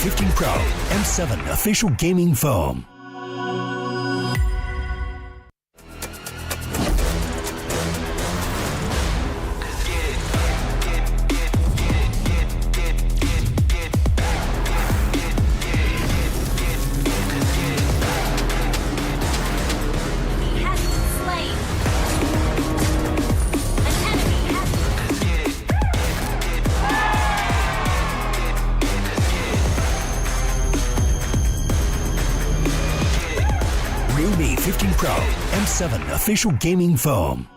15 Pro M7 official gaming foam. Realme 15 Pro M7 official gaming foam.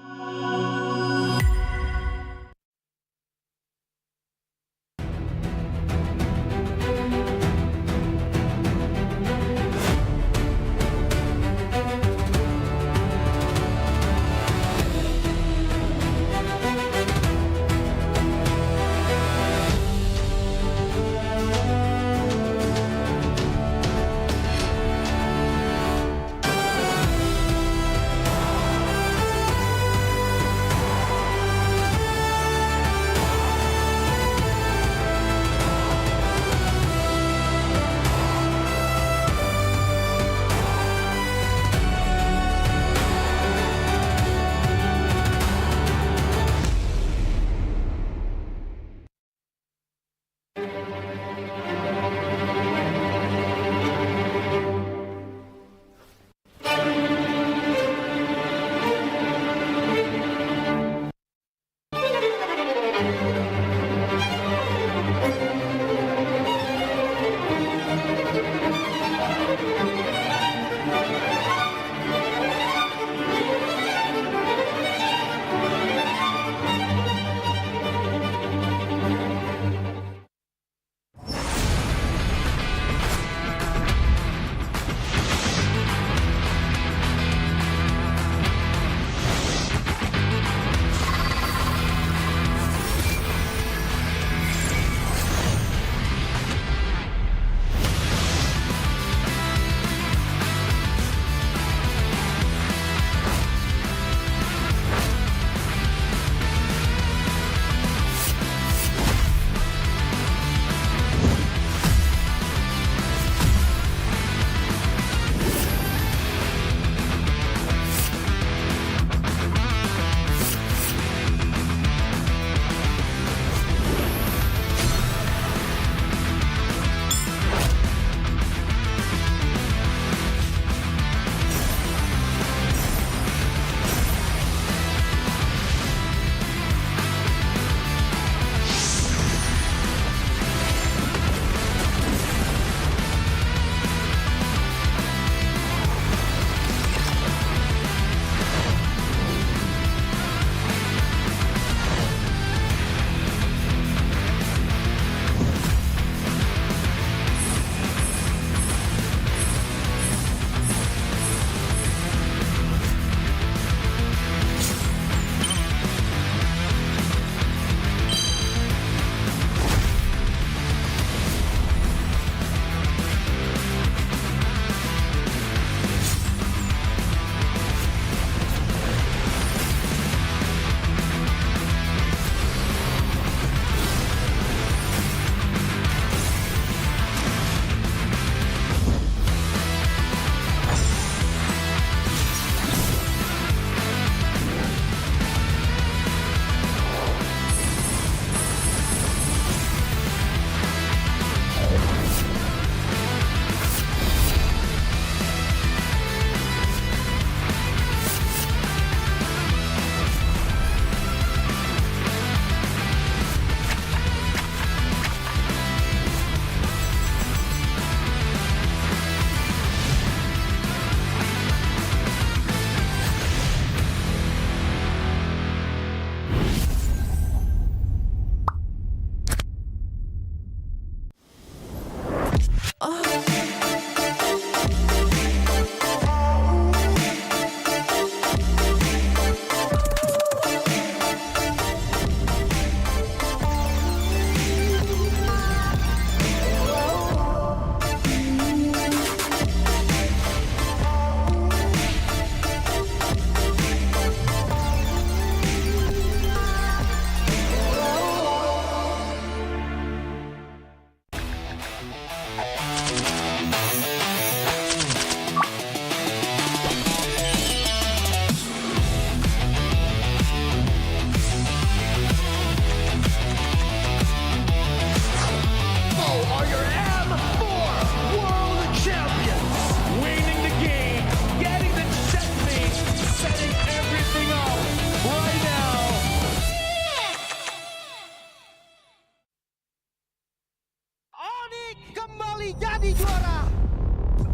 kali jadi juara.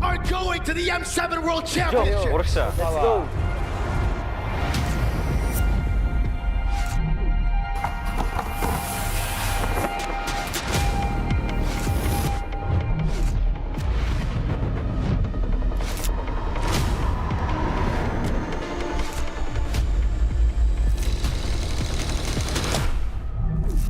Are going to the M7 World Championship. Let's go.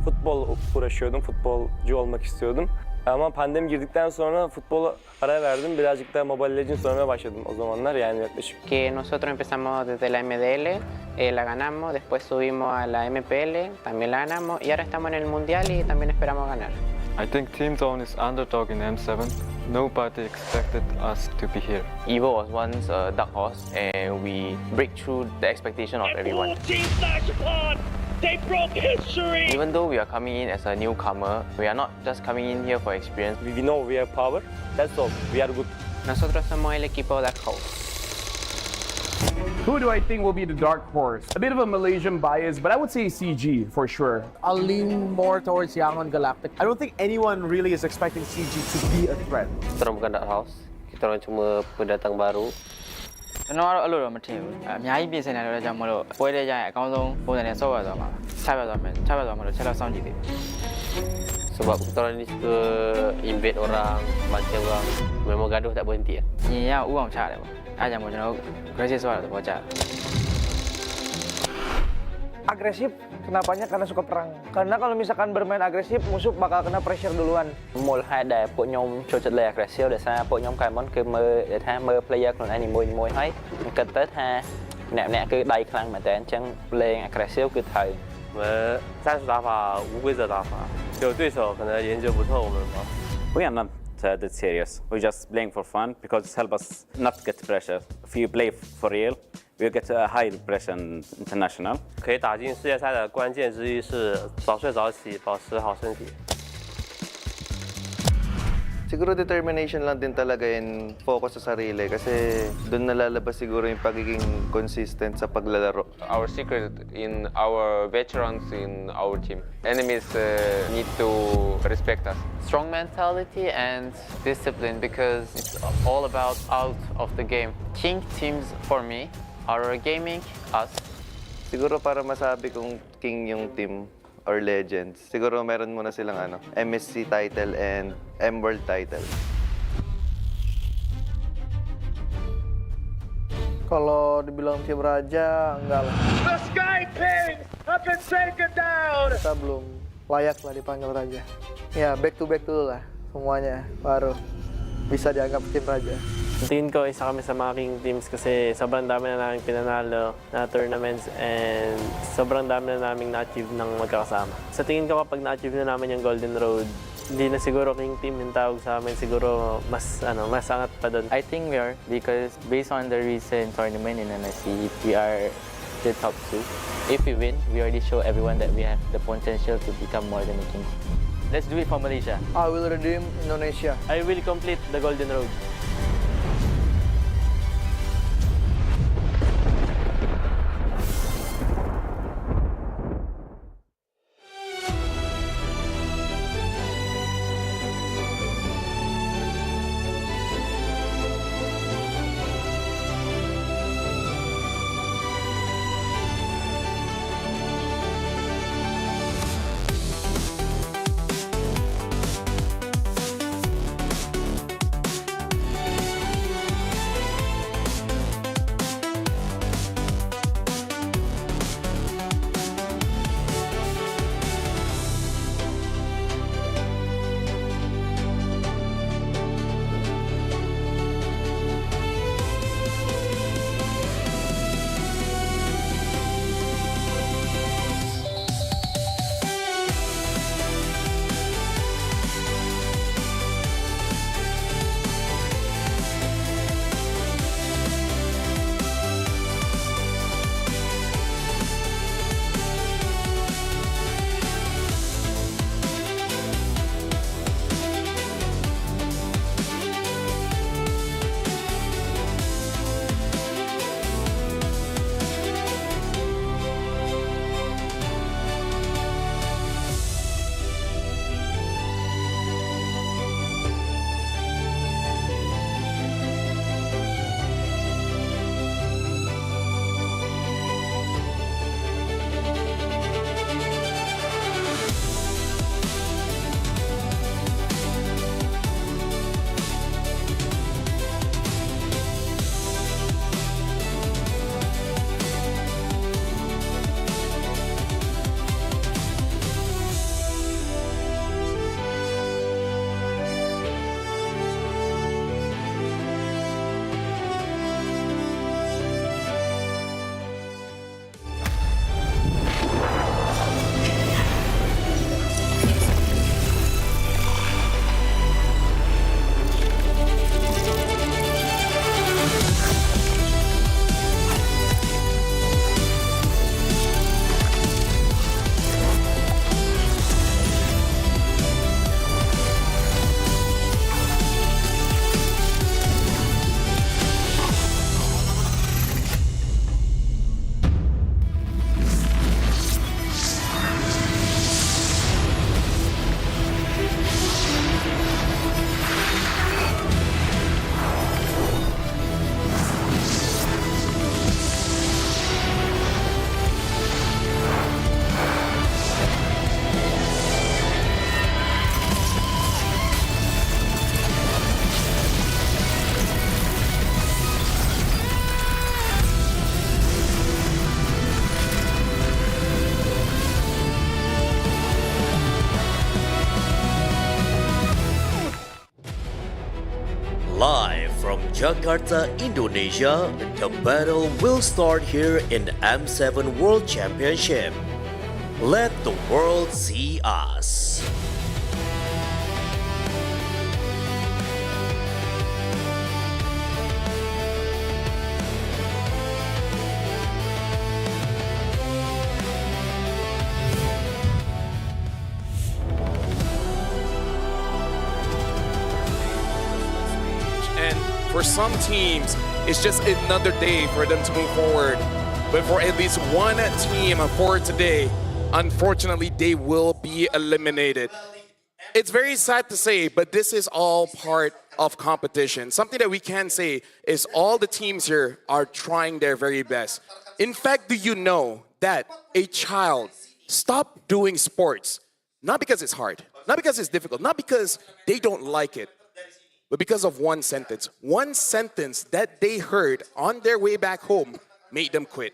Futbol uğraşıyordum, futbolcu olmak istiyordum. Ama pandemi girdikten sonra futbola ara verdim. Birazcık da Mobile Legends oynamaya başladım o zamanlar, yani yaklaşık. Que nosotros empezamos desde la MDL, la ganamos, después subimos a la MPL, también la ganamos y ahora estamos en el Mundial y también esperamos ganar. I think Team Zone is underdog in M7. Nobody expected us to be here. Evo was once a dark horse, and we break through the expectation of everyone. They broke history! Even though we are coming in as a newcomer, we are not just coming in here for experience. We know we have power, that's all, we are good. Nosotros somos el equipo Dark Horse. Who do I think will be the dark horse? A bit of a Malaysian bias, but I would say CG for sure. I'll lean more towards Yangon Galactic. I don't think anyone really is expecting CG to be a threat. Kita orang bukan dark horse, kita orang cuma pendatang baru. ကျွန်တော်ကတော့အဲ့လိုတော့မထင်ဘူးအများကြီးပြင်ဆင်နေတယ်ကြောင့်မလို့ပွဲတဲ့ကြရင်အကောင်းဆုံးပုံစံနဲ့ဆော့ရသွားမှာချပြသွားမယ်မလို့ချက်တော့စောင့်ကြည့်သေးတယ် Sebab kita orang ni suka invade orang, bantai orang, memang gaduh tak berhenti. ညီရဥအောင်ချတယ်ပေါ့အဲ့ကြောင့်မို့ကျွန်တော် aggressive ဆော့ရတဲ့ဘောကြတယ် Agresif, kenapanya? Karena suka perang. Karena kalau misalkan bermain agresif, musuh bakal kena pressure duluan. មូលហេតុដែលពួកខ្ញុំចូលចិត្តលេង aggressive ដោយសារពួកខ្ញុំកាយមុនគឺមើល player ខ្លួនឯងនីមួយៗហើយគិតទៅថាអ្នកគឺដៃខ្លាំងមែនតើអញ្ចឹងលេង aggressive គឺត្រូវ 我们战术打法无规则打法，就对手可能研究不透我们吧。 We are not that serious. We just playing for fun because it helps us not get pressure. If you play for real, we get a high pressure international. 可以打进世界赛的关键之一是早睡早起，保持好身体。 Siguro determination lang din talaga and focus sa sarili kasi doon nalalabas siguro yung pagiging consistent sa paglalaro. Our secret in our veterans in our team. Enemies need to respect us. Strong mentality and discipline because it's all about out of the game. King teams for me are gaming us. Siguro para masabi kong king yung team or legends, siguro meron muna silang MSC title and M-World title. Kalau dibilang tim raja, enggak lah. The Sky Kings have been taken down! Kita belum layak lah dipanggil raja. Ya, back to back dulu lah semuanya, baru bisa dianggap tim raja. Tingin ko isa kami sa mga king teams kasi sobrang dami na namin pinanalo na tournaments and sobrang dami na namin na-achieve ng magkakasama. Sa tingin ko kapag na-achieve na namin yung Golden Road, hindi na siguro king team yung tawag sa amin, siguro mas angat pa doon. I think we are because based on the recent tournament in NSC we are the top 2. If we win, we already show everyone that we have the potential to become more than a king. Let's do it for Malaysia. I will redeem Indonesia. I will complete the Golden Road. Jakarta, Indonesia, the battle will start here in M7 World Championship. Let the world see us. And for some teams, it's just another day for them to move forward. But for at least one team for today, unfortunately, they will be eliminated. It's very sad to say, but this is all part of competition. Something that we can say is all the teams here are trying their very best. In fact, do you know that a child stopped doing sports, not because it's hard, not because it's difficult, not because they don't like it, but because of one sentence. One sentence that they heard on their way back home made them quit.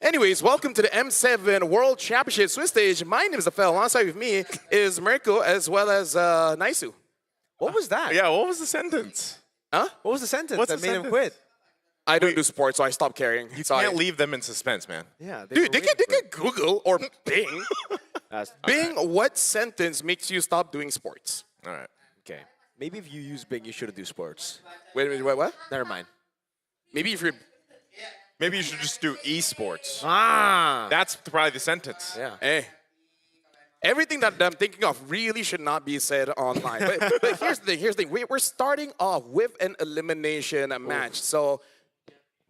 Anyways, welcome to the M7 World Championship Swiss stage. My name is Afel. Alongside with me is Mirko as well as Naisu. What was that? Yeah, what was the sentence? Huh? What was the sentence that made him quit? I don't do sports, so I stopped caring. You can't leave them in suspense, man. Yeah, dude, they can Google or Bing. Bing, what sentence makes you stop doing sports? All right. Okay. Maybe if you use Bing, you shouldn't do sports. Wait, what? Never mind. Maybe if you're... Maybe you should just do esports. Ah! That's probably the sentence. Yeah. Hey. Everything that I'm thinking of really should not be said online. But here's the thing. We're starting off with an elimination match. So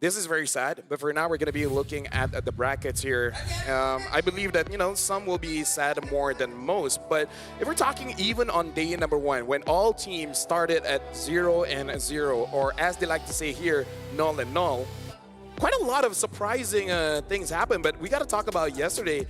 this is very sad. But for now, we're going to be looking at the brackets here. I believe that, some will be sad more than most. But if we're talking even on day number 1, when all teams started at 0-0, or as they like to say here, 0-0, quite a lot of surprising things happened, but we got to talk about yesterday.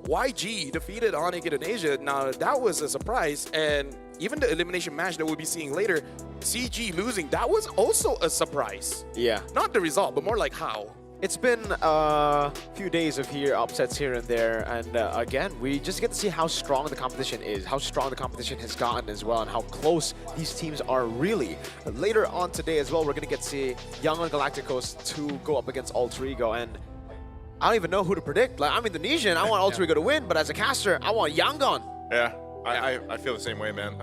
YG defeated Onyx Indonesia. Now, that was a surprise, and even the elimination match that we'll be seeing later, CG losing, that was also a surprise. Yeah. Not the result, but more like how. It's been a few days of upsets here and there, and again, we just get to see how strong the competition is, how strong the competition has gotten as well, and how close these teams are really. Later on today as well, we're going to get to see Yangon Galacticos to go up against Alter Ego, and I don't even know who to predict. Like, I'm Indonesian, I want Alter Ego to win, but as a caster, I want Yangon. Yeah, I feel the same way, man.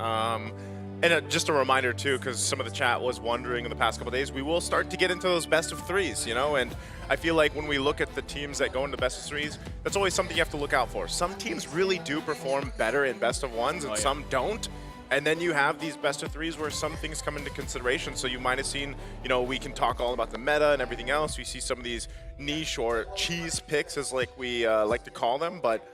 And just a reminder, too, because some of the chat was wondering in the past couple days, we will start to get into those best of 3s, and I feel like when we look at the teams that go into best of 3s, that's always something you have to look out for. Some teams really do perform better in best of 1s, and some don't. And then you have these best of 3s where some things come into consideration. So you might have seen, we can talk all about the meta and everything else. We see some of these niche or cheese picks, as like we like to call them, but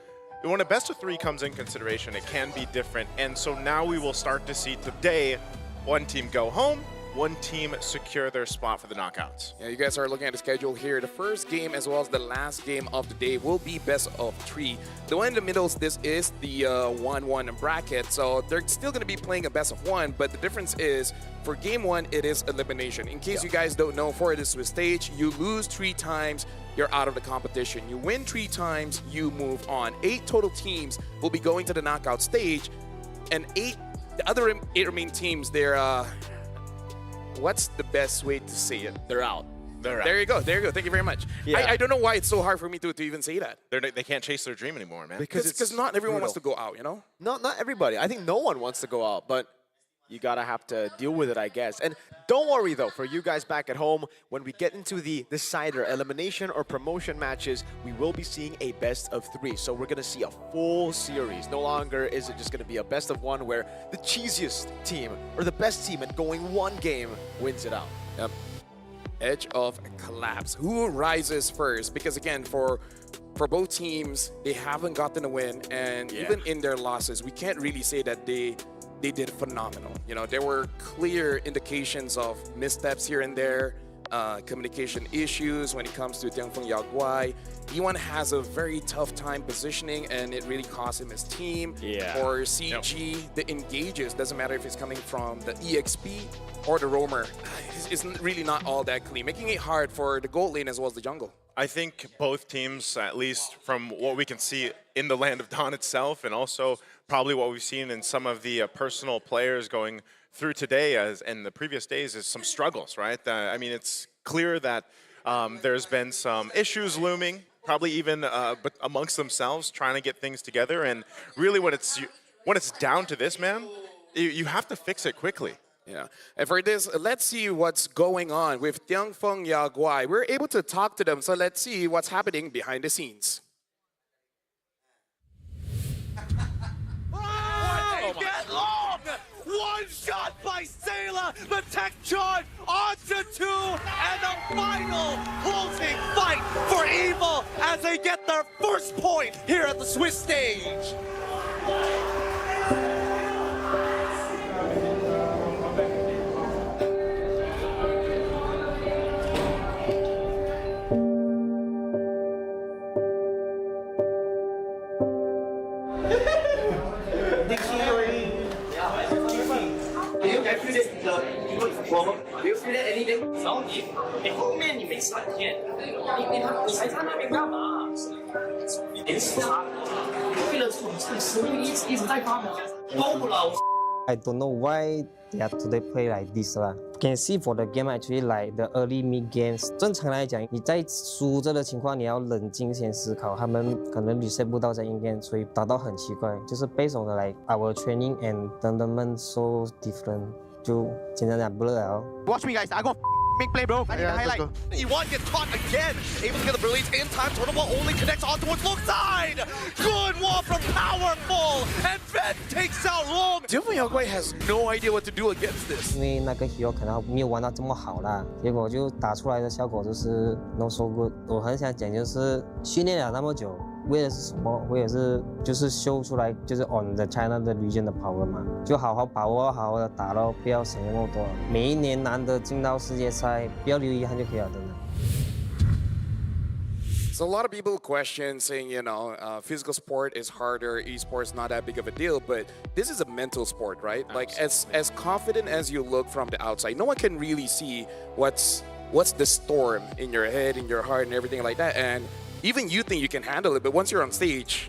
when a best of 3 comes in consideration, it can be different. And so now we will start to see today one team go home, one team secure their spot for the knockouts. Yeah, you guys are looking at the schedule here. The first game as well as the last game of the day will be best of 3. The one in the middle, this is the 1-1 bracket. So they're still going to be playing a best of 1, but the difference is for game 1, it is elimination. In case you guys don't know, for this Swiss stage, you lose 3 times, you're out of the competition. You win 3 times, you move on. 8 total teams will be going to the knockout stage, and the other 8 remaining teams, they're what's the best way to say it? They're out. They're out. There you go. There you go. Thank you very much. Yeah. I don't know why it's so hard for me to even say that. They can't chase their dream anymore, man. Because not everyone wants to go out, Not everybody. I think no one wants to go out, but you gotta have to deal with it, I guess. And don't worry though, for you guys back at home, when we get into the decider elimination or promotion matches, we will be seeing a best of 3. So we're gonna see a full series. No longer is it just gonna be a best of 1 where the cheesiest team or the best team at going 1 game wins it out. Yep. Edge of collapse. Who rises first? Because again, for both teams, they haven't gotten a win, and even in their losses, we can't really say that they did phenomenal. There were clear indications of missteps here and there, communication issues when it comes to Tiangfeng Yaoguai. E1 has a very tough time positioning, and it really cost him his team. Yeah. For CG, the engages, doesn't matter if it's coming from the EXP or the roamer, it's really not all that clean, making it hard for the gold lane as well as the jungle. I think both teams, at least from what we can see in the Land of Dawn itself, and also probably what we've seen in some of the personal players going through today as and the previous days is some struggles, right? I mean, it's clear that there's been some issues looming, probably even but amongst themselves, trying to get things together. And really, when it's down to this, man, you have to fix it quickly. Yeah, and for this, let's see what's going on with Tianfeng Yaguai. We're able to talk to them, so let's see what's happening behind the scenes. Get long! One shot by Sailor, the tech charge onto 2, and the final closing fight for Evil as they get their first point here at the Swiss stage. I don't know why they are today play like this lah. Can see for the game actually like the early mid games。正常来讲，你在输着的情况，你要冷静先思考，他们可能 reset 不到在 in game， 所以打到很奇怪。就是 based on like our training and tournament so different， 就简单讲 blur 了。Watch me guys, I go big play, bro. I need to highlight. E1 gets caught again. Able to get the brilliance in time. Total ball only connects on towards long side. Good wall from Powerful. And Ben takes out Long. Tianfeng Yaguai has no idea what to do against this. 因为那个 hero 可能没有玩到这么好啦，结果就打出来的效果就是 not so good。我很想讲就是训练了那么久，为的是什么？为的是就是秀出来就是 on the China 的 region 的 power 嘛，就好好把握，好好的打咯，不要想那么多。每一年难得进到世界赛，不要留遗憾就可以了，真的。So a lot of people question saying, you know, physical sport is harder, esports not that big of a deal, but this is a mental sport, right? Like as confident as you look from the outside, no one can really see what's the storm in your head, in your heart, and everything like that. And even you think you can handle it, but once you're on stage,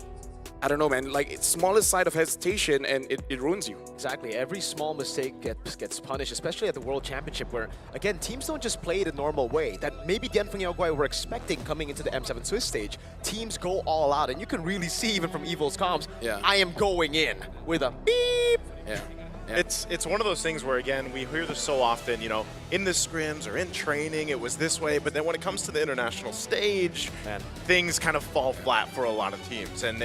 I don't know, man, like it's smallest side of hesitation and it ruins you. Exactly. Every small mistake gets punished, especially at the World Championship where, again, teams don't just play the normal way that maybe Tianfeng Yaguai were expecting coming into the M7 Swiss stage. Teams go all out, and you can really see even from Evil's comms, I am going in with a beep. Yeah. It's one of those things where, again, we hear this so often, you know, in the scrims or in training, it was this way, but then when it comes to the international stage, things kind of fall flat for a lot of teams. And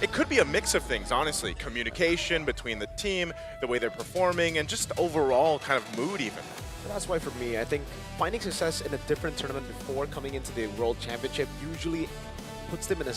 it could be a mix of things, honestly. Communication between the team, the way they're performing, and just overall kind of mood even. And that's why for me, I think finding success in a different tournament before coming into the World Championship usually puts them in a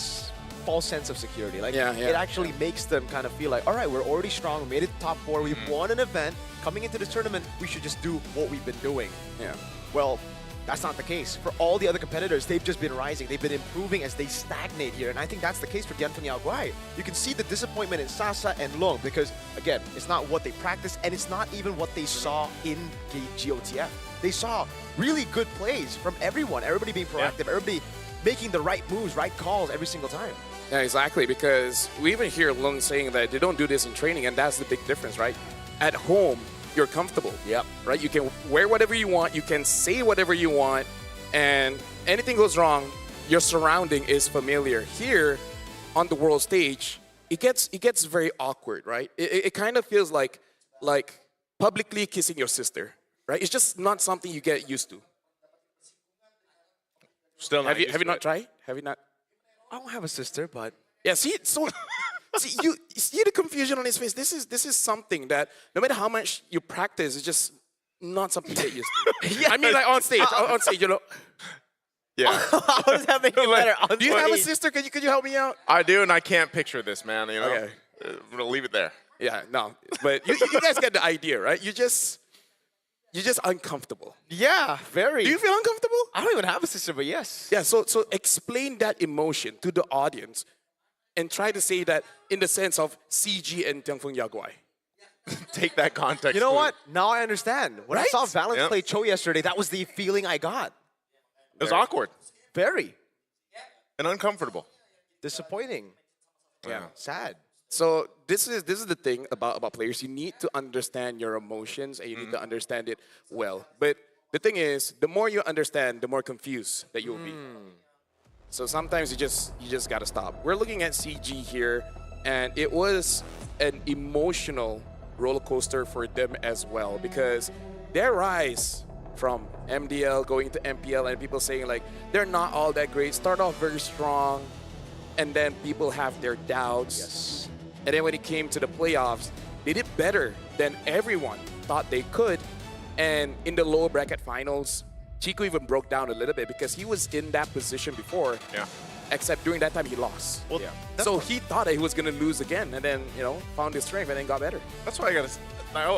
false sense of security. Like it actually makes them kind of feel like, all right, we're already strong, we made it to top 4, we've won an event. Coming into this tournament, we should just do what we've been doing. Yeah. Well, that's not the case. For all the other competitors, they've just been rising. They've been improving as they stagnate here. And I think that's the case for Tianfeng Yaguai. You can see the disappointment in Sasa and Long because, again, it's not what they practiced and it's not even what they saw in GOTF. They saw really good plays from everyone. Everybody being proactive, everybody making the right moves, right calls every single time. Yeah, exactly, because we even hear Lung saying that they don't do this in training, and that's the big difference, right? At home, you're comfortable. Yep. Right? You can wear whatever you want, you can say whatever you want, and anything goes wrong, your surrounding is familiar. Here, on the world stage, it gets very awkward, right? It kind of feels like publicly kissing your sister, right? It's just not something you get used to. Still not have you not tried? Have you not? I don't have a sister, but yeah. See, so you see the confusion on his face. This is something that no matter how much you practice, it's just not something you get used to. I mean, like on stage, you know. Yeah. How does that make it better? Do you have a sister? Could you help me out? I do, and I can't picture this, man. You know, Okay. I'm gonna leave it there. Yeah, no, but you guys get the idea, right? You're just uncomfortable. Yeah, very. Do you feel uncomfortable? I don't even have a sister, but yes. Yeah, so explain that emotion to the audience and try to say that in the sense of CG and Tianfeng Yaguai. Take that context. You know what? Now I understand. When I Right? saw Valence play Cho yesterday, that was the feeling I got. It was awkward Very. and uncomfortable. Disappointing. Yeah. Sad. So this is the thing about players. You need to understand your emotions and you need to understand it well. But the thing is, the more you understand, the more confused that you will be. So sometimes you just gotta stop. We're looking at CG here, and it was an emotional roller coaster for them as well, because their rise from MDL going to MPL and people saying like they're not all that great, start off very strong, and then people have their doubts. Yes. And then when it came to the playoffs, they did better than everyone thought they could. And in the lower bracket finals, Chico even broke down a little bit because he was in that position before. Yeah. Except during that time he lost. Well, So he thought that he was going to lose again, and then found his strength and then got better. That's why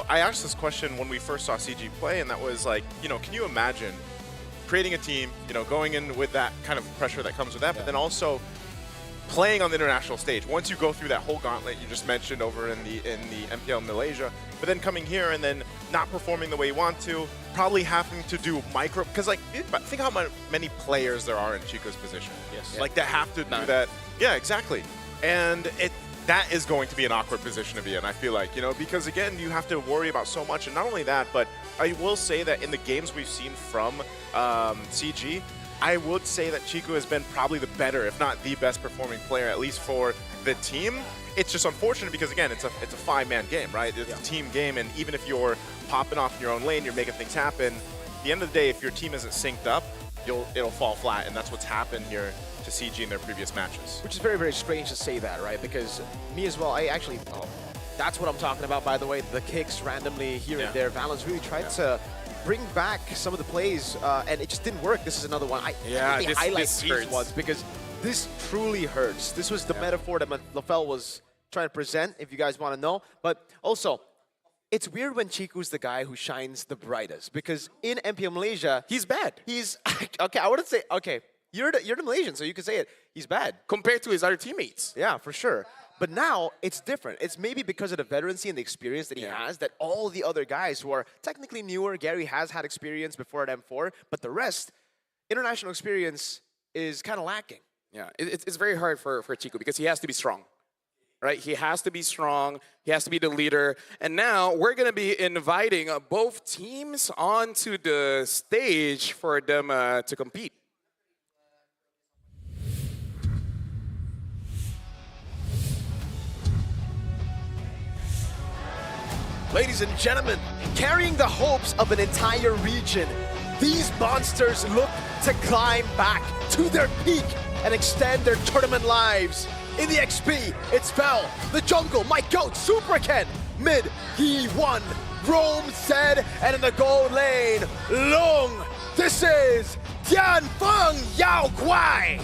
I asked this question when we first saw CG play, and that was like, can you imagine creating a team, going in with that kind of pressure that comes with that, but then also playing on the international stage. Once you go through that whole gauntlet you just mentioned over in the MPL Malaysia, but then coming here and then not performing the way you want to, probably having to do micro, because like think how many players there are in Chico's position. Yes. Like to have to do that. Yeah, exactly. And that is going to be an awkward position to be in, I feel like, because again, you have to worry about so much. And not only that, but I will say that in the games we've seen from CG, I would say that Chico has been probably the better, if not the best performing player, at least for the team. It's just unfortunate because, again, it's a five-man game, right? It's a team game, and even if you're popping off in your own lane, you're making things happen, at the end of the day, if your team isn't synced up, it'll fall flat, and that's what's happened here to CG in their previous matches. Which is very, very strange to say that, right? Because me as well, I actually... that's what I'm talking about, by the way. The kicks randomly here and there. Valens really tried to bring back some of the plays, and it just didn't work. This is another one. I highlight these ones because this truly hurts. This was the metaphor that LaFell was trying to present, if you guys want to know. But also, it's weird when Chico's the guy who shines the brightest, because in MPL Malaysia, he's bad. He's okay. I wouldn't say You're the Malaysian, so you can say it. He's bad compared to his other teammates. Yeah, for sure. But now it's different. It's maybe because of the veterancy and the experience that he has that all the other guys who are technically newer, Gary has had experience before at M4, but the rest, international experience is kind of lacking. Yeah, it's very hard for Chico because he has to be strong, right? He has to be strong. He has to be the leader. And now we're going to be inviting both teams onto the stage for them to compete. Ladies and gentlemen, carrying the hopes of an entire region, these monsters look to climb back to their peak and extend their tournament lives. In the XP, it's Fell, the jungle, my goat, Super Ken. Mid, he won. Rome said, and in the gold lane, Long. This is Tian Feng Yao Guai.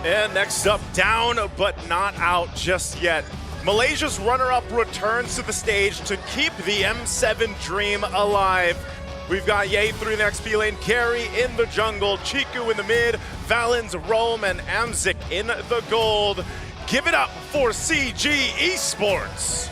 And next up, down but not out just yet. Malaysia's runner-up returns to the stage to keep the M7 dream alive. We've got Ye3 in the XP lane, Gary in the jungle, Chiku in the mid, Valens, Rome, and Amzik in the gold. Give it up for CG Esports.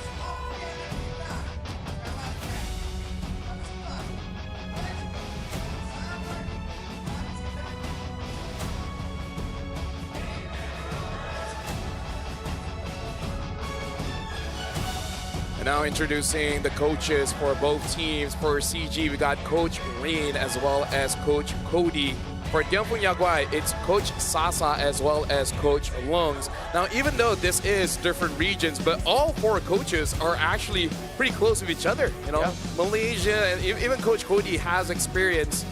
Now introducing the coaches for both teams. For CG, we got Coach Rain as well as Coach Cody. For Tianfeng Yaguai, it's Coach Sasa as well as Coach Lungs. Now, even though this is different regions, but all four coaches are actually pretty close with each other. Malaysia, and even Coach Cody has experience.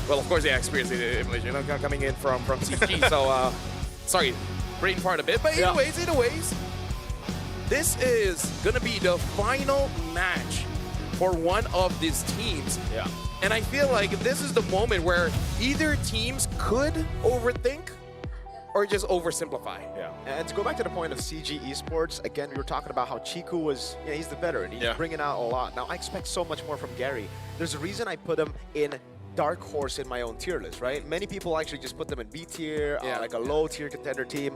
Well, of course, they have experience in Malaysia, coming in from CG. So, sorry, brain fart a bit. But anyways. This is going to be the final match for one of these teams. Yeah. And I feel like this is the moment where either teams could overthink or just oversimplify. Yeah. And to go back to the point of CG Esports, again, we were talking about how Chiku was, he's the veteran. He's bringing out a lot. Now, I expect so much more from Gary. There's a reason I put him in Dark Horse in my own tier list, right? Many people actually just put them in B tier, like a low tier contender team.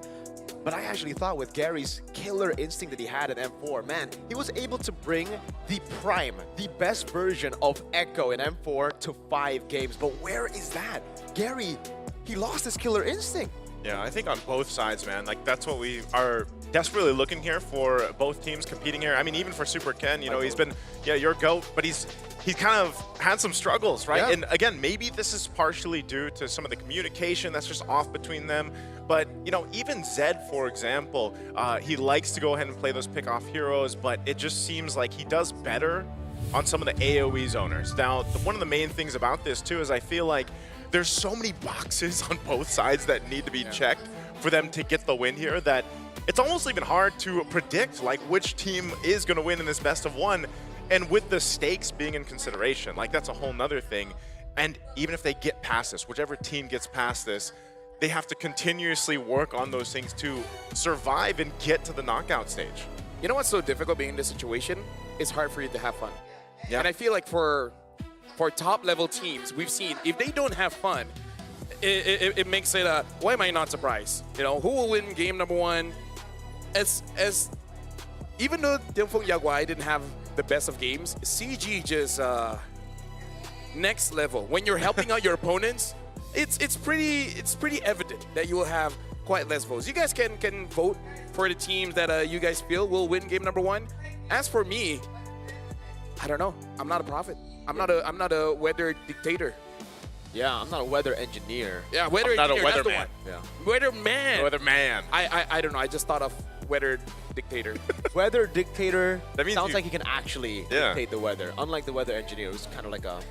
But I actually thought with Gary's killer instinct that he had at M4, man, he was able to bring the prime, the best version of Echo in M4 to 5 games. But where is that? Gary, he lost his killer instinct. Yeah, I think on both sides, man. Like, that's what we are desperately looking here for both teams competing here. I mean, even for Super Ken, you know, he's been, yeah, your GOAT, but he's kind of had some struggles, right? Yeah. And again, maybe this is partially due to some of the communication that's just off between them. But, you know, even Zed, for example, he likes to go ahead and play those pick-off heroes, but it just seems like he does better on some of the AoE zoners. Now, one of the main things about this, too, is I feel like there's so many boxes on both sides that need to be checked for them to get the win here that it's almost even hard to predict, like, which team is going to win in this best of one. And with the stakes being in consideration, like, that's a whole nother thing. And even if they get past this, whichever team gets past this, they have to continuously work on those things to survive and get to the knockout stage. You know what's so difficult being in this situation? It's hard for you to have fun. Yeah. And I feel like for top level teams, we've seen if they don't have fun, it makes it why am I not surprised? You know, who will win game number one? As even though Tianfeng Yaguai didn't have the best of games, CG just next level. When you're helping out your opponents, it's pretty evident that you will have quite less votes. You guys can vote for the teams that you guys feel will win game number one. As for me, I don't know. I'm not a prophet. I'm not a weather dictator. Yeah, I'm not a weather engineer. Yeah, weather I'm engineer. not a That's the weatherman. one. Yeah. Weatherman. Weatherman. I don't know. I just thought of weather dictator. Weather dictator That means sounds you- like he can actually dictate the weather. Unlike the weather engineer, who's kind of like a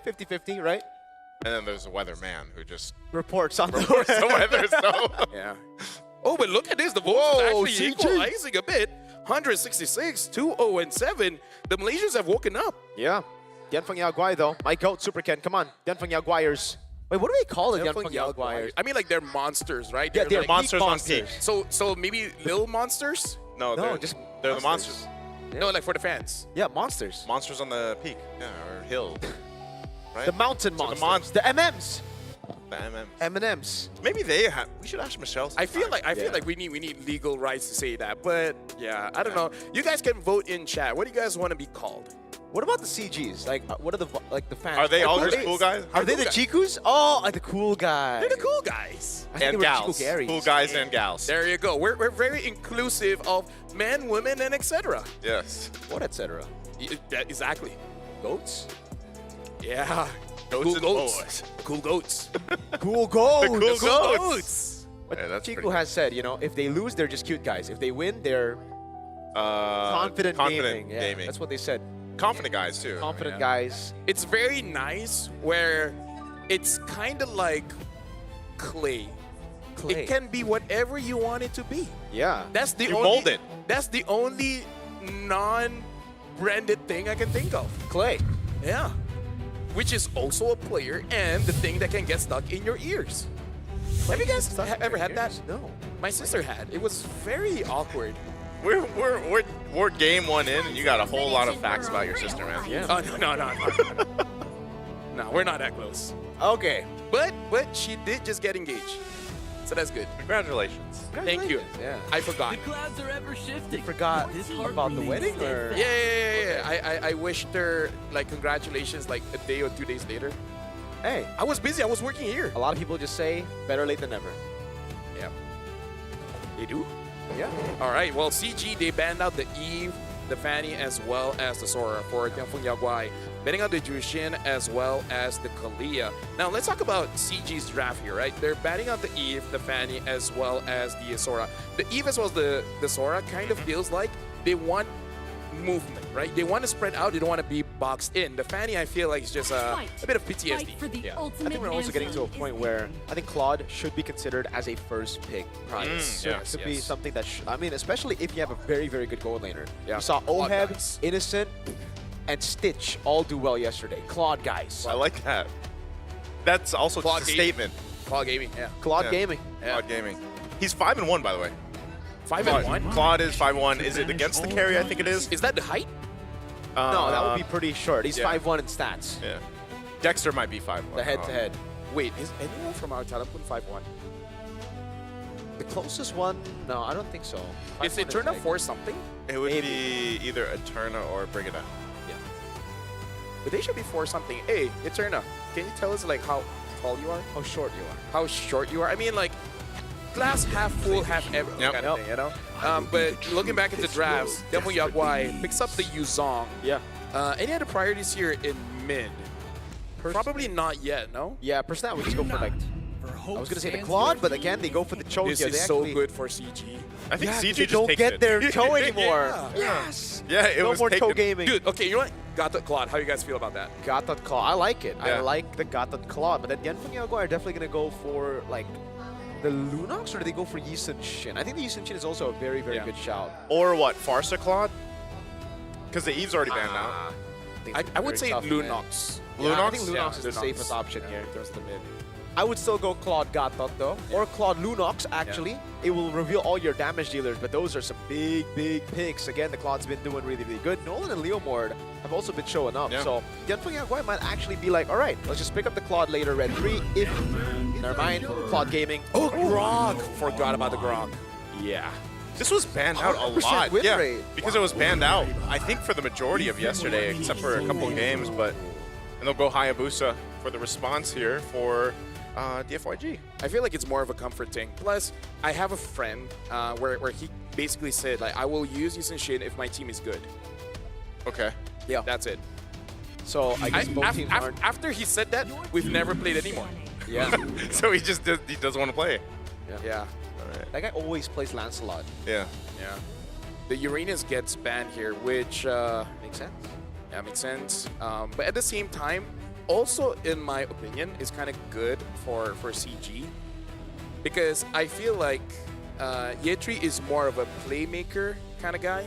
50-50, right? And then there's a weatherman who just Reports on the reports the weather, so... Yeah. Oh, but look at this. The votes Whoa, are actually CG. equalizing a bit. 166, 2-0-7. The Malaysians have woken up. Yeah. Tianfeng Yaguai, though. My goat, Super Ken. Come on. Tianfeng Yaguaiers. Wait, what do we call the Tianfeng Yaguaiers? I mean, like, they're monsters, right? Yeah, they're like monsters on monsters. peak. So maybe little monsters? No, No, they're just they're the monsters. No, like for the fans. Yeah, monsters. Monsters on the peak, yeah, or hill, right? The mountain So the monsters. The MMs. The MM. M&Ms. Maybe they have. We should ask Michelle. I feel like we need legal rights to say that, but yeah, I don't know. You guys can vote in chat. What do you guys want to be called? What about the CGs? Like, what are the fans? Are they all Are just they- cool guys? Are they the Chikus? Oh, like the cool guys. They're the cool guys. I think And they were gals. Chico Garys. Cool guys and gals. There you go. We're very inclusive of men, women, and etc. Yes. What, etc.? Exactly. Goats? Yeah. Goats cool and goats. boys. Cool goats. Cool goats. The cool goats. But Yeah, that's Chico pretty has said, you know, if they lose, they're just cute guys. If they win, they're confident gaming. Yeah, gaming. that's what they said. Confident guys too. Confident Yeah. guys. It's very nice where it's kind of like clay. Clay. It can be whatever you want it to be. Yeah. That's the You only, mold it. That's the only non-branded thing I can think of. Clay. Yeah. Which is also a player and the thing that can get stuck in your ears. Have you guys ever had that? No. My sister had. It was very awkward. We're game one in, and you got a whole lot of facts about your sister, man. Yeah. Oh, no. No, we're not that close. Okay. But she did just get engaged. So that's good. Congratulations. Thank you. Yeah. I forgot. Clouds are ever shifting. Forgot about the wedding, or? Yeah. I wished her like congratulations like a day or 2 days later. Hey, I was busy. I was working here. a lot of people just say better late than never. Yeah. They do? Yeah. All right. Well, CG, they banned out the Eve, the Fanny, as well as the Sora for Tianfeng Yaguai. Banning out the Jushin as well as the Kalia. Now, let's talk about CG's draft here, right? They're banning out the Eve, the Fanny, as well as the Sora. The Eve as well as the Sora kind of feels like they want movement, right? They want to spread out. They don't want to be boxed in. The Fanny, I feel like, is just a bit of PTSD. Yeah. I think we're also getting to a point where I think Claude should be considered as a first pick prize. yes, to be yes. something that, I mean, especially if you have a very, very good gold laner. Yeah. We saw Claude Oheb, guys. Innocent, and Stitch all do well yesterday. Claude guys. I like that. That's also Claude just a Gaming. statement. Claude Gaming, yeah. Claude Yeah. Gaming. Claude Gaming. He's 5-1, by the way. 5-1? Claude is 5-1. Is it against the carry? I think it is. Is that the height? No, that would be pretty short. He's yeah. 5-1 in stats. Yeah. Dexter might be 5-1. The head-to-head. Wait, is anyone from our talent 5-1? The closest one? No, I don't think so. Is Eterna for something? It would be either Eterna or Brigida. Yeah. But they should be for something. Hey, Eterna, can you tell us like how tall you are? How short you are? How short you are? I mean, like, glass half full, half empty kind of thing, you know? But looking back at the drafts, Demon Yaguai picks up the Yuzong. Yeah. Any other priorities here in mid? Probably not yet, no? Yeah, personally, I would just go for like... I was gonna say the Claude, but again, they go for the Cho This here. is They so actually, good for CG. I think CG they just don't takes get it. their Cho anymore. Yeah. Yes. Yeah, it no was more Cho taken. gaming. Dude, okay, you know what? Gatot Claude, how you guys feel about that? Gatot Claw, I like it. I Yeah. like the Gatot Claw, but then Yanfeng Yaguai are definitely gonna go for like the Lunox, or do they go for Yi Sun Shin? I think the Yi Sun Shin is also a very, very good shout. Or what, Farsa Claude? Because the Eve's already banned now. I would say Lunox. I think Lunox Yeah, is the Lunox. safest option here. in terms of the mid. I would still go Claude Gatot though, or Claude Lunox actually. It will reveal all your damage dealers, but those are some big, big picks. Again, the Claude's been doing really, really good. Nolan and Leomord have also been showing up, so Yanfeng Yaguai might actually be like, all right, let's just pick up the Claude later, red 3, if, never mind, Claude Gaming. Oh, Grog! Forgot about the Grog. Yeah. This was banned out a 100% lot. win Yeah, rate. because it was banned out, I think, for the majority of yesterday, except for a couple of games, but... And they'll go Hayabusa for the response here for DFYG. I feel like it's more of a comfort thing. Plus, I have a friend where he basically said, like, I will use Yi Sun Shin if my team is good. Okay. Yeah. That's it. So I guess both teams aren't... After he said that, we've never played anymore. Yeah. So he just he doesn't want to play. Yeah. All right. That guy always plays Lancelot. Yeah. Yeah. The Uranus gets banned here, which... Makes sense. Yeah, makes sense. But at the same time, also in my opinion, is kind of good for CG. Because I feel like Yetri is more of a playmaker kind of guy.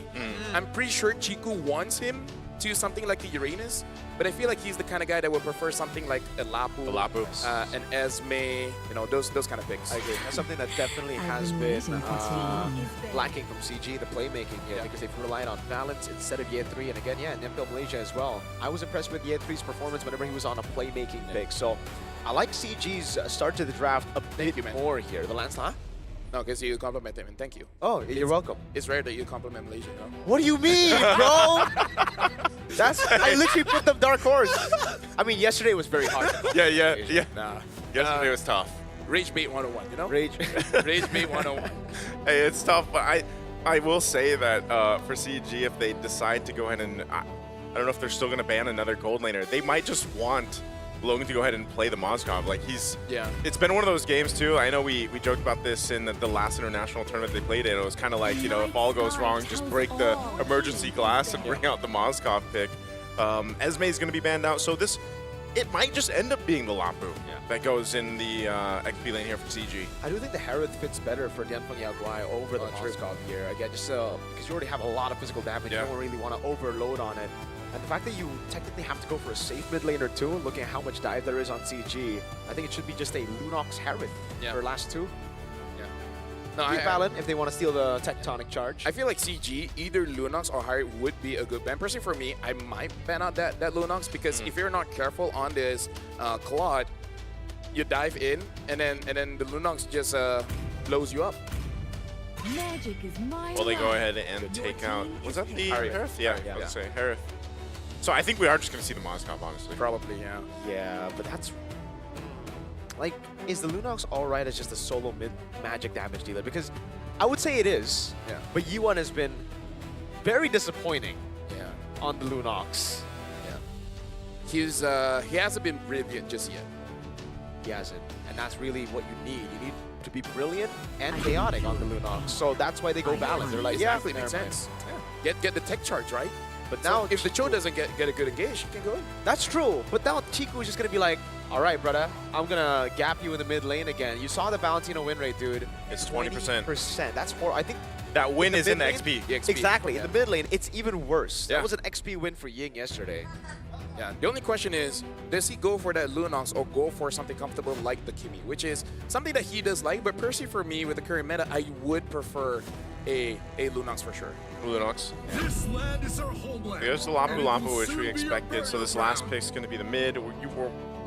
I'm pretty sure Chiku wants him to something like the Uranus, but I feel like he's the kind of guy that would prefer something like a Lapu, an Esme, you know, those kind of picks. I agree. That's something that definitely has been lacking from CG, the playmaking here, because they've relied on Valence instead of Ye 3. And again, Nempel Malaysia as well. I was impressed with Ye 3's performance whenever he was on a playmaking pick. So I like CG's start to the draft a bit more here. The Lancelot? No, because you compliment him, and thank you. Oh, you're welcome. It's rare that you compliment Malaysia, you know? What do you mean, bro? I literally put them dark horse. I mean, yesterday was very hard. Yeah. Nah. Yesterday was tough. Rage bait 101, you know? Rage bait 101. Hey, it's tough, but I will say that for CG, if they decide to go ahead and... I don't know if they're still going to ban another gold laner. They might just want Logan to go ahead and play the Mozgov. Like, he's... Yeah. It's been one of those games, too. I know we joked about this in the last international tournament they played in. It was kind of like, you know, if all goes wrong, just break the emergency glass and bring out the Mozgov pick. Esme's going to be banned out, so this... It might just end up being the Lapu that goes in the XP lane here for CG. I do think the Harith fits better for Yanfeng Yaguai over the Mozgov here. Again, just because you already have a lot of physical damage, you don't really want to overload on it. And the fact that you technically have to go for a safe mid laner too, looking at how much dive there is on CG, I think it should be just a Lunox Harith for last two. No, Valen if they want to steal the tectonic charge. I feel like CG, either Lunox or Harry would be a good ban. Personally, for me, I might ban out that Lunox because if you're not careful on this Claude, you dive in and then the Lunox just blows you up. Magic is my Will they go ahead and take out... Was that the Harith? Yeah, I would say Harith. So I think we are just going to see the Mozgov, honestly. Probably, yeah. Yeah, but that's... Like, is the Lunox alright as just a solo mid magic damage dealer? Because I would say it is, but Yuan has been very disappointing on the Lunox. He hasn't been brilliant just yet. He hasn't, and that's really what you need. You need to be brilliant and chaotic on the Lunox. So that's why they go balance. They're like, exactly, makes sense. Yeah. Get the tech charge right. But now, if the Cho doesn't get a good engage, he can go in. That's true. But now Chiku is just gonna be like, all right, brother, I'm gonna gap you in the mid lane again. You saw the Valentino win rate, dude. It's 20%. That's horrible. I think that win is in the XP. Exactly. In the mid lane, it's even worse. That was an XP win for Ying yesterday. Yeah. The only question is, does he go for that Lunox or go for something comfortable like the Kimi, which is something that he does like. But personally, for me, with the current meta, I would prefer a Lunox for sure. Lunox. This land is our homeland. There's the Lapu Lapu, which we expected. So this last pick's going to be the mid.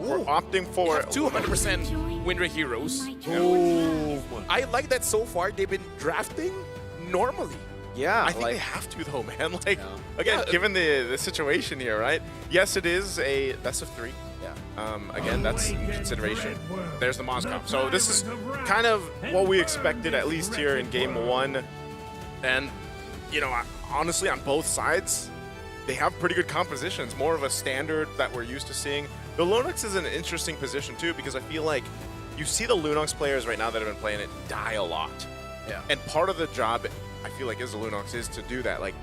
We're opting for 200% win rate heroes. I like that so far they've been drafting normally. Yeah, I think they have to though, man. Like again, given the situation here, right? Yes, it is a best of 3. Yeah. Again, that's consideration. There's the Moscow. So this is kind of what we expected, at least here in game 1. And you know, honestly, on both sides, they have pretty good compositions. More of a standard that we're used to seeing. The Lunox is in an interesting position too, because I feel like you see the Lunox players right now that have been playing it die a lot. Yeah. And part of the job, I feel like, as a Lunox is to do that, like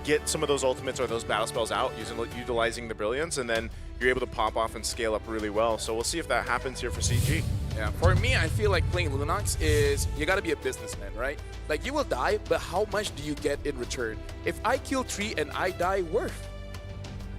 get some of those ultimates or those battle spells out, utilizing the brilliance, and then you're able to pop off and scale up really well. So we'll see if that happens here for CG. Yeah, for me, I feel like playing Lunox is, you gotta be a businessman, right? Like, you will die, but how much do you get in return? If I kill 3 and I die, worth.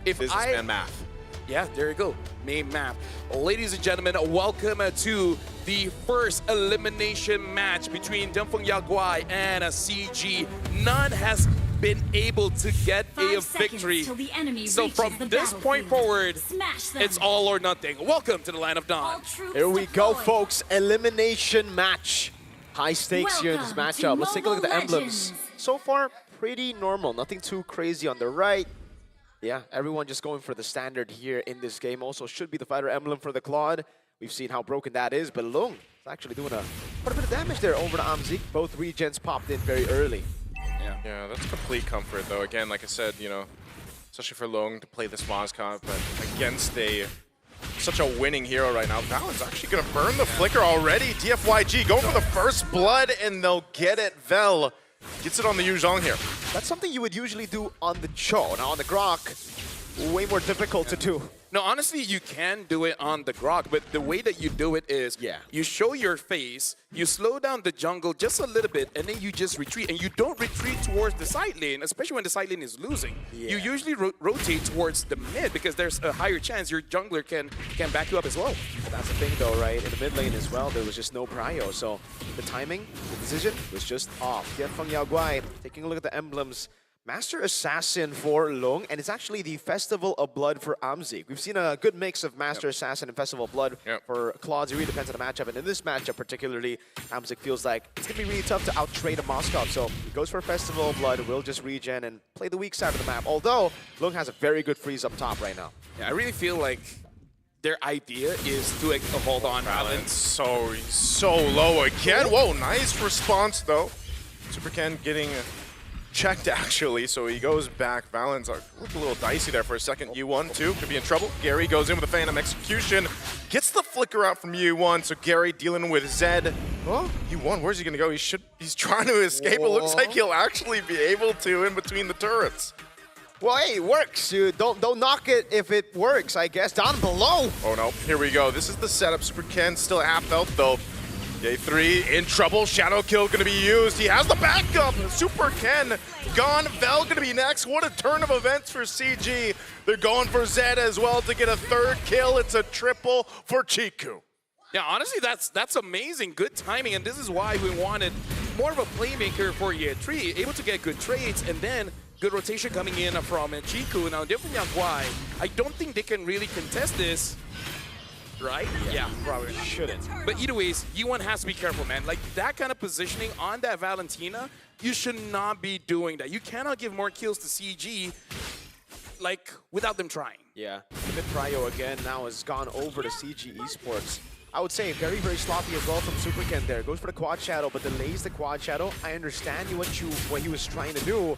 If Businessman math. Yeah, there you go. Main map. Ladies and gentlemen, welcome to the first elimination match between Demfeng Yaguai and CG. None has been able to get a victory. So from this point forward, it's all or nothing. Welcome to the Land of Dawn. Here we go, folks. Elimination match. High stakes here in this matchup. Let's take a look at the emblems. So far, pretty normal. Nothing too crazy on the right. Yeah, everyone just going for the standard here in this game. Also should be the fighter emblem for the Claude. We've seen how broken that is, but Lung is actually doing quite a bit of damage there over to Amzik. Both regens popped in very early. Yeah, that's complete comfort though. Again, like I said, you know, especially for Long to play this Moscow, but against such a winning hero right now. Valen's actually gonna burn the flicker already. DFYG going for the first blood, and they'll get it. Vel gets it on the Yu Zhong here. That's something you would usually do on the Cho. Now on the Grok, way more difficult to do. No, honestly, you can do it on the Grok, but the way that you do it is you show your face, you slow down the jungle just a little bit, and then you just retreat. And you don't retreat towards the side lane, especially when the side lane is losing. You usually rotate towards the mid because there's a higher chance your jungler can back you up as well. But that's the thing though, right? In the mid lane as well, there was just no prio. So the timing, the decision was just off. Demfeng Yaguai, taking a look at the emblems. Master Assassin for Lung, and it's actually the Festival of Blood for Amzik. We've seen a good mix of Master Assassin and Festival of Blood for Claude. It really depends on the matchup, and in this matchup particularly, Amzik feels like it's going to be really tough to out-trade a Moskov, so he goes for Festival of Blood, will just regen and play the weak side of the map, although Lung has a very good freeze up top right now. Yeah, I really feel like their idea is to hold on. Balance so low again. Whoa, nice response though. Super Ken getting checked actually, so he goes back. Valen's looked a little dicey there for a second. U1 too could be in trouble. Gary goes in with a Phantom Execution, gets the flicker out from U1. So Gary dealing with Zed. Oh, U1, where's he gonna go? He's trying to escape. It looks like he'll actually be able to in between the turrets. Well, hey, it works. Dude. Don't knock it if it works, I guess. Down below. Oh no, here we go. This is the setup. Super Ken still at half health though. Day 3 in trouble. Shadow Kill gonna be used. He has the backup. Super Ken gone. Vel gonna be next. What a turn of events for CG. They're going for Zed as well to get a 3rd kill. It's a triple for Chiku. Yeah, honestly, that's amazing. Good timing, and this is why we wanted more of a playmaker for year 3, able to get good trades, and then good rotation coming in from Chiku. Now, Demfeng Yaguai, I don't think they can really contest this. Right? Yeah, probably shouldn't. But either ways, U1 has to be careful, man. Like, that kind of positioning on that Valentina, you should not be doing that. You cannot give more kills to CG, like, without them trying. Yeah, mid prio again now has gone over to CG Esports. I would say very, very sloppy as well from Super Ken there. Goes for the Quad Shadow, but delays the Quad Shadow. I understand what he was trying to do,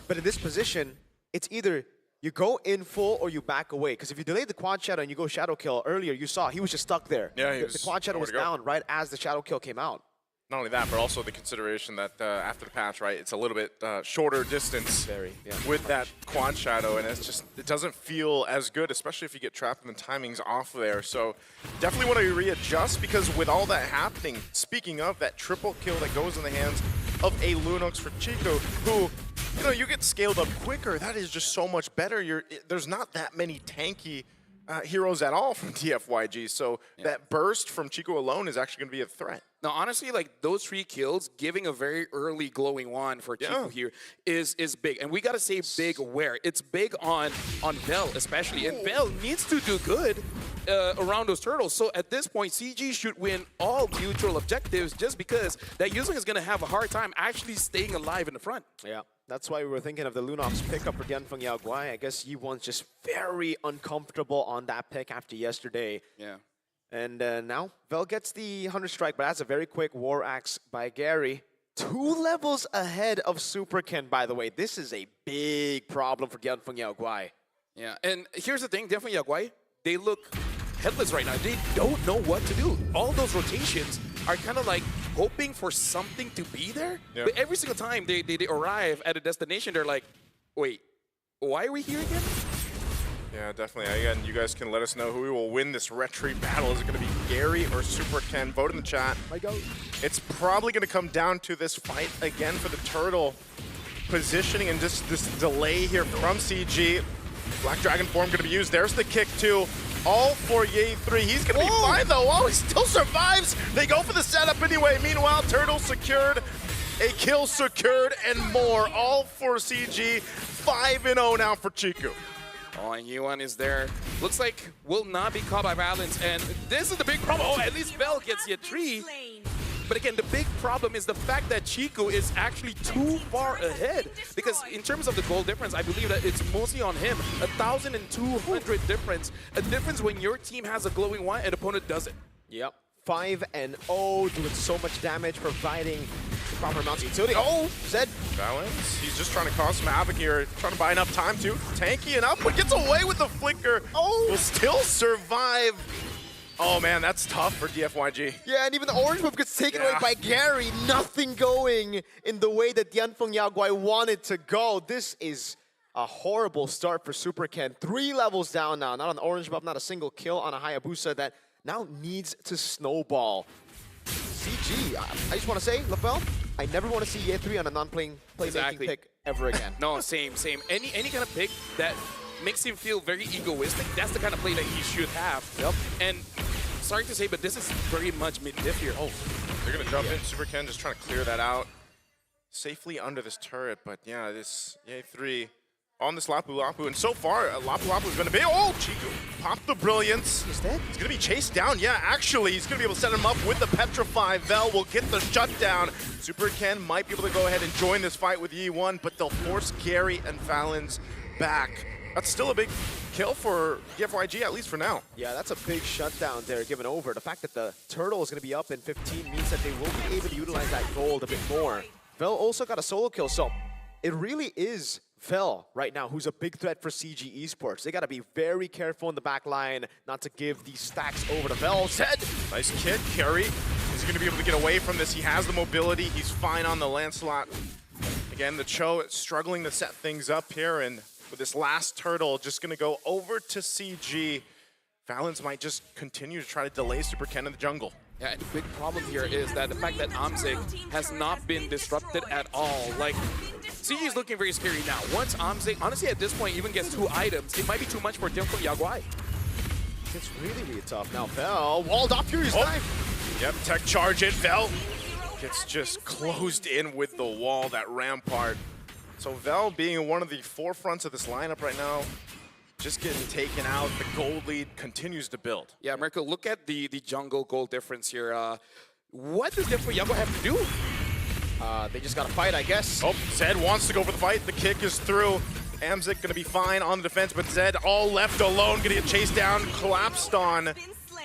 but in this position, it's either you go in full or you back away. Because if you delay the Quad Shadow and you go Shadow Kill earlier, you saw he was just stuck there. Yeah, the Quad Shadow was down right as the Shadow Kill came out. Not only that, but also the consideration that after the patch, right, it's a little bit shorter distance with that Quad Shadow, and it doesn't feel as good, especially if you get trapped and the timing's off there. So definitely want to readjust, because with all that happening, speaking of that triple kill that goes in the hands of a Lunox for Chico, who, you know, you get scaled up quicker. That is just so much better. There's not that many tanky heroes at all from DFYG, so that burst from Chico alone is actually going to be a threat. No, honestly, like those 3 kills, giving a very early glowing wand for Chico here is big. And we gotta say big where. It's big on Vel especially. And Vel needs to do good around those turtles. So at this point, CG should win all neutral objectives just because that Yuzong is gonna have a hard time actually staying alive in the front. Yeah, that's why we were thinking of the Lunox pickup for Dianfeng Yaoguai. I guess Yi1's just very uncomfortable on that pick after yesterday. Yeah. And now, Vel gets the 100 strike, but that's a very quick War Axe by Gary. 2 levels ahead of Super Ken, by the way. This is a big problem for Dianfeng Yaoguai. Yeah, and here's the thing, Dianfeng Yaoguai, they look headless right now. They don't know what to do. All those rotations are kind of like hoping for something to be there. Yeah. But every single time they arrive at a destination, they're like, wait, why are we here again? Yeah, definitely. Again, you guys can let us know who will win this retreat battle. Is it going to be Gary or Super Ken? Vote in the chat. It's probably going to come down to this fight again for the turtle positioning and just this delay here from CG. Black Dragon form going to be used. There's the kick too. All for Ye3. He's going to be fine though. Oh, he still survives. They go for the setup anyway. Meanwhile, turtle secured. A kill secured and more. All for CG. 5-0 now for Chiku. Oh, and Yuan is there. Looks like will not be caught by Valence, and this is the big problem. Oh, at least Vel gets you a 3. But again, the big problem is the fact that Chico is actually too far ahead. Because in terms of the goal difference, I believe that it's mostly on him. 1,200 difference. A difference when your team has a glowing one and opponent doesn't. Yep. 5-0, doing so much damage, providing proper amounts of utility. Oh, Zed. Valence, he's just trying to cause some havoc here, trying to buy enough time to. Tanky enough, but gets away with the flicker. Oh, will still survive. Oh man, that's tough for DFYG. Yeah, and even the orange buff gets taken away by Gary. Nothing going in the way that Dianfeng Yaoguai wanted to go. This is a horrible start for Super Ken. 3 levels down now. Not an orange buff, not a single kill on a Hayabusa that now needs to snowball. CG, I just want to say, LaFell, I never want to see Ye3 on a non-playmaking pick ever again. No, same. Any kind of pick that makes him feel very egoistic, that's the kind of play that he should have. Yep. And sorry to say, but this is very much mid-diff here. Oh, they're going to jump in. Super Ken just trying to clear that out safely under this turret. But yeah, this Ye3 on this Lapu Lapu. And so far, Lapu Lapu is going to be... Oh, Chico popped the Brilliance. He's dead? He's going to be chased down. Yeah, actually, he's going to be able to set him up with the Petrify. Vel will get the shutdown. Super Ken might be able to go ahead and join this fight with Yi1, but they'll force Gary and Valens back. That's still a big kill for DFYG, at least for now. Yeah, that's a big shutdown there given over. The fact that the turtle is going to be up in 15 means that they will be able to utilize that gold a bit more. Vel also got a solo kill, so it really is Vel right now who's a big threat for CG Esports. They got to be very careful in the back line not to give these stacks over to Vel. Zed! Nice kick, Carry. He's going to be able to get away from this. He has the mobility. He's fine on the Lancelot. Again, the Cho struggling to set things up here, and with this last turtle just going to go over to CG. Valens might just continue to try to delay Super Ken in the jungle. Yeah, and the big problem here is that the fact that Amzik has not been disrupted at all. Like, CG is looking very scary now. Once Amzik, honestly at this point, even gets 2 items, it might be too much for Dianfeng Yaoguai. It's really, really tough. Now Vel walled off Furious Knife. Yep, tech charge it. Vel gets just closed in with the wall, that rampart. So Vel being one of the forefronts of this lineup right now, just getting taken out. The gold lead continues to build. Yeah, Mirko, look at the jungle gold difference here. What does Dianfeng Yaoguai have to do? They just got to fight, I guess. Oh, Zed wants to go for the fight. The kick is through. Amzik going to be fine on the defense, but Zed all left alone, going to get chased down, collapsed on,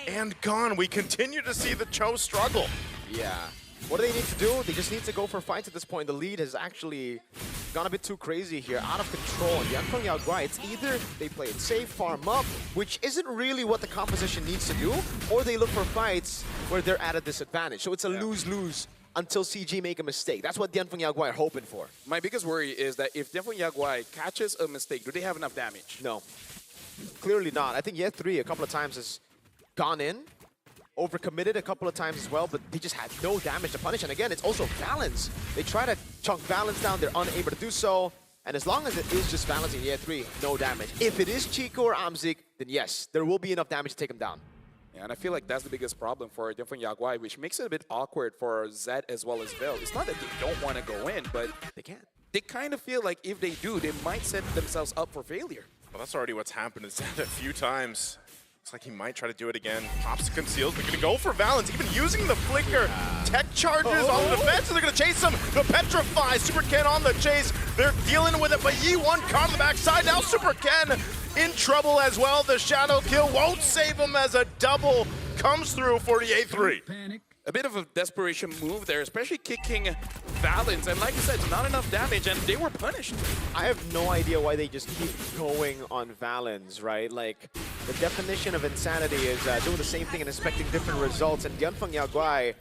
and gone. We continue to see the Cho struggle. Yeah. What do they need to do? They just need to go for fights at this point. The lead has actually gone a bit too crazy here, out of control. Dianfeng Yaoguai, it's either they play it safe, farm up, which isn't really what the composition needs to do, or they look for fights where they're at a disadvantage. So it's a lose-lose until CG make a mistake. That's what Dianfeng Yaoguai are hoping for. My biggest worry is that if Dianfeng Yaoguai catches a mistake, do they have enough damage? No. Clearly not. I think Ye3 a couple of times has gone in, overcommitted a couple of times as well, but they just had no damage to punish. And again, it's also Valens. They try to chunk Valens down, they're unable to do so. And as long as it is just Valens in Ye3, no damage. If it is Chico or Amzik, then yes, there will be enough damage to take him down. Yeah, and I feel like that's the biggest problem for Dianfeng Yaguai, which makes it a bit awkward for Zed as well as Vel. It's not that they don't want to go in, but they can't. They kind of feel like if they do, they might set themselves up for failure. Well, that's already what's happened to Zed a few times. Looks like he might try to do it again. Pops the conceals. They're going to go for Valens, even using the flicker. Tech charges on the defense, and they're going to chase him. The Petrify. Super Ken on the chase. They're dealing with it, but Yi1 caught on the backside. Now Super Ken in trouble as well. The shadow kill won't save him as a double comes through for the A3. A bit of a desperation move there, especially kicking Valens. And like you said, not enough damage, and they were punished. I have no idea why they just keep going on Valens, right? Like, the definition of insanity is doing the same thing and expecting different results. And Dianfeng Yaguai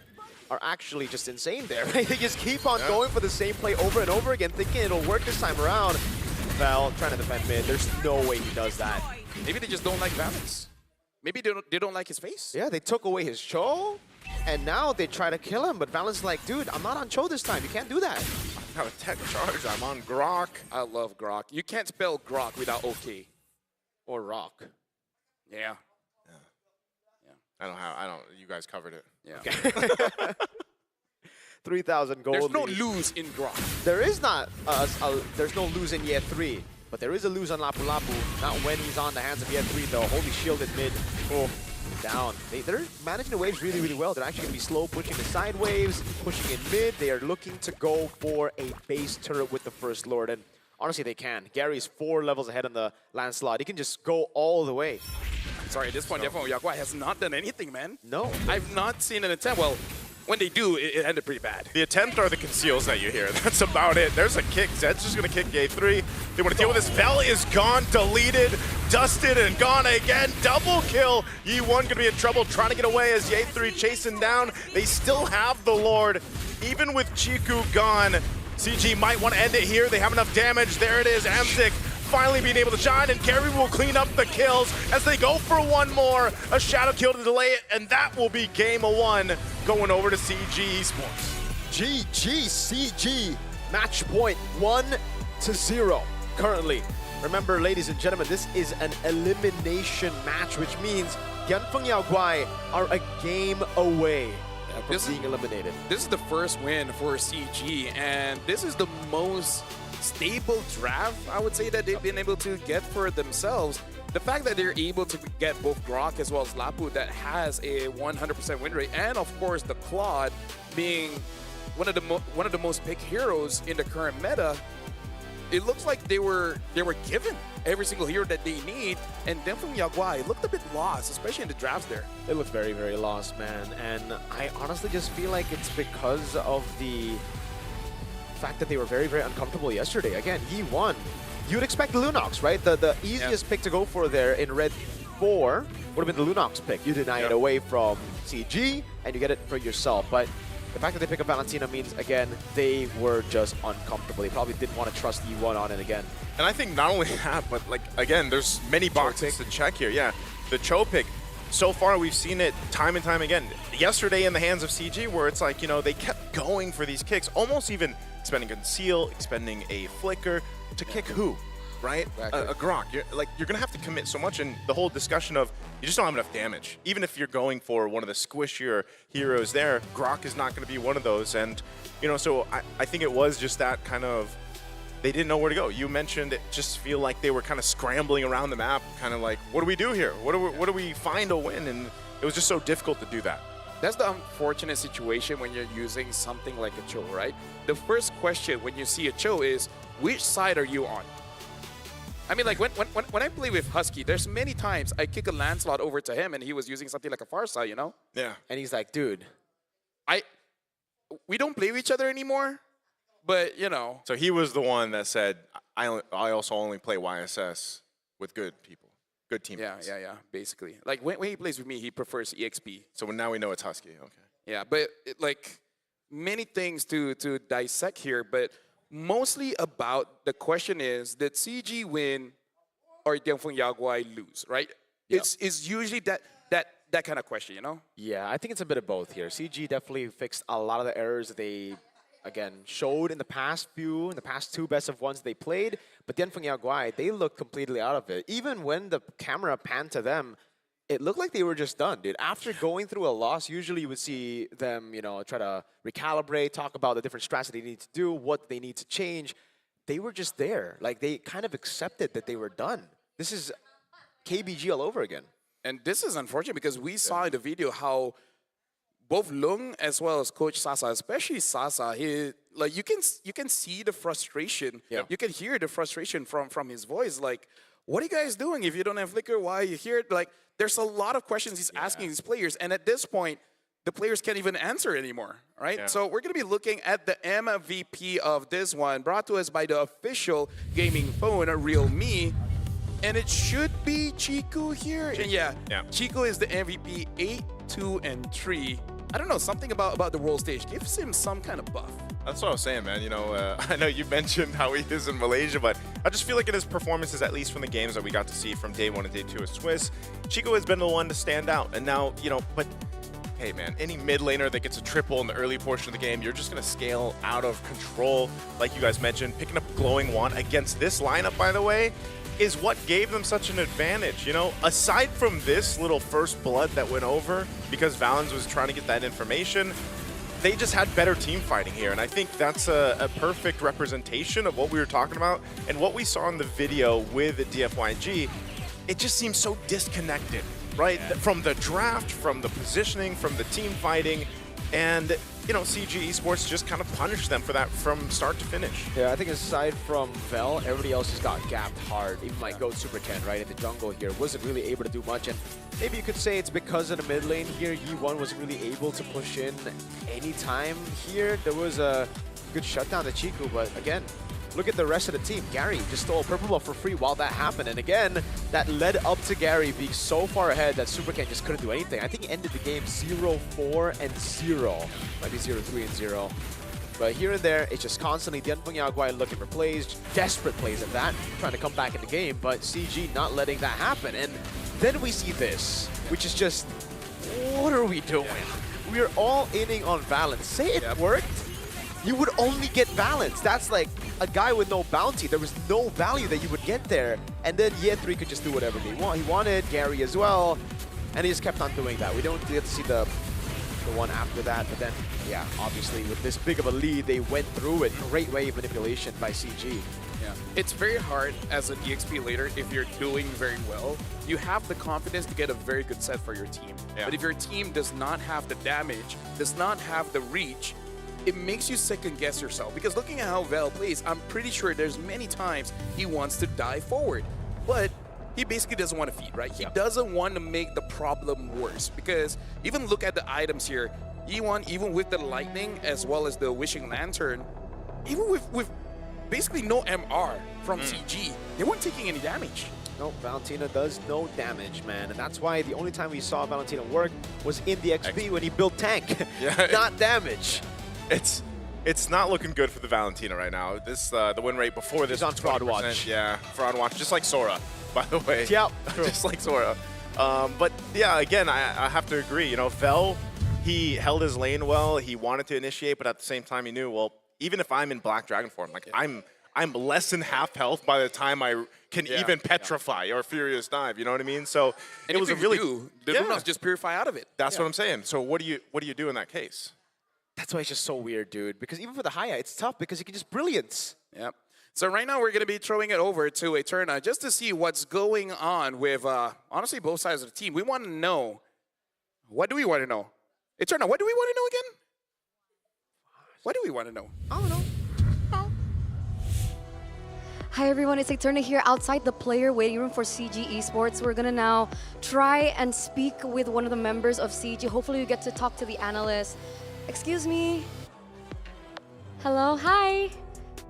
are actually just insane there, right? They just keep on going for the same play over and over again, thinking it'll work this time around. Val trying to defend mid. There's no way he does that. Maybe they just don't like Valens. Maybe they don't like his face. Yeah, they took away his Cho, and now they try to kill him. But Valens is like, dude, I'm not on Cho this time. You can't do that. I have a tech charge. I'm on Grok. I love Grok. You can't spell Grok without OK. Or Rock. Yeah. I don't. You guys covered it. Yeah. Okay. 3,000 gold. There's no lead. lose in Grok. There is not. There's no lose in year 3. But there is a lose on Lapu Lapu. Not when he's on the hands of year 3 though. Holy shielded mid. Oh, down. They're managing the waves really, really well. They're actually going to be slow pushing the side waves, pushing in mid. They are looking to go for a base turret with the First Lord. And honestly, they can. Gary's 4 levels ahead on the Lancelot. He can just go all the way. Sorry, at this point, Dianfeng Yaguai has not done anything, man. No. I've not seen an attempt. Well, when they do, it ended pretty bad. The attempt are the conceals that you hear. That's about it. There's a kick. Zed's just going to kick A3. They want to deal with this. Vel is gone, deleted, dusted, and gone again. Double kill. Yi1 going to be in trouble trying to get away as the A3 chasing down. They still have the Lord. Even with Chiku gone, CG might want to end it here. They have enough damage. There it is. Amzik finally being able to shine, and Gary will clean up the kills as they go for one more. A shadow kill to delay it, and that will be game of 1 going over to CG Esports. GG CG. Match point 1-0 currently. Remember, ladies and gentlemen, this is an elimination match, which means Dianfeng Yaguai are a game away from being eliminated. This is the first win for CG, and this is the most stable draft, I would say, that they've been able to get for themselves. The fact that they're able to get both Grok as well as Lapu that has a 100% win rate, and of course the Claude being one of the most picked heroes in the current meta, it looks like they were given every single hero that they need, and Dianfeng Yaguai looked a bit lost, especially in the drafts there. They look very, very lost, man. And I honestly just feel like it's because of the fact that they were very, very uncomfortable yesterday. Again, Yi1. You'd expect the Lunox, right? The easiest pick to go for there in Red 4 would have been the Lunox pick. You deny it away from CG, and you get it for yourself. But the fact that they pick up Valentina means, again, they were just uncomfortable. They probably didn't want to trust Yi1 on it again. And I think not only that, but like, again, there's many boxes to check here. Yeah, the Cho pick. So far, we've seen it time and time again. Yesterday in the hands of CG, where it's like, you know, they kept going for these kicks, almost even expending Conceal, expending a Flicker to kick who, right? Exactly. A Grok. You're going to have to commit so much, and the whole discussion of you just don't have enough damage. Even if you're going for one of the squishier heroes there, Grok is not going to be one of those. And, you know, so I think it was just that kind of, they didn't know where to go. You mentioned it just feel like they were kind of scrambling around the map, kind of like, what do we do here? What do we find a win? And it was just so difficult to do that. That's the unfortunate situation when you're using something like a Cho, right? The first question when you see a Cho is, which side are you on? I mean, like, when I play with Husky, there's many times I kick a Lancelot over to him and he was using something like a Farsight, you know? Yeah. And he's like, dude. We don't play with each other anymore, but, you know. So he was the one that said, I also only play YSS with good people. Good teammates. Yeah, basically. Like, when he plays with me, he prefers EXP. So now we know it's Husky, okay. Yeah, but, like, many things to dissect here, but mostly about the question is, did CG win or Dianfeng Yaguai lose, right? Yeah. It's usually that kind of question, you know? Yeah, I think it's a bit of both here. CG definitely fixed a lot of the errors that they, again, showed in the past 2 best of ones they played. But Dianfeng Yaguai, they looked completely out of it. Even when the camera panned to them, it looked like they were just done, dude. After going through a loss, usually you would see them, try to recalibrate, talk about the different strats that they need to do, what they need to change. They were just there. Like, they kind of accepted that they were done. This is KBG all over again. And this is unfortunate because we saw in the video how both Lung as well as Coach Sasa, especially Sasa, you can see the frustration. Yeah. You can hear the frustration from his voice. Like, what are you guys doing if you don't have Flicker? Why are you here? Like, there's a lot of questions he's asking these players, and at this point, the players can't even answer anymore, right? Yeah. So we're gonna be looking at the MVP of this one, brought to us by the official gaming phone, Realme. And it should be Chiku here. And yeah, Chiku is the MVP, 8, 2, and 3. I don't know, something about the world stage gives him some kind of buff. That's what I was saying, man. I know you mentioned how he is in Malaysia, but I just feel like in his performances, at least from the games that we got to see from day 1 and day 2 of Swiss, Chico has been the one to stand out. And now, but hey, man, any mid laner that gets a triple in the early portion of the game, you're just going to scale out of control, like you guys mentioned. Picking up Glowing Wand against this lineup, by the way, is what gave them such an advantage. Aside from this little first blood that went over because Valens was trying to get that information, they just had better team fighting here. And I think that's a perfect representation of what we were talking about and what we saw in the video with the DFYG. It just seems so disconnected, right? From the draft, from the positioning, from the team fighting. And, CG Esports just kind of punished them for that from start to finish. Yeah, I think aside from Vel, everybody else just got gapped hard. Even my GOAT Super Ken, right, in the jungle here, wasn't really able to do much. And maybe you could say it's because of the mid lane here. Yi1 wasn't really able to push in any time here. There was a good shutdown to Chiku, but again, look at the rest of the team. Gary just stole a purple buff for free while that happened. And again, that led up to Gary being so far ahead that Super Ken just couldn't do anything. I think he ended the game 0-4 and 0. Might be 0-3 and 0. But here and there, it's just constantly Dian Pungyagwai looking for plays, desperate plays at that, trying to come back in the game, but CG not letting that happen. And then we see this, which is just, what are we doing? We're all inning on Valens. Say it worked, you would only get Valens. That's like a guy with no bounty. There was no value that you would get there. And then Ye3 could just do whatever they want. He wanted Gary as well, and he just kept on doing that. We don't get to see the one after that, but then, yeah, obviously with this big of a lead, they went through it. Great wave manipulation by CG. Yeah, it's very hard as an EXP later if you're doing very well. You have the confidence to get a very good set for your team. Yeah. But if your team does not have the damage, does not have the reach, it makes you second guess yourself. Because looking at how Vel plays, I'm pretty sure there's many times he wants to dive forward. But he basically doesn't want to feed, right? He doesn't want to make the problem worse. Because even look at the items here. E1, even with the lightning as well as the wishing lantern, even with basically no MR from CG, they weren't taking any damage. No, Valentina does no damage, man. And that's why the only time we saw Valentina work was in the XP when he built tank, not damage. It's not looking good for the Valentina right now. This the win rate before this. He's on Fraud Watch. Yeah, Fraud Watch, just like Sora, by the way. Yep. Just like Sora. But yeah, again, I have to agree. Vel, he held his lane well. He wanted to initiate, but at the same time, he knew, well, even if I'm in Black Dragon form, like I'm less than half health by the time I can even petrify or Furious Dive. You know what I mean? So and it was a really the Lunas just purify out of it. That's what I'm saying. So what do you do in that case? That's why it's just so weird, dude. Because even for the Haya, it's tough because you can just brilliance. Yep. So right now we're going to be throwing it over to Eterna just to see what's going on with, honestly, both sides of the team. We want to know, what do we want to know? Eterna, what do we want to know again? What do we want to know? I don't know. Hi everyone, it's Eterna here outside the player waiting room for CG Esports. We're gonna now try and speak with one of the members of CG. Hopefully we get to talk to the analyst. Excuse me. Hello, hi.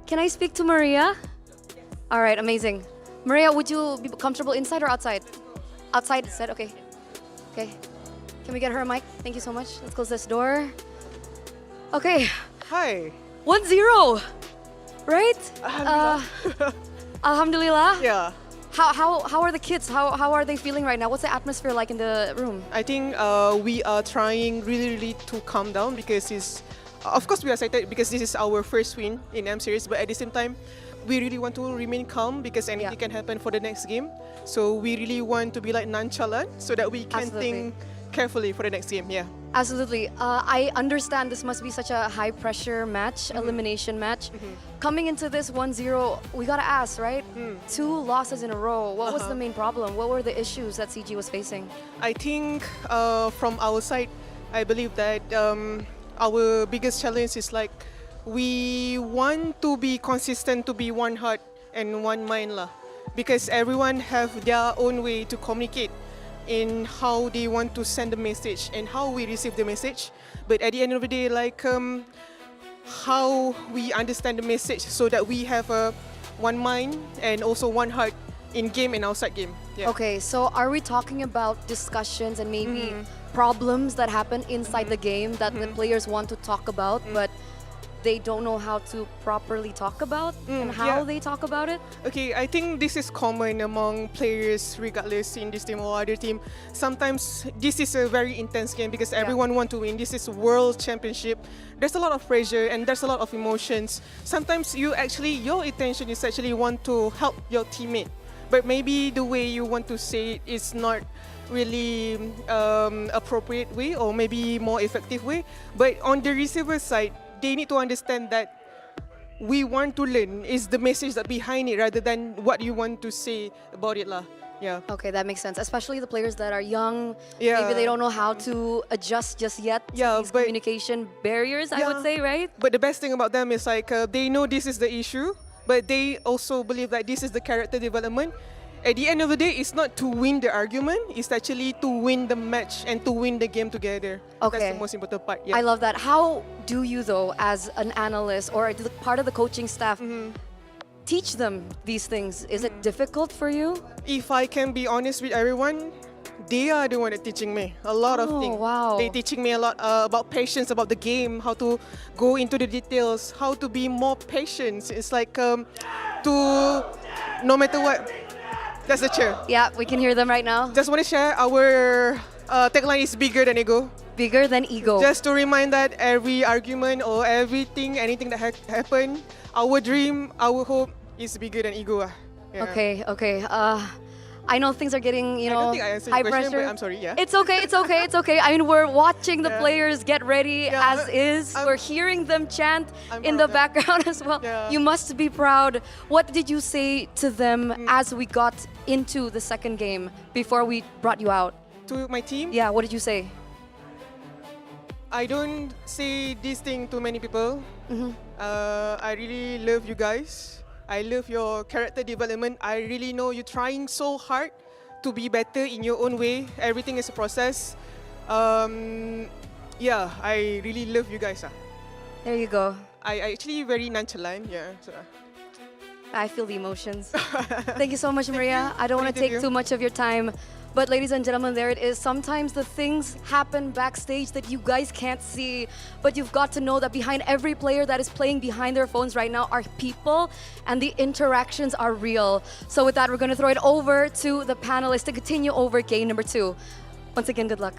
Can I speak to Maria? All right, amazing. Maria, would you be comfortable inside or outside? Outside, said, okay. Okay. Can we get her a mic? Thank you so much. Let's close this door. Okay. Hi. 1-0. Right? Alhamdulillah. Yeah. How are the kids? How are they feeling right now? What's the atmosphere like in the room? I think we are trying really to calm down because it's of course we are excited because this is our first win in M Series, but at the same time, we really want to remain calm because anything can happen for the next game. So we really want to be like nonchalant so that we can think carefully for the next game. Yeah. Absolutely. I understand this must be such a high pressure match, elimination match. Coming into this 1-0, we gotta ask, right? 2 losses in a row. What was the main problem? What were the issues that CG was facing? I think from our side, I believe that our biggest challenge is like we want to be consistent, to be one heart and one mind lah. Because everyone have their own way to communicate in how they want to send the message and how we receive the message. But at the end of the day, like how we understand the message so that we have a one mind and also one heart in game and outside game. Yeah. Okay, so are we talking about discussions and maybe problems that happen inside the game that the players want to talk about, but they don't know how to properly talk about and how they talk about it? Okay, I think this is common among players regardless in this team or other team. Sometimes this is a very intense game because everyone wants to win. This is World Championship. There's a lot of pressure and there's a lot of emotions. Sometimes your intention is actually want to help your teammate, but maybe the way you want to say it is not really appropriate way or maybe more effective way. But on the receiver side, they need to understand that we want to learn is the message that behind it rather than what you want to say about it lah. Yeah. Okay, that makes sense. Especially the players that are young, Yeah. maybe they don't know how to adjust just yet to these communication barriers, I would say, right? But the best thing about them is like they know this is the issue, but they also believe that this is the character development. At the end of the day, it's not to win the argument, it's actually to win the match and to win the game together. Okay. That's the most important part. Yeah. I love that. How do you, though, as an analyst or part of the coaching staff, teach them these things? Is it difficult for you? If I can be honest with everyone, they are the one that teaching me a lot of things. Wow. They teaching me a lot about patience, about the game, how to go into the details, how to be more patient. It's like to no matter what. That's the chair. Yeah, we can hear them right now. Just want to share our tagline is bigger than ego. Bigger than ego. Just to remind that every argument or everything, anything that happen, our dream, our hope is bigger than ego. Yeah. Okay. I know things are getting, I don't think I answered high your question, pressure. but I'm sorry, yeah. It's okay. I mean, we're watching the players get ready as is. We're hearing them chant in the background as well. Yeah. You must be proud. What did you say to them as we got into the second game before we brought you out? To my team? Yeah, what did you say? I don't say this thing to many people. I really love you guys. I love your character development. I really know you're trying so hard to be better in your own way. Everything is a process. Yeah, I really love you guys. There you go. I actually very nonchalant. Yeah. So. I feel the emotions. Thank you so much, Maria. I don't want to take too much of your time. But ladies and gentlemen, there it is. Sometimes the things happen backstage that you guys can't see, but you've got to know that behind every player that is playing behind their phones right now are people, and the interactions are real. So with that, we're going to throw it over to the panelists to continue over game number 2. Once again, good luck.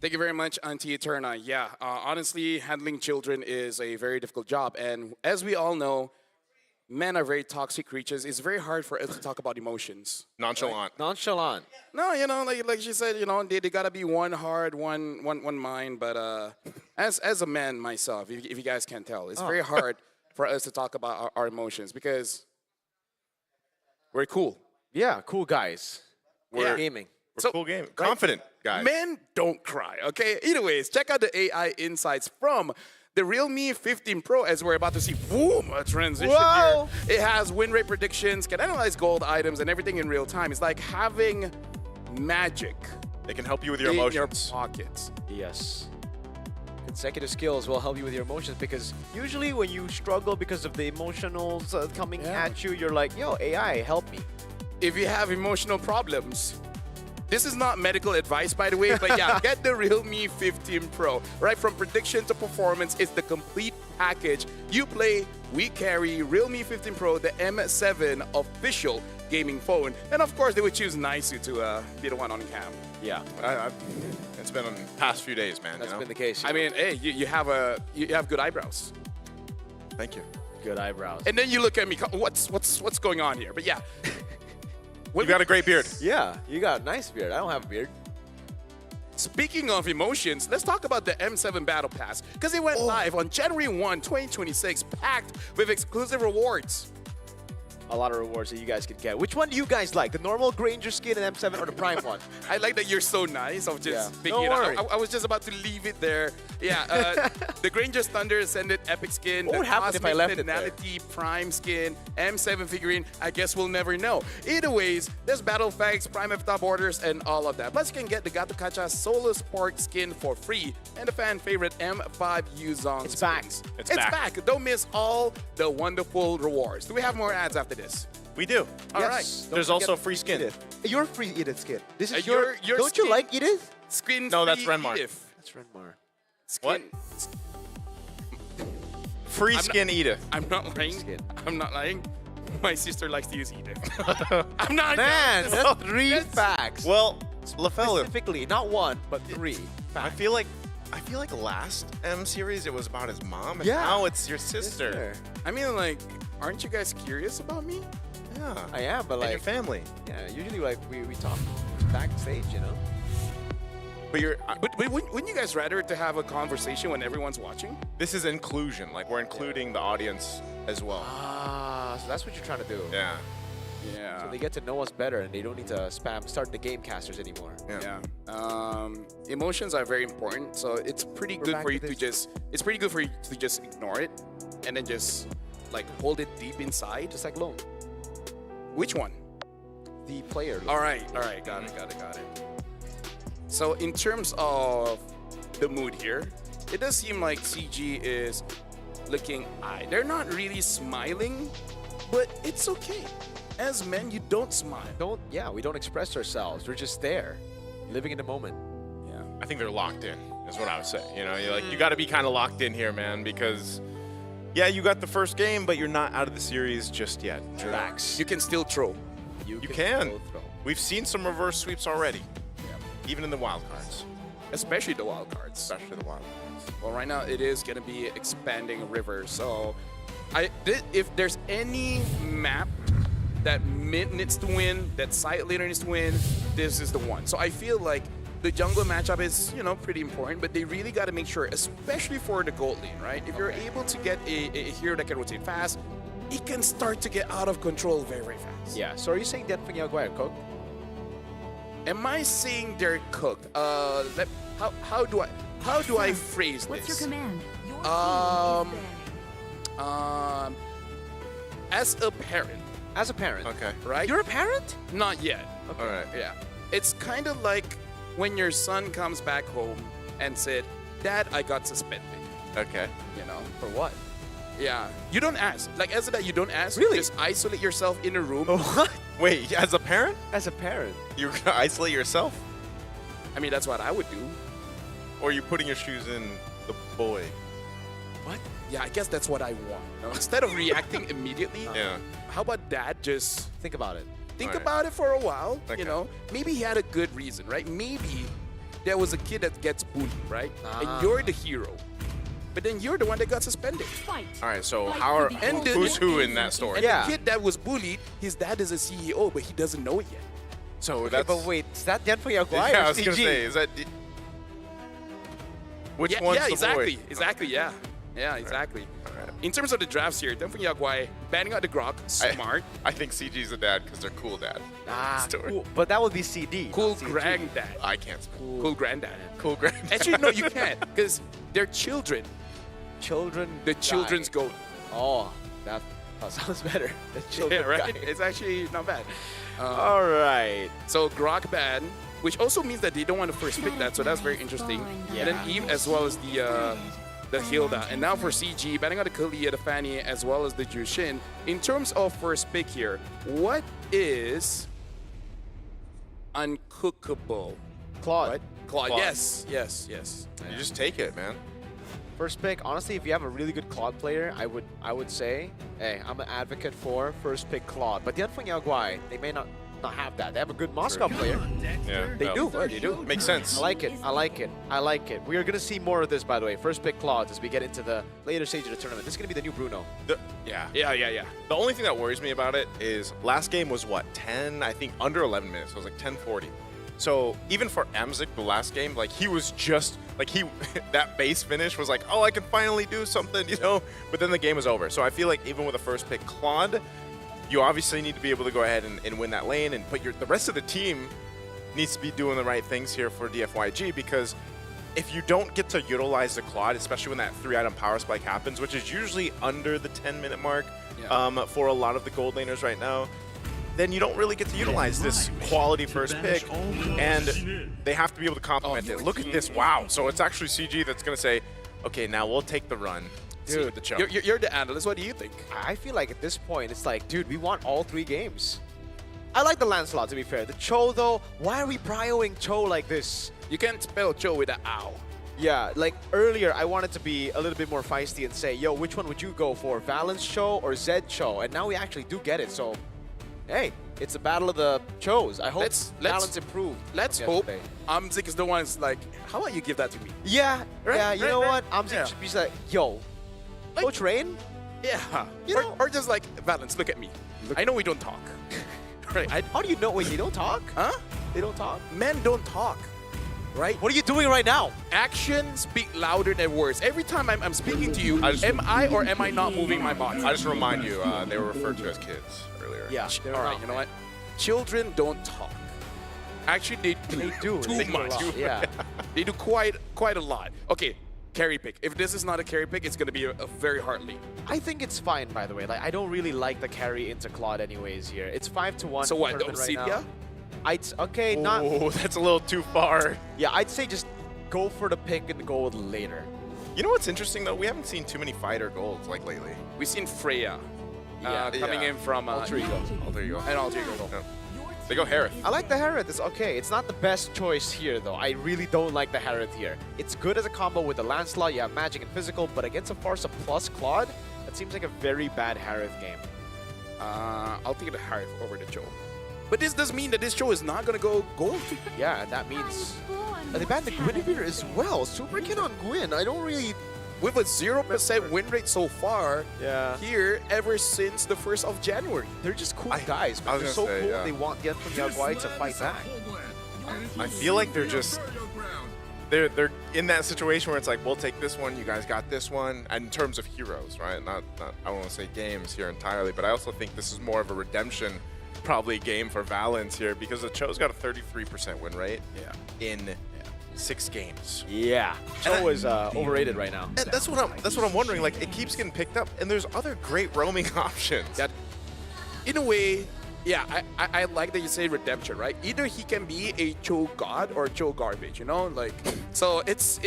Thank you very much, Auntie Eterna. Yeah, honestly, handling children is a very difficult job. And as we all know, men are very toxic creatures. It's very hard for us to talk about emotions. Nonchalant. Right? Nonchalant. No, like she said, they gotta be one heart, one mind. But as a man myself, if you guys can't tell, it's very hard for us to talk about our emotions because we're cool. Yeah, cool guys. We're gaming. We're cool game. Confident guys. Men don't cry, okay? Anyways, check out the AI insights from the Realme 15 Pro as we're about to see, boom, a transition here. It has win rate predictions, can analyze gold items and everything in real time. It's like having magic. They can help you with your in emotions. Your pockets. Yes. Consecutive skills will help you with your emotions because usually when you struggle because of the emotionals coming at you, you're like, yo, AI, help me. If you have emotional problems, this is not medical advice, by the way, but yeah, get the Realme 15 Pro. Right from prediction to performance, it's the complete package. You play, we carry. Realme 15 Pro, the M7 official gaming phone. And of course, they would choose Naisu to be the one on cam. Yeah. It's been the past few days, man. That's you know? been the case. I mean, hey, you have good eyebrows. Thank you. Good eyebrows. And then you look at me, what's going on here? But yeah. You got a great beard. Yeah, you got a nice beard. I don't have a beard. Speaking of emotions, let's talk about the M7 Battle Pass, because it went live on January 1, 2026, packed with exclusive rewards. A lot of rewards that you guys could get. Which one do you guys like? The normal Granger skin in M7 or the Prime one? I like that you're so nice of just picking Don't it up. worry. I was just about to leave it there. Yeah, the Granger's Thunder Ascended Epic skin. What would happen if I left it there? Finality Prime skin, M7 figurine. I guess we'll never know. Either ways, there's Battle Facts, Prime F-Top orders, and all of that. Plus, you can get the Gato Kacha Solo Sport skin for free and the fan favorite M5 Yuzong It's back. It's back. Don't miss all the wonderful rewards. Do we have more ads after this? We do. All right. There's also a free skin. Edith. Your free Edith skin. This is Your Don't skin- you like Edith? Skin No, that's free Renmar. Edith. That's Renmar. What? Free skin Edith. I'm not lying. Skin. I'm not lying. My sister likes to use Edith. I'm not. Man, that's 3 facts. Well, LaFell, Specifically, not 1, but 3. I feel like last M series it was about his mom, and Yeah. now it's your sister. I mean, like, aren't you guys curious about me? Yeah. I am, but And like your family. Yeah, usually like we talk backstage, you know. But you're. But wouldn't you guys rather to have a conversation when everyone's watching? This is inclusion. Like we're including the audience as well. Ah, so that's what you're trying to do. Yeah. Yeah. So they get to know us better, and they don't need to start the game casters anymore. Yeah. Emotions are very important, so it's pretty good back for to you to this. just. It's pretty good for you to just ignore it, and then just like hold it deep inside. Just like Lone, Which one? the player. All right. Got it. So in terms of the mood here, it does seem like CG is looking eye. They're not really smiling, but it's okay. As men, you don't smile. We don't express ourselves. We're just there, living in the moment. Yeah. I think they're locked in. Is what I would say. You know, you got to be kind of locked in here, man, because yeah, you got the first game, but you're not out of the series just yet. Relax. You can still throw. You can. still throw. We've seen some reverse sweeps already. Even in the wild cards. Especially the wild cards. Especially the wild cards. Well, right now it is going to be expanding river. So if there's any map that mid needs to win, that side laner needs to win, this is the one. So I feel like the jungle matchup is, pretty important, but they really got to make sure, especially for the gold lane, right? If you're able to get a hero that can rotate fast, it can start to get out of control very, very fast. Yeah. So are you saying that Yaguay are cooked? Am I saying they're cooked? How do I phrase What's this? your command? Your As a parent. As a parent. Okay. Right? You're a parent? Not yet. Okay. All right. Yeah. It's kind of like when your son comes back home and said, "Dad, I got suspended." Okay. For what? Yeah. You don't ask. Like as a dad, you don't ask. Really? You just isolate yourself in a room. What? Wait, as a parent? As a parent. You're going to isolate yourself? I mean, that's what I would do. Or are you putting your shoes in the boy? What? Yeah, I guess that's what I want. Instead of reacting immediately, Yeah. how about dad just Think about it. think Alright. about it for a while, Okay. Maybe he had a good reason, right? Maybe there was a kid that gets bullied, right? Ah. And you're the hero. But then you're the one that got suspended. fight. All right, so Fight how are, for the And the- who's who in that story? And Yeah. the kid that was bullied, his dad is a CEO, but he doesn't know it yet. So Okay, that's... but wait, is that Denfo Yaguay yeah, or I was going to CG? say, is that... Which Yeah, one's yeah, the exactly. boy? Exactly, yeah. Yeah, exactly. Alright. In terms of the drafts here, Denfeng Yaguai banning out the Grok, smart. I think CG's a dad because they're cool dad. Story. Cool. But that would be CD. Cool not CG. granddad. I can't speak. Cool granddad. Cool granddad. Actually, no, you can't, because they're children. Children. The die. children's goat. Oh, that sounds better. The children. Yeah, right? die. It's actually not bad. All right. So Grok ban, which also means that they don't want to first pick that, so that's very interesting. And then Eve as well as the Hilda. And now for CG, banning out the Kalia, the Fanny, as well as the Jushin. In terms of first pick here, what is uncookable? Claude. Right? Claude. Claude. Yes. You just take it, man. First pick, honestly, if you have a really good Claude player, I would say, hey, I'm an advocate for first pick Claude. But the Anfang Yaguai, they may not have that. They have a good Moscow player. Yeah, They do. Makes sense. I like it. I like it. I like it. We are going to see more of this, by the way. First pick Claude as we get into the later stage of the tournament. This is going to be the new Bruno. Yeah. The only thing that worries me about it is last game was what, 10, I think under 11 minutes. It was like 10:40. So even for Amzik, the last game, like he was just like that base finish was like, oh, I can finally do something, you know. But then the game was over. So I feel like even with a first pick Claude, you obviously need to be able to go ahead and win that lane, but the rest of the team needs to be doing the right things here for DFYG, because if you don't get to utilize the Claude, especially when that 3-item power spike happens, which is usually under the 10-minute mark for a lot of the gold laners right now, then you don't really get to utilize this quality first pick, and they have to be able to complement it. Look at this, wow. So it's actually CG that's going to say, okay, now we'll take the run. Dude, you're the analyst. What do you think? I feel like at this point, it's like, dude, we want all 3 games. I like the Lancelot, to be fair. The Cho, though, why are we prioing Cho like this? You can't spell Cho with an ow. Yeah, like earlier, I wanted to be a little bit more feisty and say, yo, which one would you go for, Valence Cho or Zed Cho? And now we actually do get it, so hey, it's a battle of the Chos. I hope balance improved. Let's hope Amzik is the one who's like, how about you give that to me? Yeah, you know what? Amzik should be like, yo, Coach Rain? Yeah. Or just like, Valence, look at me. I know we don't talk. Right? How do you know when you don't talk? Huh? They don't talk? Men don't talk. Right? What are you doing right now? Actions speak louder than words. Every time I'm speaking to you, am I or am I not moving my body? I just remind you, they were referred to as kids earlier. Yeah. All right, you know what? Children don't talk. Actually, they do too much. Yeah. They do quite a lot. Okay, carry pick. If this is not a carry pick, it's going to be a very hard lead. I think it's fine, by the way. Like, I don't really like the carry into Claude anyways here. It's 5-1. So what, tournament right Obsidia? Now. Oh, that's a little too far. Yeah, I'd say just go for the pick and gold later. You know what's interesting, though? We haven't seen too many fighter golds, like, lately. We've seen Freya coming in from Alter Ego. Alter Ego. And Alter Ego. Yeah. They go Harith. I like the Harith. It's okay. It's not the best choice here, though. I really don't like the Harith here. It's good as a combo with the Lancelot. You have magic and physical, but against a Farsa plus Claude, that seems like a very bad Harith game. I'll take the Harith over the Cho. But this does mean that this Cho is not going to go gold. Yeah, that means... they banned the Guinevere as well. Super Kin on Gwyn. I don't really... With a 0% win rate so far here ever since the 1st of January. They're just cool guys, man. They're so cool. They want the Anfang Yaguai to fight back. I feel like they're just... They're in that situation where it's like, we'll take this one, you guys got this one, and in terms of heroes, right? Not I don't want to say games here entirely, but I also think this is more of a redemption probably game for Valence here, because the Cho's got a 33% win rate in 6 games. Yeah, Cho is overrated right now. And that's what I'm wondering. Like, it keeps getting picked up, and there's other great roaming options. That, in a way, yeah, I like that you say redemption, right? Either he can be a Cho god or Cho garbage, you know, like. So it's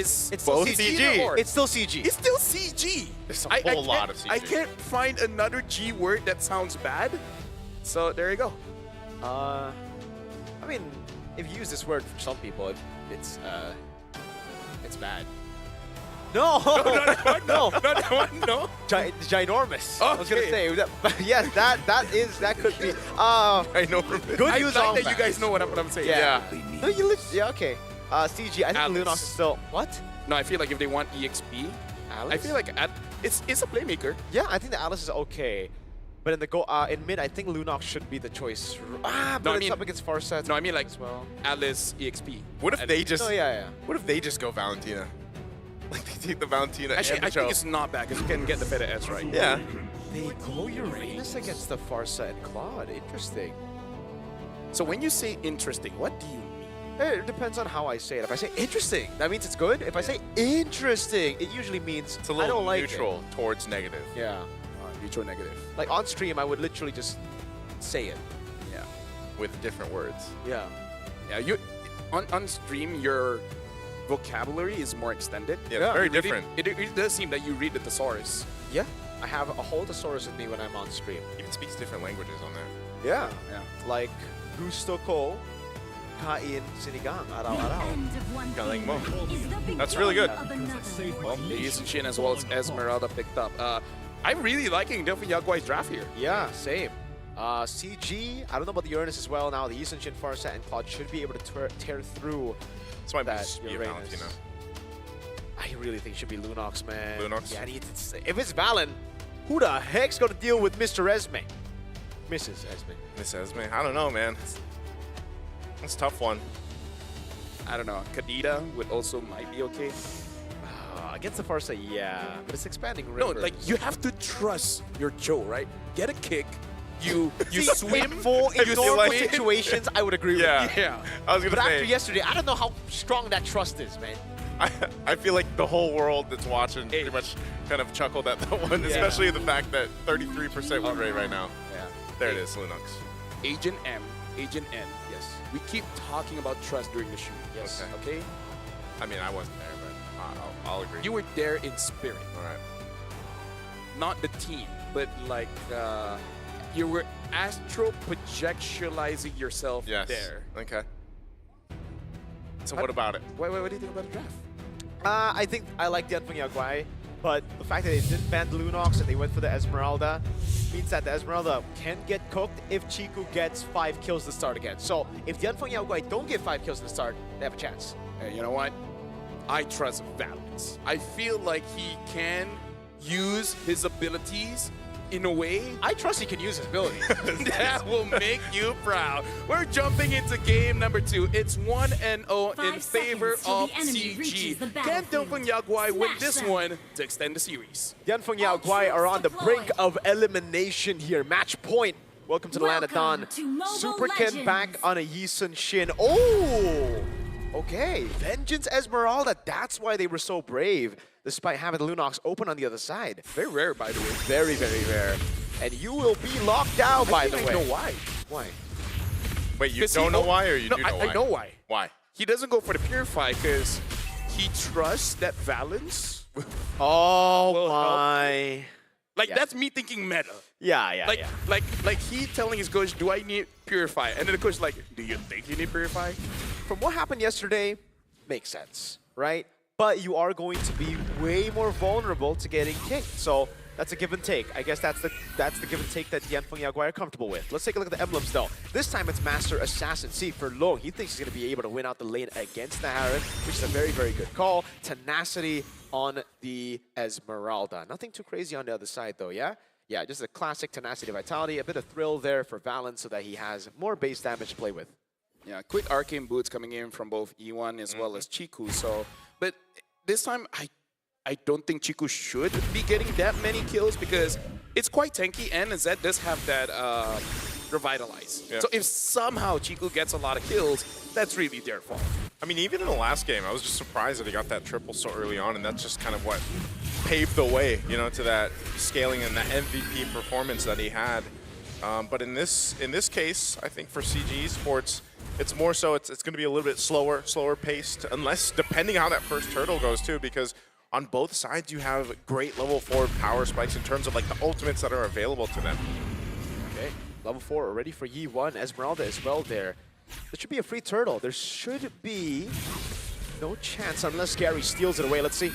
both CG. It's still CG. It's still CG. There's a whole lot of CG. I can't find another G word that sounds bad. So there you go. I mean, if you use this word for some people, it's bad. No, no. Ginormous. Okay. I was gonna say that. Yes, that could be. Ginormous. Good I use like on that you guys know what I'm saying. Yeah. No, okay. CG. I think Alice. Lunox is still what? No, I feel like if they want EXP, Alice? I feel like it's a playmaker. Yeah, I think the Alice is okay. But in the in mid, I think Lunox should be the choice. But No, I it's mean- up against Farsa. No, I mean like as well. Alice EXP. What if they just? Oh yeah. What if they just go Valentina? Like they take the Valentina Actually, and the I think Cho. it's not bad because you can get the better edge right. Yeah. They go Uranus against the Farsa and Claude. Interesting. So when you say interesting, what do you mean? It depends on how I say it. If I say interesting, that means it's good. If I say interesting, it usually means It's a I little don't like neutral towards negative. it. Yeah. Neutral negative. Like on stream, I would literally just say it. Yeah. With different words. Yeah. Yeah. You on stream your vocabulary is more extended. Yeah, very You really- different. It does seem that you read the thesaurus. Yeah. I have a whole thesaurus with me when I'm on stream. Even speaks different languages on there. Yeah. Yeah. Like gusto ko, kain sinigang araw-araw. Galing mo. That's really good. Well, Jason Shin as well as Esmeralda picked up. I'm really liking Delphin Yaguai's draft here. Yeah, same. CG, I don't know about the Uranus as well now. The Yisun Shin, Farsight, and Cloud should be able to tear through This might that just be a Uranus. Valentina. I really think it should be Lunox, man. Lunox? Yeah, if it's Valen, who the heck's gonna deal with Mr. Esme? Mrs. Esme. Miss Esme, I don't know, man. That's a tough one. I don't know. Kadita would also might be okay. Against the Farsight, yeah, but it's expanding No, river. like you have to trust your Joe, right? Get a kick. You See, swim. in normal swim. situations, I would agree Yeah. with you. Yeah. I was gonna But say, after yesterday, I don't know how strong that trust is, man. I feel like the whole world that's watching pretty much kind of chuckled at that one, especially the fact that 33% win rate right now. Yeah. There it is, Lunox. Agent M, Agent N. Yes. We keep talking about trust during the shoot. Yes. Okay. I mean, I wasn't there, but I'll agree. You were there in spirit. All right. Not the team, but like you were astro projectualizing yourself there. Okay. So what about it? What do you think about the draft? I think I like the Unfeng Yaguai, but the fact that they didn't ban the Lunox and they went for the Esmeralda means that the Esmeralda can get cooked if Chiku gets 5 kills to start again. So if the Unfeng Yaguai don't get 5 kills to start, they have a chance. Hey, you know what? I trust Valence. I feel like he can use his abilities in a way. I trust he can use his ability. That will make you proud. We're jumping into game number 2. It's 1-0 in favor of CG. Can Delphin Yaguai win this one to extend the series? The Unfeng Yaguai are on the brink of elimination here. Match point. Welcome to the land of Dawn. Super Ken back on a Yisun Shin. Oh! Okay, Vengeance Esmeralda. That's why they were so brave, despite having the Lunox open on the other side. Very rare, by the way. Very, very rare. And you will be locked down, by the way. I know why. Why? Wait, you don't know why, or you do know why? I know why. Why? He doesn't go for the Purify because he trusts that Valence. Oh my. Like, that's me thinking meta. Yeah. Like he telling his coach, do I need Purify? And then the coach is like, do you think you need Purify? From what happened yesterday, makes sense, right? But you are going to be way more vulnerable to getting kicked. So that's a give and take. I guess that's the give and take that the Unfeng Yaguai are comfortable with. Let's take a look at the emblems though. This time it's Master Assassin. See, for Long, he thinks he's going to be able to win out the lane against the Harren, which is a very, very good call. Tenacity on the Esmeralda. Nothing too crazy on the other side though, yeah? Yeah, just a classic Tenacity Vitality. A bit of thrill there for Valence so that he has more base damage to play with. Yeah, quick arcane boots coming in from both E1 as well as Chiku. So, but this time I don't think Chiku should be getting that many kills because it's quite tanky and Zed does have that Revitalize. Yeah. So if somehow Chiku gets a lot of kills, that's really their fault. I mean, even in the last game, I was just surprised that he got that triple so early on, and that's just kind of what paved the way, you know, to that scaling and that MVP performance that he had. But in this case, I think for CG Esports, it's more so it's going to be a little bit slower paced, unless depending on how that first turtle goes too, because on both sides you have great level 4 power spikes in terms of like the ultimates that are available to them. Okay, level 4 already for Yi1. Esmeralda as well there. There should be a free turtle. There should be no chance unless Gary steals it away. Let's see.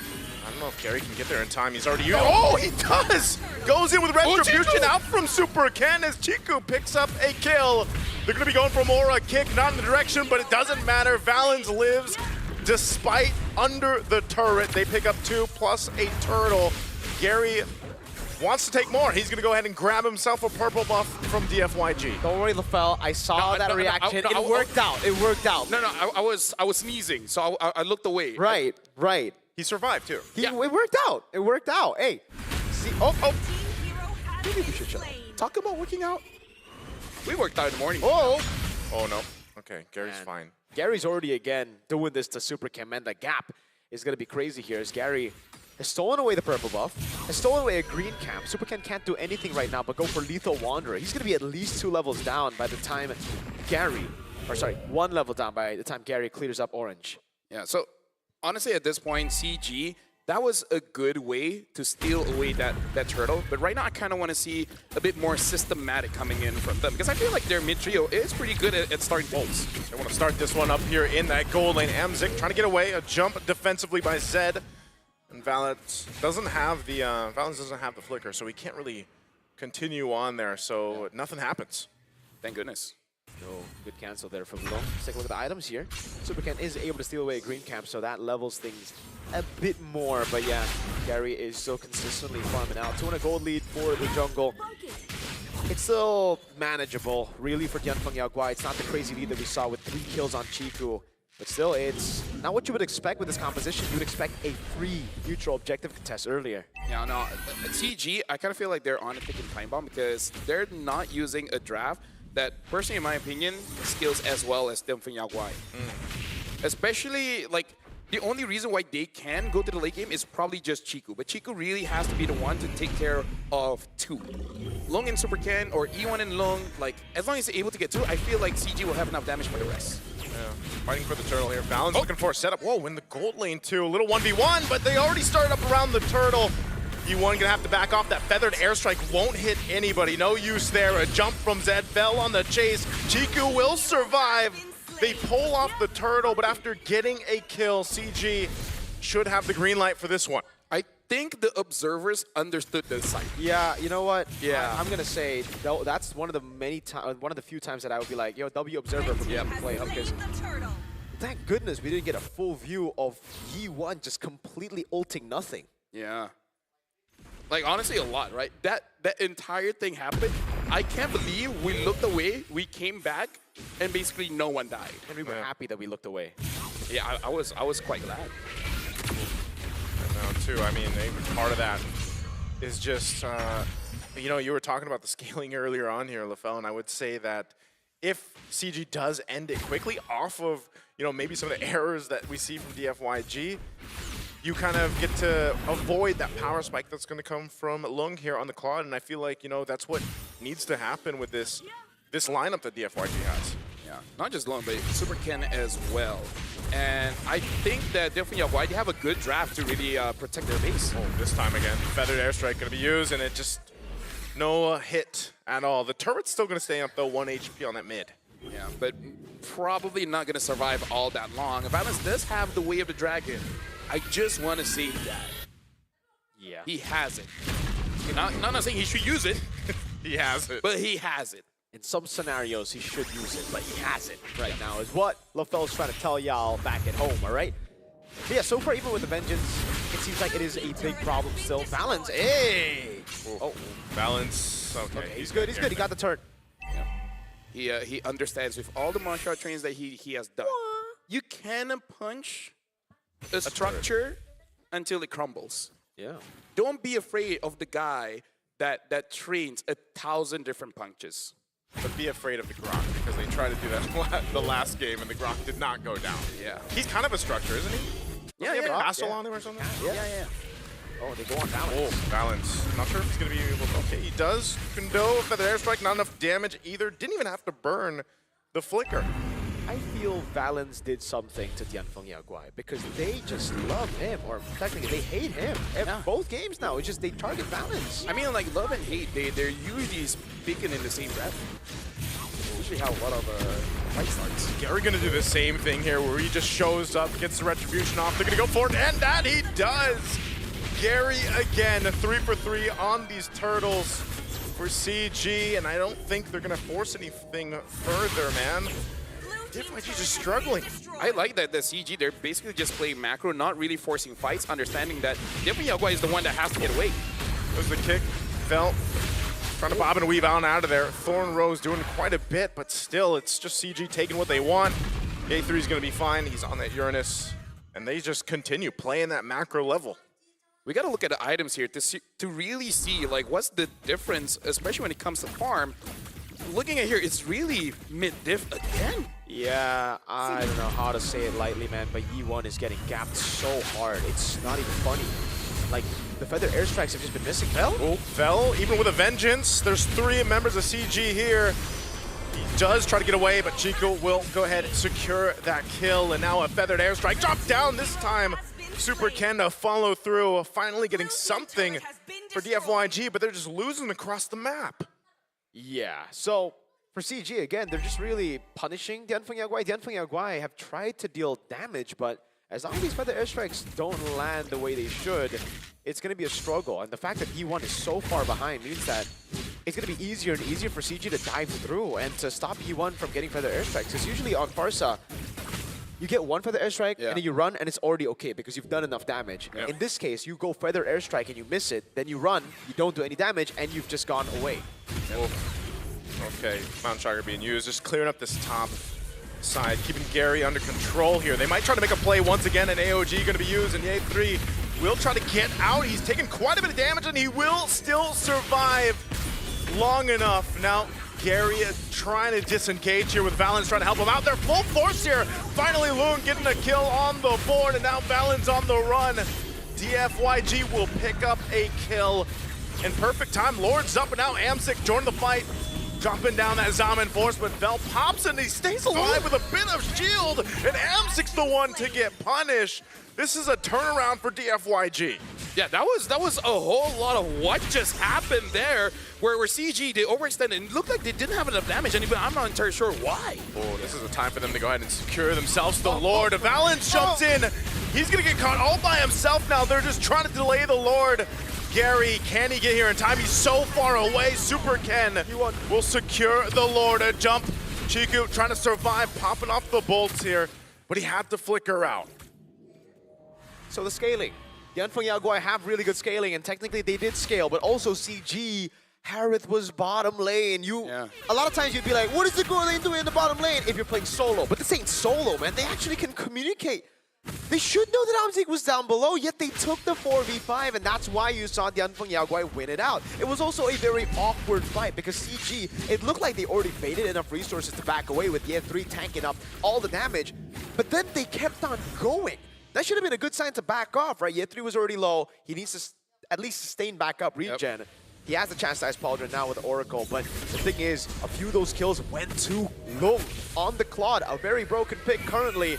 I don't know if Gary can get there in time. He's already used. Oh, he does! Goes in with Retribution out from Super Ken as Chiku picks up a kill. They're going to be going for more a kick, not in the direction, but it doesn't matter. Valens lives despite under the turret. They pick up 2 plus a turtle. Gary wants to take more. He's going to go ahead and grab himself a purple buff from DFYG. Don't worry, LaFell. I saw that reaction. It worked out. It worked out. No, I was sneezing, so I looked away. Right. He survived too. It worked out. It worked out. Hey, see, maybe we should chill. Talk about working out. We worked out in the morning. Oh no. Okay, Gary's fine. Gary's already again doing this to Super Ken, and the gap is going to be crazy here as Gary has stolen away the purple buff, has stolen away a green cap. Super Ken can't do anything right now but go for Lethal Wanderer. He's going to be at least 2 levels down by the time Gary, or sorry, 1 level down by the time Gary clears up orange. Yeah, so honestly at this point, CG that was a good way to steal away that turtle. But right now, I kind of want to see a bit more systematic coming in from them, because I feel like their mid trio is pretty good at starting things. They want to start this one up here in that gold lane. Amzik trying to get away, a jump defensively by Zed. And Valance doesn't have the flicker, so he can't really continue on there, so nothing happens. Thank goodness. No, good cancel there from Long. Let's take a look at the items here. Superken is able to steal away a green cap, so that levels things a bit more. But yeah, Gary is still consistently farming out. 200 gold lead for the jungle. It's still manageable, really, for Tianfeng Yaoguai. It's not the crazy lead that we saw with 3 kills on Chiku. But still, it's not what you would expect with this composition. You would expect a free neutral objective contest earlier. Yeah, no, at CG, I kind of feel like they're on a ticking time bomb because they're not using a draft that, personally, in my opinion, skills as well as Tianfeng Yaoguai. Especially, like, the only reason why they can go to the late game is probably just Chiku. But Chiku really has to be the one to take care of 2. Long and Super Ken, or E1 and Long, like, as long as they're able to get 2, I feel like CG will have enough damage for the rest. Yeah, fighting for the turtle here. Valance looking for a setup. Whoa, in the gold lane too. A little 1v1, but they already started up around the turtle. E1 gonna have to back off. That feathered airstrike won't hit anybody. No use there. A jump from Zed fell on the chase. Chiku will survive. They pull off the turtle, but after getting a kill, CG should have the green light for this one. I think the observers understood the site. Yeah, you know what? Yeah. I'm gonna say that's one of the few times that I would be like, yo, W observer for me to play up, because thank goodness we didn't get a full view of Yi1 just completely ulting nothing. Yeah. Like, honestly, a lot, right? That entire thing happened. I can't believe we looked away, we came back, and basically no one died. And we were happy that we looked away. Yeah, I was quite glad. Too. I mean, part of that is just, you know, you were talking about the scaling earlier on here, LaFell, and I would say that if CG does end it quickly off of, you know, maybe some of the errors that we see from DFYG, you kind of get to avoid that power spike that's going to come from Lung here on the Claude, and I feel like, you know, that's what needs to happen with this lineup that DFYG has. Yeah, not just Lung, but Super Ken as well. And I think that Tianfeng Yaoguai, they have a good draft to really protect their base. Oh, this time again, feathered airstrike going to be used, and it just no hit at all. The turret's still going to stay up though, 1 HP on that mid. Yeah, but probably not going to survive all that long. Valance does have the Way of the Dragon. I just want to see that. Yeah. He has it. Not saying he should use it. He has it. But he has it. In some scenarios, he should use it, but he has it right now, is what LaFell's trying to tell y'all back at home, all right? But yeah, so far, even with the Vengeance, it seems like it is a big problem still. Valance, hey! Oh, Valance, okay. He's good, he's good. He got the turn. Yeah. He understands with all the martial art trains that he has done. You can punch a structure until it crumbles. Yeah. Don't be afraid of the guy that trains 1,000 different punches. But be afraid of the Grok, because they tried to do that the last game, and the Grok did not go down. Yeah. He's kind of a structure, isn't he? Yeah, Doesn't he have a yeah. castle on him or something? Yeah. Oh, they go on Valance. Oh, Valance. Not sure if he's going to be able to... Okay, he does. Kundo, feather airstrike, not enough damage either. Didn't even have to burn the flicker. I feel Valance did something to Tianfeng Yaoguai because they just love him, or technically they hate him. Both games now, it's just they target Valance. I mean, like, love and hate, they're usually speaking in the same breath. Usually how a lot of fight starts. Gary going to do the same thing here where he just shows up, gets the retribution off. They're going to go for it, and that he does! Gary again, 3 for 3 on these turtles for CG, and I don't think they're going to force anything further, man. DFYG just struggling. I like that the CG, they're basically just playing macro, not really forcing fights, understanding that Tianfeng Yaoguai is the one that has to get away. There's the kick, fell, trying to bob and weave out of there. Thorn Rose doing quite a bit, but still, it's just CG taking what they want. A3 is going to be fine. He's on that Uranus, and they just continue playing that macro level. We got to look at the items here to really see, like, what's the difference, especially when it comes to farm. Looking at here, it's really mid-diff again. Yeah, I don't know how to say it lightly, man, but Yi1 is getting gapped so hard. It's not even funny. Like, the feather airstrikes have just been missing. Fell? Oh, fell, even with a vengeance. There's 3 members of CG here. He does try to get away, but Chico will go ahead and secure that kill. And now a feathered airstrike. Drop down this time Super Ken to follow through, finally getting something for DFYG, but they're just losing across the map. Yeah, so for CG, again, they're just really punishing Dianfeng Yaguai. Dianfeng Yaguai have tried to deal damage, but as long as these feather airstrikes don't land the way they should, it's going to be a struggle. And the fact that E1 is so far behind means that it's going to be easier and easier for CG to dive through and to stop E1 from getting feather airstrikes. Because usually on Farsa, you get one feather airstrike and then you run and it's already okay because you've done enough damage. In this case, you go feather airstrike and you miss it, then you run, you don't do any damage, and you've just gone away. Okay, Mountain Striker being used, just clearing up this top side, keeping Gary under control here. They might try to make a play once again, and AOG going to be used, and the A3 will try to get out. He's taken quite a bit of damage, and he will still survive long enough. Now, Gary trying to disengage here with Valen's trying to help him out. They're full force here. Finally, Loon getting a kill on the board, and now Valen's on the run. DFYG will pick up a kill in perfect time. Lord's up, and now Amsic joined the fight. Dropping down that Zaman force, but Vel pops and he stays alive with a bit of shield, and Amsic's the one to get punished. This is a turnaround for DFYG. Yeah, that was a whole lot of what just happened there, where CG, they overextended and it looked like they didn't have enough damage, and even I'm not entirely sure why. Oh, this is a time for them to go ahead and secure themselves the Lord. Valens jumps in. He's gonna get caught all by himself now. They're just trying to delay the Lord. Gary, can he get here in time? He's so far away. Super Ken will secure the Lord. A jump. Chiku trying to survive, popping off the bolts here, but he had to flicker out. So the scaling. Dianfeng Yaguai have really good scaling, and technically they did scale, but also CG, Harith was bottom lane. A lot of times you'd be like, what is the Gore lane doing in the bottom lane if you're playing solo? But this ain't solo, man. They actually can communicate. They should know that Amsic was down below, yet they took the 4v5, and that's why you saw Dianfeng Yaguai win it out. It was also a very awkward fight because CG, it looked like they already baited enough resources to back away with Ye 3 tanking up all the damage, but then they kept on going. That should have been a good sign to back off, right? Ye 3 was already low. He needs to at least sustain back up regen. Yep. He has the chance to Ice Pauldron now with Oracle, but the thing is, a few of those kills went too low on the Claude. A very broken pick currently.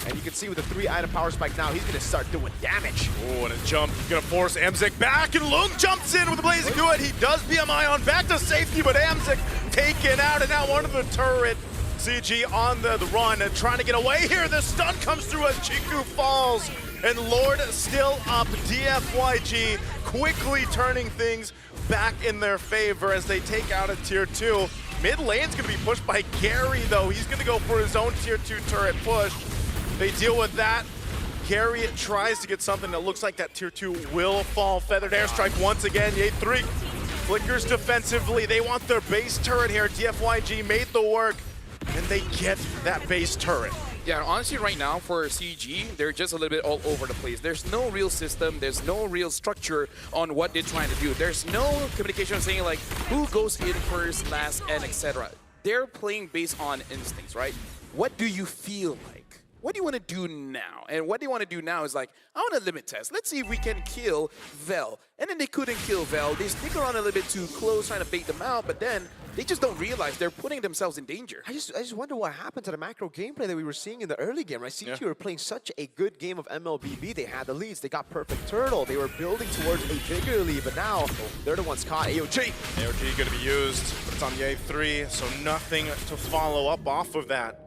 And you can see with the 3-item power spike now, he's going to start doing damage. Oh, and a jump. Going to force Amsic back, and Lung jumps in with a Blazing Good. He does BMI on back to safety, but Amsic taken out, and now under the turret. CG on the run, and trying to get away here. The stun comes through as Chiku falls, and Lord still up. DFYG quickly turning things back in their favor as they take out a tier 2. Mid lane's going to be pushed by Gary, though. He's going to go for his own tier 2 turret push. They deal with that. Gary tries to get something that looks like that tier 2 will fall. Feathered airstrike once again. Ye 3 flickers defensively. They want their base turret here. DFYG made the work, and they get that base turret. Yeah, honestly, right now for CG, they're just a little bit all over the place. There's no real system. There's no real structure on what they're trying to do. There's no communication saying like who goes in first, last, and etc. They're playing based on instincts, right? What do you feel like? What do you want to do now? And what they want to do now is like, I want to limit test. Let's see if we can kill Vel. And then they couldn't kill Vel. They stick around a little bit too close, trying to bait them out, but then they just don't realize they're putting themselves in danger. I just wonder what happened to the macro gameplay that we were seeing in the early game, right? CG were playing such a good game of MLBB. They had the leads. They got perfect turtle. They were building towards a bigger lead, but now they're the ones caught. AOG. AOG going to be used, but it's on the A3, so nothing to follow up off of that.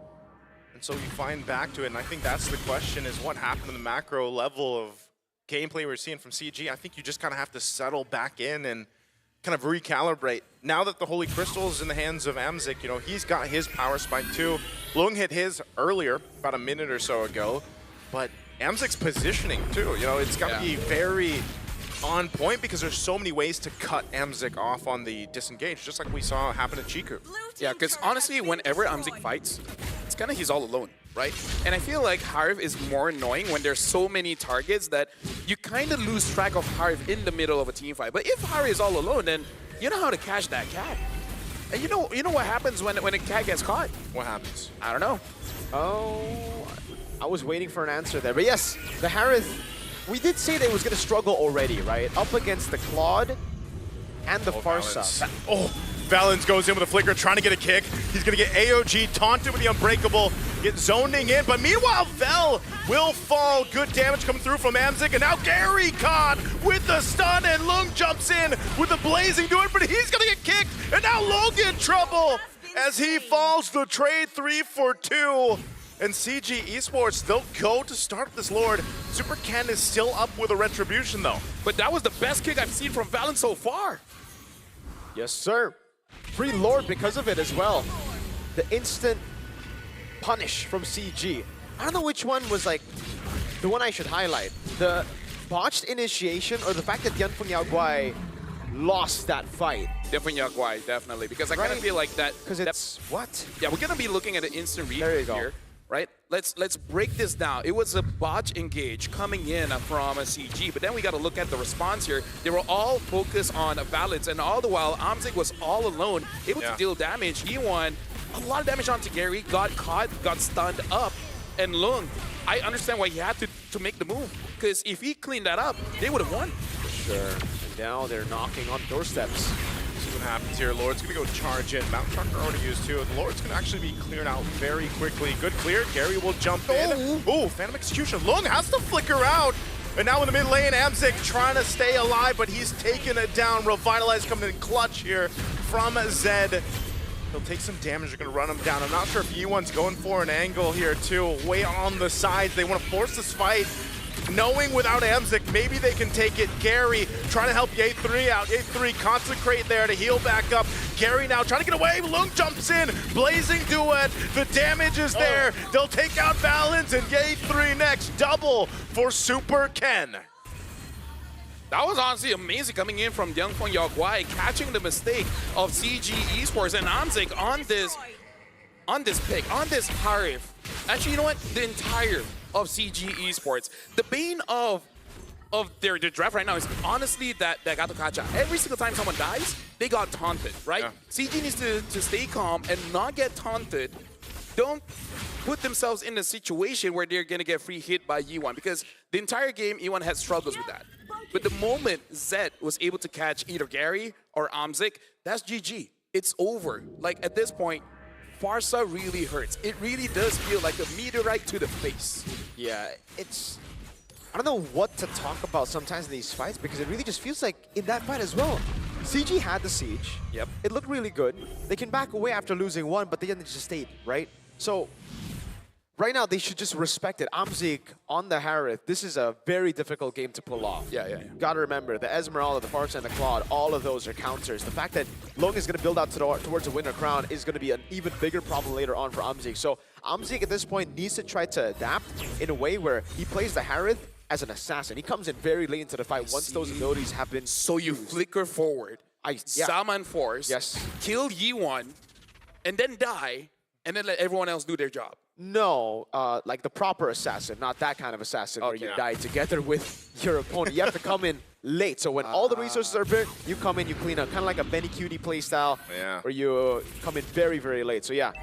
And so you find back to it, and I think that's the question, is what happened to the macro level of gameplay we're seeing from CG. I think you just kind of have to settle back in and kind of recalibrate. Now that the Holy Crystal is in the hands of Amsic, you know, he's got his power spike too. Lung hit his earlier, about a minute or so ago, but Amsic's positioning too, you know, it's got to be very on point because there's so many ways to cut Amsic off on the disengage, just like we saw happen to Chiku. Yeah, because honestly, whenever Amsic fights, it's kind of he's all alone, right? And I feel like Harv is more annoying when there's so many targets that you kind of lose track of Harv in the middle of a team fight. But if Harv is all alone, then you know how to catch that cat. And you know what happens when a cat gets caught? What happens? I don't know. Oh, I was waiting for an answer there. But yes, the Harith, we did say that it was going to struggle already, right? Up against the Claude and the Farsa. Oh, Valens goes in with a flicker, trying to get a kick. He's going to get AOG taunted with the Unbreakable, get zoning in. But meanwhile, Vel will fall. Good damage coming through from Amzik. And now Gary caught with the stun, and Lung jumps in with the blazing do it, but he's going to get kicked. And now Lung in trouble as he falls the trade 3 for 2. And CG Esports, they'll go to start this Lord. Super Ken is still up with a retribution, though. But that was the best kick I've seen from Valens so far. Yes, sir. Free Lord because of it as well. The instant punish from CG. I don't know which one was like the one I should highlight. The botched initiation or the fact that Yanfeng Yaoguai lost that fight. Definitely Yaoguai, definitely. Because I kind of feel like that. Because it's what? Yeah, we're going to be looking at an instant There you replay go. here. Right? Let's break this down. It was a botch engage coming in from a CG, but then we got to look at the response here. They were all focused on Valens, and all the while, Amzik was all alone, able to deal damage. He won a lot of damage onto Gary, got caught, got stunned up, and Lung, I understand why he had to make the move, because if he cleaned that up, they would have won. Sure. And now they're knocking on doorsteps. See what happens here. Lord's gonna go charge in. Mountain Trucker already used too. The Lord's gonna actually be cleared out very quickly. Good clear. Gary will jump in. Oh, Phantom Execution. Lung has to flicker out. And now in the mid lane, Amzik trying to stay alive, but he's taking it down. Revitalize coming in clutch here from Zed. He'll take some damage. They're gonna run him down. I'm not sure if E1's going for an angle here too. Way on the sides. They want to force this fight. Knowing without Amzik, maybe they can take it. Gary trying to help Ye3 out. Ye3 concentrate there to heal back up. Gary now trying to get away. Lung jumps in. Blazing duet. The damage is there. They'll take out Valens and Ye3 next. Double for Super Ken. That was honestly amazing coming in from Yanfeng Yaoguai, catching the mistake of CG Esports and Amzik on this pick, on this Harif. Actually, you know what? The entire of CG Esports. The bane of their draft right now is honestly that Gato Kacha. Every single time someone dies, they got taunted, right? Yeah. CG needs to stay calm and not get taunted. Don't put themselves in a situation where they're gonna get free hit by E1, because the entire game E1 had struggles with that. But the moment Zed was able to catch either Gary or Amzik, that's GG. It's over. Like at this point, Farsa really hurts. It really does feel like a meteorite to the face. Yeah, it's... I don't know what to talk about sometimes in these fights, because it really just feels like in that fight as well. CG had the siege. Yep. It looked really good. They can back away after losing one, but they just stayed, right? So, right now they should just respect it. Amzik on the Harith, this is a very difficult game to pull off. Yeah. Gotta remember, the Esmeralda, the Farsa, and the Claude, all of those are counters. The fact that Long is gonna build out towards a winner crown is gonna be an even bigger problem later on for Amzik. So Amzik at this point needs to try to adapt in a way where he plays the Harith as an assassin. He comes in very late into the fight once those abilities have been So you flicker forward, Salmon Force, Yes. kill Yi1, and then die, and then let everyone else do their job. No, like the proper assassin, not that kind of assassin where you die together with your opponent. You have to come in late. So when all the resources are built, you come in, you clean up. Kind of like a Benny Cutie playstyle where you come in very, very late. So yeah,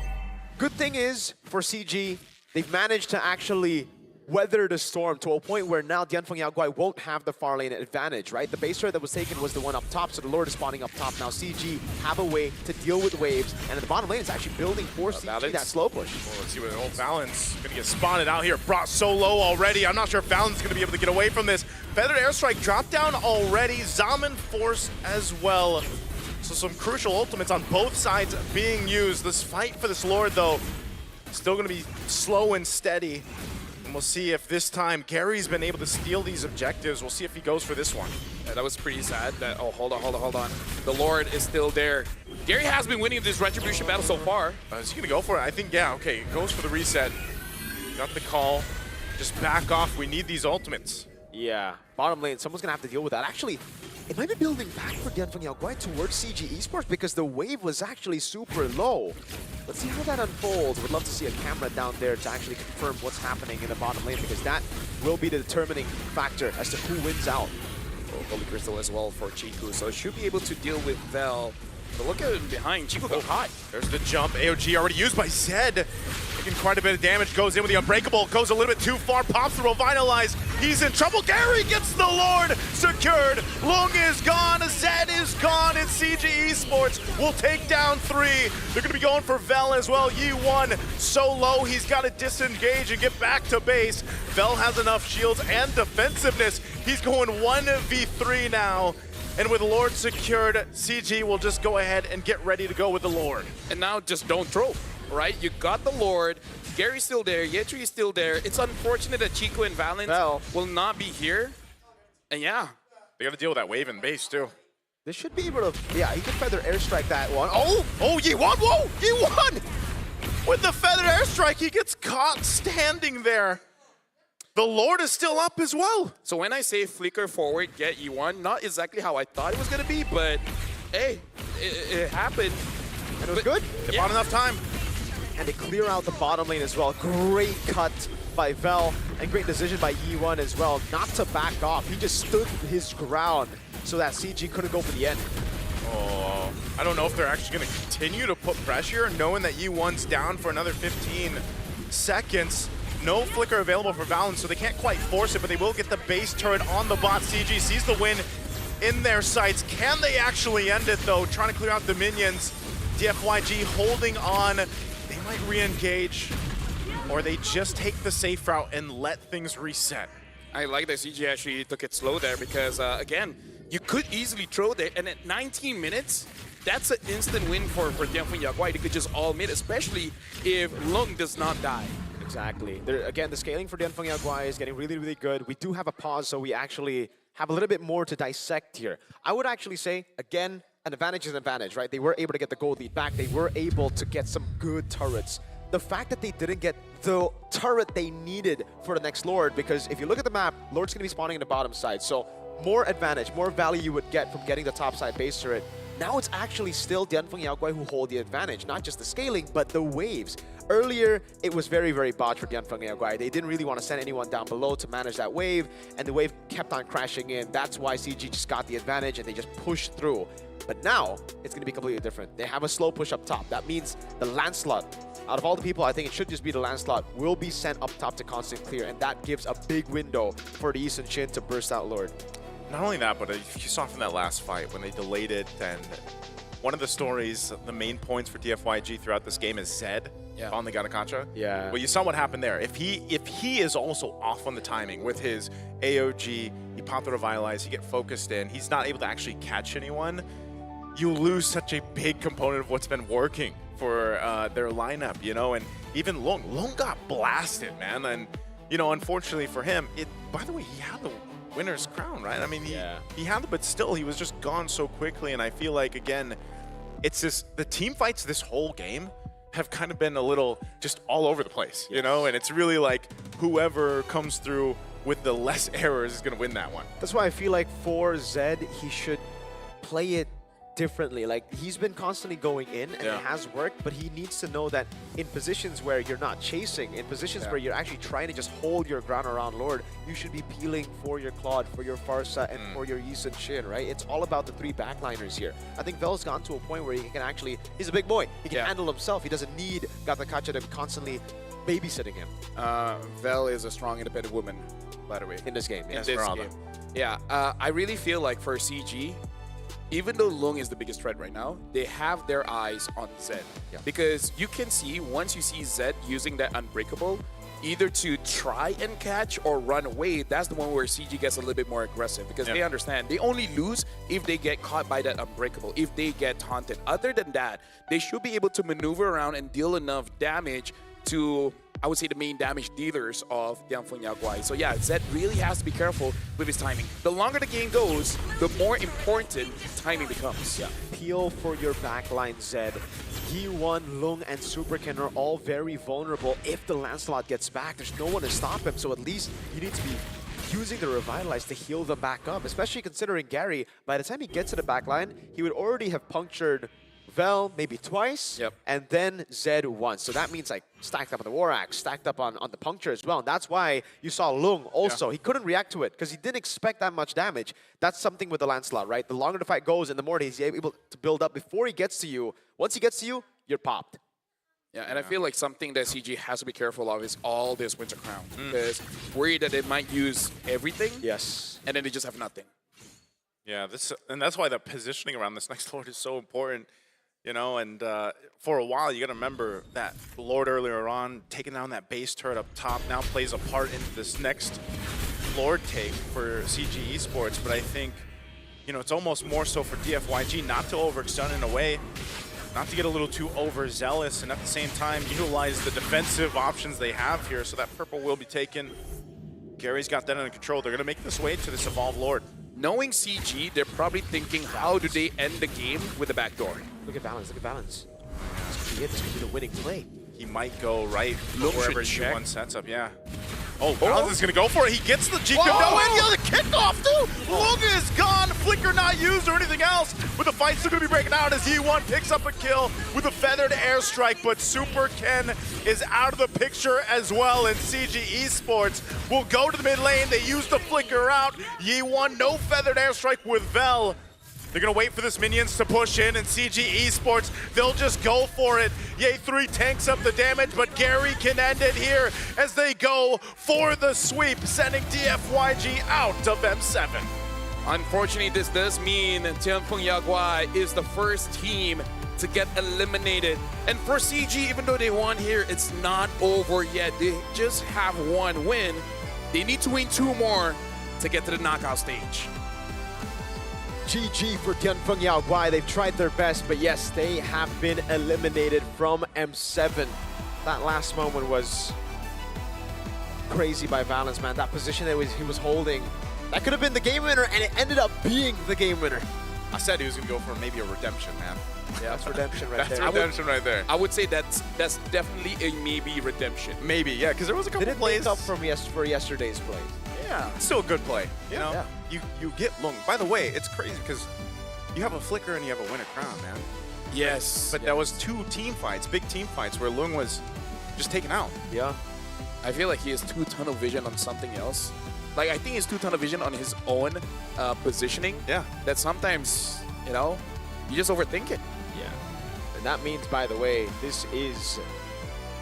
good thing is for CG, they've managed to actually weather the storm to a point where now Yanfeng Yaoguai won't have the far lane advantage, right? The base turret that was taken was the one up top, so the Lord is spawning up top. Now CG have a way to deal with waves, and at the bottom lane is actually building for CG that slow push. Well, let's see what Valens gonna get spotted out here. Brought so low already. I'm not sure if Valens is gonna be able to get away from this. Feathered Airstrike dropped down already. Zaman Force as well. So some crucial ultimates on both sides being used. This fight for this Lord, though, still gonna be slow and steady. And we'll see if this time Gary's been able to steal these objectives. We'll see if he goes for this one. Yeah, that was pretty sad. That hold on. The Lord is still there. Gary has been winning this retribution battle so far. Is he gonna go for it? I think, yeah, okay, goes for the reset. Got the call. Just back off. We need these ultimates. Yeah, bottom lane, someone's gonna have to deal with that. Actually, it might be building back for Yanfeng Yaoguai towards CG Esports because the wave was actually super low. Let's see how that unfolds. Would love to see a camera down there to actually confirm what's happening in the bottom lane, because that will be the determining factor as to who wins out. Holy Crystal as well for Chiku, so should be able to deal with Vel. But look at him behind. Chiku got hot. There's the jump. AOG already used by Zed. taking quite a bit of damage, goes in with the Unbreakable, goes a little bit too far, pops the Revitalize. He's in trouble. Gary gets the Lord secured. Lung is gone, Zed is gone, and CG Esports will take down 3. They're going to be going for Vel as well. Yi1 so low, he's got to disengage and get back to base. Vel has enough shields and defensiveness. He's going 1v3 now. And with Lord secured, CG will just go ahead and get ready to go with the Lord. And now just don't throw, right? You got the Lord. Gary's still there. Yetri is still there. It's unfortunate that Chico and Valens will not be here. And yeah. They got to deal with that wave in base too. They should be able to, yeah, he can feather airstrike that one. Oh, Yi1, whoa, Yi1! With the feathered airstrike, he gets caught standing there. The Lord is still up as well. So when I say flicker forward, get E1, not exactly how I thought it was going to be, but hey, it happened. And it was good. They bought enough time. And they clear out the bottom lane as well. Great cut by Vel, and great decision by Yi1 as well, not to back off. He just stood his ground so that CG couldn't go for the end. Oh, I don't know if they're actually going to continue to put pressure, knowing that Yi1's down for another 15 seconds. No flicker available for Valens, so they can't quite force it, but they will get the base turret on the bot. CG sees the win in their sights. Can they actually end it, though? Trying to clear out the minions. DFYG holding on. They might re-engage, or they just take the safe route and let things reset. I like that CG actually took it slow there because, again, you could easily throw there, and at 19 minutes, that's an instant win for Dianfeng Yaguai. They could just all mid, especially if Lung does not die. Exactly. Again, the scaling for Dianfeng Yaguai is getting really, really good. We do have a pause, so we actually have a little bit more to dissect here. I would actually say, again, an advantage is an advantage, right? They were able to get the gold lead back. They were able to get some good turrets. The fact that they didn't get the turret they needed for the next Lord, because if you look at the map, Lord's going to be spawning in the bottom side. So more advantage, more value you would get from getting the top side base turret. Now it's actually still Dianfeng Yaguai who hold the advantage, not just the scaling, but the waves. Earlier, it was very, very botched for Dianfeng Yaguai. They didn't really want to send anyone down below to manage that wave, and the wave kept on crashing in. That's why CG just got the advantage, and they just pushed through. But now, it's going to be completely different. They have a slow push up top. That means the Lancelot, out of all the people, I think it should just be the Lancelot, will be sent up top to constant clear, and that gives a big window for the Eastern Shin to burst out Lord. Not only that, but you saw from that last fight when they delayed it, and one of the stories, the main points for DFYG throughout this game is Zed on the Ganakacha. Yeah. Well, you saw what happened there. If he is also off on the timing with his AOG, he popped the Revitalize, he get focused in, he's not able to actually catch anyone, you lose such a big component of what's been working for their lineup, you know, and even Lung got blasted, man, and, you know, unfortunately for him, by the way, he had the winner's crown, right? I mean, he had it, but still, he was just gone so quickly, and I feel like, again, it's just, the team fights this whole game have kind of been a little just all over the place, you know, and it's really like whoever comes through with the less errors is going to win that one. That's why I feel like for Zed, he should play it differently. Like, he's been constantly going in, and it has worked, but he needs to know that in positions where you're not chasing, in positions where you're actually trying to just hold your ground around Lord, you should be peeling for your Claude, for your Farsa, and for your Yi Sun-shin, right? It's all about the 3 backliners here. I think Vel's gone to a point where he can actually, he's a big boy. He can handle himself. He doesn't need Gatakacha to constantly babysitting him. Vel is a strong, independent woman, by the way. In this game, In this game. Yeah, I really feel like for CG, even though Lung is the biggest threat right now, they have their eyes on Zed. Because you can see, once you see Zed using that Unbreakable, either to try and catch or run away, that's the one where CG gets a little bit more aggressive because they understand they only lose if they get caught by that Unbreakable, if they get taunted. Other than that, they should be able to maneuver around and deal enough damage to, I would say, the main damage dealers of Dianfeng Yaguai. So yeah, Zed really has to be careful with his timing. The longer the game goes, the more important timing becomes. Peel for your backline, Zed. Yi1, Lung, and Superkin are all very vulnerable. If the Lancelot gets back, there's no one to stop him, so at least you need to be using the Revitalize to heal them back up, especially considering Gary, by the time he gets to the backline, he would already have punctured Vel maybe twice, and then Zed once. So that means like stacked up on the War Axe, stacked up on the puncture as well. And that's why you saw Lung also. He couldn't react to it because he didn't expect that much damage. That's something with the Lancelot, right? The longer the fight goes and the more he's able to build up before he gets to you, once he gets to you, you're popped. Yeah, and I feel like something that CG has to be careful of is all this Winter Crown. Because worried that they might use everything. Yes. And then they just have nothing. Yeah, and that's why the positioning around this next Lord is so important. You know, and for a while, you got to remember that Lord earlier on, taking down that base turret up top, now plays a part into this next Lord take for CG Esports. But I think, you know, it's almost more so for DFYG not to overextend in a way, not to get a little too overzealous, and at the same time, utilize the defensive options they have here. So that purple will be taken. Gary's got that under control. They're going to make this way to this Evolve Lord. Knowing CG, they're probably thinking, how do they end the game with a backdoor? Look at Balance, look at Balance. This could be it, this could be the winning play. He might go right Lung wherever should check. G1 sets up, yeah. Oh, Balance is going to go for it. He gets the G. No, and the kickoff, too. Lung is gone. Flicker not used or anything else. But the fight's still going to be breaking out as E1 picks up a kill with a feathered airstrike. But Super Ken is out of the picture as well. And CG Esports will go to the mid lane. They use the Flicker out. E1, no feathered airstrike with Vel. They're going to wait for this minions to push in, and CG Esports, they'll just go for it. Ye3 tanks up the damage, but Gary can end it here as they go for the sweep, sending DFYG out of M7. Unfortunately, this does mean Tianfeng Yaguai is the first team to get eliminated. And for CG, even though they won here, it's not over yet. They just have one win. They need to win 2 more to get to the knockout stage. GG for Tianfeng Yaoguai. They've tried their best, but yes, they have been eliminated from M7. That last moment was crazy by Valence, man. That position that he was holding, that could have been the game winner, and it ended up being the game winner. I said he was going to go for maybe a redemption, man. Yeah, that's redemption right That's there. redemption right there. I would say that's definitely a maybe redemption. Maybe, yeah, because there was a couple Didn't plays. make up for yesterday's play. Yeah, still a good play. You know, Yeah. you get Lung. By the way, it's crazy because you have a Flicker and you have a Winter Crown, man. Yes. But that was 2 team fights, big team fights, where Lung was just taken out. Yeah. I feel like he has too tunnel vision on something else. Like, I think he's too tunnel vision on his own positioning. Yeah. That sometimes, you know, you just overthink it. Yeah. And that means, by the way, this is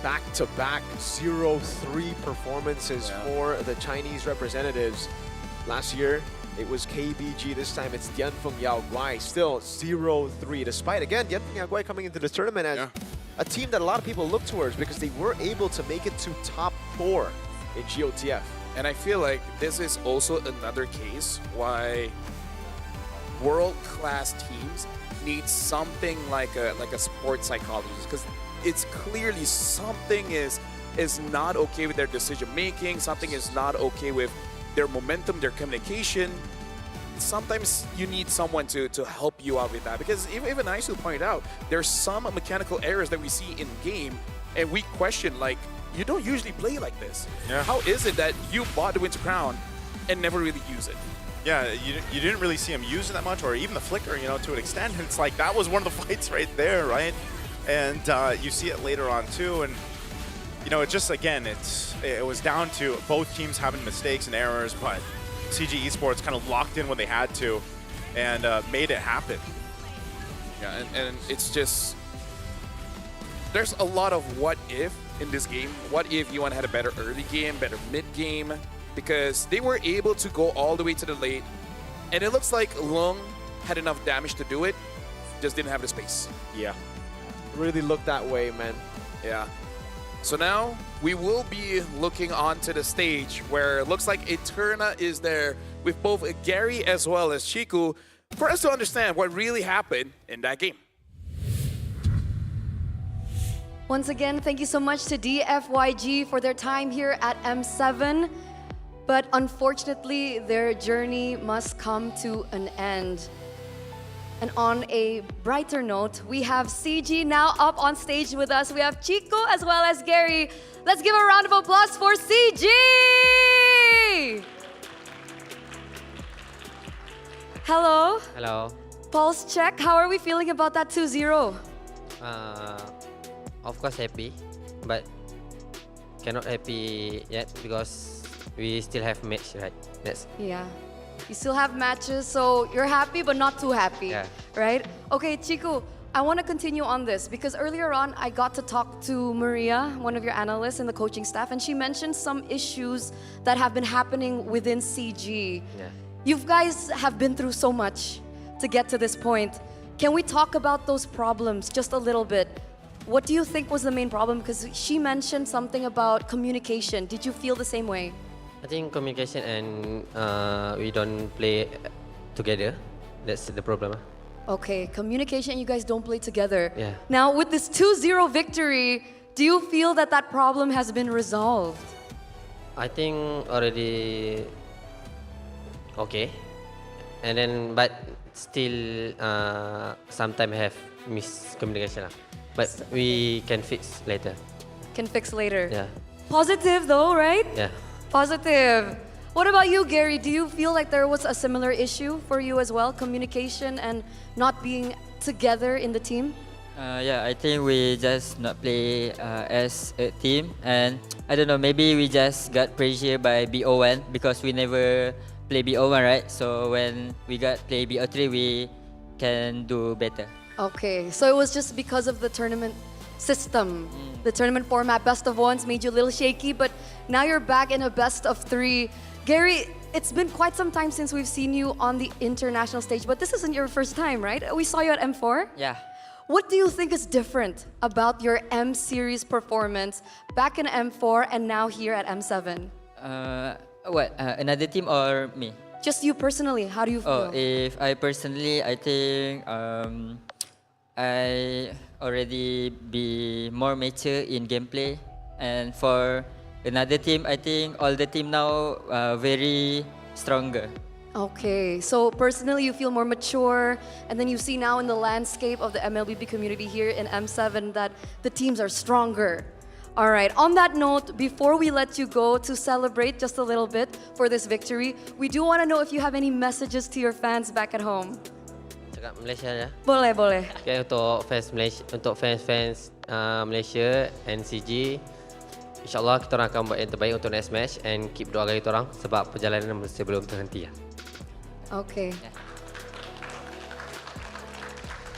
back-to-back 0-3 performances for the Chinese representatives. Last year, it was KBG. This time, it's Tianfeng Yaoguai. Still 0-3, despite, again, Tianfeng Yaoguai coming into the tournament as a team that a lot of people look towards because they were able to make it to top 4 in GOTF. And I feel like this is also another case why world-class teams need something like a sports psychologist, because it's clearly something is not okay with their decision making, something is not okay with their momentum, their communication. Sometimes you need someone to help you out with that, because even Aisu pointed out, there's some mechanical errors that we see in game, and we question, like, you don't usually play like this. Yeah. How is it that you bought the Winter Crown and never really use it? Yeah, you didn't really see him use it that much, or even the Flicker, you know, to an extent. And it's like, that was one of the fights right there, right? And you see it later on, too. And, you know, it just, again, it was down to both teams having mistakes and errors, but CG Esports kind of locked in when they had to and made it happen. Yeah, and it's just, there's a lot of what if in this game. What if E1 had a better early game, better mid game? Because they were able to go all the way to the late, and it looks like Lung had enough damage to do it, just didn't have the space. Yeah. Really looked that way, man. Yeah. So now we will be looking onto the stage where it looks like Eterna is there with both Gary as well as Chiku for us to understand what really happened in that game. Once again, thank you so much to DFYG for their time here at M7. But unfortunately, their journey must come to an end. And on a brighter note, we have CG now up on stage with us. We have Chico as well as Gary. Let's give a round of applause for CG! Hello. Hello. Pulse check. How are we feeling about that 2-0? Of course happy, but cannot happy yet because we still have match, right? Yeah. You still have matches, so you're happy but not too happy, right? Okay, Chiku, I want to continue on this because earlier on I got to talk to Maria, one of your analysts in the coaching staff, and she mentioned some issues that have been happening within CG. Yeah. You guys have been through so much to get to this point. Can we talk about those problems just a little bit? What do you think was the main problem? Because she mentioned something about communication. Did you feel the same way? I think communication and we don't play together. That's the problem. Okay, communication, you guys don't play together. Yeah. Now, with this 2-0 victory, do you feel that that problem has been resolved? I think already okay. And then, but still sometimes have miscommunication. But we can fix later. Can fix later. Yeah. Positive though, right? Yeah. Positive. What about you, Gary? Do you feel like there was a similar issue for you as well? Communication and not being together in the team? Yeah, I think we just not play as a team, and I don't know, maybe we just got pressure by BO1 because we never play BO1, right? So when we got play BO3, we can do better. Okay, so it was just because of the tournament system. The tournament format, best of ones, made you a little shaky, but now you're back in a best of 3. Gary, it's been quite some time since we've seen you on the international stage, but this isn't your first time, right? We saw you at M4. Yeah. What do you think is different about your M Series performance back in M4 and now here at M7? Another team or me? Just you personally, how do you feel? Oh, if I personally, I think I already be more mature in gameplay, and for another team, I think all the team now very stronger. Okay, so personally you feel more mature, and then you see now in the landscape of the MLBB community here in M7 that the teams are stronger. All right, on that note, before we let you go to celebrate just a little bit for this victory, we do want to know if you have any messages to your fans back at home. Cakap Malaysia ya. Boleh, boleh. Okay, untuk fans Malaysia, untuk fans Malaysia and CG, InsyaAllah kita orang akan buat yang terbaik untuk next match and keep doakan kita orang sebab perjalanan masih belum terhenti ya. Okay.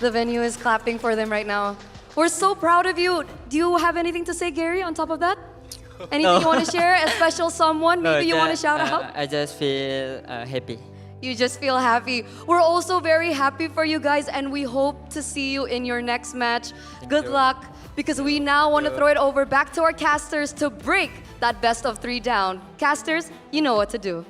The venue is clapping for them right now. We're so proud of you. Do you have anything to say, Gary, on top of that? Anything you want to share? A special someone maybe you want to shout out? I just feel happy. You just feel happy. We're also very happy for you guys, and we hope to see you in your next match. Good luck, because we now want to throw it over back to our casters to break that best of 3 down. Casters, you know what to do.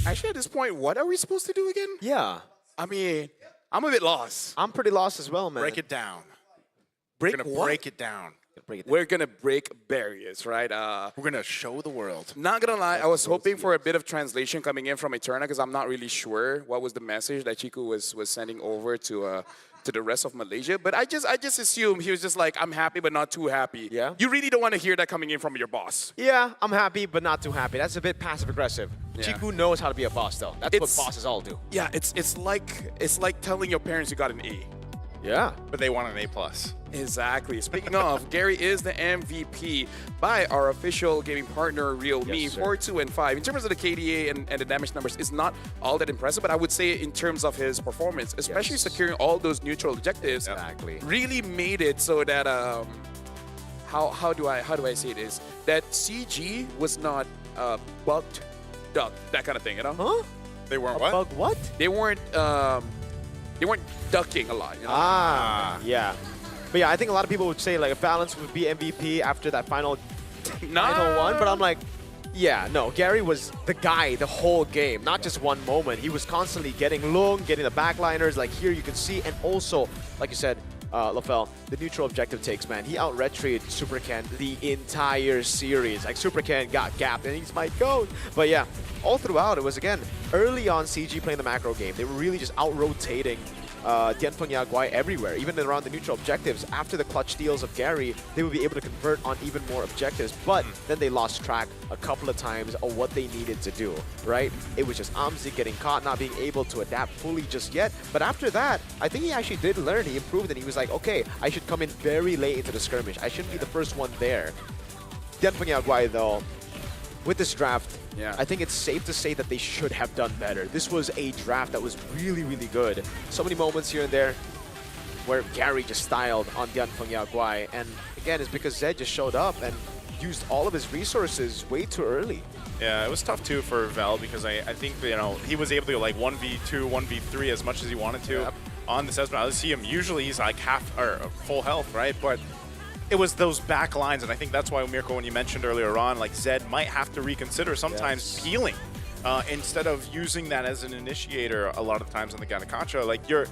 Actually, at this point, what are we supposed to do again? Yeah. I mean, I'm a bit lost. I'm pretty lost as well, man. Break it down. Break We're gonna what? break it down. Break it down. We're gonna break barriers, right? We're gonna show the world. Not gonna lie, I was hoping for a bit of translation coming in from Eterna because I'm not really sure what was the message that Chiku was sending over to the rest of Malaysia. But I just assumed he was just like, I'm happy but not too happy. Yeah. You really don't want to hear that coming in from your boss. Yeah, I'm happy, but not too happy. That's a bit passive-aggressive. Yeah. Chiku knows how to be a boss, though. That's what bosses all do. Yeah, it's like telling your parents you got an A. Yeah. But they want an A+. Exactly. Speaking of, Gary is the MVP by our official gaming partner, Realme, Yes, sir. 4-2 and 5. In terms of the KDA and the damage numbers, it's not all that impressive, but I would say in terms of his performance, especially securing all those neutral objectives, Exactly. really made it so that how do I say this? That CG was not bugged, ducked, that kind of thing, you know? Huh? They weren't A bug what? They weren't ducking a lot, you know? Ah, yeah. But yeah, I think a lot of people would say like a balance would be MVP after that final one, but I'm like, yeah, no, Gary was the guy the whole game, not just one moment. He was constantly getting Lung, getting the backliners, like here you can see, and also, like you said, Lafel, the neutral objective takes, man. He out-retried Supercan the entire series. Like, Supercan got gapped, and he's my GOAT. But yeah, all throughout, it was, again, early on CG playing the macro game. They were really just out-rotating Tianfeng Yaguai everywhere, even around the neutral objectives. After the clutch steals of Gary, they would be able to convert on even more objectives, but then they lost track a couple of times of what they needed to do, right? It was just Amzi getting caught, not being able to adapt fully just yet. But after that, I think he actually did learn. He improved, and he was like, okay, I should come in very late into the skirmish. I shouldn't be the first one there. Tianfeng Yaguai, though, with this draft, Yeah. I think it's safe to say that they should have done better. This was a draft that was really, really good. So many moments here and there where Gary just styled on Dianfeng Yaguai. And again, it's because Zed just showed up and used all of his resources way too early. Yeah, it was tough too for Vel because I think, you know, he was able to go like 1v2, 1v3 as much as he wanted to on the Sesma. I see him, usually he's like half or full health, right? But it was those back lines, and I think that's why, Mirko, when you mentioned earlier on, like Zed might have to reconsider sometimes peeling instead of using that as an initiator a lot of times on the Ganakacha. Like your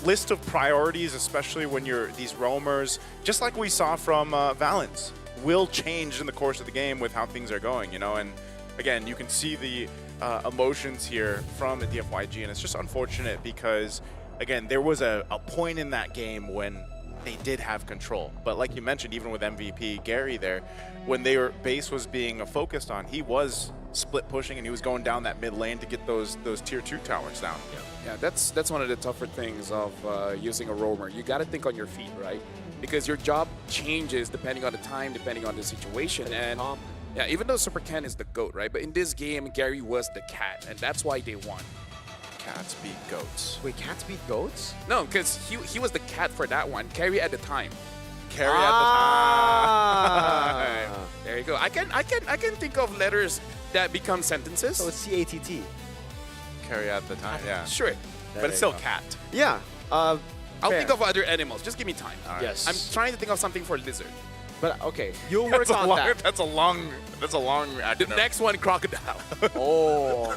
list of priorities, especially when you're these roamers, just like we saw from Valens, will change in the course of the game with how things are going, you know? And again, you can see the emotions here from the DFYG, and it's just unfortunate because, again, there was a point in that game when they did have control. But like you mentioned, even with MVP Gary there, when their base was being focused on, he was split pushing and he was going down that mid lane to get those tier 2 towers down. Yeah, that's one of the tougher things of using a roamer. You got to think on your feet, right? Because your job changes depending on the time, depending on the situation. And yeah, even though Super Ken is the GOAT, right? But in this game, Gary was the cat, and that's why they won. Cats beat goats. Wait, cats beat goats? No, because he was the cat for that one. Carry at the time. Carry at the time. There you go. I can think of letters that become sentences. So it's C-A-T-T. Carry at the time, yeah. Sure. But it's still cat. Yeah. I'll think of other animals. Just give me time. Yes. I'm trying to think of something for lizard. But okay, you'll work on that. That's a long acronym. The next one, crocodile. Oh.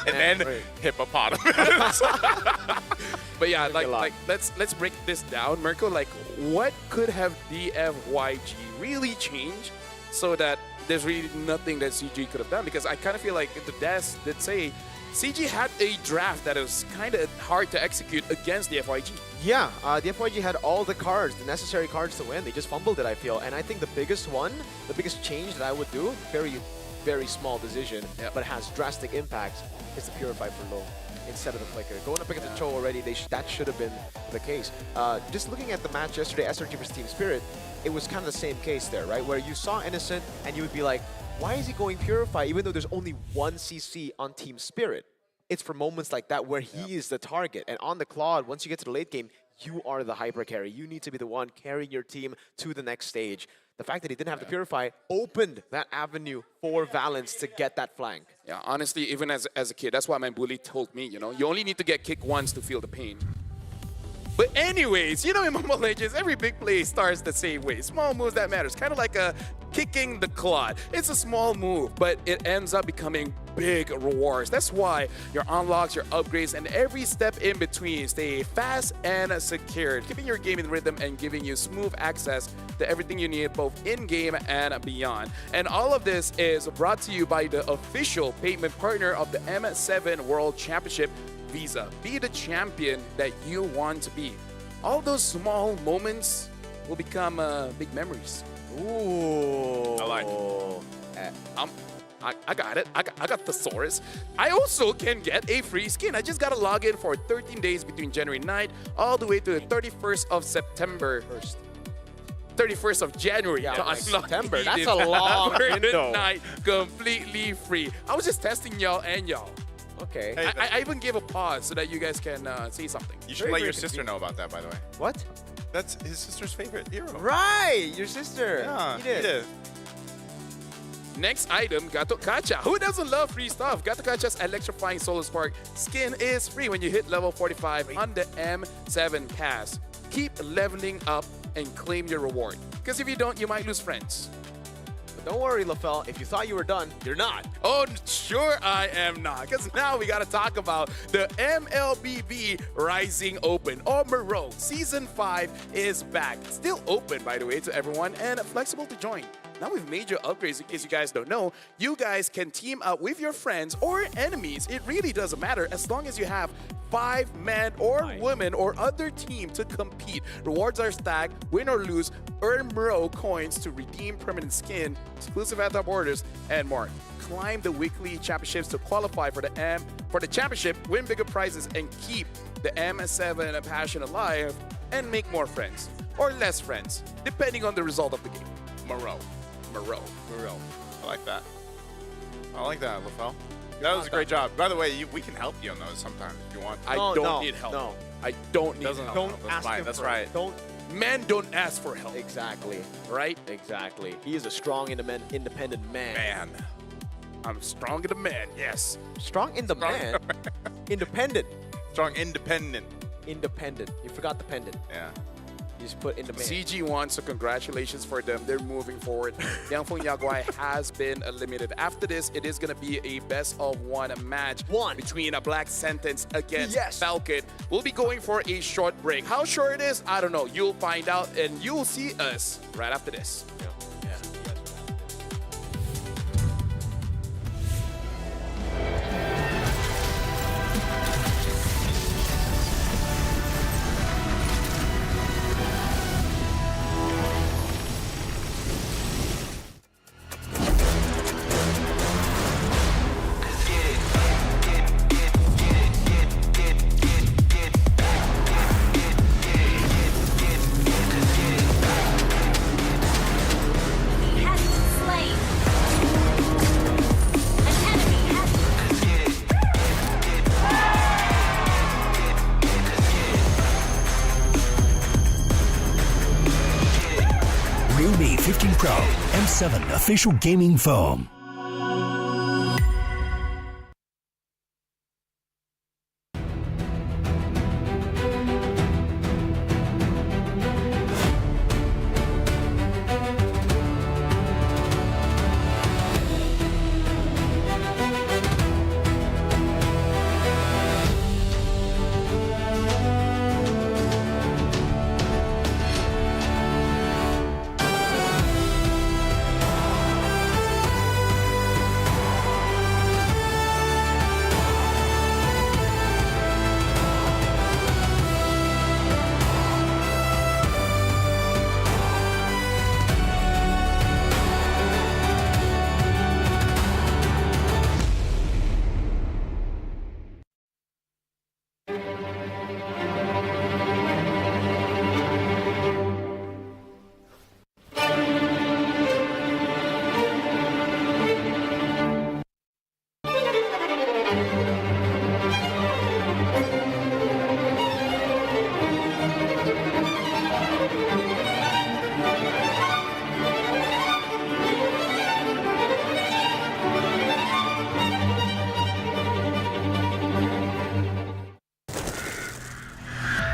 And then hippopotamus. But yeah, like let's break this down, Mirko. Like, what could have DFYG really changed so that there's really nothing that CG could have done? Because I kind of feel like the devs did say CG had a draft that was kind of hard to execute against DFYG. Yeah, DFYG had all the cards, the necessary cards to win. They just fumbled it, I feel. And I think the biggest change that I would do, very small decision, but has drastic impact, is to Purify for low instead of the Flicker. Going up against the Cho already, that should have been the case. Just looking at the match yesterday, SRG vs Team Spirit, it was kind of the same case there, right? Where you saw Innocent and you would be like, why is he going Purify even though there's only one CC on Team Spirit? It's for moments like that where he is the target. And on the Claude, once you get to the late game, you are the hyper carry. You need to be the one carrying your team to the next stage. The fact that he didn't have the Purify opened that avenue for Valens to get that flank. Yeah, honestly, even as a kid, that's why my bully told me, you know, you only need to get kicked once to feel the pain. But anyways, you know, in Mobile Legends, every big play starts the same way. Small moves that matters. Kind of like kicking the Claude. It's a small move, but it ends up becoming big rewards. That's why your unlocks, your upgrades, and every step in between stay fast and secure, keeping your game in rhythm and giving you smooth access to everything you need, both in-game and beyond. And all of this is brought to you by the official payment partner of the M7 World Championship, Visa. Be the champion that you want to be. All those small moments will become big memories. Ooh. I like it. I got it. I got Thesaurus. I also can get a free skin. I just got to log in for 13 days between January 9th all the way to the 31st of September. 31st of January. Yeah, like September. That's a long window. Night, completely free. I was just testing y'all and y'all. Okay. Hey, I even gave a pause so that you guys can say something. You should let your sister know about that, by the way. What? That's his sister's favorite hero. Right, your sister. Yeah, he did. Next item, Gato Kacha. Who doesn't love free stuff? Gato Kacha's electrifying Solar Spark skin is free when you hit level 45 on the M7 pass. Keep leveling up and claim your reward. Because if you don't, you might lose friends. But don't worry, LaFell. If you thought you were done, you're not. Oh, sure I am not. Because now we got to talk about the MLBB Rising Open, or Moreau. Season 5 is back. Still open, by the way, to everyone and flexible to join. Now with major upgrades, in case you guys don't know, you guys can team up with your friends or enemies. It really doesn't matter as long as you have 5 men or women or other team to compete. Rewards are stacked, win or lose, earn Muro coins to redeem permanent skin, exclusive at-top orders, and more. Climb the weekly championships to qualify for the championship, win bigger prizes, and keep the M7 passion alive, and make more friends or less friends, depending on the result of the game. Moreau. I like that. I like that, LaFell. That was a great job. By the way, we can help you on those sometimes if you want. I don't need help. No. I don't need Doesn't help. help. Don't That's ask fine. him That's for right. Don't. Men don't ask for help. Exactly. Right? Exactly. He is a strong, independent man. Man. I'm strong in the man, yes. Strong in the man? Independent. Strong, independent. Independent. You forgot the pendant. Yeah. You just put in the man. CG won, so congratulations for them. They're moving forward. Liangfeng Yaguai has been eliminated. After this, it is going to be a best-of-one match between a Black Sentence against Falcon. We'll be going for a short break. How short it is, I don't know. You'll find out, and you'll see us right after this. Realme 15 Pro M7 official gaming foam.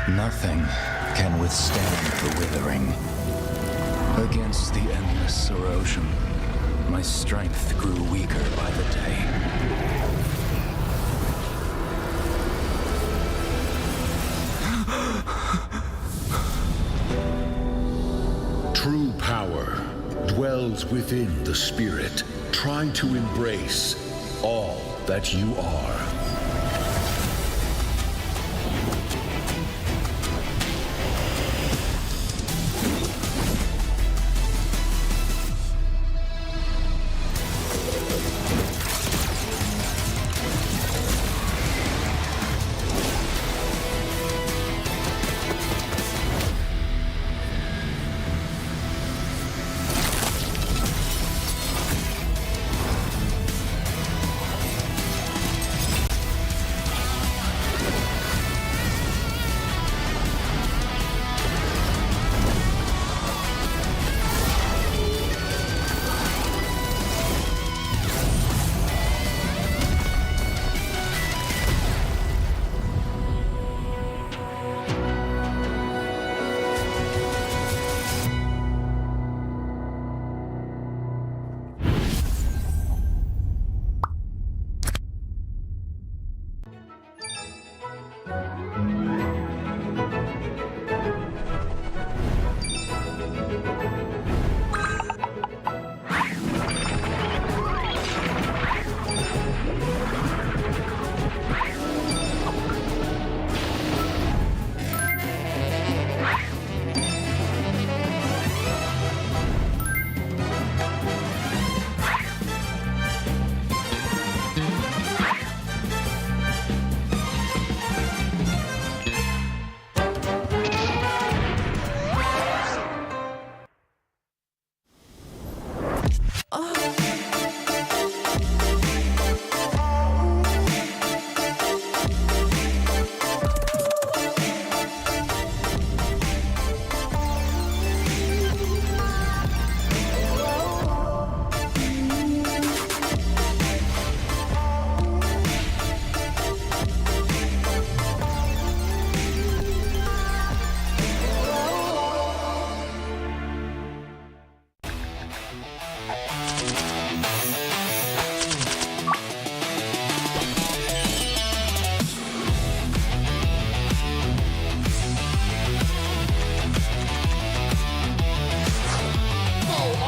Nothing can withstand the withering. Against the endless erosion, my strength grew weaker by the day. True power dwells within the spirit. Try to embrace all that you are.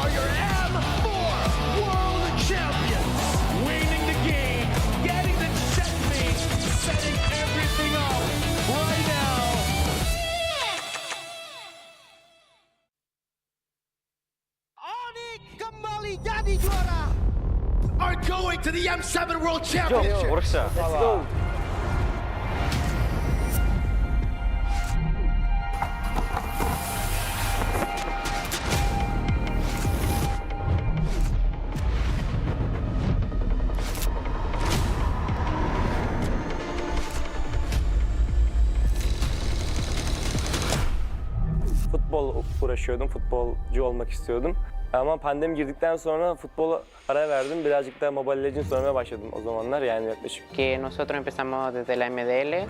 Are your M4 World Champions, winning the game, getting the checkmate, setting everything up right now. Kembali jadi juara. Are going to the M7 World Championship. Let's go. Futbol uğraşıyordum, futbolcu olmak istiyordum. Ama pandemi girdikten sonra futbola ara verdim. Birazcık da Mobile Legends oynamaya başladım o zamanlar, yani yaklaşık. Que nosotros empezamos desde la MDL,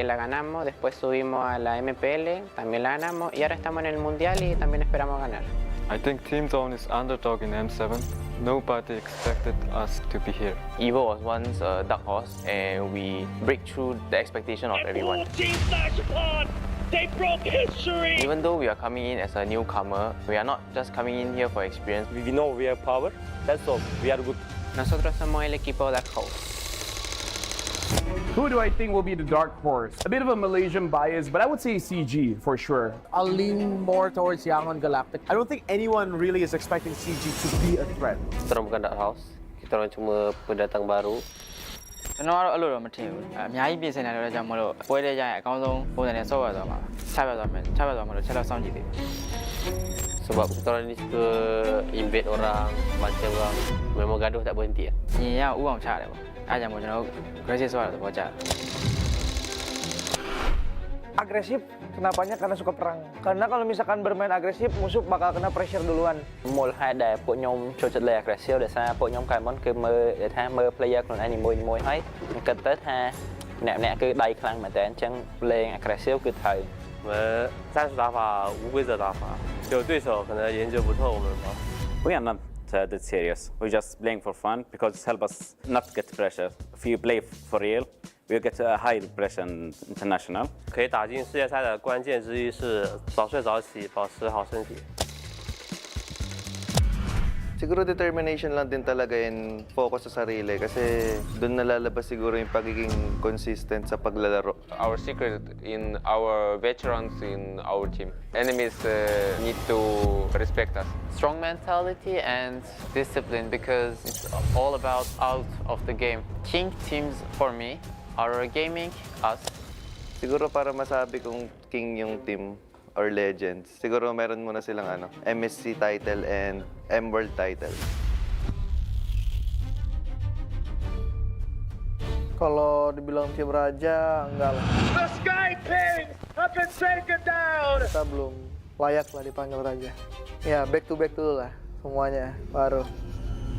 la ganamos, después subimos a la MPL, también la ganamos y ahora estamos en el Mundial y también esperamos ganar. I think Team Zone is underdog in M7. Nobody expected us to be here. Evo was once a dark horse, and we break through the expectation of everyone. They broke history. Even though we are coming in as a newcomer, we are not just coming in here for experience. We know we have power, that's all, we are good. Nosotros somos el equipo Dark Horse. Who do I think will be the dark horse? A bit of a Malaysian bias, but I would say CG for sure. I'll lean more towards Yangon Galactic. I don't think anyone really is expecting CG to be a threat. Kita orang bukan dark horse, kita orang cuma pendatang baru. ကျွန်တော်ကတော့အဲ့လိုတော့မထင်ဘူးအများကြီးပြင်ဆင်နေတယ်ကြောင့်မလို့ပွဲတဲ့ကြရင်အကောင်းဆုံးပုံစံနဲ့ဆော့ရသွားမှာချပြသွားမှာလို့ချက်တော့စောင့်ကြည့်သေးတယ် Sebab kita orang ni suka invade orang, baca orang, memang gaduh tak berhenti. ညီရဥအောင်ချတယ်ပေါ့အဲ့ကြောင့်မို့ကျွန်တော်တို့ aggressive ဆော့ရတဲ့ဘောကြတယ် Agresif, kenapanya? Karena suka perang. Karena kalau misalkan bermain agresif, musuh bakal kena pressure duluan. មូលហេតុដែលពួកខ្ញុំចូលចិត្តលេង aggressive ដោយសារពួកខ្ញុំកាលមុនគឺមើលថាមើល player ខ្លួនឯងនីមួយៗហើយគិតទៅថាអ្នកៗគឺដៃខ្លាំងមែនតើអញ្ចឹងលេង aggressive គឺត្រូវ 我们战术打法无规则打法，就对手可能研究不透我们的打法。 We are not that serious. We just playing for fun because it helps us not get pressure. If you play for real, we'll get a high pressure international. 可以打进世界赛的关键之一是早睡早起，保持好身体。 Siguro determination lang din talaga and focus sa sarili kasi doon nalalabas siguro yung pagiging consistent sa paglalaro. Our secret in our veterans in our team. Enemies need to respect us. Strong mentality and discipline because it's all about out of the game. King teams for me are gaming us. Siguro para masabi kong king yung team or legends, siguro meron muna silang MSC title and M World title. Kalau dibilang tim raja, enggak lah. The Sky Kings have been taken down. Kita belum layak lah dipanggil raja. Ya, back to back dulu lah semuanya, baru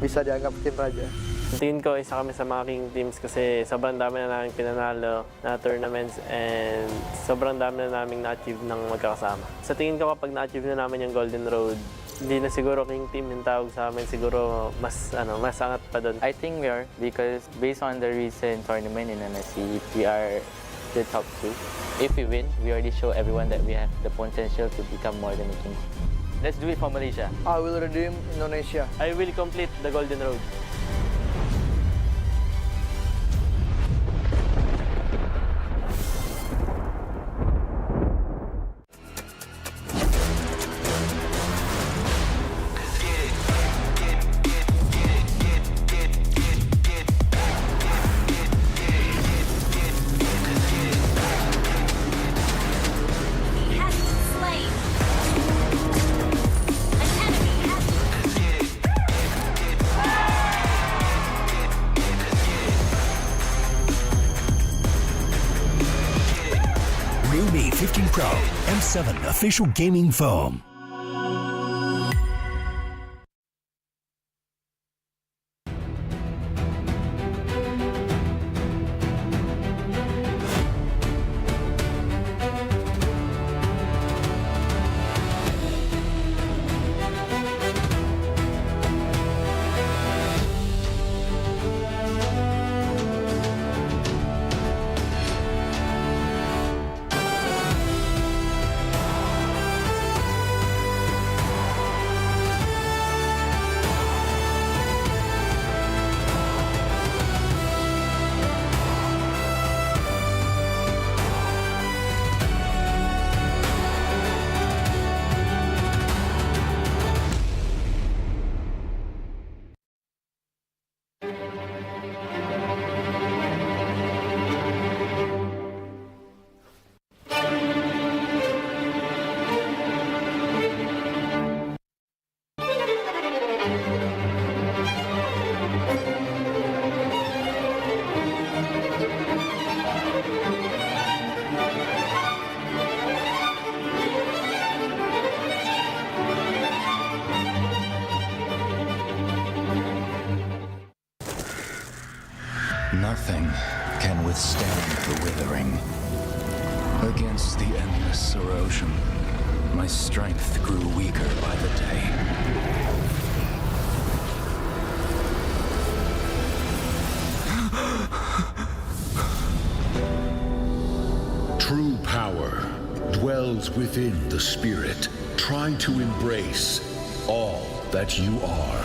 bisa dianggap tim raja. Tingin ko isa kami sa mga king teams kasi sobrang dami na namin pinanalo na tournaments and sobrang dami na namin na-achieve ng magkakasama. Sa tingin ko kapag na-achieve na namin yung Golden Road, hindi na siguro king team yung tawag sa amin, siguro mas angat pa doon. I think we are because based on the recent tournament in NSC, we are the top 2. If we win, we already show everyone that we have the potential to become more than a king. Let's do it for Malaysia. I will redeem Indonesia. I will complete the Golden Road. Realme 15 Pro M7 official gaming foam. Nothing can withstand the withering. Against the endless erosion, my strength grew weaker by the day. True power dwells within the spirit. Try to embrace all that you are.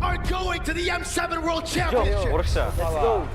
Are going to the M7 World Championship. Let's go.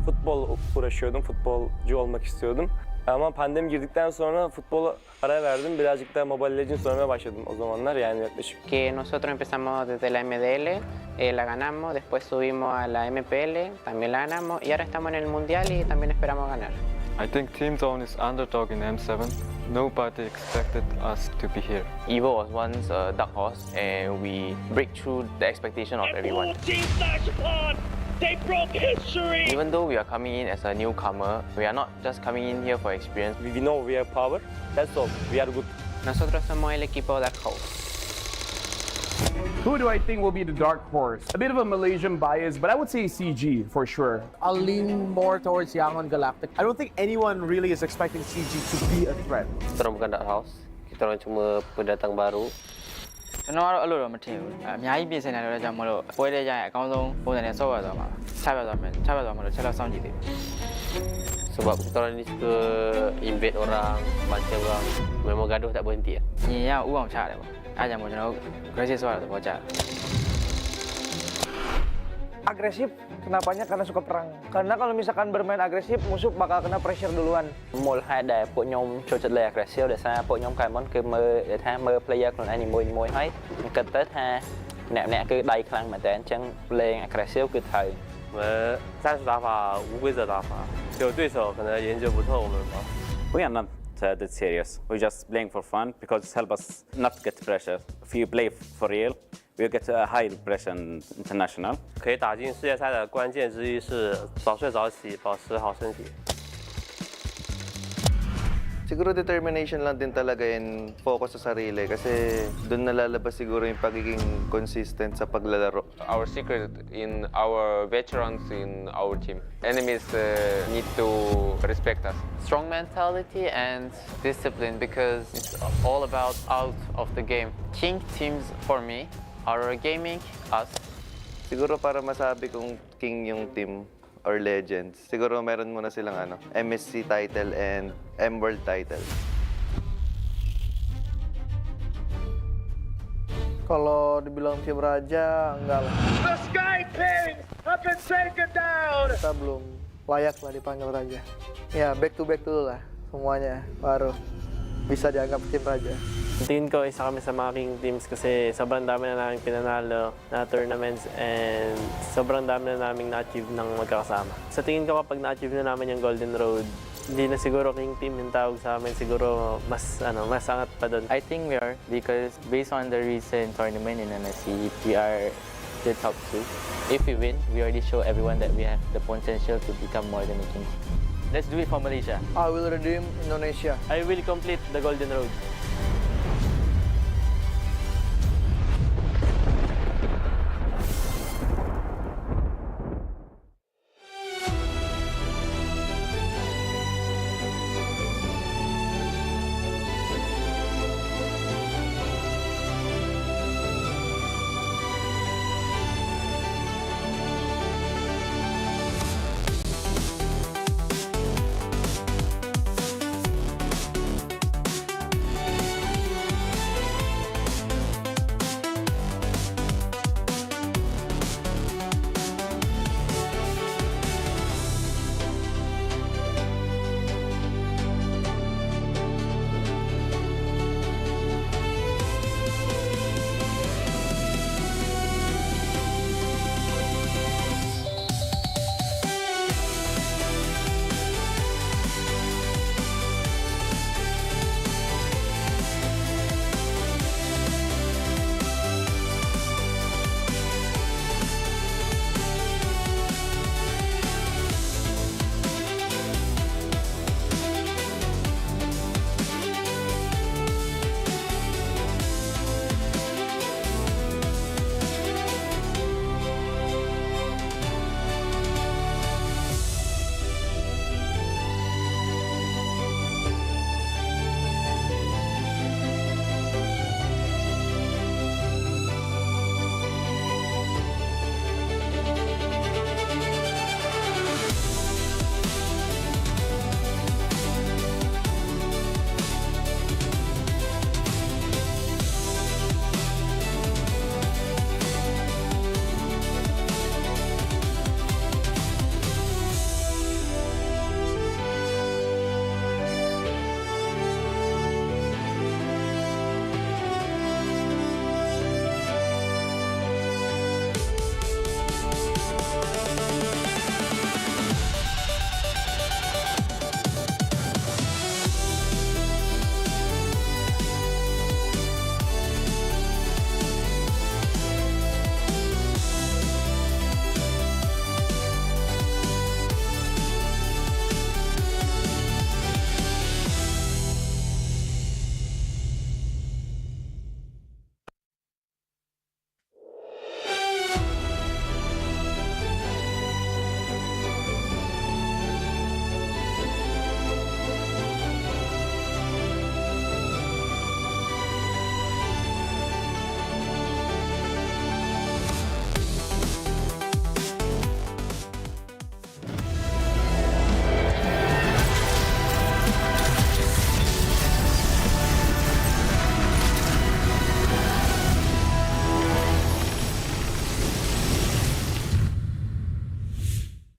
Futbol uğraşıyordum, futbolcu olmak istiyordum. Ama pandemi girdikten sonra futbola ara verdim. Birazcık da Mobile Legends oynamaya başladım o zamanlar, yani yaklaşık. Que nosotros empezamos desde la MDL, la ganamos, después subimos a la MPL, también la ganamos y ahora estamos en el Mundial y también esperamos ganar. I think Team Zone is underdog in M7. Nobody expected us to be here. Evo was once a dark horse, and we break through the expectation of everyone. They broke history. Even though we are coming in as a newcomer, we are not just coming in here for experience. We know we have power. That's all. We are good. Nosotros somos el equipo Dark Horse. Who do I think will be the dark horse? A bit of a Malaysian bias, but I would say CG for sure. I'll lean more towards Yangon Galactic. I don't think anyone really is expecting CG to be a threat. Kita orang bukan dark horse. Kita orang cuma pendatang baru. ကျွန်တော်ကတော့အဲ့လိုတော့မထင်ဘူးအများကြီးပြင်ဆင်နေတယ်ကြောင့်မလို့ပွဲတဲ့ကြရင်အကောင်းဆုံးပုံစံနဲ့ဆော့ရသွားမှာချပြသွားမယ်ချပြသွားမှာလို့ချက်လောက်စောင့်ကြည့်သေးတယ် Sebab kita orang ni suka invade orang, bantai orang. Memang gaduh tak berhenti. ညီရဥအောင်ချရတယ်ပေါ့အဲ့ကြောင့်မို့ကျွန်တော်တို့ aggressive ဆော့ရတဲ့ဘောကြတယ် Agresif, kenapanya? Karena suka perang. Karena kalau misalkan bermain agresif, musuh bakal kena pressure duluan. មូលហេតុដែលពួកខ្ញុំចូលចិត្តលេង aggressive ដោយសារពួកខ្ញុំកាលមុនគឺមើលថាមើល player ខ្លួនឯងនីមួយៗហើយគិតទៅថា ម្នាក់ៗគឺដៃខ្លាំងមែនតើអញ្ចឹង playing aggressive គឺត្រូវ我们战术打法无规则打法，就对手可能研究不透我们吧。 We are not that serious. We're just playing for fun because it helps us not get pressure. If you play for real, we'll get a high pressure international. 可以打进世界赛的关键之一是早睡早起，保持好身体。 Siguro determination lang din talaga and focus sa sarili kasi doon nalalabas siguro yung pagiging consistent sa paglalaro. Our secret in our veterans in our team. Enemies need to respect us. Strong mentality and discipline because it's all about out of the game. King teams for me are gaming us. Siguro para masabi kong king yung team or legends, siguro meron muna silang MSC title and M-World title. Kalau dibilang tim raja, enggak lah. The Sky Kings have been taken down. Kita belum layak lah dipanggil raja. Ya, back to back dulu lah semuanya, baru bisa dianggap tim raja. Tingin ko isa kami sa mga king teams kasi sobrang dami na namin pinanalo na tournaments and sobrang dami na namin na-achieve ng magkakasama. Sa tingin ko kapag na-achieve na namin yung Golden Road, hindi na siguro king team yung tawag sa amin, siguro mas angat pa doon. I think we are because based on the recent tournament in NSC, we are the top 2. If we win, we already show everyone that we have the potential to become more than a king. Let's do it for Malaysia. I will redeem Indonesia. I will complete the Golden Road.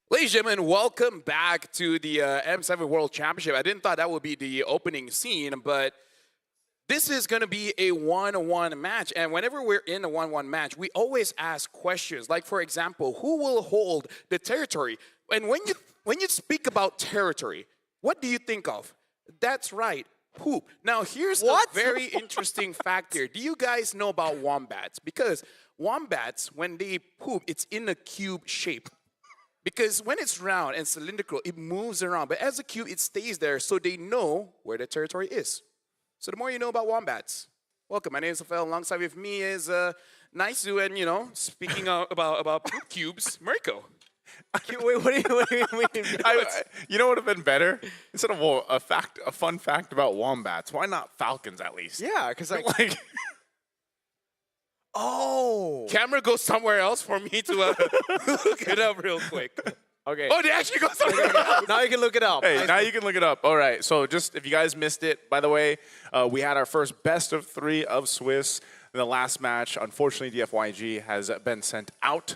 Ladies and gentlemen, welcome back to the M7 World Championship. I didn't thought that would be the opening scene, but This is going to be a 1-1 match. And whenever we're in a 1-1 match, we always ask questions. Like, for example, who will hold the territory? And when you speak about territory, what do you think of? That's right, poop. Now, here's a very interesting fact here. Do you guys know about wombats? Because wombats, when they poop, it's in a cube shape. Because when it's round and cylindrical, it moves around. But as a cube, it stays there, so they know where the territory is. So the more you know about wombats. Welcome, my name is Rafael. Alongside with me is Naisu, and speaking about poop cubes, Mariko. Wait, what do you mean? You know what would have been better? Instead of a fun fact about wombats, why not falcons at least? Yeah, because like oh, camera goes somewhere else for me to look it up real quick. Okay. Oh, they actually go somewhere else. Now you can look it up. Hey, now you can look it up. All right. So just if you guys missed it, by the way, we had our first best of 3 of Swiss in the last match. Unfortunately, DFYG has been sent out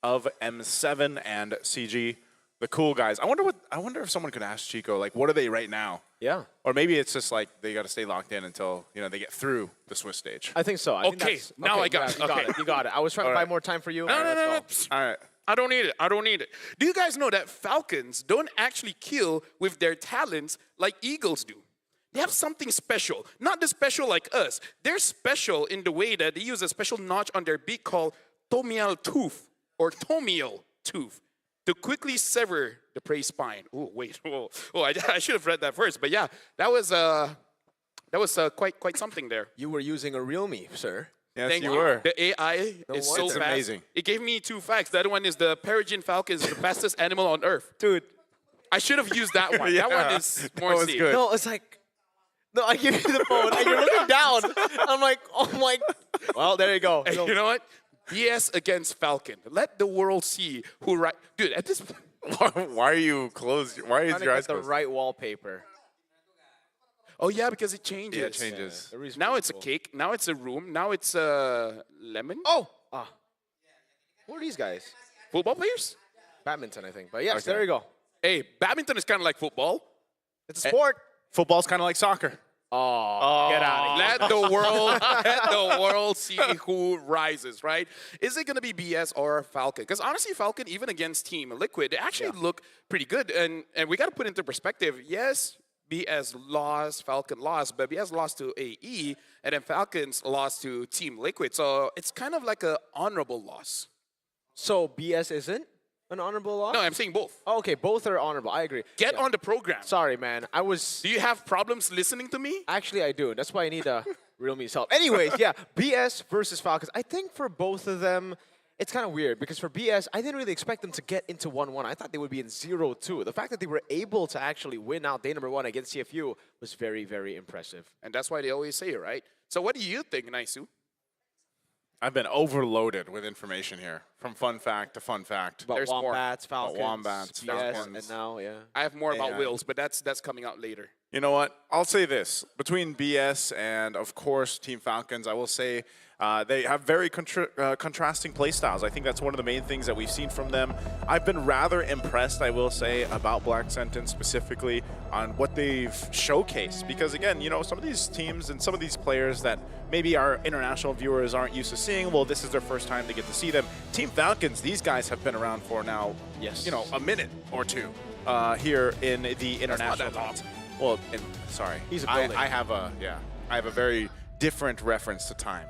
of M7 and CG, the cool guys. I wonder if someone could ask Chico, like, what are they right now? Yeah. Or maybe it's just like they got to stay locked in until they get through the Swiss stage. I think so. I think now I got it. You got it. I was trying to buy more time for you. No. All right. I don't need it. Do you guys know that falcons don't actually kill with their talons like eagles do? They have something special. Not the special like us. They're special in the way that they use a special notch on their beak called tomial tooth or tomial tooth to quickly sever the prey spine. Oh, wait. Oh, I should have read that first. But yeah, that was quite something there. You were using a real me, sir. Yes, Thank you were. The AI is so It's fast. amazing. It gave me 2 facts. The other one is the peregrine falcon is the fastest animal on Earth. Dude. I should have used that one. Yeah, that one is more that was safe. good. No, it's like, no, I give you the phone and you're looking down. I'm like, oh my. Well, there you go. Hey, you know what? BS against Falcon. Let the world see who right. Dude, at this point. Why are you closed? Why is your eyes the closed? right wallpaper? Oh, yeah, because it changes. Yeah, it changes. Now it's a cake. Now it's a room. Now it's a lemon. Oh! Who are these guys? Football players? Badminton, I think. But yes, Okay. there you go. Hey, badminton is kind of like football. It's a sport. Football's kind of like soccer. Oh, get out of here. Let the world see who rises, right? Is it going to be BS or Falcon? Because honestly, Falcon, even against Team Liquid, they actually look pretty good. And we got to put into perspective, yes, BS lost, Falcon lost, but BS lost to AE, and then Falcons lost to Team Liquid. So it's kind of like an honorable loss. So BS isn't an honorable loss? No, I'm saying both. Oh, okay, both are honorable. I agree. Get on the program. Sorry, man. Do you have problems listening to me? Actually, I do. That's why I need real me's help. Anyways, yeah, BS versus Falcons. I think for both of them, it's kind of weird because for BS, I didn't really expect them to get into 1-1. I thought they would be in 0-2. The fact that they were able to actually win out day number 1 against CFU was very, very impressive. And that's why they always say it, right? So what do you think, Naisu? I've been overloaded with information here, from fun fact to fun fact. About There's Wombats, Falcons, Wombats, BS, Falcons. and now, yeah. I have more about AI. Wills, but that's coming out later. You know what? I'll say this. Between BS and, of course, Team Falcons, I will say they have very contrasting play styles. I think that's one of the main things that we've seen from them. I've been rather impressed, I will say, about Black Sentence specifically on what they've showcased. Because, again, some of these teams and some of these players that maybe our international viewers aren't used to seeing, well, this is their first time to get to see them. Team Falcons, these guys have been around for now, a minute or two here in the international top. Well, sorry. He's a building. I have a very different reference to time.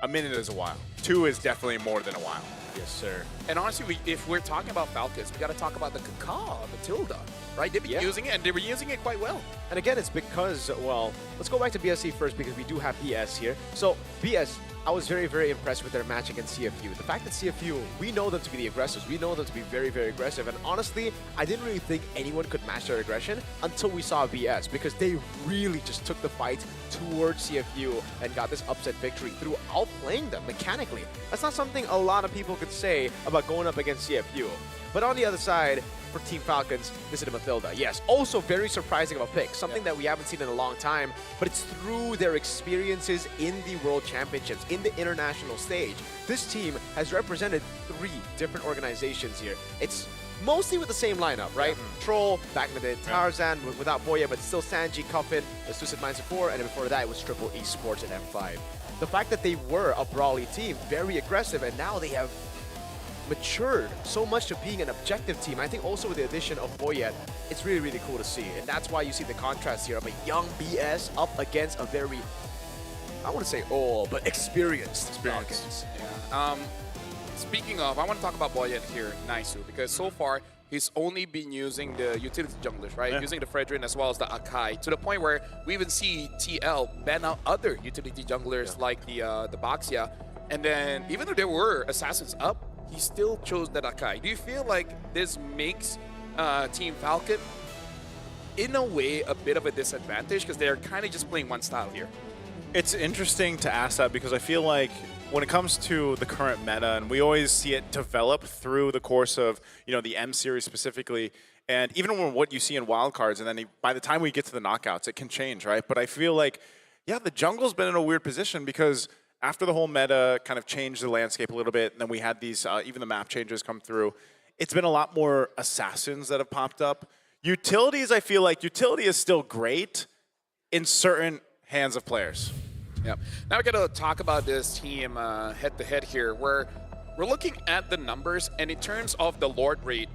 A minute is a while. 2 is definitely more than a while. Yes, sir. And honestly, if we're talking about Falcons, we got to talk about the Kaka, Matilda, right? They've been using it, and they were using it quite well. And again, it's because, well, let's go back to BSC first because we do have BS here. So, BS, I was very, very impressed with their match against CFU. The fact that CFU, we know them to be the aggressors. We know them to be very, very aggressive. And honestly, I didn't really think anyone could match their aggression until we saw BS because they really just took the fight towards CFU and got this upset victory through outplaying them mechanically. That's not something a lot of people could say about going up against CFU. But on the other side, for Team Falcons, this is Matilda. Yes, also very surprising of a pick, something that we haven't seen in a long time, but it's through their experiences in the World Championships, in the international stage. This team has represented 3 different organizations here. It's mostly with the same lineup, right? Troll, back in the day, Tarzan without Boya, but still Sanji, Cuffin, the Suicide Minds before, and then before that it was Triple Esports and M5. The fact that they were a brawly team, very aggressive, and now they have matured so much to being an objective team. I think also with the addition of Boyet, it's really, really cool to see. And that's why you see the contrast here of a young BS up against a very, I want to say old, but experienced Falcons. Yeah. Speaking of, I want to talk about Boyet here, Naisu, because so far he's only been using the utility junglers, right? Using the Fredrin as well as the Akai, to the point where we even see TL ban out other utility junglers like the Baxia. And then even though there were assassins up, he still chose that Akai. Do you feel like this makes Team Falcon, in a way, a bit of a disadvantage because they're kind of just playing one style here? It's interesting to ask that because I feel like when it comes to the current meta, and we always see it develop through the course of, you know, the M series specifically, and even when what you see in wildcards, and then by the time we get to the knockouts, it can change, right? But I feel like, yeah, the jungle's been in a weird position because after the whole meta kind of changed the landscape a little bit, and then we had these, even the map changes come through, it's been a lot more assassins that have popped up. Utilities, I feel like utility is still great in certain hands of players. Yeah. Now we got to talk about this team head-to-head here, where we're looking at the numbers, and in terms of the Lord rate,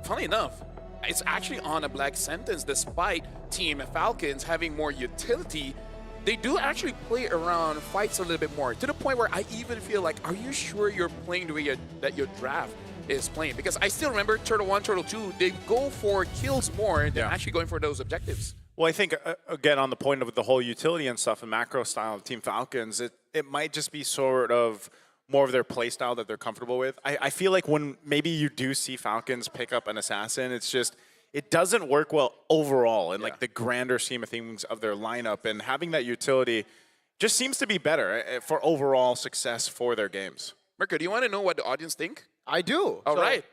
funny enough, it's actually on a black sentence, despite Team Falcons having more utility. They do actually play around fights a little bit more, to the point where I even feel like, are you sure you're playing the way that your draft is playing? Because I still remember Turtle 1, Turtle 2, they go for kills more than actually going for those objectives. Well, I think, again, on the point of the whole utility and stuff, the macro style of Team Falcons, it might just be sort of more of their play style that they're comfortable with. I feel like when maybe you do see Falcons pick up an assassin, it's just, it doesn't work well overall in like the grander scheme of things of their lineup, and having that utility just seems to be better for overall success for their games. Mirko, do you want to know what the audience think? I do. All right.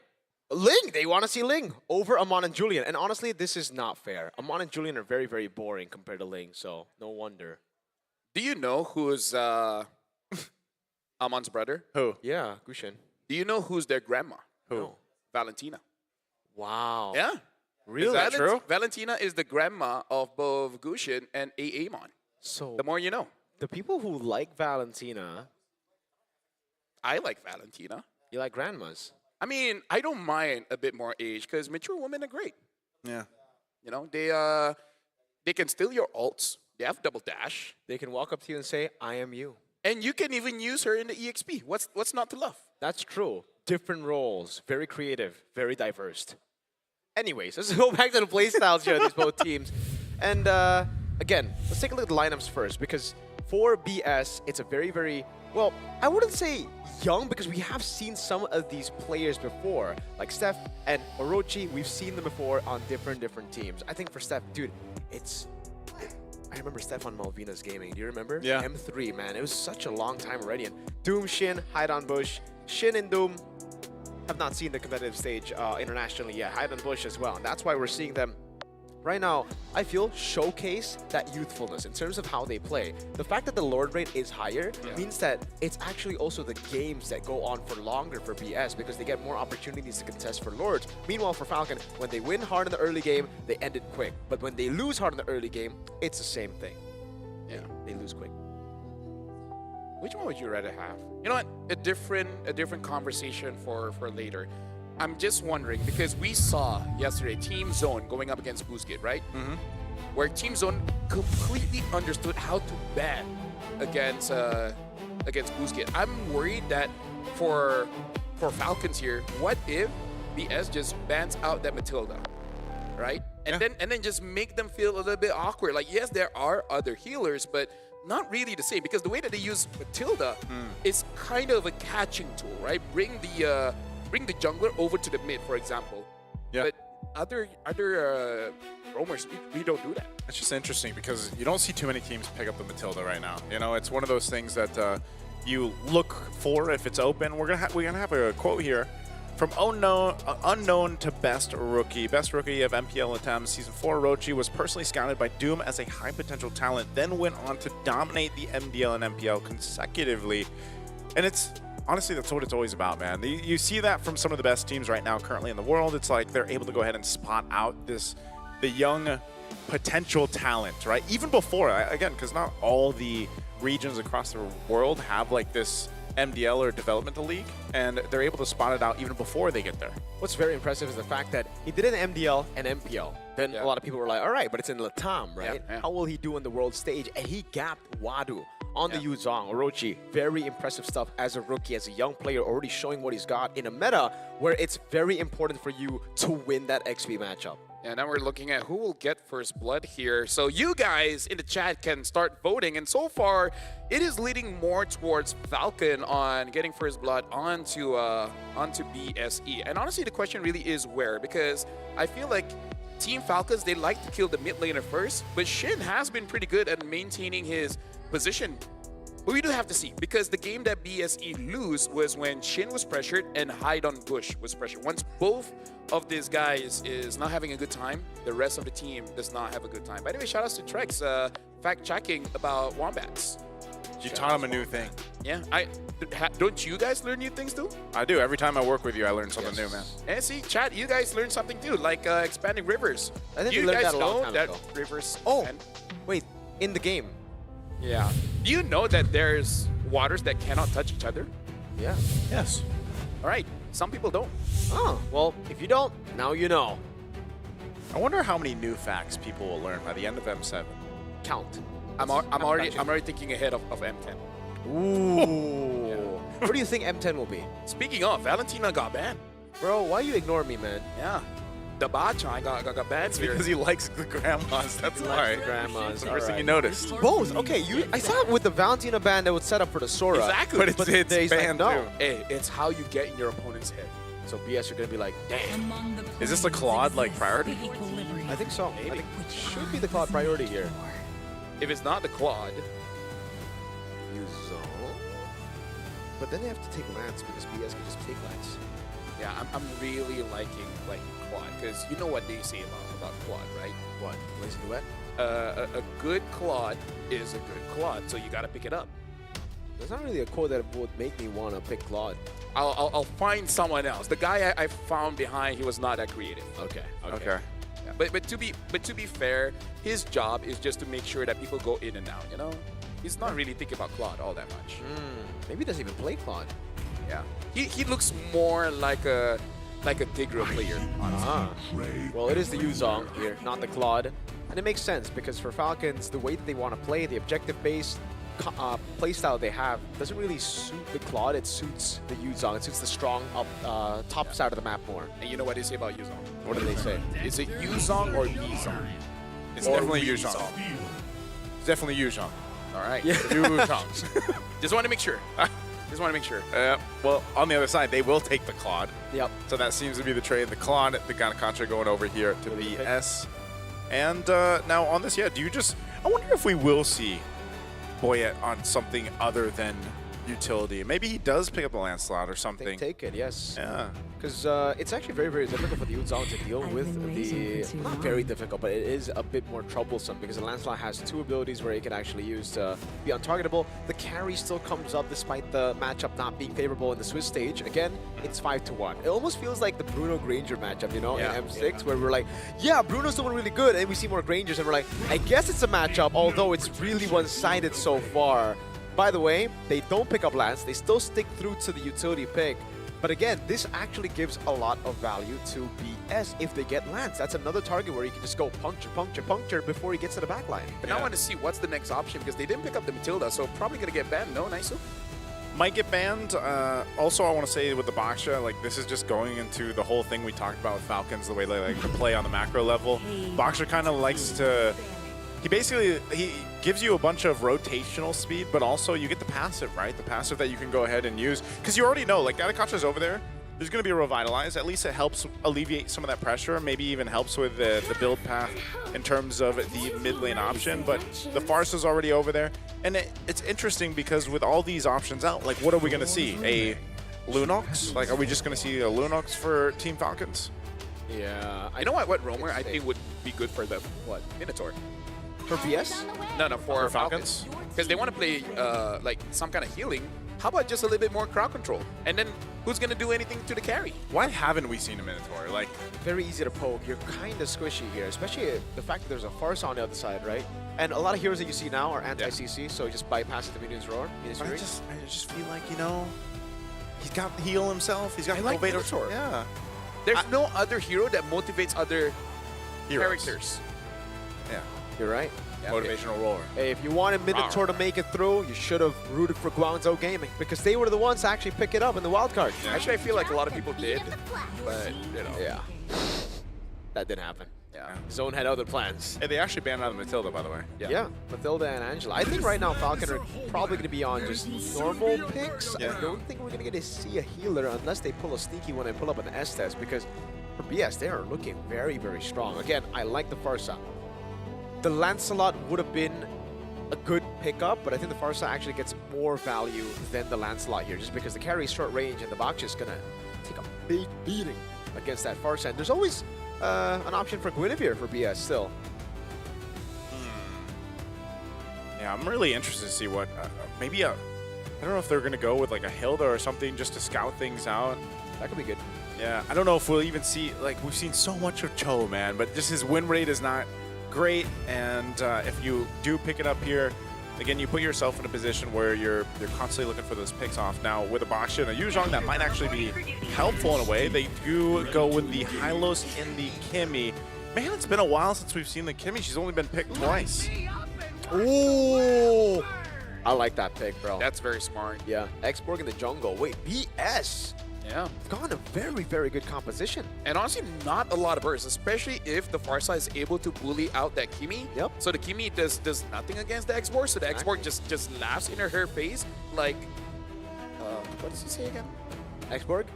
Ling, they want to see Ling over Amon and Julian. And honestly, this is not fair. Amon and Julian are very, very boring compared to Ling, so no wonder. Do you know who's Amon's brother? Who? Yeah, Gushin. Do you know who's their grandma? Who? No. Valentina. Wow. Yeah. Really? Is that true? Valentina is the grandma of both Gushin and Amon. So the more you know. The people who like Valentina. I like Valentina. You like grandmas? I mean, I don't mind a bit more age because mature women are great. Yeah. You know, they can steal your ults. They have double dash. They can walk up to you and say, I am you. And you can even use her in the EXP. What's not to love? That's true. Different roles. Very creative. Very diverse. Anyways, let's go back to the playstyles here of these both teams. And again, let's take a look at the lineups first, because for BS, it's a very, very, well, I wouldn't say young, because we have seen some of these players before, like Steph and Orochi. We've seen them before on different teams. I think for Steph, dude, I remember Steph on Malvina's Gaming. Do you remember? Yeah. M3, man. It was such a long time already. And Doom, Shin, Hide on Bush. Shin and Doom have not seen the competitive stage internationally yet. Hide on Bush as well. And that's why we're seeing them right now, I feel, showcase that youthfulness in terms of how they play. The fact that the Lord rate is higher means that it's actually also the games that go on for longer for BS, because they get more opportunities to contest for Lords. Meanwhile, for Falcon, when they win hard in the early game, they end it quick. But when they lose hard in the early game, it's the same thing. Yeah. They lose quick. Which one would you rather have? You know what? A different conversation for later. I'm just wondering, because we saw yesterday Team Zone going up against Boostgate, right? Mm-hmm. Where Team Zone completely understood how to ban against Boostgate. I'm worried that for Falcons here, what if BS just bans out that Matilda, right? And then just make them feel a little bit awkward. Like, yes, there are other healers, but not really the same, because the way that they use Matilda is kind of a catching tool, right? Bring the jungler over to the mid, for example. Yeah. But other roamers, we don't do that. It's just interesting because you don't see too many teams pick up the Matilda right now. You know, it's one of those things that you look for if it's open. We're gonna have a quote here from unknown to best rookie. Best rookie of MPL attempts. Season 4, Orochi was personally scouted by Doom as a high potential talent, then went on to dominate the MDL and MPL consecutively. And it's honestly, that's what it's always about, man. You see that from some of the best teams right now currently in the world. It's like they're able to go ahead and spot out the young potential talent, right? Even before, again, because not all the regions across the world have like this MDL or developmental league, and they're able to spot it out even before they get there. What's very impressive is the fact that he did an MDL and MPL. Then a lot of people were like, all right, but it's in Latam, right? Yeah. How will he do on the world stage? And he gapped Wadu on the Yuzong. Orochi, very impressive stuff as a rookie, as a young player, already showing what he's got in a meta where it's very important for you to win that XP matchup. And now we're looking at who will get first blood here. So you guys in the chat can start voting. And so far, it is leading more towards Falcon on getting first blood onto BSE. And honestly, the question really is where, because I feel like Team Falcons, they like to kill the mid laner first, but Shin has been pretty good at maintaining his position. But we do have to see, because the game that BSE lose was when Shin was pressured and Hide on Bush was pressured. Once both of these guys is not having a good time, the rest of the team does not have a good time. By the way, shout outs to Trex, fact-checking about Wombats. You taught him a new thing. Yeah, don't you guys learn new things too? I do. Every time I work with you, I learn something new, man. And see, chat, you guys learn something too, like expanding rivers. I think you we learned guys that a long know time that ago. rivers. Wait, in the game? Yeah. Do you know that there's waters that cannot touch each other? Yeah. Yes. All right. Some people don't. Oh, well, if you don't, now you know. I wonder how many new facts people will learn by the end of M7. Count. I'm already thinking ahead of M10. Ooh. Where do you think M10 will be? Speaking of, Valentina got banned. Bro, why you ignore me, man? Yeah. The Bachan got banned. It's because he likes the grandmas. That's why. Grandmas. That's the first thing you noticed. Both. Okay, I saw it with the Valentina band that was set up for the Sora. Exactly. But it's they said banned no. too. Hey, it's how you get in your opponent's head. So BS are gonna be like, damn. Is this the Claude like priority? I think so. I think it should be the Cloud priority here. If it's not the quad, Yuzong. But then they have to take Lance because BS can just take Lance. yeah, I'm really liking quad, because you know what they say about quad, right? What? Lazy duet? A good Claude is a good Claude, so you gotta pick it up. There's not really a quote that would make me want to pick Claude. I'll find someone else. The guy I found behind, he was not that creative. Okay. Okay. Yeah, but to be fair, his job is just to make sure that people go in and out. You know, he's not really thinking about Claude all that much. Maybe he doesn't even play Claude. Yeah, he looks more like a Tigro player, honestly. Well, it is the Yuzong here, not the Claude. And it makes sense because for Falcons, the way that they want to play, the objective-based playstyle they have doesn't really suit the Claude. It suits the Yuzong. It suits the strong top side of the map more. And you know what they say about Yuzong? What do they say? Is it Yuzong or Yizong? It's definitely Yuzong. It's definitely Yuzong. All right. Yeah. Yuzong. Just want to make sure. Just want to make sure. Well, on the other side, they will take the Claude. Yep. So that seems to be the trade. The Claude, the Ganacontra going over here to the S. And now on this, do you just... I wonder if we will see Boyette on something other than utility. Maybe he does pick up a Lancelot or something. Take it, yes. Yeah. Because it's actually very, very difficult for the Yuzong to deal with the... Not very difficult, but it is a bit more troublesome because the Lancelot has two abilities where he can actually use to be untargetable. The carry still comes up despite the matchup not being favorable in the Swiss stage. Again, it's 5-1. It almost feels like the Bruno Granger matchup, you know, in M6, where we're like, yeah, Bruno's doing really good, and we see more Grangers, and we're like, I guess it's a matchup, although it's really one-sided so far. By the way, they don't pick up Lance. They still stick through to the utility pick. But again, this actually gives a lot of value to BS if they get Lance. That's another target where you can just go puncture, puncture, puncture before he gets to the backline. But now I want to see what's the next option because they didn't pick up the Matilda, so probably going to get banned. No, Naisu? Might get banned. Also, I want to say with the Baksha, like this is just going into the whole thing we talked about with Falcons, the way they like to play on the macro level. Baksha kind of likes to... He gives you a bunch of rotational speed, but also you get the passive, right? The passive that you can go ahead and use. Because you already know, like, Ganacontra's over there. There's going to be a Revitalize. At least it helps alleviate some of that pressure. Maybe even helps with the build path in terms of the mid lane option. But the Farce is already over there. And it's interesting because with all these options out, like, what are we going to see? A Lunox? Like, are we just going to see a Lunox for Team Falcons? Yeah. You know what Roamer I think would be good for the, Minotaur? For BS? No, for Falcons. Because they want to play like some kind of healing. how about just a little bit more crowd control? And then who's going to do anything to the carry? Why haven't we seen a Minotaur? Like, very easy to poke. You're kind of squishy here, especially the fact that there's a Farsa on the other side, right? And a lot of heroes that you see now are anti-CC, so he just bypasses the Minion's Roar. I just feel like, you know, he's got the heal himself. He's got like Elevator. Minotaur. Yeah. There's no other hero that motivates other characters. Yeah. You're right. Motivational roar. Hey, if you wanted Minotaur to make it through, you should have rooted for Guangzhou Gaming because they were the ones to actually pick it up in the wild card. Yeah. Actually, I feel like a lot of people did, but you know. Yeah. That didn't happen. Yeah. Zone had other plans. Hey, they actually banned out of Matilda, by the way. Yeah, Matilda and Angela. I think right now Falcon are probably going to be on just normal picks. Yeah. I don't think we're going to get to see a healer unless they pull a sneaky one and pull up an S-Test because for BS, they are looking very, very strong. Again, I like the Farsa. The Lancelot would have been a good pickup, but I think the Farsa actually gets more value than the Lancelot here just because the carry is short range and the Bakshi is going to take a big beating against that Farsa. And there's always an option for Guinevere for BS still. Yeah, I'm really interested to see what, maybe I don't know if they're going to go with like a Hilda or something just to scout things out. That could be good. Yeah, I don't know if we'll even see, like, we've seen so much of Cho, man, but just his win rate is not great. And if you do pick it up here, again, you put yourself in a position where you're constantly looking for those picks off. Now, with a Baxia and a Yuzhong, that might actually be helpful in a way. They do go with the Hylos and the Kimmy. Man, it's been a while since we've seen the Kimmy. She's only been picked twice. Ooh! I like that pick, bro. That's very smart. Yeah. X-Borg in the jungle. Wait, BS. Yeah. Gone a very, very good composition. And honestly, not a lot of bursts, especially if the Farsa is able to bully out that Kimi. Yep. So the Kimi does nothing against the X-Borg, so the X-Borg just laughs in her face like, what does he say again? X-Borg?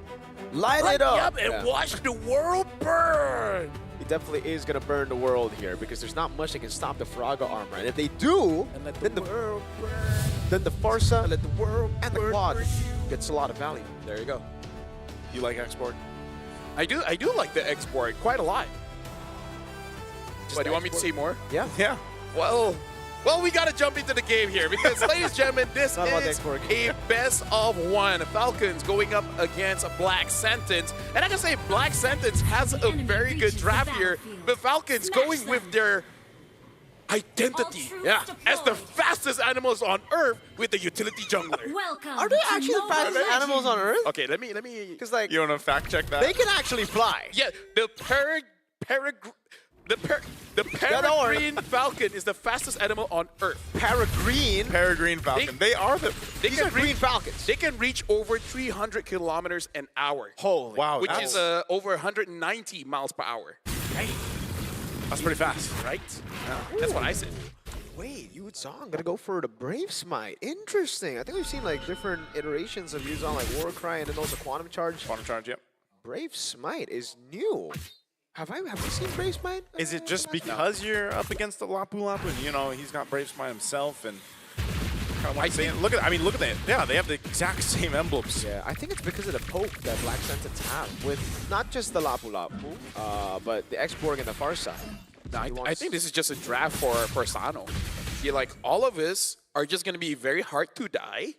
Light it up! Yep, and watch the world burn! He definitely is going to burn the world here because there's not much that can stop the Fraga armor. And if they do, then the world burn. Then the Farsa and the quad gets a lot of value. There you go. You like X-Borg? I do like the X-Borg quite a lot. But do you want me to say more? Yeah. Yeah. Well, we got to jump into the game here because, ladies and gentlemen, this is a best of one. Falcons going up against Black Sentence. And I can say Black Sentence has a very good draft here, but Falcons going with their identity as the fastest animals on Earth with the utility jungler. Are they actually the fastest animals on Earth? Okay, let me. Because, like, you want to fact check that? They can actually fly. Yeah, the peregrine falcon is the fastest animal on Earth. Peregrine falcon. These are green falcons. They can reach over 300 kilometers an hour. Holy wow! Which is over 190 miles per hour. Hey, that's pretty fast, right? That's what I said. Wait, Yuzhong gonna go for the Brave Smite. Interesting. I think we've seen like different iterations of Yuzhong, like War Cry and then also Quantum Charge. Quantum Charge, yep. Brave Smite is new. Have we seen Brave Smite? Is it just because you're up against the Lapu Lapu and, you know, he's got Brave Smite himself and kind of look at that. Yeah, they have the exact same emblems. Yeah, I think it's because of the poke that Black Sentence have with not just the Lapu Lapu, but the X-Borg and the Farsa. No, I think this is just a draft for Sano. You're like, all of us are just going to be very hard to die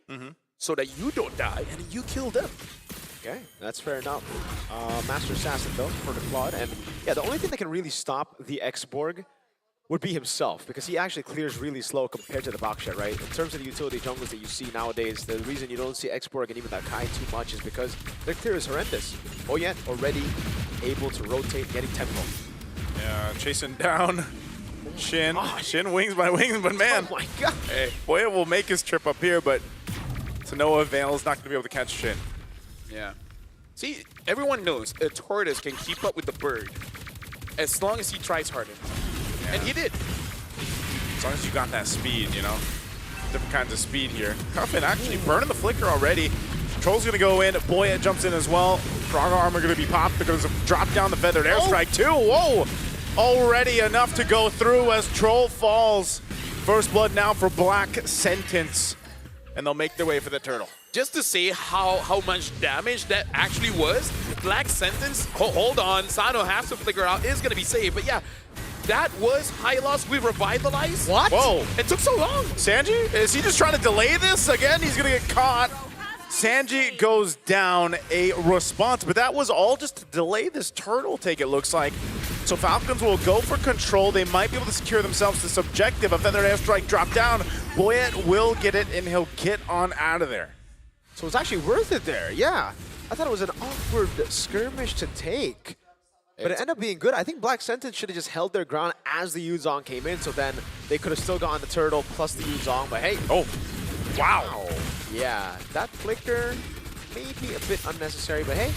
so that you don't die and you kill them. Okay, that's fair enough. Master Assassin, though, for the Claude. And yeah, the only thing that can really stop the X-Borg would be himself, because he actually clears really slow compared to the Baksha, right? In terms of the utility jungles that you see nowadays, the reason you don't see X-Borg and even that Kai too much is because their clear is horrendous. Oh yeah, already able to rotate, getting tempo. Yeah, chasing down Shin. Shin wings by wings, but man. Oh my god. Hey, Boya will make his trip up here, but to no avail, is not going to be able to catch Shin. Yeah. See, everyone knows a tortoise can keep up with the bird as long as he tries hard enough. Yeah. And he did. As long as you got that speed, you know. Different kinds of speed here. Cuffin actually burning the flicker already. Troll's going to go in. Boya jumps in as well. Fraga armor going to be popped. They're going to drop down the feathered airstrike too. Whoa! Already enough to go through as Troll falls. First blood now for Black Sentence. And they'll make their way for the turtle. Just to say how much damage that actually was, Black Sentence, hold on, Sano has to figure out, is going to be saved. But yeah, that was Hylos with Revitalize. What? Whoa. It took so long. Sanji, is he just trying to delay this? Again, he's going to get caught. Sanji goes down a response, but that was all just to delay this turtle take, it looks like. So Falcons will go for control. They might be able to secure themselves this objective. A feathered airstrike drop down. Boyet will get it, and he'll get on out of there. So it's actually worth it there, yeah. I thought it was an awkward skirmish to take. But it ended up being good. I think Black Sentence should have just held their ground as the Yuzong came in, so then they could have still gotten the turtle plus the Yuzong, but hey. Oh, wow. Yeah, that flicker may be a bit unnecessary, but hey,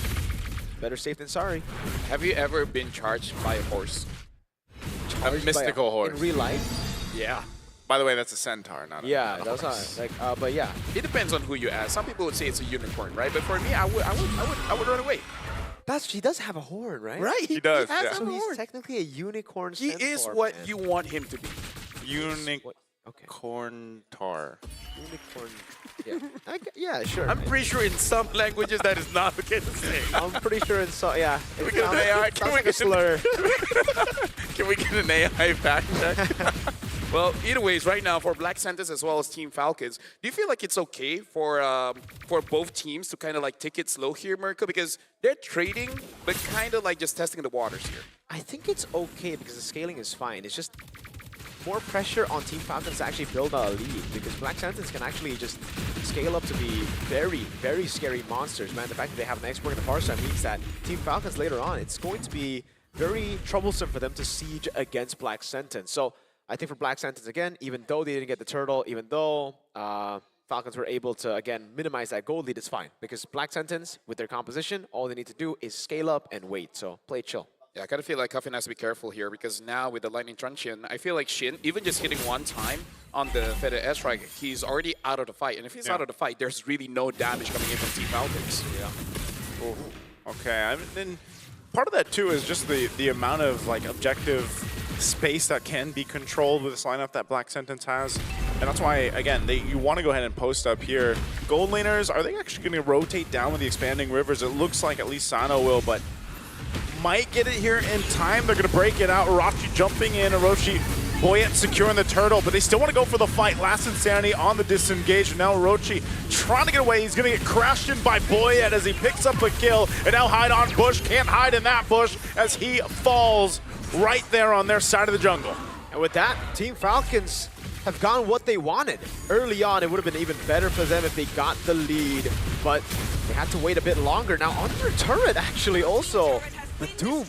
better safe than sorry. Have you ever been charged by a horse? A mystical horse. In real life? Yeah. By the way, that's a centaur, not yeah, a that's horse. not like, but yeah. It depends on who you ask. Some people would say it's a unicorn, right? But for me, I would run away. He does have a horn, right? Right. He does. has Yeah. a So he's horn. technically a unicorn He centaur, is what man. you want him to be. Unicorn tar. Unicorn. Yeah. Yeah, sure. I'm pretty sure in some languages that is not okay to say. I'm pretty sure it's so. Yeah. Can we get an AI? Sounds like a slur. Can we get an AI fact check? Well, either ways, right now for Black Sentence as well as Team Falcons, do you feel like it's okay for both teams to kind of like take it slow here, Mirko? Because they're trading, but kind of like just testing the waters here. I think it's okay because the scaling is fine. It's just more pressure on Team Falcons to actually build a lead because Black Sentence can actually just scale up to be very, very scary monsters, man. The fact that they have an expert in the Parsa means that Team Falcons later on, it's going to be very troublesome for them to siege against Black Sentence. So I think for Black Sentence, again, even though they didn't get the turtle, even though Falcons were able to, again, minimize that gold lead, it's fine. Because Black Sentence, with their composition, all they need to do is scale up and wait. So play chill. Yeah, I kind of feel like Cuffin has to be careful here because now with the Lightning Truncheon, I feel like Shin, even just hitting one time on the Feather airstrike, he's already out of the fight. And if he's out of the fight, there's really no damage coming in from Team Falcons. Yeah. Ooh. Okay, then part of that too is just the amount of like objective space that can be controlled with this lineup that Black Sentence has. And that's why, again, you want to go ahead and post up here. Gold laners, are they actually going to rotate down with the expanding rivers? It looks like at least Sano will, but might get it here in time. They're going to break it out. Orochi jumping in. Orochi, Boyet securing the turtle, but they still want to go for the fight. Last Insanity on the disengage. And now Orochi trying to get away. He's going to get crashed in by Boyet as he picks up a kill. And now hide on bush. Can't hide in that bush as he falls right there on their side of the jungle. And with that, Team Falcons have gone what they wanted. Early on, it would have been even better for them if they got the lead, but they had to wait a bit longer. Now on their turret, actually, also, the Doom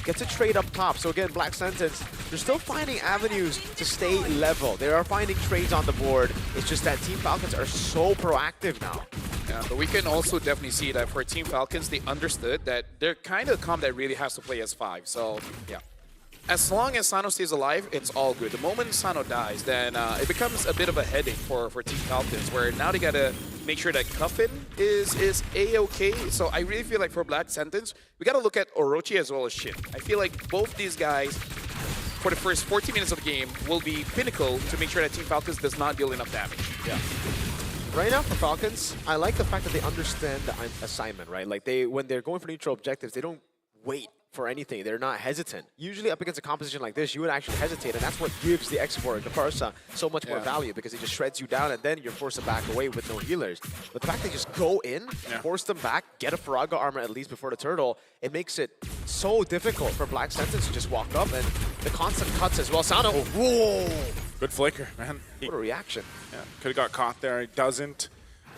gets a trade up top. So again, Black Sentence, they're still finding avenues to stay level. They are finding trades on the board. It's just that Team Falcons are so proactive now. Yeah, but we can also definitely see that for Team Falcons, they understood that they're kind of a comp that really has to play as 5. So, yeah. As long as Sano stays alive, it's all good. The moment Sano dies, then it becomes a bit of a headache for Team Falcons, where now they gotta make sure that Cuffin is A-okay. So I really feel like for Black Sentence, we gotta look at Orochi as well as Shin. I feel like both these guys, for the first 40 minutes of the game, will be pinnacle to make sure that Team Falcons does not deal enough damage. Yeah. Right now for Falcons, I like the fact that they understand the assignment, right? Like when they're going for neutral objectives, they don't wait for anything. They're not hesitant. Usually up against a composition like this, you would actually hesitate, and that's what gives the export, the Parsa, so much more value because it just shreds you down and then you're forced to back away with no healers. But the fact they just go in, force them back, get a Faraga armor at least before the turtle, it makes it so difficult for Black Sentence to just walk up, and the constant cuts as well. Sano, whoa! Good flicker, man. What a reaction. Yeah, could have got caught there. He doesn't.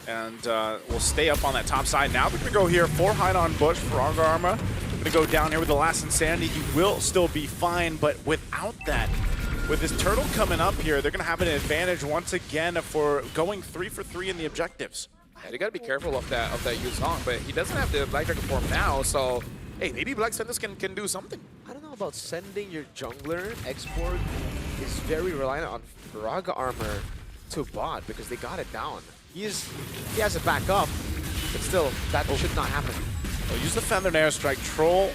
And we'll stay up on that top side. Now they're going to go here for hide on bush for Faraga armor. Going to go down here with the last Insanity. He will still be fine, but without that, with this turtle coming up here, they're going to have an advantage once again for going 3 for 3 in the objectives. Yeah, they got to be careful of that Yuzong, but he doesn't have the Black Dragon form now, so hey, maybe Black Sentence can do something. I don't know about sending your jungler. Export is very reliant on Faraga armor to bot because they got it down. He has it back up, but still, that should not happen. They'll use the Feathered Airstrike. Troll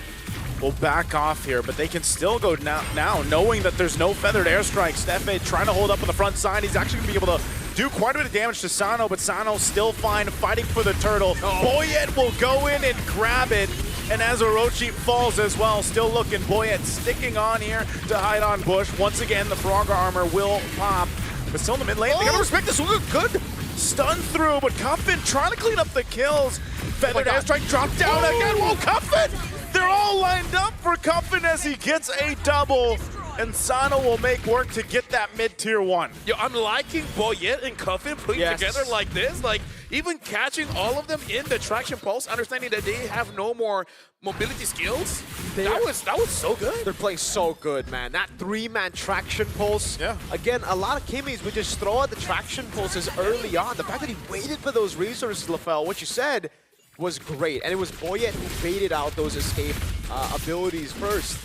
will back off here, but they can still go now knowing that there's no Feathered Airstrike. Stefe trying to hold up on the front side. He's actually going to be able to do quite a bit of damage to Sano, but Sano still fine, fighting for the turtle. Boyet will go in and grab it, and as Orochi falls as well, still looking. Boyet sticking on here to hide on bush. Once again, the Faraga armor will pop, but still in the mid lane. They got to respect this. Look good. Stun through, but Cuffin trying to clean up the kills. Feathered airstrike dropped down again. Whoa, Cuffin! They're all lined up for Cuffin as he gets a double. And Sana will make work to get that mid-tier 1. Yo, I'm liking Boyet and Cuffin putting together like this. Like, even catching all of them in the traction pulse, understanding that they have no more mobility skills. That was so good. They're playing so good, man. That 3-man traction pulse. Yeah. Again, a lot of Kimmies would just throw out the traction pulses early on. The fact that he waited for those resources, LaFell, what you said was great. And it was Boyet who baited out those escape abilities first.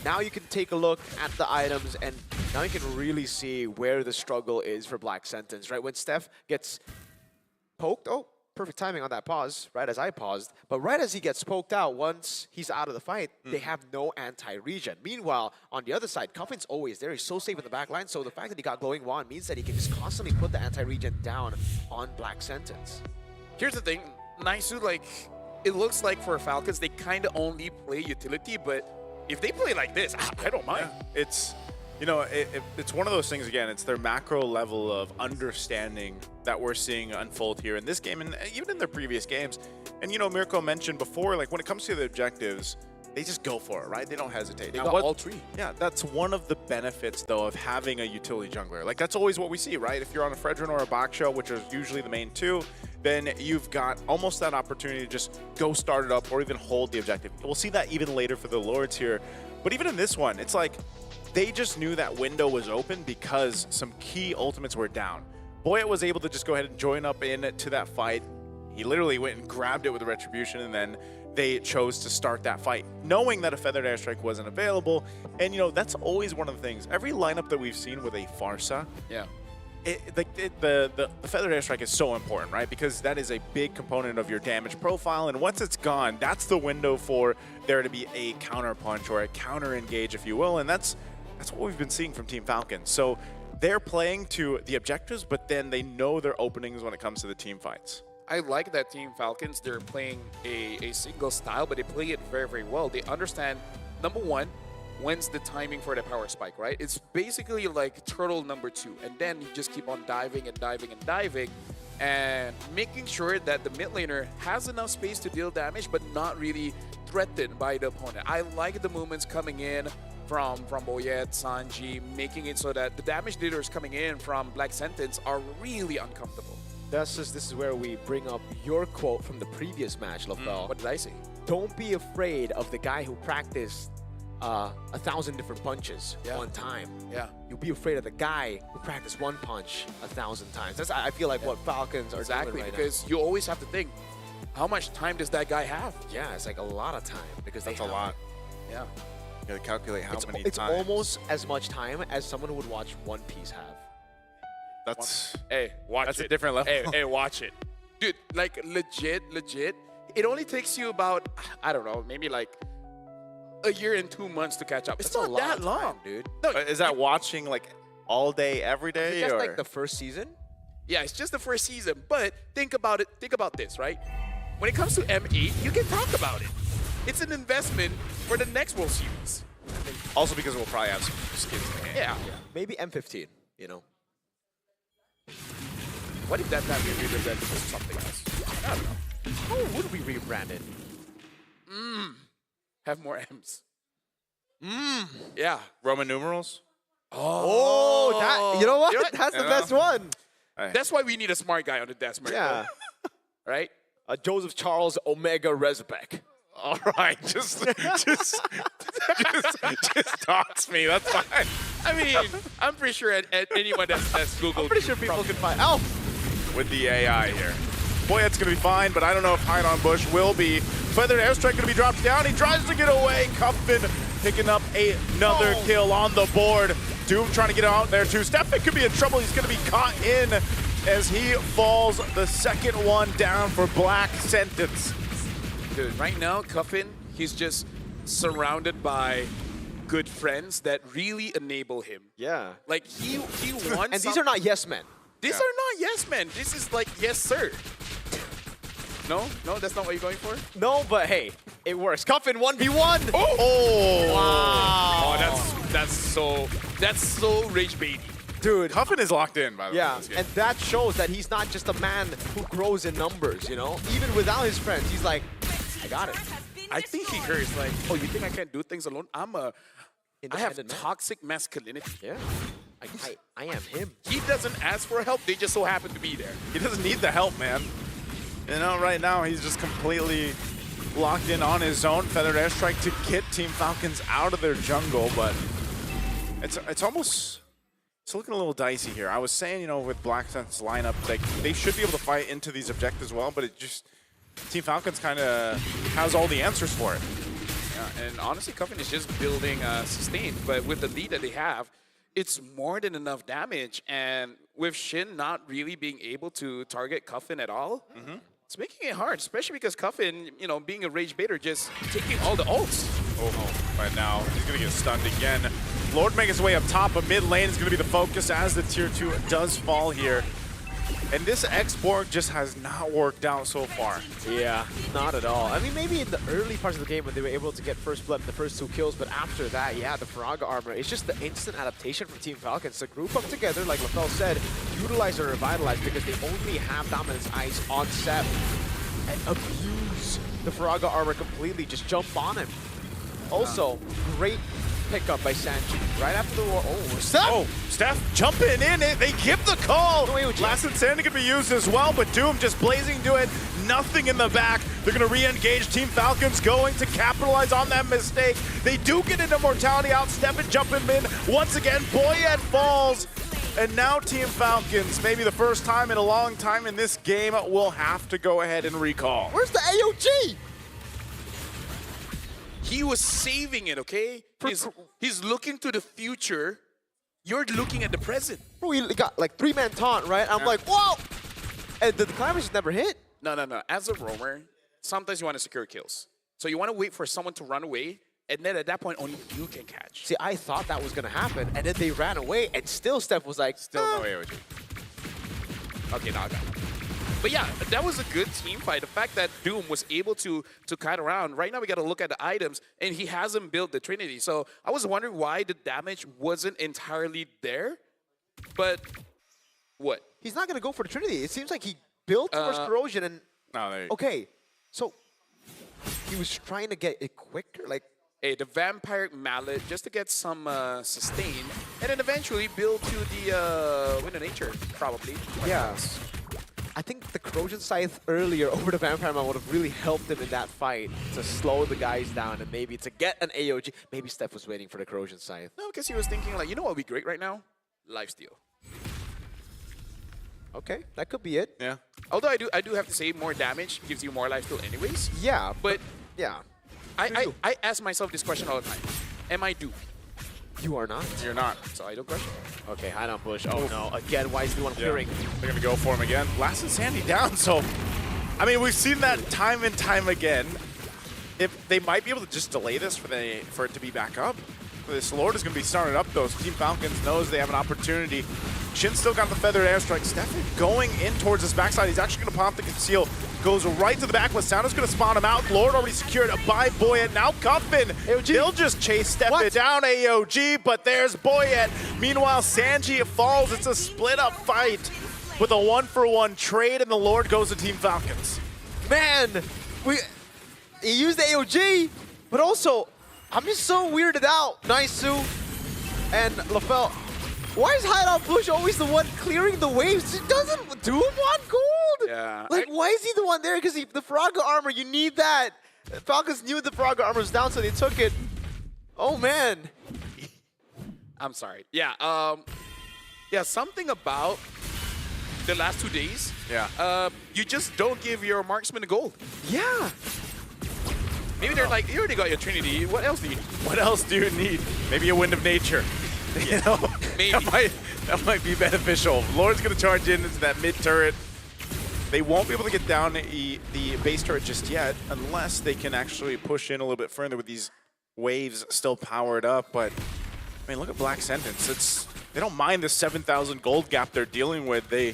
Now you can take a look at the items, and now you can really see where the struggle is for Black Sentence, right? When Steph gets poked, oh, perfect timing on that pause, right as I paused, but right as he gets poked out, once he's out of the fight, they have no anti-regen. Meanwhile, on the other side, Cuffin's always there. He's so safe in the back line, so the fact that he got Glowing Wand means that he can just constantly put the anti-regen down on Black Sentence. Here's the thing, Naisu, like, it looks like for Falcons, they kind of only play utility, but if they play like this, I don't mind. Yeah. It's, you know, it's one of those things, again, it's their macro level of understanding that we're seeing unfold here in this game and even in their previous games. And, you know, Mirko mentioned before, like, when it comes to the objectives, they just go for it, right? They don't hesitate. They got all 3. Yeah, that's one of the benefits, though, of having a utility jungler. Like, that's always what we see, right? If you're on a Fredrin or a Baksha, which are usually the main 2, then you've got almost that opportunity to just go start it up or even hold the objective. We'll see that even later for the Lords here. But even in this one, it's like they just knew that window was open because some key ultimates were down. Boyet was able to just go ahead and join up into that fight. He literally went and grabbed it with a Retribution, and then they chose to start that fight, knowing that a Feathered Airstrike wasn't available. And, you know, that's always one of the things. Every lineup that we've seen with a Pharsa, the Feathered Airstrike is so important, right? Because that is a big component of your damage profile, and once it's gone, that's the window for there to be a counter punch or a counter engage, if you will, and that's what we've been seeing from Team Falcon. So they're playing to the objectives, but then they know their openings when it comes to the team fights. I like that Team Falcons, they're playing a single style, but they play it very, very well. They understand, number one, when's the timing for the power spike, right? It's basically like turtle number 2, and then you just keep on diving and diving and diving and making sure that the mid laner has enough space to deal damage but not really threatened by the opponent. I like the movements coming in from Boyet, Sanji, making it so that the damage dealers coming in from Black Sentence are really uncomfortable. This is where we bring up your quote from the previous match, LaFell. What did I say? Don't be afraid of the guy who practiced 1,000 different punches one time. Yeah. You'll be afraid of the guy who practiced one punch 1,000 times. That's, I feel like, what Falcons are doing right because you always have to think, how much time does that guy have? Yeah, it's like a lot of time because that's a lot. Yeah. You gotta calculate how many it's times. It's almost as much time as someone who would watch One Piece have. That's watch that's it. a different level. Hey, watch it. Dude, like legit, it only takes you about, I don't know, maybe like a year and 2 months to catch up. It's not that long, dude. No, is that watching like all day, every day? Just or? like the first season? Yeah, it's just the first season. But think about it. Think about this, right? When it comes to M8, you can talk about it. It's an investment for the next World Series. Also because we'll probably have some skins in the hand. Yeah. Maybe M15, you know. What if that got rebranded to something else? I don't know. How would we rebrand it? Have more M's. Yeah. Roman numerals? Oh, that, you know what? That's the best one. That's why we need a smart guy on the desk, Mirko. Yeah. Right? Joseph Charles Omega Rezbek. All right, just dox me. That's fine. I mean, I'm pretty sure anyone that's Googled. I'm pretty sure people can find. Oh, with the AI here. Boy, it's gonna be fine, but I don't know if Hide on Bush will be. Feathered Airstrike gonna be dropped down. He tries to get away. Cuffin picking up another kill on the board. Doom trying to get out there too. Stefan could be in trouble. He's gonna be caught in as he falls the second one down for Black Sentence. Dude, right now, Cuffin, he's just surrounded by good friends that really enable him. Yeah. Like, he wants And these are not yes men. These are not yes men. This is like, yes, sir. No? No, that's not what you're going for? No, but hey, it works. Cuffin 1v1. Oh! Wow. Oh, that's so rage baity. Dude. Cuffin is locked in, by the way. Yeah, in this game. and that shows that he's not just a man who grows in numbers, you know? Even without his friends, he's like, I got it. I think he heard, like, oh, you think I can't do things alone? I have Independent man. toxic masculinity. Yeah. I am him. He doesn't ask for help. They just so happen to be there. He doesn't need the help, man. You know, right now he's just completely locked in on his own feathered airstrike to get Team Falcons out of their jungle, but it's almost looking a little dicey here. I was saying, you know, with Black Sun's lineup, like they should be able to fight into these objectives well, but it just Team Falcons kind of has all the answers for it. Yeah, and honestly, Cuffin is just building sustain, but with the lead that they have, it's more than enough damage, and with Shin not really being able to target Cuffin at all, it's making it hard, especially because Cuffin, you know, being a rage baiter, just taking all the ults. Oh, right now he's gonna get stunned again. Lord making his way up top, but mid lane is gonna be the focus as the tier 2 does fall here. And this X-Borg just has not worked out so far. Yeah, not at all. I mean, maybe in the early parts of the game when they were able to get first blood in the first 2 kills, but after that, yeah, the Faraga armor, it's just the instant adaptation from Team Falcons to group up together, like LaFell said, utilize and revitalize because they only have Dominance Ice on Sep and abuse the Faraga armor completely, just jump on him. Also, great pickup by Sanji. Right after the war. Oh, Steph! Oh, Steph jumping in. They give the call. Last Insanity can be used as well, but Doom just blazing to it. Nothing in the back. They're going to re-engage. Team Falcons going to capitalize on that mistake. They do get into Mortality out. Steph and jumping in. Once again, Boyet falls. And now Team Falcons, maybe the first time in a long time in this game, will have to go ahead and recall. Where's the AOG? He was saving it, okay? He's looking to the future. You're looking at the present. Bro, he got like 3-man taunt, right? I'm like, whoa! And the climbers just never hit. No. As a roamer, sometimes you want to secure kills. So you want to wait for someone to run away, and then at that point, only you can catch. See, I thought that was going to happen, and then they ran away, and still Steph was like, still no AOG. Okay, now I got it. But yeah, that was a good team fight. The fact that Doom was able to kite around. Right now, we got to look at the items, and he hasn't built the Trinity. So I was wondering why the damage wasn't entirely there. But what? He's not going to go for the Trinity. It seems like he built first corrosion, and okay, so he was trying to get it quicker, like. Hey, the Vampiric Mallet just to get some sustain, and then eventually build to the Wind of Nature, probably. Yeah. I think the Corrosion Scythe earlier over the Vampire Man would have really helped him in that fight to slow the guys down and maybe to get an AOG. Maybe Steph was waiting for the Corrosion Scythe. No, because he was thinking, like, you know what would be great right now? Lifesteal. Okay, that could be it. Yeah. Although I do have to say more damage gives you more lifesteal anyways. Yeah. But yeah. I ask myself this question all the time. Am I due? You are not. You're not. So I don't question. Okay, high on push. Oh no, again, why is the one clearing? They're gonna go for him again. Last Insanity down, so I mean we've seen that time and time again. If they might be able to just delay this for it to be back up. This Lord is gonna be started up though. So Team Falcons knows they have an opportunity. Shin still got the feathered airstrike. Stefan going in towards his backside. He's actually gonna pop the conceal. Goes right to the back. Lasana's gonna spawn him out. Lord already secured by Boyet. Now Cuffin. He'll just chase Stefan down AOG, but there's Boyet. Meanwhile, Sanji falls. It's a split up fight with a 1-for-1 trade, and the Lord goes to Team Falcons. Man, he used the AOG, but also, I'm just so weirded out. Nice Sue and LaFell. Why is Hideout Push always the one clearing the waves? It doesn't do him want gold. Yeah. Like, why is he the one there? Because the Faraga armor, you need that. Falcons knew the Faraga armor was down, so they took it. Oh, man. I'm sorry. Yeah. Yeah, something about the last 2 days. Yeah. You just don't give your marksman a gold. Yeah. Maybe they're like, you already got your Trinity. What else do you need? What else do you need? Maybe a Wind of Nature. You know, maybe. that might be beneficial. Lord's going to charge in into that mid turret. They won't be able to get down the base turret just yet unless they can actually push in a little bit further with these waves still powered up. But, I mean, look at Black Sentence. They don't mind the 7,000 gold gap they're dealing with. They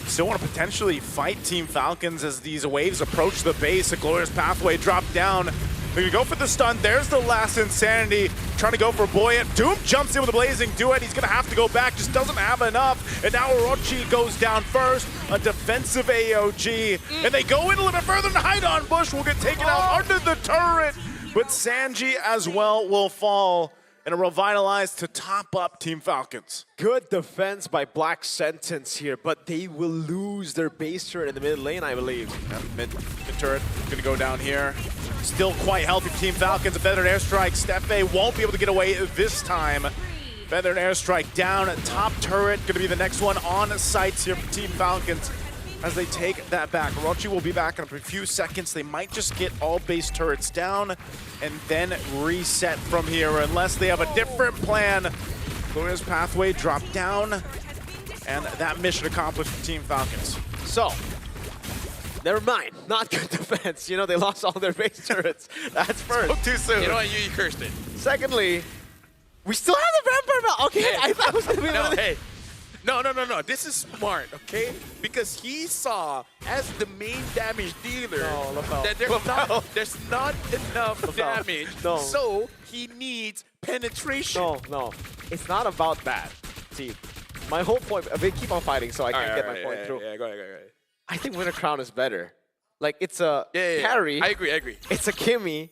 still want to potentially fight Team Falcons as these waves approach the base. A Glorious Pathway dropped down. They're gonna go for the stun. There's the last Insanity. Trying to go for Boyet. Doom jumps in with a Blazing Duet. He's gonna have to go back, just doesn't have enough. And now Orochi goes down first. A defensive AOG. And they go in a little bit further and hide on Bush. Will get taken out under the turret. But Sanji as well will fall. And a Revitalize to top up Team Falcons. Good defense by Black Sentence here, but they will lose their base turret in the mid lane, I believe. Mid turret gonna go down here. Still quite healthy for Team Falcons. A Feathered Airstrike. Stefe won't be able to get away this time. Feathered Airstrike down. Top turret gonna be the next one on sights here for Team Falcons as they take that back. Orochi will be back in a few seconds. They might just get all base turrets down and then reset from here unless they have a different plan. Gloria's Pathway dropped down and that mission accomplished for Team Falcons. So, never mind. Not good defense. You know, they lost all their base turrets. That's first. Spoke too soon. You know what? You cursed it. Secondly, we still have the Vampire Mount. Okay, Hey. I thought it was going to be No, one of the- hey. No. This is smart, okay? Because he saw as the main damage dealer that there's not enough damage. No. So he needs penetration. No. It's not about that. See, my whole point, they keep on fighting, so I can't get my point through. Yeah, go ahead. I think Winter Crown is better. Like, it's a Yeah. carry. I agree. It's a Kimmy.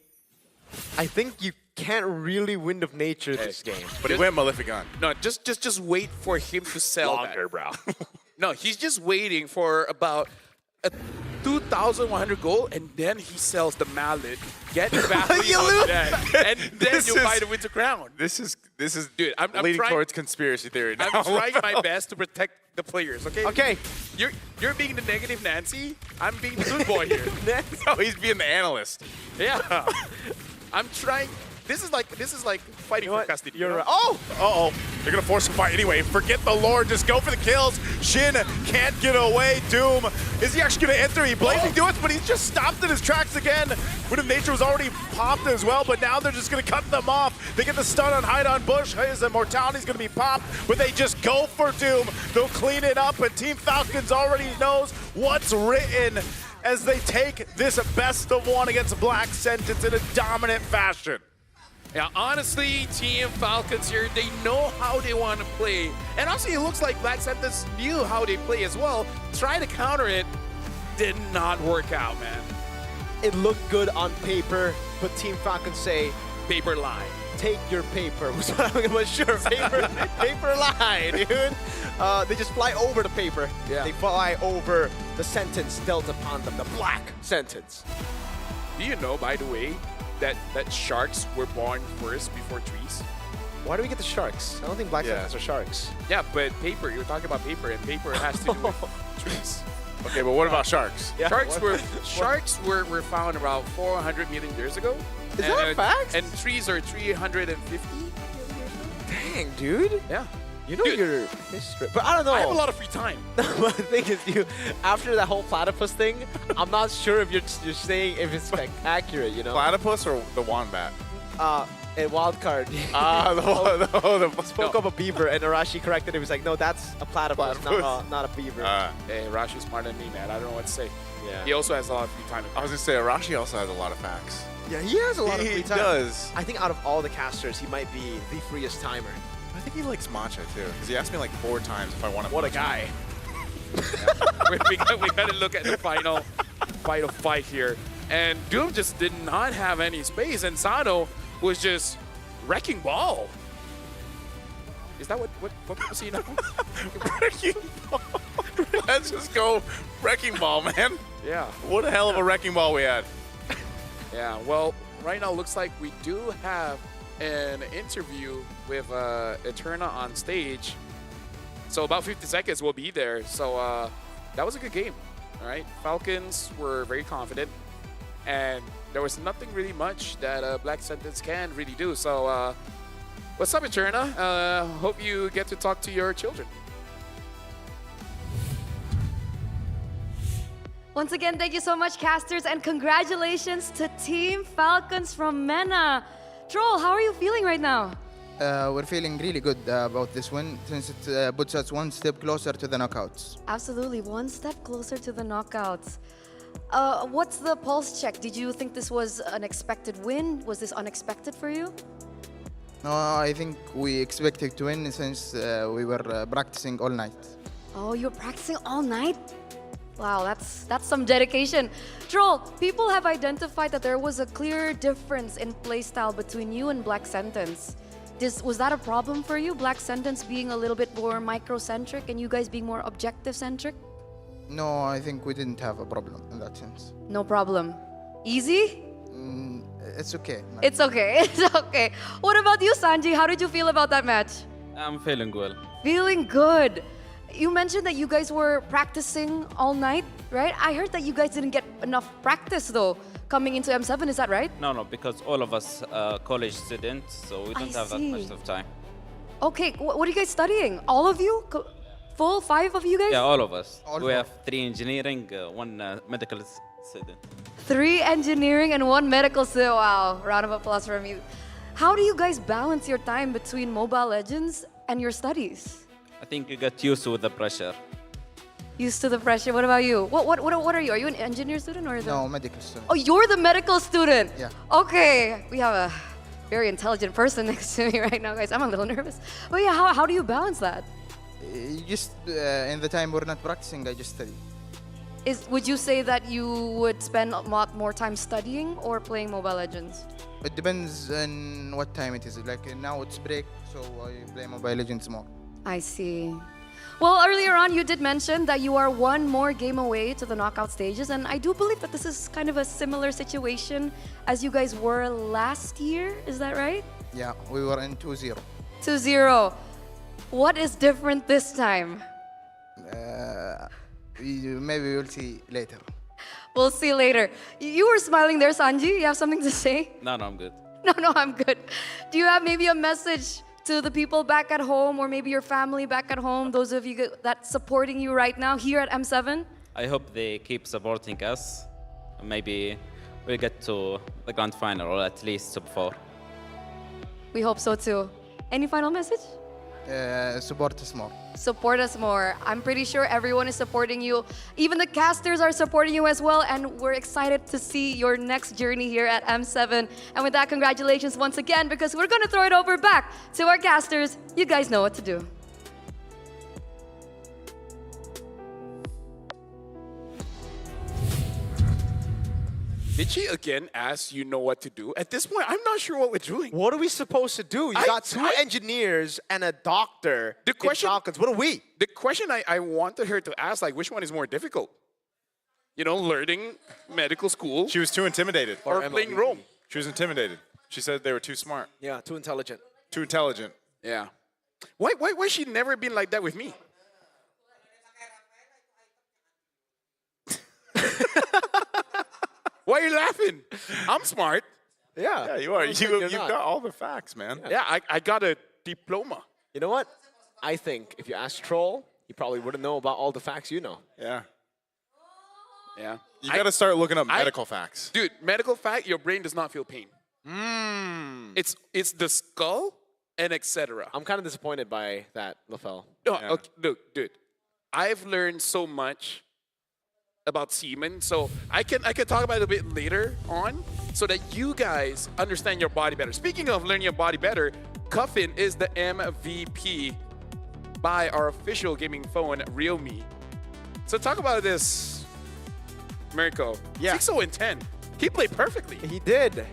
I think you can't really Wind of Nature this game. But he went Maleficon. No, just wait for him to sell Longer, that. bro. No, he's just waiting for about a 2,100 gold, and then he sells the mallet, get value You on lose. that, and then This you is- buy the Winter Crown. This is Dude, I'm leading trying, towards conspiracy theory now. I'm trying my best to protect the players, okay? Okay. You're being the negative Nancy. I'm being the good boy here. No, he's being the analyst. Yeah. I'm trying. This is like fighting for custody. You're you know? right. Oh! Uh-oh. They're going to force a fight anyway. Forget the Lord. Just go for the kills. Shin can't get away. Doom. Is he actually going to enter? He Blazing Duets, but he's just stopped in his tracks again. Wind of Nature was already popped as well, but now they're just going to cut them off. They get the stun on Hide on Bush. His Immortality's going to be popped, but they just go for Doom. They'll clean it up, and Team Falcons already knows what's written as they take this best of one against Black Sentence in a dominant fashion. Yeah, honestly, Team Falcons here, they know how they want to play. And honestly, it looks like Black Sentence knew how they play as well. Try to counter it, did not work out, man. It looked good on paper, but Team Falcons say, Paper line. take your paper. But sure, paper lie, dude. They just fly over the paper. Yeah. They fly over the sentence dealt upon them, the Black Sentence. Do you know, by the way, that sharks were born first before trees? Why do we get the sharks? I don't think Black Sentence are sharks. Yeah, but paper, you're talking about paper, and paper has to do with trees. Okay, but what about sharks? Yeah, Sharks were found about 400 million years ago. Is that a fact? And trees are 350. Dang, dude. Yeah. You know your history. But I don't know. I have a lot of free time. But the thing is, after that whole platypus thing, I'm not sure if you're saying if it's like accurate, you know? Platypus or the wombat? A wild card. Spoke of a beaver, and Arashi corrected it. He was like, no, that's a platypus. Not a beaver. Hey, Rashi's smarter than me, man. I don't know what to say. Yeah. He also has a lot of free time. I was going to say, Arashi also has a lot of facts. Yeah, he has a lot of free time. He does. I think out of all the casters, he might be the freest timer. I think he likes matcha, too, because he asked me like 4 times if I want to. What a guy. we got to look at the final fight here. And Doom just did not have any space, and Sano was just wrecking ball. Is that what people see now? Wrecking ball. Let's just go wrecking ball, man. Yeah. What a hell of a wrecking ball we had. Yeah, well, right now looks like we do have an interview with Eterna on stage. So about 50 seconds we'll be there. So that was a good game. All right, Falcons were very confident, and there was nothing really much that Black Sentence can really do. So what's up, Eterna? Hope you get to talk to your children. Once again, thank you so much, casters, and congratulations to Team Falcons from MENA. Troll, how are you feeling right now? We're feeling really good about this win since it puts us one step closer to the knockouts. Absolutely, one step closer to the knockouts. What's the pulse check? Did you think this was an expected win? Was this unexpected for you? No, I think we expected to win since we were practicing all night. Oh, you were practicing all night? Wow, that's some dedication. Troll, people have identified that there was a clear difference in playstyle between you and Black Sentence. Was that a problem for you, Black Sentence being a little bit more microcentric and you guys being more objective-centric? No, I think we didn't have a problem in that sense. No problem. Easy? It's okay. It's okay, it's okay. What about you, Sanji? How did you feel about that match? I'm feeling well. Feeling good. You mentioned that you guys were practicing all night, right? I heard that you guys didn't get enough practice though, coming into M7, is that right? No, because all of us are college students, so we don't have that much see. of time. Okay, what are you guys studying? All of you? Full 5 of you guys? Yeah, all of us. All we four. have 3 engineering, 1 medical student. 3 engineering and 1 medical student. Wow, round of applause from you. How do you guys balance your time between Mobile Legends and your studies? I think you get used to the pressure. Used to the pressure. What about you? What are you? Are you an engineer student or the? No, medical student. Oh, you're the medical student. Yeah. Okay, we have a very intelligent person next to me right now, guys. I'm a little nervous. But yeah, how do you balance that? Just in the time we're not practicing, I just study. Would you say that you would spend a lot more time studying or playing Mobile Legends? It depends on what time it is. Like now it's break, so I play Mobile Legends more. I see. Well, earlier on, you did mention that you are 1 more game away to the knockout stages, and I do believe that this is kind of a similar situation as you guys were last year. Is that right? Yeah, we were in 2-0. 2-0. What is different this time? Maybe we'll see later. We'll see later. You were smiling there, Sanji. You have something to say? No, I'm good. No, I'm good. Do you have maybe a message to the people back at home or maybe your family back at home, those of you that's supporting you right now here at M7? I hope they keep supporting us. Maybe we'll get to the grand final or at least top 4. We hope so too. Any final message? Support us more. Support us more. I'm pretty sure everyone is supporting you. Even the casters are supporting you as well, and we're excited to see your next journey here at M7. And with that, congratulations once again, because we're gonna throw it over back to our casters. You guys know what to do. Did she again ask you know what to do? At this point, I'm not sure what we're doing. What are we supposed to do? You got 2 engineers and a doctor. The question, in Falcons. What are we? The question I wanted her to ask, like, which one is more difficult? You know, learning medical school. She was too intimidated. Or playing Rome. She was intimidated. She said they were too smart. Yeah, too intelligent. Too intelligent. Yeah. Why she never been like that with me? Why are you laughing? I'm smart. Yeah, you are. You've got all the facts, man. Yeah, I got a diploma. You know what? I think if you ask Troll, he probably wouldn't know about all the facts you know. Yeah. Yeah. You got to start looking up medical facts. Dude, medical fact, your brain does not feel pain. It's the skull and etc. I'm kind of disappointed by that, LaFell. No, okay, look, dude. I've learned so much about semen, so I can talk about it a bit later on so that you guys understand your body better. Speaking of learning your body better, Cuffin is the MVP by our official gaming phone, Realme. So talk about this, Mirko. Yeah. 6-0-10. He played perfectly. He did.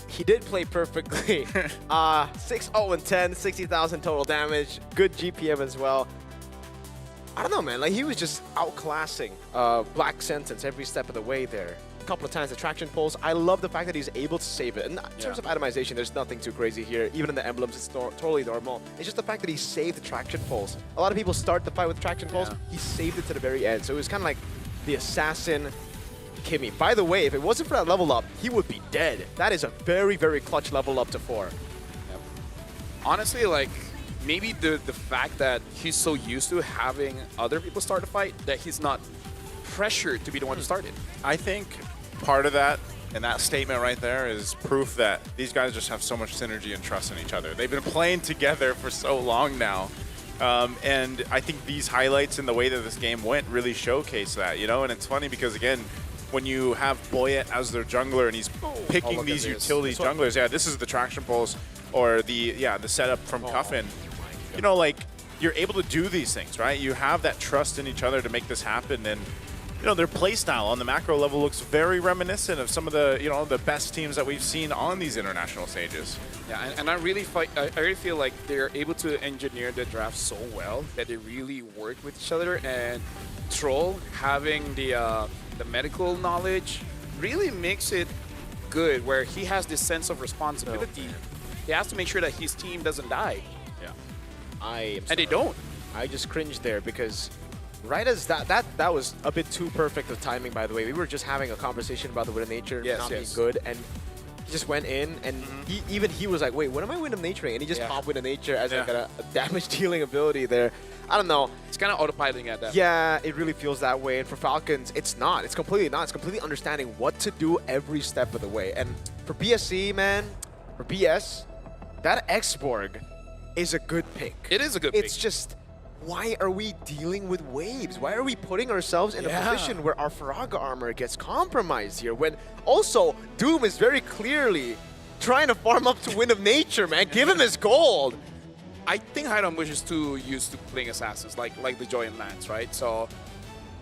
He did play perfectly. 6-0-10, 60,000 total damage. Good GPM as well. I don't know, man. Like, he was just outclassing Black Sentence every step of the way there. A couple of times the traction pulls. I love the fact that he's able to save it. And in terms of itemization, there's nothing too crazy here. Even in the emblems, it's totally normal. It's just the fact that he saved the traction pulls. A lot of people start the fight with traction pulls. He saved it to the very end. So it was kind of like the assassin Kimmy. By the way, if it wasn't for that level up, he would be dead. That is a very, very clutch level up to 4. Yep. Honestly, like, maybe the fact that he's so used to having other people start the fight that he's not pressured to be the one to start it. I think part of that and that statement right there is proof that these guys just have so much synergy and trust in each other. They've been playing together for so long now. And I think these highlights and the way that this game went really showcase that, you know? And it's funny because, again, when you have Boyet as their jungler and he's picking look these at this. utility This one. junglers, yeah, this is the traction pulse or the setup from Cuffin. You know, like, you're able to do these things, right? You have that trust in each other to make this happen, and you know, their play style on the macro level looks very reminiscent of some of the, you know, the best teams that we've seen on these international stages. Yeah, and I really feel like they're able to engineer the draft so well that they really work with each other. And Troll having the medical knowledge really makes it good, where he has this sense of responsibility. He has to make sure that his team doesn't die. Yeah, and they don't. I just cringed there because right as that was a bit too perfect of timing, by the way. We were just having a conversation about the Wind of Nature not being good, and he just went in, and he was like, wait, what am I Wind of Naturing? And he just popped Wind of Nature as like a damage dealing ability there. I don't know. It's kind of autopiloting at that. Yeah, it really feels that way. And for Falcons, it's not. It's completely not. It's completely understanding what to do every step of the way. And for BSC, man, for BS, that X-Borg is a good pick. It is a good pick. It's just, why are we dealing with waves? Why are we putting ourselves in a position where our Faraga armor gets compromised here, when also Doom is very clearly trying to farm up to Wind of Nature, man. Give him his gold. I think Hideon Bush is too used to playing assassins, like the Joy and Lance, right? So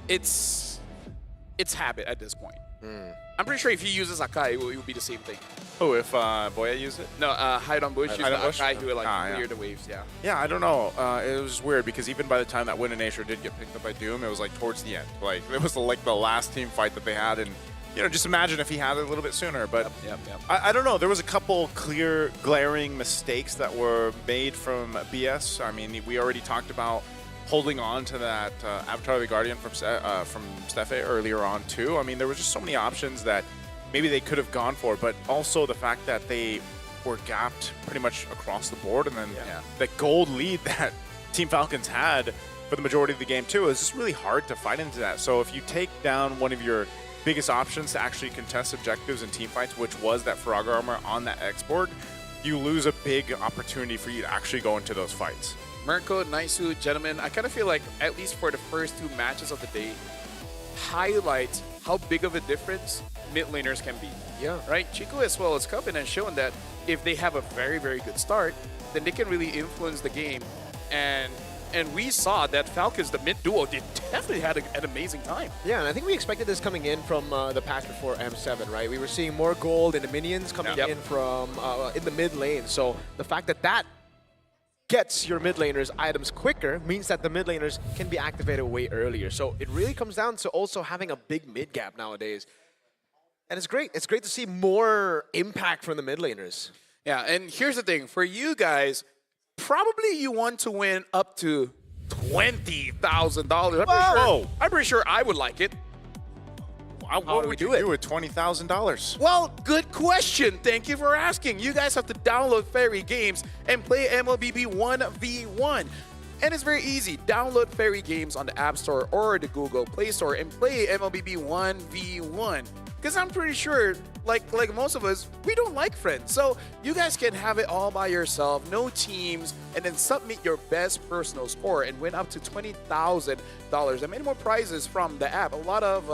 it's habit at this point. I'm pretty sure if he uses Akai, it will be the same thing. Oh, if Boya used it? No, Hideon Bush used Akai, who will like yeah. clear the waves, yeah. Yeah, I don't know. It was weird because even by the time that Wind of Nature did get picked up by Doom, it was like towards the end. Like it was like the last team fight that they had, and you know, just imagine if he had it a little bit sooner. But Yep. I don't know. There was a couple clear, glaring mistakes that were made from BS. I mean, we already talked about holding on to that Avatar of the Guardian from Stefe earlier on too. I mean, there were just so many options that maybe they could have gone for, but also the fact that they were gapped pretty much across the board, and then the gold lead that Team Falcons had for the majority of the game too is just really hard to fight into that. So if you take down one of your biggest options to actually contest objectives and team fights, which was that Faraga armor on that X-Borg, you lose a big opportunity for you to actually go into those fights. Mirko, Naisu, gentlemen, I kind of feel like, at least for the first two matches of the day, highlights how big of a difference mid laners can be. Yeah. Right? Chico as well as Cuppin has shown that if they have a very, very good start, then they can really influence the game. And we saw that Falcons, the mid duo, they definitely had an amazing time. Yeah, and I think we expected this coming in from the patch before M7, right? We were seeing more gold in the minions coming in from in the mid lane. So the fact that that gets your mid laners items quicker means that the mid laners can be activated way earlier. So it really comes down to also having a big mid gap nowadays. And it's great. It's great to see more impact from the mid laners. Yeah, and here's the thing. For you guys, probably you want to win up to $20,000. I'm pretty sure I would like it. What would you do with $20,000? Well, good question. Thank you for asking. You guys have to download Fairy Games and play MLBB 1v1. And it's very easy. Download Fairy Games on the App Store or the Google Play Store and play MLBB 1v1. Because I'm pretty sure, like most of us, we don't like friends. So you guys can have it all by yourself, no teams, and then submit your best personal score and win up to $20,000 and many more prizes from the app. A lot of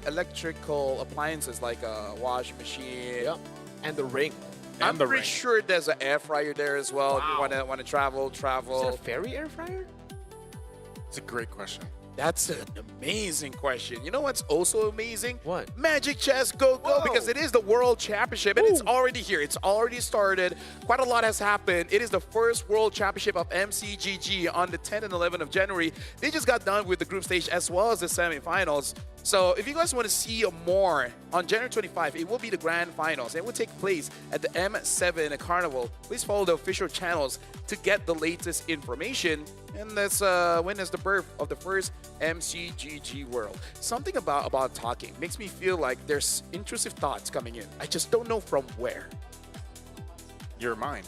electrical appliances like a washing machine. Yep. And the ring. I'm pretty sure there's an air fryer there as well. If you want to travel. Is it a fairy air fryer? It's a great question. That's an amazing question. You know what's also amazing? What? Magic Chess Go Go, because it is the World Championship and it's already here. It's already started. Quite a lot has happened. It is the first World Championship of MCGG on the 10th and 11th of January. They just got done with the group stage as well as the semifinals. So if you guys want to see more, on January 25, it will be the grand finals. It will take place at the M7 Carnival. Please follow the official channels to get the latest information. And that's when is the birth of the first MCGG World. Something about talking makes me feel like there's intrusive thoughts coming in. I just don't know from where. Your mind.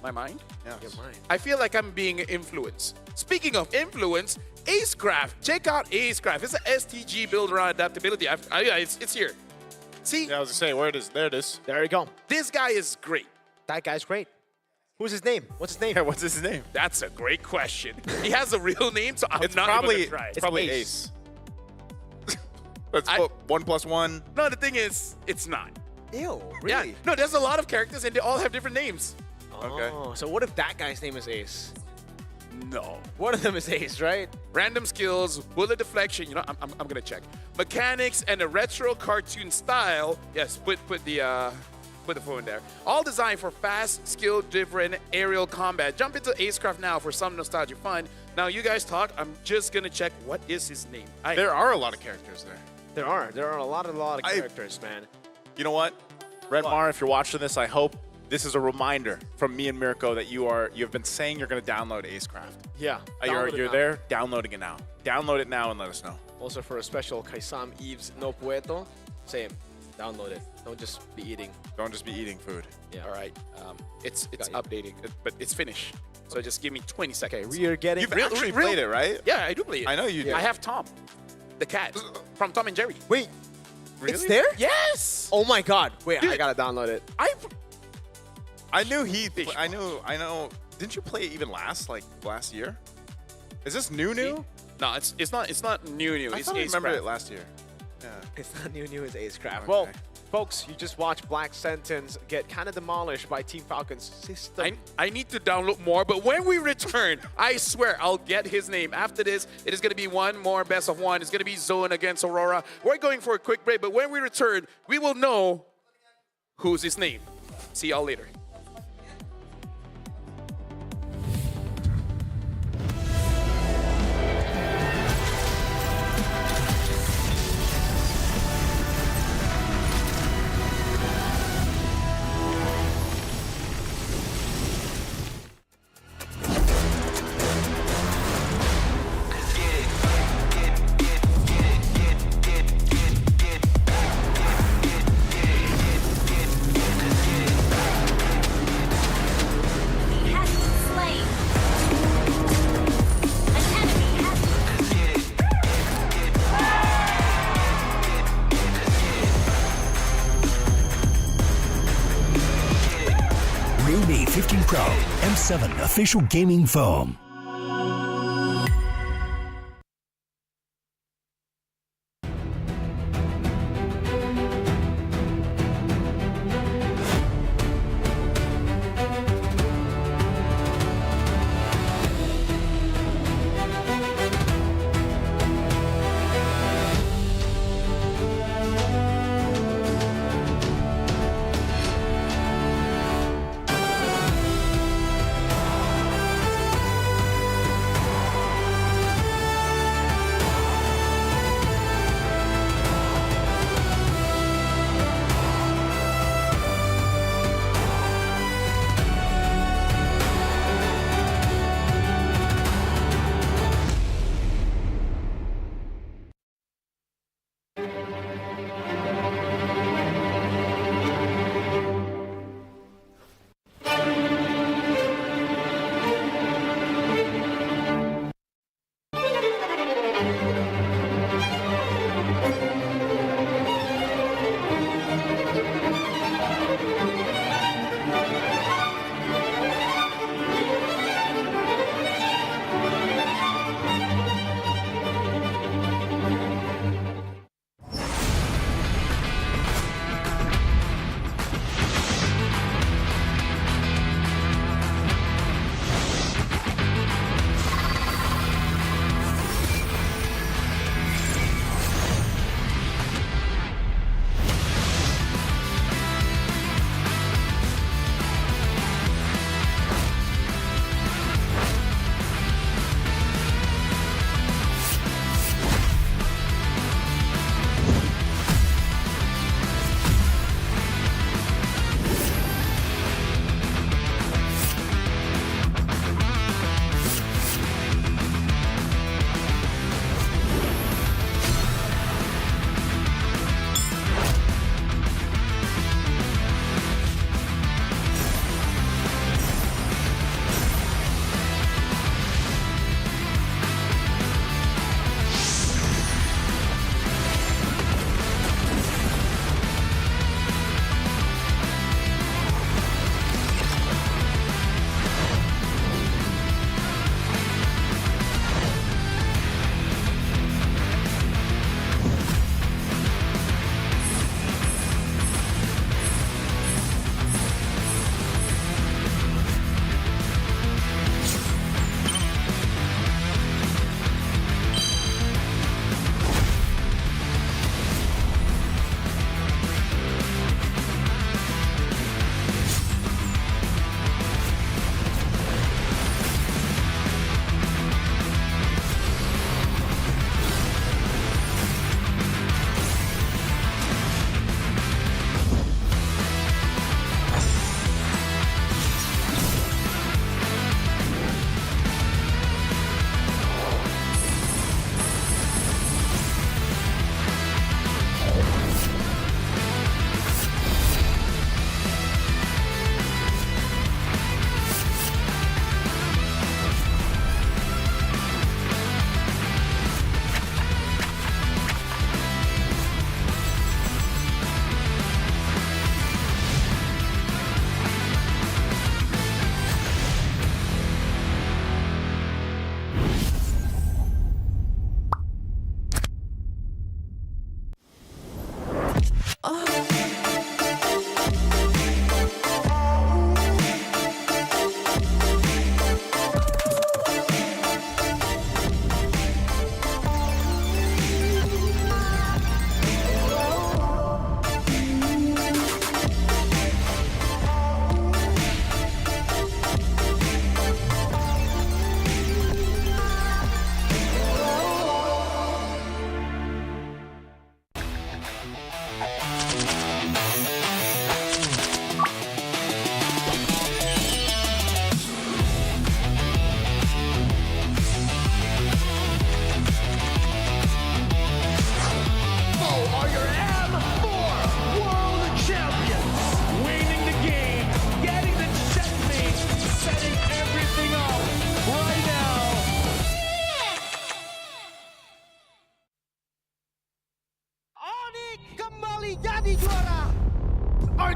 My mind? Yes. Your mind. I feel like I'm being influenced. Speaking of influence, Acecraft. Check out Acecraft. It's an STG build around adaptability. It's here. See? Yeah, I was going to say, where it is. There it is. There you go. This guy is great. That guy's great. Who's his name? What's his name? Yeah, what's his name? That's a great question. He has a real name, so I'm It's not probably even gonna try. it's probably Ace. Let's put 1+1. No, the thing is, it's not. Ew, Yeah. really? No, there's a lot of characters and they all have different names. Okay. Oh, so what if that guy's name is Ace? No. One of them is Ace, right? Random skills, bullet deflection. You know, I'm gonna check. Mechanics and a retro cartoon style. Yes, put the phone there. All designed for fast, skill-driven aerial combat. Jump into Acecraft now for some nostalgia fun. Now you guys talk. I'm just gonna check what is his name. There are a lot of characters there. There are a lot of characters, man. You know what? Red Mar, if you're watching this, I hope this is a reminder from me and Mirko that you've been saying you're going to download Acecraft. Yeah. You're there, downloading it now. Download it now and let us know. Also for a special Kaisam Eves No Pueto, same. Download it. Don't just be eating. Don't just be eating food. Yeah. All right. It's updating, but it's finished. So just give me 20 seconds. Okay, we are getting. You've actually played it, right? Yeah, I do play it. I know you do. I have Tom, the cat from Tom and Jerry. Wait, Really? it's there? Yes. Oh my God! Wait, Dude. I gotta download it. I knew I know. Didn't you play it even last year? Is this new? No, it's not new. I It's thought I remember Acecraft. it last year. Yeah. It's not new. It's Acecraft. Okay. Well, folks, you just watched Black Sentence get kind of demolished by Team Falcon's system. I need to download more, but when we return, I swear I'll get his name. After this, it is going to be one more best of one. It's going to be Zone against Aurora. We're going for a quick break, but when we return, we will know who's his name. See y'all later. Realme 15 Pro M7 official gaming foam.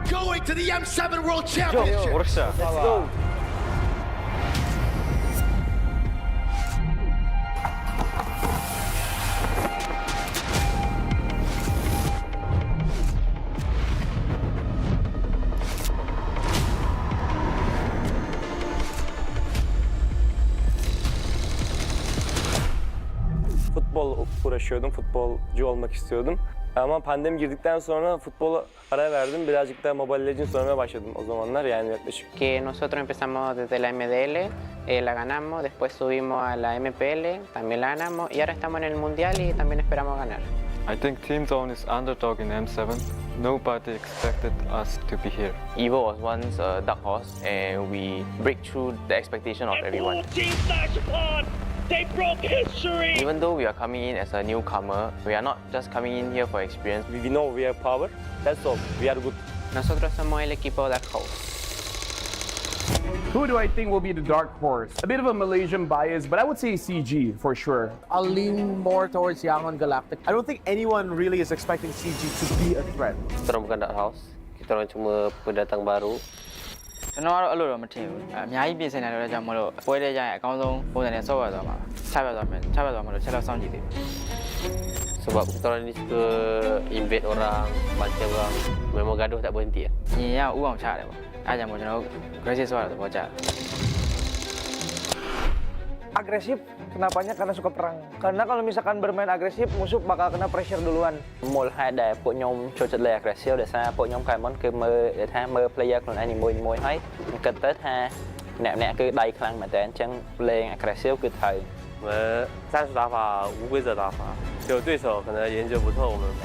going to the M7 World Yo, Championship. let's go. Futbol uğraşıyordum, futbolcu olmak istiyordum. Ama pandemi girdikten sonra futbola ara verdim. Birazcık da Mobile Legends oynamaya başladım o zamanlar yani yaklaşık. Que nosotros empezamos desde la MDL, la ganamos, después subimos a la MPL, también la ganamos y ahora estamos en el Mundial y también esperamos ganar. I think Team Zone is underdog in M7. Nobody expected us to be here. Evo was once a dark horse and we break through the expectation of everyone. They broke history. Even though we are coming in as a newcomer, we are not just coming in here for experience. We know we have power, that's all. We are good. Nosotros somos el equipo Dark Horse. Who do I think will be the dark horse? A bit of a Malaysian bias, but I would say CG for sure. I'll lean more towards Yangon Galactic. I don't think anyone really is expecting CG to be a threat. Kita orang bukan dark horse. Kita orang cuma pendatang baru. ကျွန်တော်ကတော့အဲ့လိုတော့မထင်ဘူးအများကြီးပြင်ဆင်နေတယ်ကြောင့်မလို့ပွဲတဲ့ကြရင်အကောင်းဆုံးပုံစံနဲ့ဆော့ရသွားမှာချပြသွားမှာလို့ချက်တော့စောင့်ကြည့်သေးတယ် Sebab kita orang ni suka invade orang, baca orang, memang gaduh tak berhenti. ညီရဥအောင်ချရတယ်ပေါ့အဲ့ကြောင့်မို့ကျွန်တော်တို့ aggressive ဆော့ရတဲ့ဘောကြတယ် Agresif, kenapanya? Karena suka perang. Karena kalau misalkan bermain agresif, musuh bakal kena pressure duluan. មូលហេតុដែលពួកខ្ញុំចូលចិត្តលេង aggressive ដោយសារពួកខ្ញុំខែមុនគឺមើលថាមើល player ខ្លួនឯងនីមួយៗហើយគិតទៅថាម្នាក់ៗគឺដៃខ្លាំងមែនតើអញ្ចឹងលេង aggressive គឺត្រូវ我们战术打法无规则打法就对手可能研究不透我们吧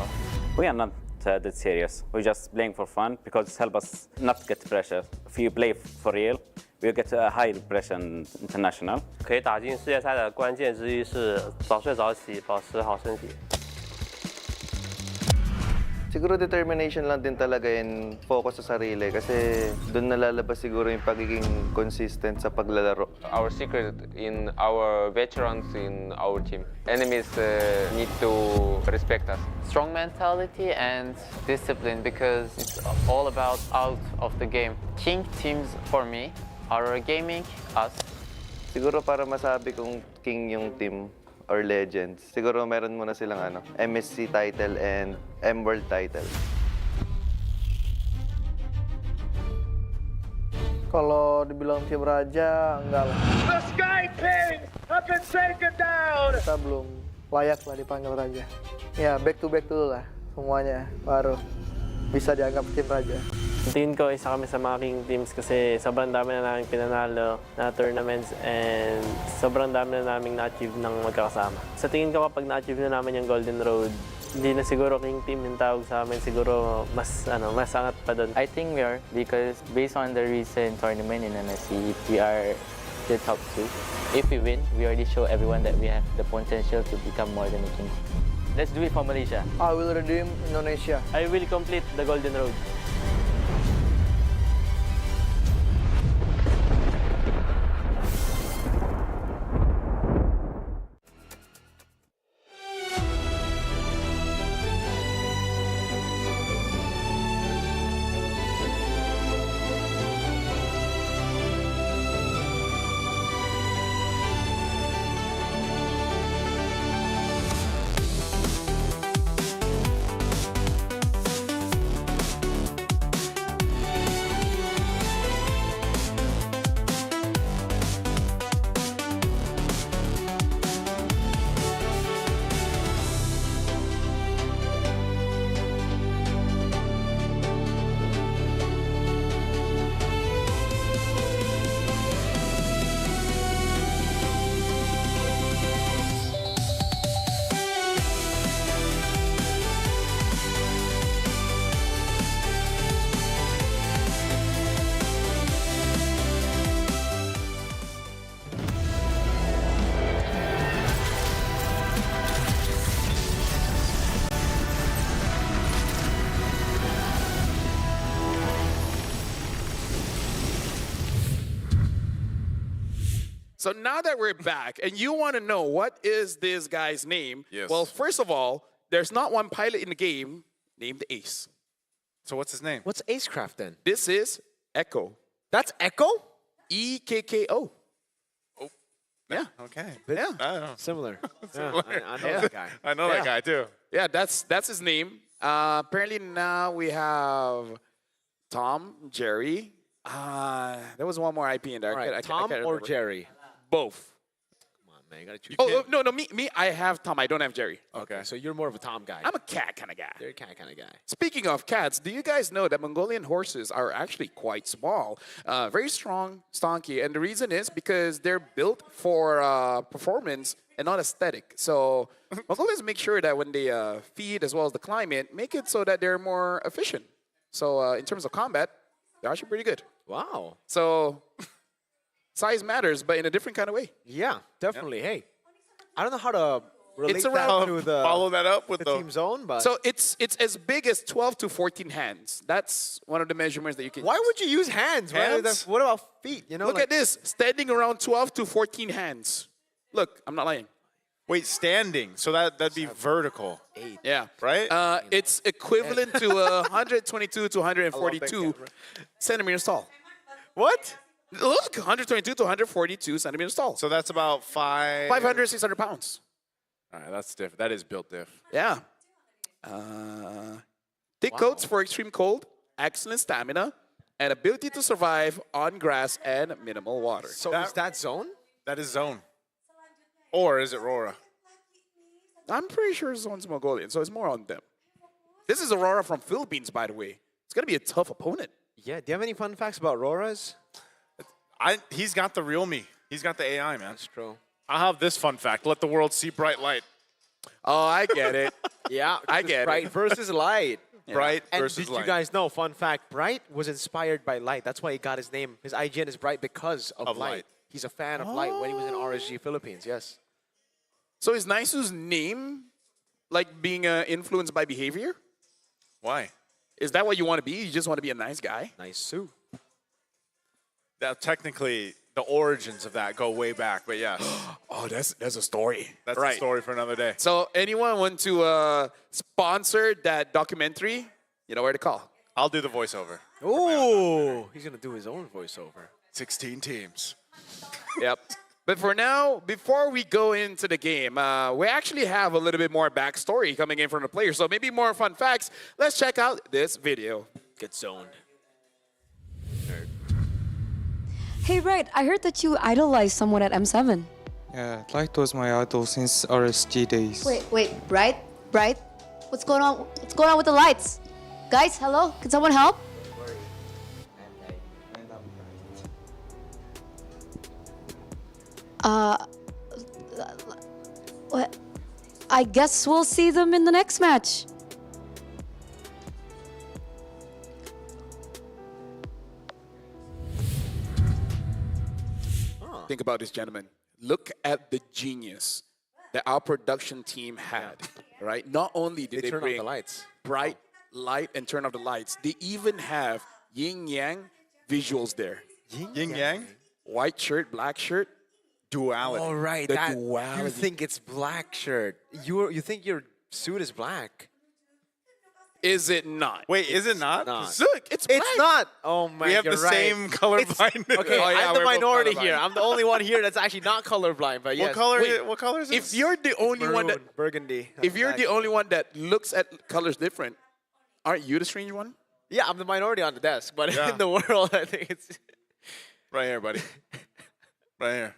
We are not that serious. We're just playing for fun because it helps us not get pressure. If you play for real, we'll get a high pressure international. 可以打进世界赛的关键之一是早睡早起，保持好身体。 Siguro determination lang din talaga and focus sa sarili kasi doon nalalabas siguro yung pagiging consistent sa paglalaro. Our secret in our veterans in our team. Enemies need to respect us. Strong mentality and discipline because it's all about out of the game. King teams for me are gaming us. Siguro para masabi kong king yung team or legends, siguro meron muna silang MSC title and M World title. Kalau dibilang tim raja, enggak lah. The Sky Kings have been taken down. Kita belum layak lah dipanggil raja. Ya, back to back dulu lah semuanya, baru bisa dianggap tim raja. Tingin ko isa kami sa mga king teams kasi sobrang dami na namin pinanalo na tournaments and sobrang dami na namin na-achieve ng magkakasama. Sa tingin ko kapag na-achieve na namin yung Golden Road, hindi na siguro king team yung tawag sa amin, siguro mas angat pa doon. I think we are because based on the recent tournament in NSC, we are the top 2. If we win, we already show everyone that we have the potential to become more than a king. Let's do it for Malaysia. I will redeem Indonesia. I will complete the Golden Road. So now that we're back, and you want to know what is this guy's name? Yes. Well, first of all, there's not one pilot in the game named Ace. So what's his name? What's Acecraft then? This is Echo. That's Echo? EKKO. Yeah. Okay. Yeah. I don't know. Similar. Yeah, Similar. I know that guy. I know that guy too. Yeah, that's his name. Apparently now we have Tom, Jerry. There was one more IP in there. All right, I Tom can't or remember. Jerry? Both. Come on, man. You gotta choose. Oh, no, me, I have Tom. I don't have Jerry. Okay, so you're more of a Tom guy. I'm a cat kind of guy. You're a cat kind of guy. Speaking of cats, do you guys know that Mongolian horses are actually quite small, very strong, stonky, and the reason is because they're built for performance and not aesthetic. So Mongolians make sure that when they feed as well as the climate, make it so that they're more efficient. So in terms of combat, they're actually pretty good. Wow. So size matters, but in a different kind of way. Yeah, definitely. Hey, I don't know how to relate It's that around- to the Follow that up with the the team zone, but So it's as big as 12 to 14 hands. That's one of the measurements that you can why use. would you use hands? Hands? What about feet? You know, Look like, at this, standing around 12 to 14 hands. Look, I'm not lying. wait standing. So that'd be vertical, Yeah. right? It's equivalent to 122 to 142 centimeters tall. What? Look, 122 to 142 centimeters tall. So that's about 500, 600 pounds. All right, that's diff. That is built diff. Yeah. Thick coats for extreme cold, excellent stamina, and ability to survive on grass and minimal water. So is that zone? That is zone. Or is it Rora? I'm pretty sure Zone's Mongolian, so it's more on them. This is Aurora from Philippines, by the way. It's going to be a tough opponent. Yeah. Do you have any fun facts about Roras? He's got the real me. He's got the AI, man. That's true. I'll have this fun fact. Let the world see bright light. Oh, I get it. Yeah, I get it. Bright versus light. Bright And versus did light. you guys know, fun fact, Bright was inspired by light. That's why he got his name. His IGN is Bright because of light. light. He's a fan of light when he was in RSG Philippines, yes. So is Naisu's name like being influenced by behavior? Why? Is that what you want to be? You just want to be a nice guy? Nice Sue. Now, technically, the origins of that go way back, but yes. Oh, that's a story. That's right. a story for another day. So anyone want to sponsor that documentary? You know where to call. I'll do the voiceover. Ooh, he's going to do his own voiceover. 16 teams. Yep. But for now, before we go into the game, we actually have a little bit more backstory coming in from the players. So maybe more fun facts. Let's check out this video. Get zoned. Hey, right, I heard that you idolized someone at M7. Yeah, Light was my idol since RSG days. Wait, Bright? What's going on? What's going on with the lights? Guys, hello? Can someone help? What? I guess we'll see them in the next match. Think about this, gentlemen. Look at the genius that our production team had, right? Not only did they turn off bring the lights. bright light and turn off the lights, they even have yin-yang visuals there. Yin-yang? White shirt, black shirt. Duality. All right, The that, duality. you think it's black shirt. You think your suit is black. Is it not? Wait, is it not? Look, it's black. It's not. Oh man, We have you're the right. same color It's- blindness. Okay, Oh, yeah, I'm the we're both minority colorblind. here. I'm the only one here that's actually not colorblind. But yes. What color is this? If you're the only one that, Maroon, burgundy. if you're the Exactly. only one that looks at colors different, aren't you the strange one? Yeah, I'm the minority on the desk, but Yeah. in the world, I think it's. Right here, buddy. Right here.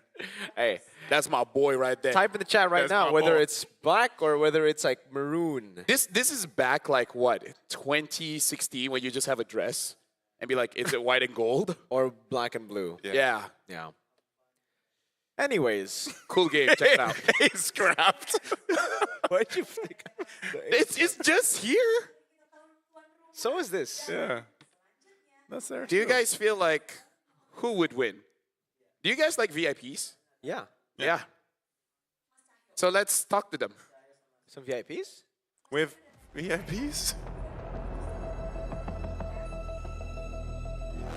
Hey, That's my boy right there. type in the chat right That's now my whether boy. it's black or whether it's like maroon. This is back like what, 2016, when you just have a dress and be like, is it white and gold? Or black and blue. Yeah. Yeah. Anyways, Cool game. Check it out. It's scrapped. why'd you think? It's just here. So is this. Yeah. That's there. Do you too. guys feel like who would win? Do you guys like VIPs? Yeah. Yeah. So let's talk to them. Some VIPs? We have VIPs?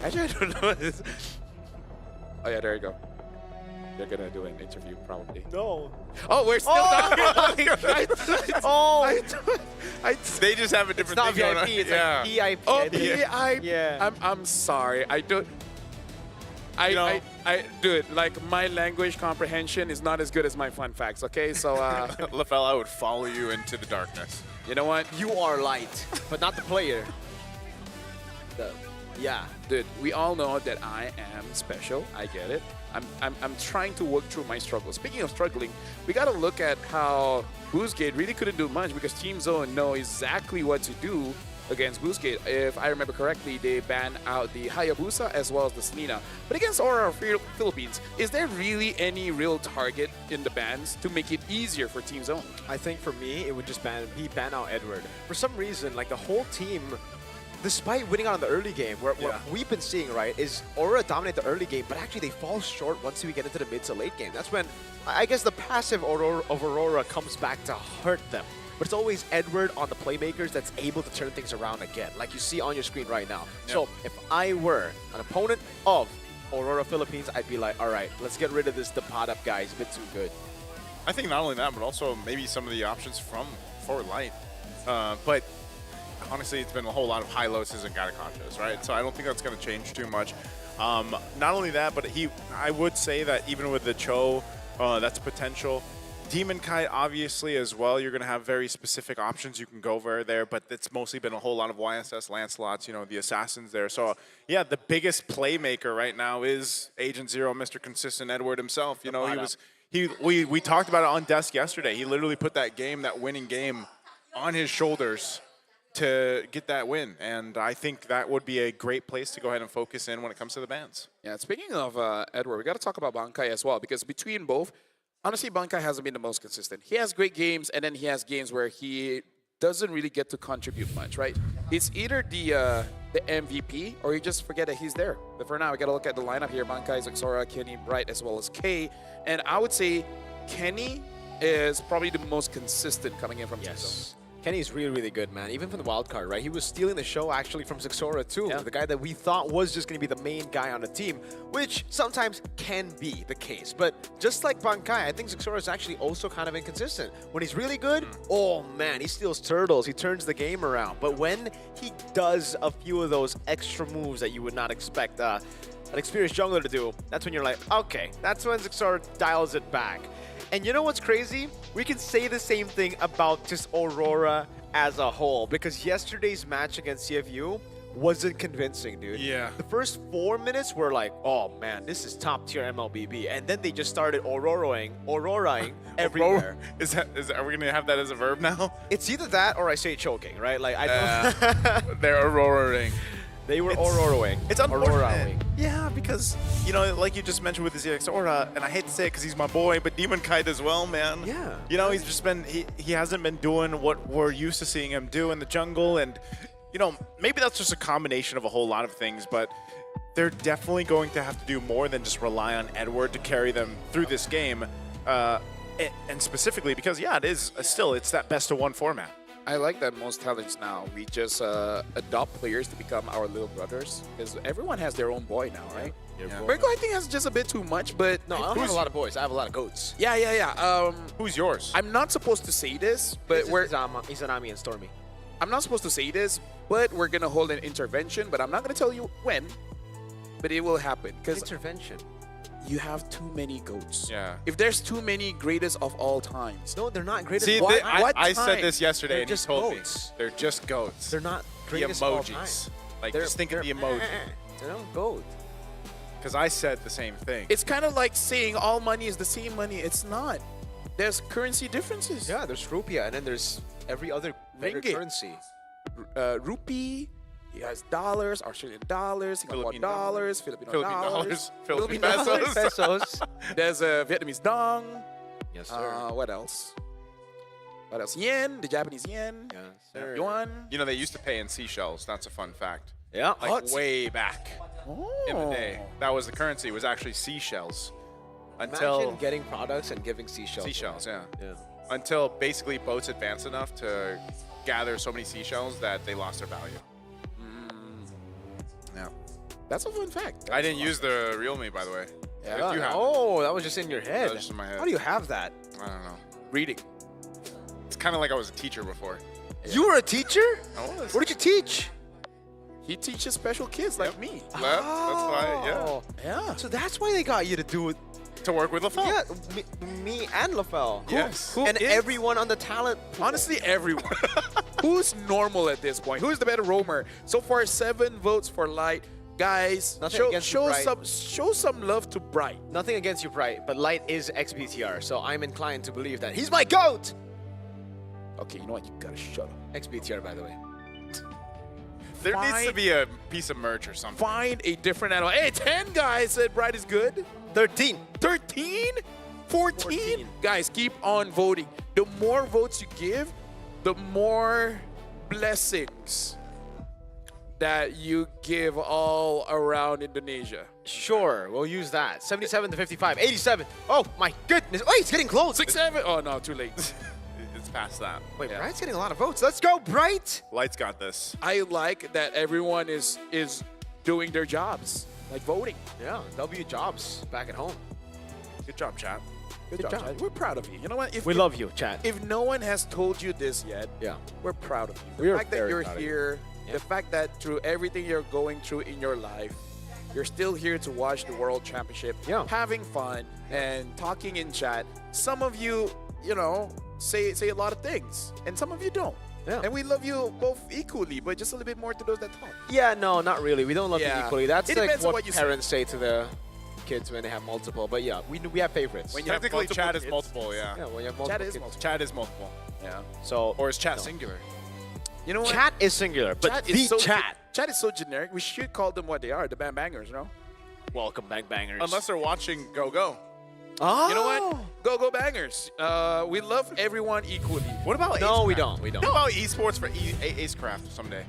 Actually, I don't know. Oh yeah, there you go. they're gonna do an interview probably. No. Oh, we're still talking. They just have a different It's not thing going VIP, on. it's yeah. like PIP. Oh, I think. PIP. Yeah. I'm sorry. I don't. Dude, like my language comprehension is not as good as my fun facts. Okay, so LaFell, I would follow you into the darkness. you know what? You are light, but not the player. Yeah. Dude, we all know that I am special. I get it. I'm trying to work through my struggles. Speaking of struggling, we got to look at how Boostgate really couldn't do much because Team Zone know exactly what to do against Boostgate. If I remember correctly, they banned out the Hayabusa as well as the Selena. But against Aurora Philippines, is there really any real target in the bans to make it easier for Team Zone? I think for me, it would just ban out Edward. For some reason, like the whole team, despite winning out in the early game, what we've been seeing, right, is Aurora dominate the early game, but actually they fall short once we get into the mid to late game. That's when, I guess, the passive of Aurora comes back to hurt them. But it's always Edward on the playmakers that's able to turn things around again, like you see on your screen right now. Yep. So if I were an opponent of Aurora Philippines, I'd be like, all right, let's get rid of this Depot-up guy. He's a bit too good. I think not only that, but also maybe some of the options from Forward Light. But honestly, it's been a whole lot of high losses and Gataconchas, right? So I don't think that's going to change too much. Not only that, but I would say that even with the Cho, that's potential. Demon Kite, obviously, as well. You're going to have very specific options you can go over there, but it's mostly been a whole lot of YSS Lancelots, you know, the Assassins there. So, yeah, the biggest playmaker right now is Agent Zero, Mr. Consistent Edward himself. You know, we talked about it on desk yesterday. He literally put that winning game on his shoulders to get that win, and I think that would be a great place to go ahead and focus in when it comes to the bans. Yeah, speaking of Edward, we got to talk about Bankai as well, because between both, honestly, Bankai hasn't been the most consistent. He has great games, and then he has games where he doesn't really get to contribute much, right? It's either the MVP, or you just forget that he's there. But for now, we got to look at the lineup here. Bankai, Zexora, Kenny, Bright, as well as K. And I would say Kenny is probably the most consistent coming in from Team Zone. Kenny's really, really good, man. Even from the wild card, right? He was stealing the show actually from Zexora too. Yeah. The guy that we thought was just going to be the main guy on the team, which sometimes can be the case. But just like Bankai, I think Zexora is actually also kind of inconsistent. When he's really good, oh man, he steals turtles. He turns the game around. But when he does a few of those extra moves that you would not expect an experienced jungler to do, that's when you're like, okay, that's when Zexora dials it back. And you know what's crazy? We can say the same thing about just Aurora as a whole, because yesterday's match against CFU wasn't convincing, dude. Yeah. The first 4 minutes were like, oh man, this is top tier MLBB. And then they just started Auroraing everywhere. Are we gonna have that as a verb now? It's either that or I say choking, right? Like I don't they're Auroraing. They were Auroraing. It's unfortunate. Auroraing. Yeah, because, you know, like you just mentioned with the ZX Aura, and I hate to say it because he's my boy, but Demon Kite as well, man. Yeah. You know, he's just been, he hasn't been doing what we're used to seeing him do in the jungle, and, you know, maybe that's just a combination of a whole lot of things, but they're definitely going to have to do more than just rely on Edward to carry them through this game, and specifically because, yeah, it's that best-of-one format. I like that most talents now, we just adopt players to become our little brothers, because everyone has their own boy now, right? Yeah. Virgo, I think, has just a bit too much, but... No, I don't have a lot of boys. I have a lot of goats. Yeah. Who's yours? I'm not supposed to say this, but we're... Izanami and Stormy. I'm not supposed to say this, but we're going to hold an intervention, but I'm not going to tell you when, but it will happen. Intervention? You have too many goats. Yeah. If there's too many greatest of all times. No, they're not greatest See, of all time. I said this yesterday, and just he told goats. me. They're just goats. They're not the greatest of all time. emojis. Like, just think of the emoji. They're not goat. Because I said the same thing. It's kind of like saying all money is the same money. It's not. There's currency differences. Yeah, there's rupiah, and then there's every other better Ringgit. currency. Rupee, he has dollars, Australian dollars, Singapore dollars, Filipino dollars, Philippine pesos. There's a Vietnamese dong. Yes, sir. What else? What else? Yen, the Japanese yen. Yes, sir. Yuan. You know, they used to pay in seashells. That's a fun fact. Yeah. Like way back in the day. That was the currency. It was actually seashells. Imagine getting products and giving seashells. Seashells, yeah. Yeah. Until basically boats advanced enough to gather so many seashells that they lost their value. Yeah. That's a fun fact. I didn't use the real me, by the way. Yeah. If you have Oh, that was just in your head. That was just in my head. How do you have that? I don't know. Reading. It's kind of like I was a teacher before. You were a teacher? I was. What did you teach? He teaches special kids like me. That's why, Oh. Yeah. So that's why they got you to do it. To work with LaFell. Yeah, me and LaFell. Yes. Who and is- everyone on the talent pool. Honestly, everyone. Who's normal at this point? Who's the better roamer? So far, 7 votes for Light. Guys, Nothing against you, Bright. show some love to Bright. Nothing against you, Bright, but Light is XBTR, so I'm inclined to believe that he's my GOAT! Okay, you know what? You gotta shut up. XBTR, by the way. There needs to be a piece of merch or something. Find a different animal. Hey, 10 guys said Bright is good. 13. 13? 14? Guys, keep on voting. The more votes you give, the more blessings that you give all around Indonesia. Sure, we'll use that. 77 to 55. 87. Oh, my goodness. Oh, he's getting close. 6-7. Oh, no, too late. It's past that. Wait, Bright's getting a lot of votes. Let's go, Bright! Light's got this. I like that everyone is doing their jobs, like voting. Yeah, W Jobs back at home. Good job, chat. Good job, Chad. We're proud of you. You know what? We love you, chat. If no one has told you this yet, Yeah. we're proud of you. We The are fact that very you're proud of you. here, Yeah. the fact that through everything you're going through in your life, you're still here to watch the World Championship, having fun and talking in chat. Some of you, you know, say a lot of things, and some of you don't. Yeah. And we love you both equally, but just a little bit more to those that talk. Yeah, no, not really. We don't love you Yeah. equally. That's It like depends on what what you say. parents say to the kids when they have multiple. But yeah, we have favorites. When technically, multiple chat is kids. multiple, yeah. Yeah, when you have multiple Chat is kids. multiple. Chat is multiple. Yeah. So, Or is chat No. singular? You know what? chat is singular, but Chat the is so chat. Chat is so generic. We should call them what they are, the Bang Bangers, no? Welcome, Bang Bangers. Unless they're watching Go Go. Oh. You know what? Go Bangers. We love everyone equally. What about No, we Acecraft? don't. We don't. What about esports for Acecraft someday?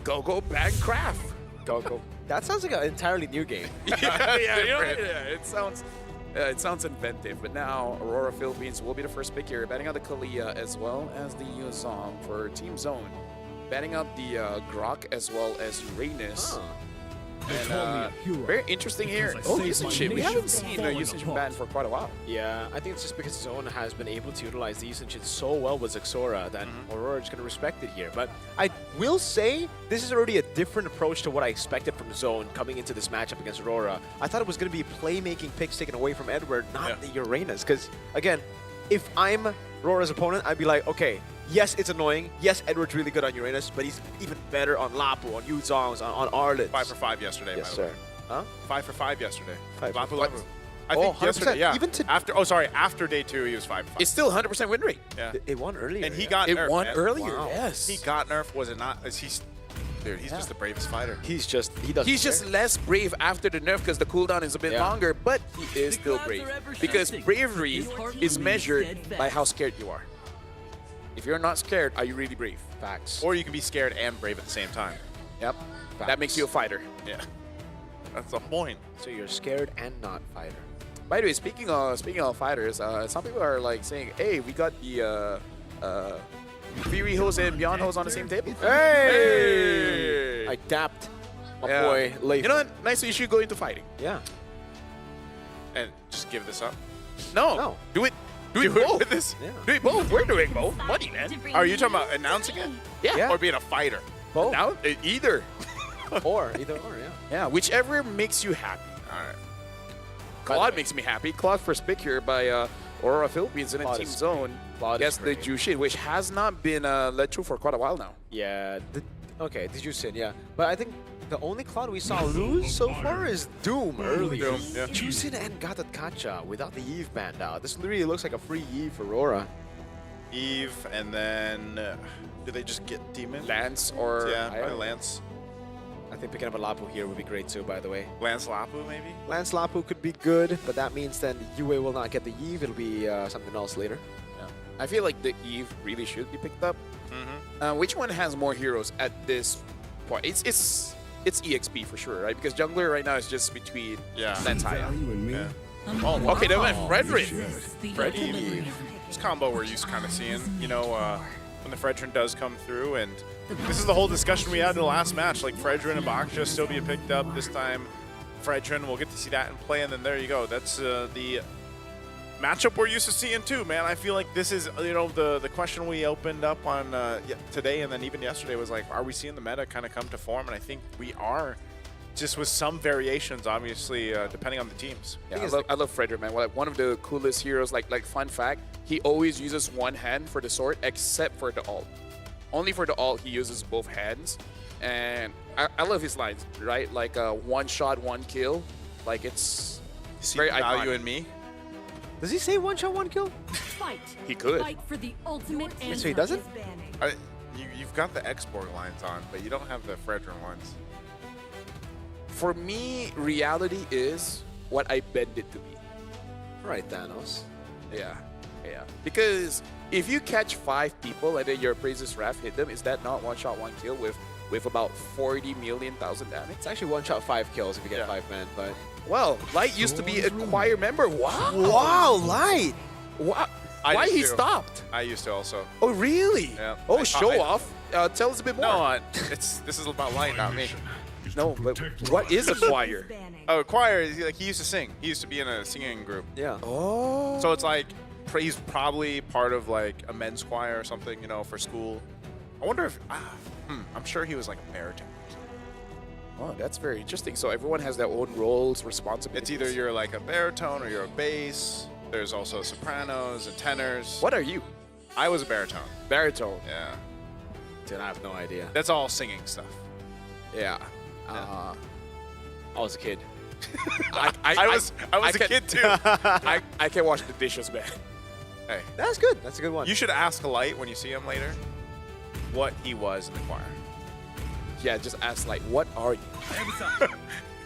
Go Bangcraft. Go. That sounds like an entirely new game. yeah, you know, yeah, it sounds inventive. But now Aurora Philippines will be the first pick here, batting out the Kalia as well as the Yuzong for Team Zone, batting out the Grok as well as Uranus. And very interesting here. Oh, usage. We haven't seen a usage ban for quite a while. Yeah, I think it's just because Zone has been able to utilize the usage so well with Zexora that Aurora is going to respect it here. But I will say this is already a different approach to what I expected from Zone coming into this matchup against Aurora. I thought it was going to be playmaking picks taken away from Edward, not the Uranus. Because, again, if I'm Aurora's opponent, I'd be like, okay, yes, it's annoying. Yes, Edward's really good on Uranus, but he's even better on Lapu, on Yuzongs, on Arlet. 5 for 5 yesterday, Yes, by the way. sir. Huh? 5 for 5 yesterday. 5 for Lapu 5. Lapu. I think 100%. yesterday, yeah. Even to after, after day 2, he was 5 for 5. It's still 100% win rate. Yeah. It won earlier. And he yeah. got It nerfed, won man. earlier, Wow. yes. He got nerfed, was it not? Dude, he's just the bravest fighter. He's just, he doesn't He's just less brave after the nerf because the cooldown is a bit longer, but he is still brave. Because bravery is measured by how scared you are. If you're not scared, are you really brave? Facts. Or you can be scared and brave at the same time. Yep. That makes you a fighter. Yeah. That's the point. So you're scared and not fighter. By the way, speaking of fighters, some people are like saying, "Hey, we got the Fury hose and Beyond hose on the same table." Hey! I dapped my boy Leif. You know what? Nice, so you should go into fighting. Yeah. And just give this up. No. Do it. Do it both. With this? Yeah. Do it both. We're doing both. Money, man. Are you talking about announcing it? Yeah. Or being a fighter? Both. Now, either. Or, either or, yeah. Yeah, whichever makes you happy. All right. Claude makes me happy. Claude first pick here by Aurora Philippines in a Claude Team is Zone. Claude Gets is the great. Jushin, which has not been let through for quite a while now. Yeah. Okay, the Jusin, yeah. But I think the only Cloud we saw lose so far is Doom earlier. Doom, yeah. Jusin and Gatot Kacha without the Eve banned out. This really looks like a free Eve for Aurora. Eve, and then do they just get Demon? Lance or Yeah, probably Lance. I think picking up a Lapu here would be great too, by the way. Lance Lapu, maybe? Lance Lapu could be good, but that means then UA will not get the Eve. It'll be something else later. Yeah. I feel like the Eve really should be picked up. Which one has more heroes at this point? It's EXP for sure, right? Because jungler right now is just between Lance Haya. Yeah. Oh, okay, then went Frederick. Freddy. This combo we're used to kind of seeing, you know, when the Fredrin does come through, and this is the whole discussion we had in the last match, like Fredrin and Baksha still being picked up this time. Fredrin, we'll get to see that in play, and then there you go. That's the matchup we're used to seeing too, man. I feel like this is, the question we opened up on today and then even yesterday was like, are we seeing the meta kind of come to form? And I think we are, just with some variations, obviously, depending on the teams. Yeah, I love Frederick, man. Like, one of the coolest heroes. Like fun fact, he always uses one hand for the sword, except for the ult. Only for the ult, he uses both hands. And I love his lines, right? Like one shot, one kill. Like, it's very value iconic. in me. Does he say one shot, one kill? Fight. He could. Fight for the ultimate So he doesn't? You've got the X-Borg lines on, but you don't have the Fredrin ones. For me, reality is what I bend it to be. Right, Thanos. Yeah. Because if you catch 5 people and then your Praises Wrath hit them, is that not one shot, one kill with about 40 million thousand damage? It's actually one shot, 5 kills if you get 5 men, but... Well, Light used to be a choir member. Wow. Wow, Light. Wow. I Why used he to. stopped? I used to also. Oh, really? Yeah. Oh, show off. Tell us a bit more. No, this is about Light, not me. No, but what is a choir? Oh, choir is he used to sing. He used to be in a singing group. Yeah. Oh. So it's like he's probably part of like a men's choir or something, for school. I wonder if I'm sure he was like a baritone. Oh, that's very interesting. So everyone has their own roles, responsibilities. It's either you're like a baritone or you're a bass. There's also sopranos and tenors. What are you? I was a baritone. Baritone. Yeah. Dude, I have no idea. That's all singing stuff. Yeah. I was a kid. I was a kid too. I can't wash the dishes, man. Hey, that's good. That's a good one. You should ask Light when you see him later what he was in the choir. Yeah, just ask like, what are you?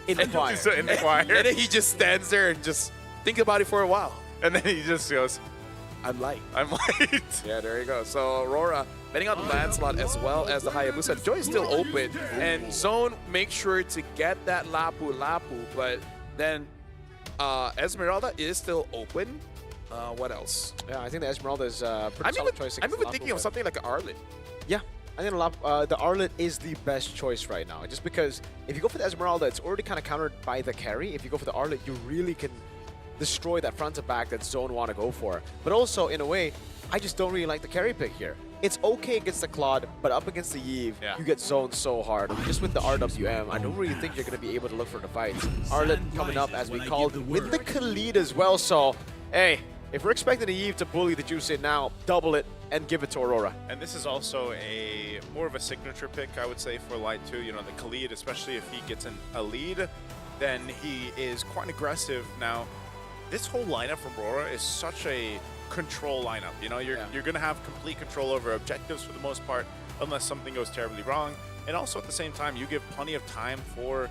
In the choir. In the choir. And then he just stands there and just think about it for a while. And then he just goes, I'm Light. I'm Light. Yeah, there you go. So Aurora, betting on the Lancelot as well as the Hayabusa. Joy is still open. And Zone, make sure to get that Lapu Lapu. But then Esmeralda is still open. What else? Yeah, I think the Esmeralda is a pretty solid choice. I'm even thinking of something like an Arlet. Yeah, I think the Arlet is the best choice right now. Just because if you go for the Esmeralda, it's already kind of countered by the carry. If you go for the Arlet, you really can destroy that front to back that Zone want to go for. But also, in a way, I just don't really like the carry pick here. It's okay against the Claude, but up against the Eve, you get zoned so hard. Just with the RWM, I don't really think you're going to be able to look for the fights. Arlet coming up, as we called, with the Khalid as well. So, hey, if we're expecting the Eve to bully the Juice in now, double it and give it to Aurora. And this is also more of a signature pick, I would say, for Light too. The Khalid, especially if he gets a lead, then he is quite aggressive. Now, this whole lineup from Aurora is such a control lineup. You're going to have complete control over objectives for the most part, unless something goes terribly wrong. And also at the same time, you give plenty of time for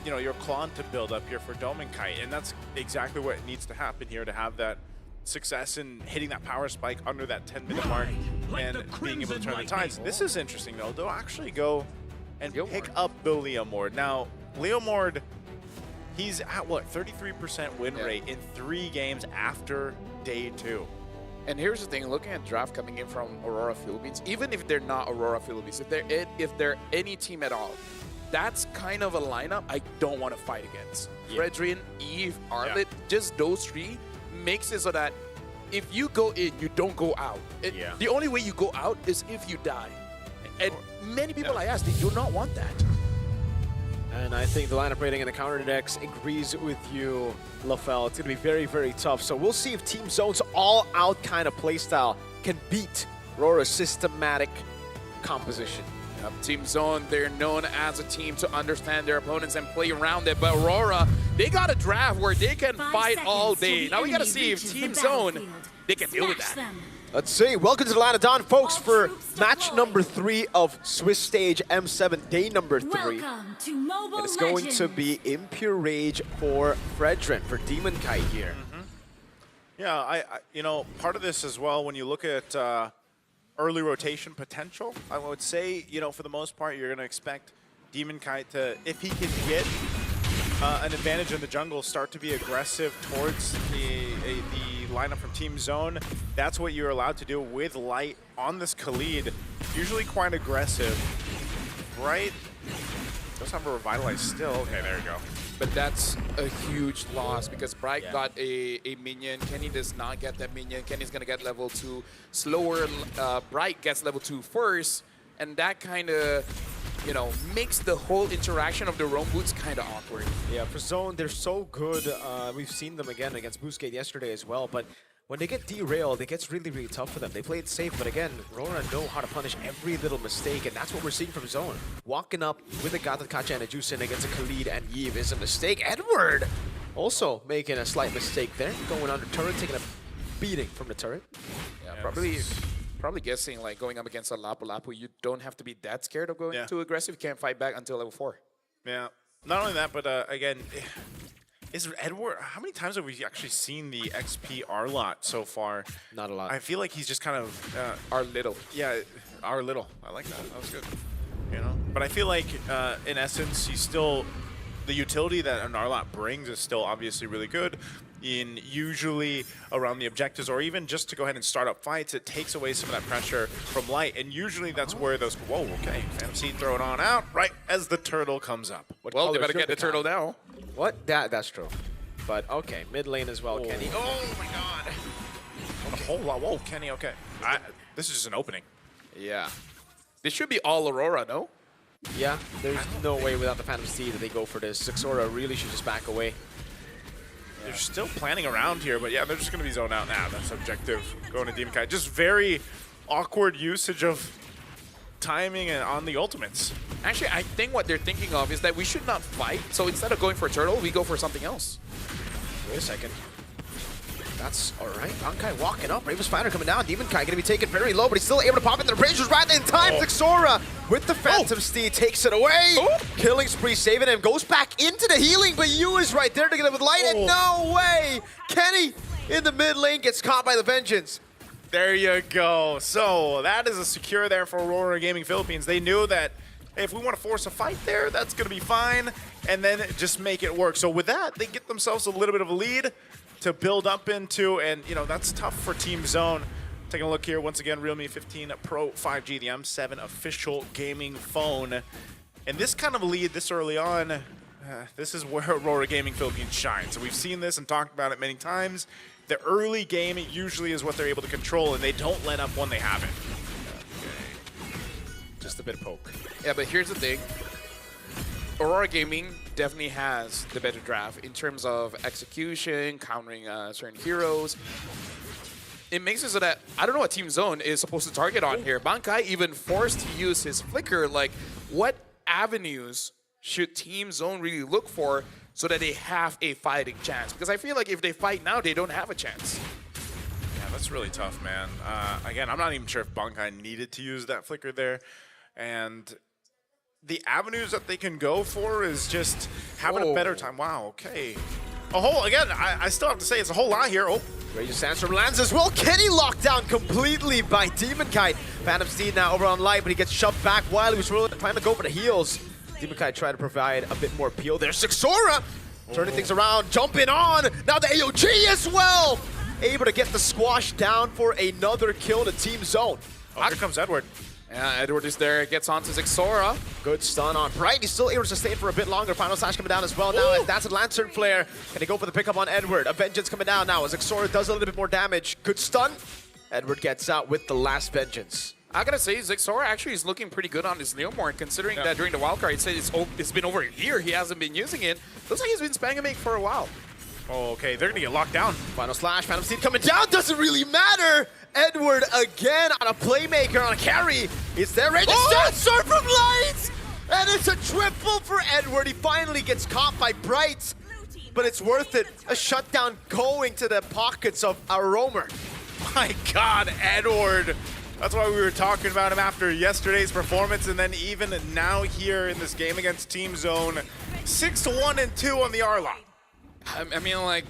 your Klon to build up here for Dome and Kite, and that's exactly what needs to happen here to have that success in hitting that power spike under that 10-minute mark and being able to turn the tides. This is interesting though. They'll actually go and pick up the Leomord. Now, Leomord, he's at what, 33% win rate in 3 games after day 2. And here's the thing, looking at draft coming in from Aurora Philippines, even if they're not Aurora Philippines, if they're any team at all, that's kind of a lineup I don't want to fight against. Fredrin, Eve, Arlet, just those 3 makes it so that if you go in, you don't go out. The only way you go out is if you die. And many people I ask, they do not want that. And I think the lineup rating and the counter index agrees with you, LaFell. It's going to be very, very tough. So we'll see if Team Zone's all-out kind of playstyle can beat Aurora's systematic composition. Team Zone, they're known as a team to understand their opponents and play around it. But Aurora, they got a draft where they can fight all day. Now we got to see if Team Zone, they can deal with that. Let's see. Welcome to the Line of Dawn, folks, for match number 3 of Swiss Stage M7, day number 3. Welcome to Mobile And it's going Legends. to be Impure Rage for Fredrin, for Demon Kite here. Yeah, I part of this as well, when you look at early rotation potential, I would say, for the most part, you're going to expect Demon Kite to, if he can get an advantage in the jungle, start to be aggressive towards the lineup from Team Zone. That's what you're allowed to do with Light on this Khalid. Usually quite aggressive. Right Does have a revitalize still. Okay, there you go. But that's a huge loss because Bright got a minion. Kenny does not get that minion. Kenny's going to get level 2 slower. Bright gets level 2 first. And that kind of, you know, makes the whole interaction of the roam boots kind of awkward. Yeah, for Zone, they're so good. We've seen them again against Boostgate yesterday as well. But when they get derailed, it gets really, really tough for them. They play it safe, but again, Aurora know how to punish every little mistake, and that's what we're seeing from Zone. Walking up with a Gata Kacha and a Juicin against a Khalid and Yves is a mistake. Edward also making a slight mistake there, going under turret, taking a beating from the turret. Yeah, probably guessing like going up against a Lapu Lapu, you don't have to be that scared of going too aggressive. You can't fight back until level 4. Yeah. Not only that, but again, is Edward, how many times have we actually seen the XP R-Lot so far? Not a lot. I feel like he's just kind of... R-Little. Yeah, R-Little. I like that. That was good. You know? But I feel like, in essence, he's still... The utility that an R-Lot brings is still obviously really good. In usually around the objectives, or even just to go ahead and start up fights, it takes away some of that pressure from Light, and usually that's where those... Whoa, okay. Phantom Seed throw it on out right as the turtle comes up. Well, they better get the turtle now. What? That's true. But okay, mid lane as well, Kenny. Oh my god. Okay. A whole lot. Whoa, Kenny, okay. This is just an opening. Yeah. This should be all Aurora, no? Yeah, there's no way without the Phantom Seed that they go for this. Zixora really should just back away. They're still planning around here, but yeah, they're just going to be zoned out now. That's objective. Going to Demon Kite. Just very awkward usage of timing and on the ultimates. Actually, I think what they're thinking of is that we should not fight. So instead of going for a turtle, we go for something else. Wait a second. That's all right. Bankai walking up. Raven's Fighter coming down. Demon Kai going to be taken very low, but he's still able to pop in. The Rangers right in time. Zixora with the Phantom Steed takes it away. Killing spree, saving him. Goes back into the healing, but Yu is right there to get it with Light. And no way. Kenny in the mid lane gets caught by the Vengeance. There you go. So that is a secure there for Aurora Gaming Philippines. They knew that if we want to force a fight there, that's going to be fine, and then just make it work. So with that, they get themselves a little bit of a lead to build up into, and you know that's tough for Team Zone. Taking a look here, once again, Realme 15 Pro 5G, the M7 official gaming phone. And this kind of lead this early on, this is where Aurora Gaming Philippines shines. So we've seen this and talked about it many times. The early game usually is what they're able to control, and they don't let up when they have it. Okay. Just a bit of poke. Yeah, but here's the thing. Aurora Gaming definitely has the better draft in terms of execution, countering certain heroes. It makes it so that, I don't know what Team Zone is supposed to target on here. Bankai even forced to use his flicker. Like, what avenues should Team Zone really look for so that they have a fighting chance? Because I feel like if they fight now, they don't have a chance. Yeah, that's really tough, man. Again, I'm not even sure if Bankai needed to use that flicker there. And the avenues that they can go for is just having a better time. Wow, okay. A whole, again, I still have to say it's a whole lot here. Oh, Raging Sandstorm lands as well. Kenny locked down completely by Demon Kite. Phantom Steed now over on Light, but he gets shoved back while he was trying to go for the heals. Demon Kite trying to provide a bit more peel there. Zixora turning things around, jumping on. Now the AOG as well. Able to get the squash down for another kill to Team Zone. Oh, here comes Edward. Yeah, Edward is there, gets onto Zixora. Good stun on Bright. He's still able to sustain for a bit longer. Final Slash coming down as well now. As that's a Lantern Flare. Can he go for the pickup on Edward? A Vengeance coming down now as Zixora does a little bit more damage. Good stun. Edward gets out with the last Vengeance. I gotta say, Zixora actually is looking pretty good on his Neomorph, considering that during the wildcard, it said it's been over a year he hasn't been using it. Looks like he's been spamming it for a while. Oh, okay, they're gonna get locked down. Final Slash, Phantom Steed coming down, doesn't really matter. Edward again on a playmaker, on a carry. It's there, Raging Sandstorm from Lights! And it's a triple for Edward. He finally gets caught by Bright, but it's worth it. A shutdown going to the pockets of our roamer. My God, Edward. That's why we were talking about him after yesterday's performance, and then even now here in this game against Team Zone. 6-1 and 2 on the R-Lot. I mean, like,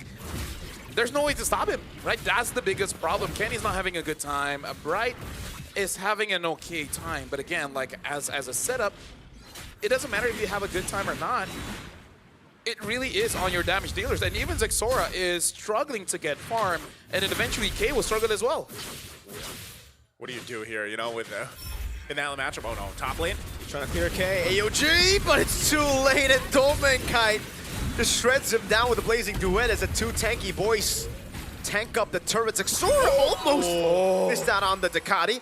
there's no way to stop him, right? That's the biggest problem. Kenny's not having a good time. Bright is having an okay time, but again, like, as a setup, it doesn't matter if you have a good time or not. It really is on your damage dealers, and even Zixora is struggling to get farm, and then eventually K will struggle as well. What do you do here, you know, with in that matchup. Oh no, top lane. He's trying to clear K. AOG, but it's too late, and Domenkite just shreds him down with a blazing duet as the two tanky boys tank up the turrets. Xora almost missed out on the Ducati.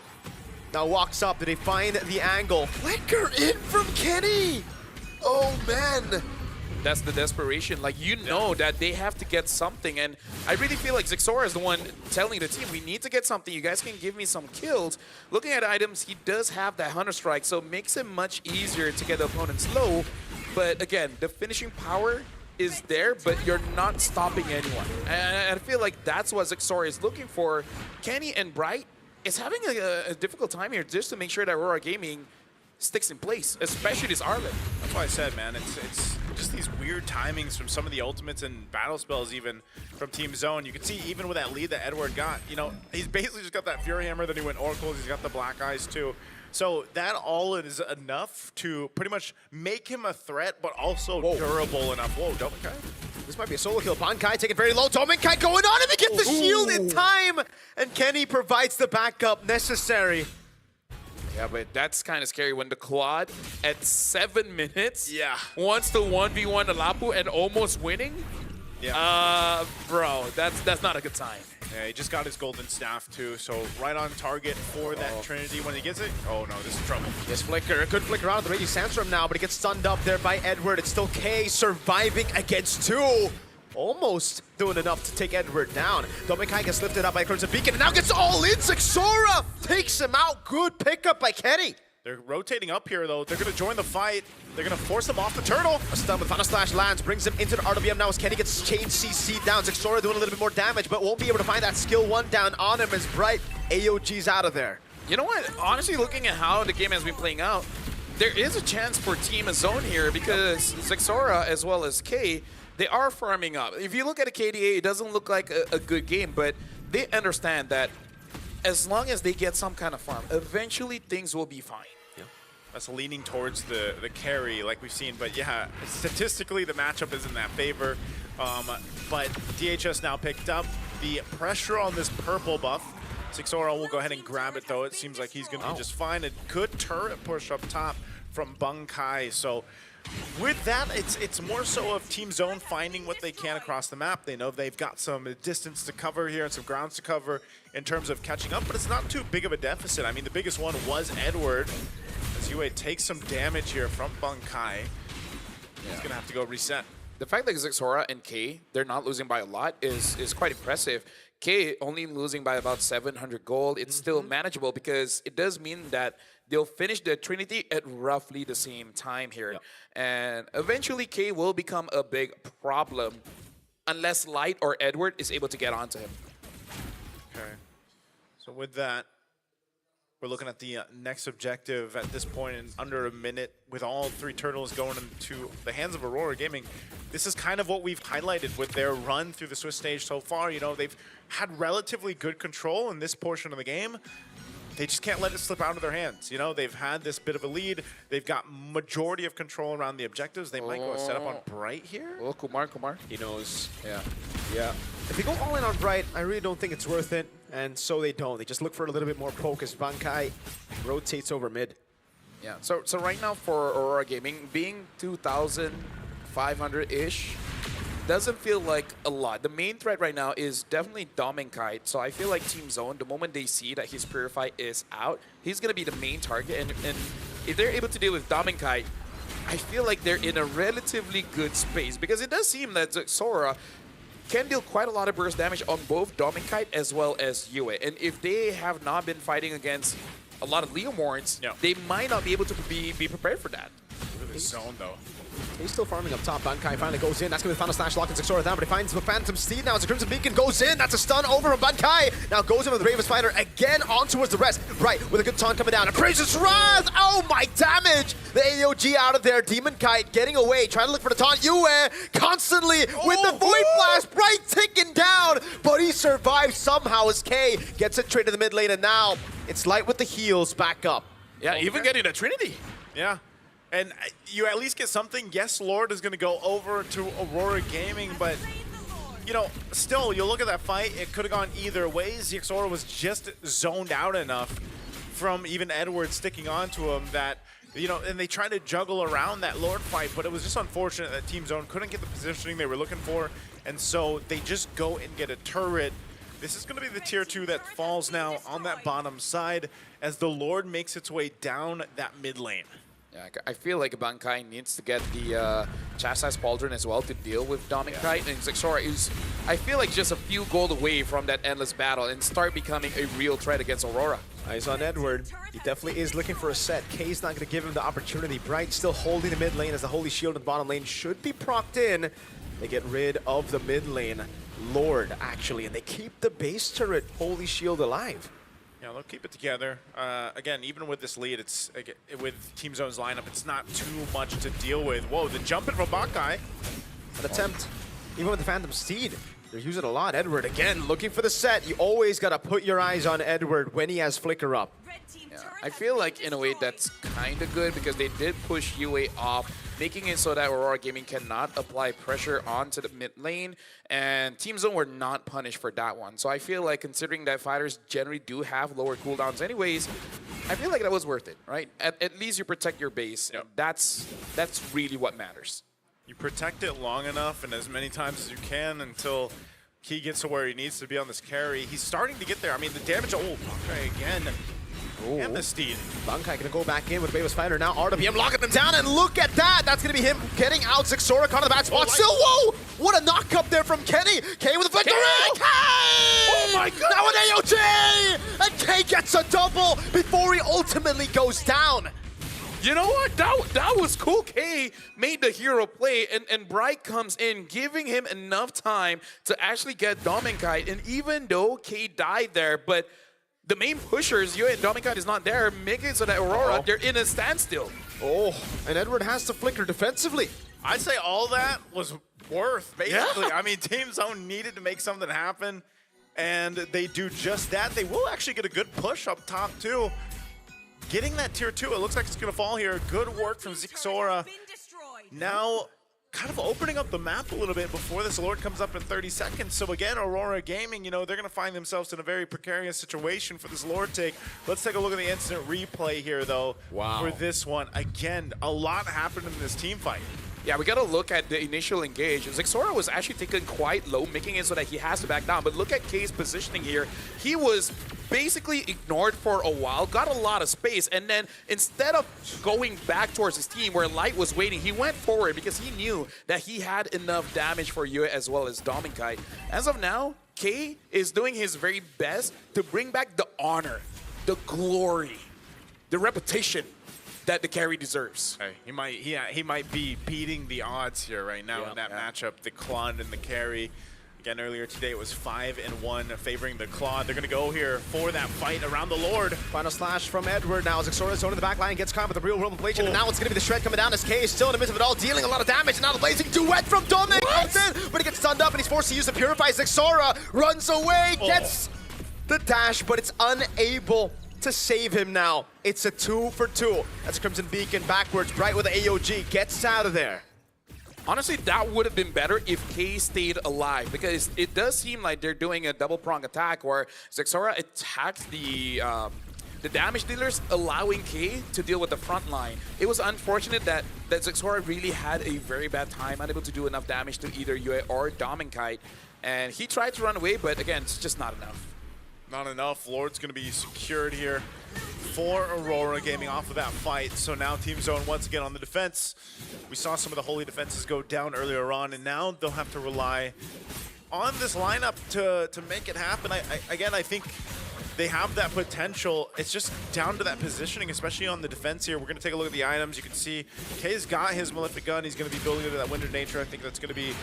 Now walks up. Did he find the angle? Flicker in from Kenny. Oh man. That's the desperation. Like, you know that they have to get something, and I really feel like Xora is the one telling the team, we need to get something. You guys can give me some kills. Looking at items, he does have that Hunter Strike, so it makes it much easier to get the opponents low. But again, the finishing power is there, but you're not stopping anyone. And I feel like that's what Xora is looking for. Kenny and Bright is having a difficult time here just to make sure that Aurora Gaming sticks in place, especially this Arlen. That's why I said, man, it's just these weird timings from some of the ultimates and battle spells even from Team Zone. You can see even with that lead that Edward got, you know, he's basically just got that Fury Hammer, then he went Oracles, he's got the Black Eyes too. So that all is enough to pretty much make him a threat, but also durable enough. Whoa, Domenkite. This might be a solo kill. Bankai taking very low. Domenkite going on, and they get the shield in time. And Kenny provides the backup necessary. Yeah, but that's kind of scary when the Quad at 7 minutes wants to 1v1 the Lapu and almost winning. Yeah. Bro, that's not a good sign. Yeah, he just got his golden staff too, so right on target for that Trinity when he gets it. Oh no, this is trouble. Yes, Flicker. A good flicker out of the Raging Sandstorm now, but he gets stunned up there by Edward. It's still K surviving against two. Almost doing enough to take Edward down. Domenkite gets lifted up by Crimson Beacon and now gets all in. Xora takes him out. Good pickup by Kenny. They're rotating up here though. They're gonna join the fight. They're gonna force him off the turtle. A stun with Final Slash lands, brings him into the RWM now as Kenny gets chain CC down. Xora doing a little bit more damage, but won't be able to find that skill 1 down on him as Bright AOG's out of there. You know what? Honestly, looking at how the game has been playing out, there is a chance for Team Zone here because Xora as well as K, they are farming up. If you look at a KDA, it doesn't look like a good game, but they understand that as long as they get some kind of farm, eventually things will be fine. That's leaning towards the carry like we've seen, but yeah, statistically the matchup is in that favor. But DHS now picked up the pressure on this purple buff. Xora will go ahead and grab it though. It seems like he's going to be just fine. A good turret push up top from Bankai. So with that, it's more so of Team Zone finding what they can across the map. They know they've got some distance to cover here and some grounds to cover in terms of catching up, but it's not too big of a deficit. I mean, the biggest one was Edward. As Yue takes some damage here from Bankai. He's going to have to go reset. The fact that Xora and K, they're not losing by a lot is quite impressive. K only losing by about 700 gold. It's still manageable because it does mean that they'll finish the Trinity at roughly the same time here. And eventually K will become a big problem unless Light or Edward is able to get onto him. Okay. So with that, we're looking at the next objective at this point in under a minute with all 3 turtles going into the hands of Aurora Gaming. This is kind of what we've highlighted with their run through the Swiss stage so far. You know, they've had relatively good control in this portion of the game. They just can't let it slip out of their hands. You know, they've had this bit of a lead. They've got majority of control around the objectives. They might go set up on Bright here. Oh, Kumar. He knows. Yeah. Yeah. If they go all in on Bright, I really don't think it's worth it. And so they don't. They just look for a little bit more poke as Bankai rotates over mid. Yeah, so right now for Aurora Gaming, being 2,500-ish doesn't feel like a lot. The main threat right now is definitely Domenkite. So I feel like Team Zone, the moment they see that his Purify is out, he's going to be the main target. And if they're able to deal with Domenkite, I feel like they're in a relatively good space because it does seem that Xora can deal quite a lot of burst damage on both Domenkite as well as Yue. And if they have not been fighting against a lot of Leomorns, they might not be able to be prepared for that. Look at this zone, though. He's still farming up top. Bankai finally goes in. That's going to be the final slash locking Xora down, but he finds the Phantom Steed now as the Crimson Beacon goes in. That's a stun over from Bankai. Now goes in with the Raven Spider again on towards the rest. Right, with a good taunt coming down. A Precious Wrath! Oh my damage! The AOG out of there. Demon Kite getting away, trying to look for the taunt. Yue constantly with the Void Blast. Bright ticking down, but he survives somehow as K gets it straight to the mid lane, and now it's Light with the heals back up. Yeah, even getting a Trinity. Yeah. And you at least get something. Yes, Lord is going to go over to Aurora Gaming, but, you know, still, you look at that fight, it could have gone either ways. Xora was just zoned out enough from even Edward sticking onto him that, you know, and they tried to juggle around that Lord fight, but it was just unfortunate that Team Zone couldn't get the positioning they were looking for, and so they just go and get a turret. This is going to be the tier 2 that falls now on that bottom side as the Lord makes its way down that mid lane. Yeah, I feel like Bankai needs to get the Chastise Pauldron as well to deal with Dominkite, and Zexora is, I feel like, just a few gold away from that endless battle and start becoming a real threat against Aurora. Eyes on Edward. He definitely is looking for a set. K's not going to give him the opportunity. Bright still holding the mid lane as the Holy Shield in the bottom lane should be procced in. They get rid of the mid lane Lord, actually, and they keep the base turret Holy Shield alive. Yeah, they'll keep it together. Again, even with this lead, it's with Team Zone's lineup, it's not too much to deal with. Whoa, the jump in from Bankai. An attempt, even with the Phantom Steed. They're using it a lot. Edward, again, looking for the set. You always got to put your eyes on Edward when he has Flicker up. Yeah, I feel like, in a way, that's kind of good because they did push UA off, making it so that Aurora Gaming cannot apply pressure onto the mid lane, and Team Zone were not punished for that one. So I feel like, considering that fighters generally do have lower cooldowns anyways, I feel like that was worth it, right? At least you protect your base. Yep. That's really what matters. You protect it long enough and as many times as you can until he gets to where he needs to be on this carry. He's starting to get there. I mean, the damage, Bankai again. And the Steed. Bankai gonna go back in with Bayless Fighter now. RWM locking them down, and look at that! That's gonna be him getting out. Zexora caught in the back spot. Still, whoa! What a knock up there from Kenny! K with a victory! K! Oh my god! Now an AOG! And K gets a double before he ultimately goes down. You know what? That was cool. K made the hero play, and Bright comes in, giving him enough time to actually get Dominkite. And even though K died there, but the main pushers, you and Dominkite is not there, making it so that Aurora, they're in a standstill. Oh, and Edward has to flicker defensively. I'd say all that was worth, basically. Yeah. I mean, Team Zone needed to make something happen, and they do just that. They will actually get a good push up top, too. Getting that tier 2, it looks like it's going to fall here. Good work from Zexora. Now, kind of opening up the map a little bit before this Lord comes up in 30 seconds. So again, Aurora Gaming, you know, they're going to find themselves in a very precarious situation for this Lord take. Let's take a look at the instant replay here, though, for this one. Again, a lot happened in this team fight. Yeah, we got to look at the initial engage. Zexora was actually taken quite low, making it so that he has to back down. But look at K's positioning here. He was basically ignored for a while, got a lot of space, and then instead of going back towards his team where Light was waiting, he went forward because he knew that he had enough damage for Yue as well as Dominkite. As of now, K is doing his very best to bring back the honor, the glory, the reputation that the carry deserves. Hey, he might be beating the odds here right now in that matchup, the Claude and the carry. Again, earlier today it was 5-1 favoring the Claude. They're going to go here for that fight around the Lord. Final slash from Edward now. Zexora zone in the back line, gets caught with the real world inflation, and now it's going to be the shred coming down as K is still in the midst of it all, dealing a lot of damage, and now the blazing duet from Dominic comes in, but he gets stunned up and he's forced to use the Purify. Zexora runs away, gets the dash, but it's unable to save him now. It's a 2 for 2. That's Crimson Beacon backwards. Bright with the AOG gets out of there. Honestly, that would have been better if K stayed alive, because it does seem like they're doing a double prong attack where Zexora attacks the damage dealers, allowing K to deal with the front line. It was unfortunate that Zexora really had a very bad time, unable to do enough damage to either Yue or Dominkite, and he tried to run away, but again, it's just not enough. Not enough. Lord's going to be secured here for Aurora Gaming off of that fight. So now Team Zone once again on the defense. We saw some of the holy defenses go down earlier on, and now they'll have to rely on this lineup to make it happen. I think they have that potential. It's just down to that positioning, especially on the defense here. We're going to take a look at the items. You can see K's got his Malefic Gun. He's going to be building into that Winter Nature. I think that's going to be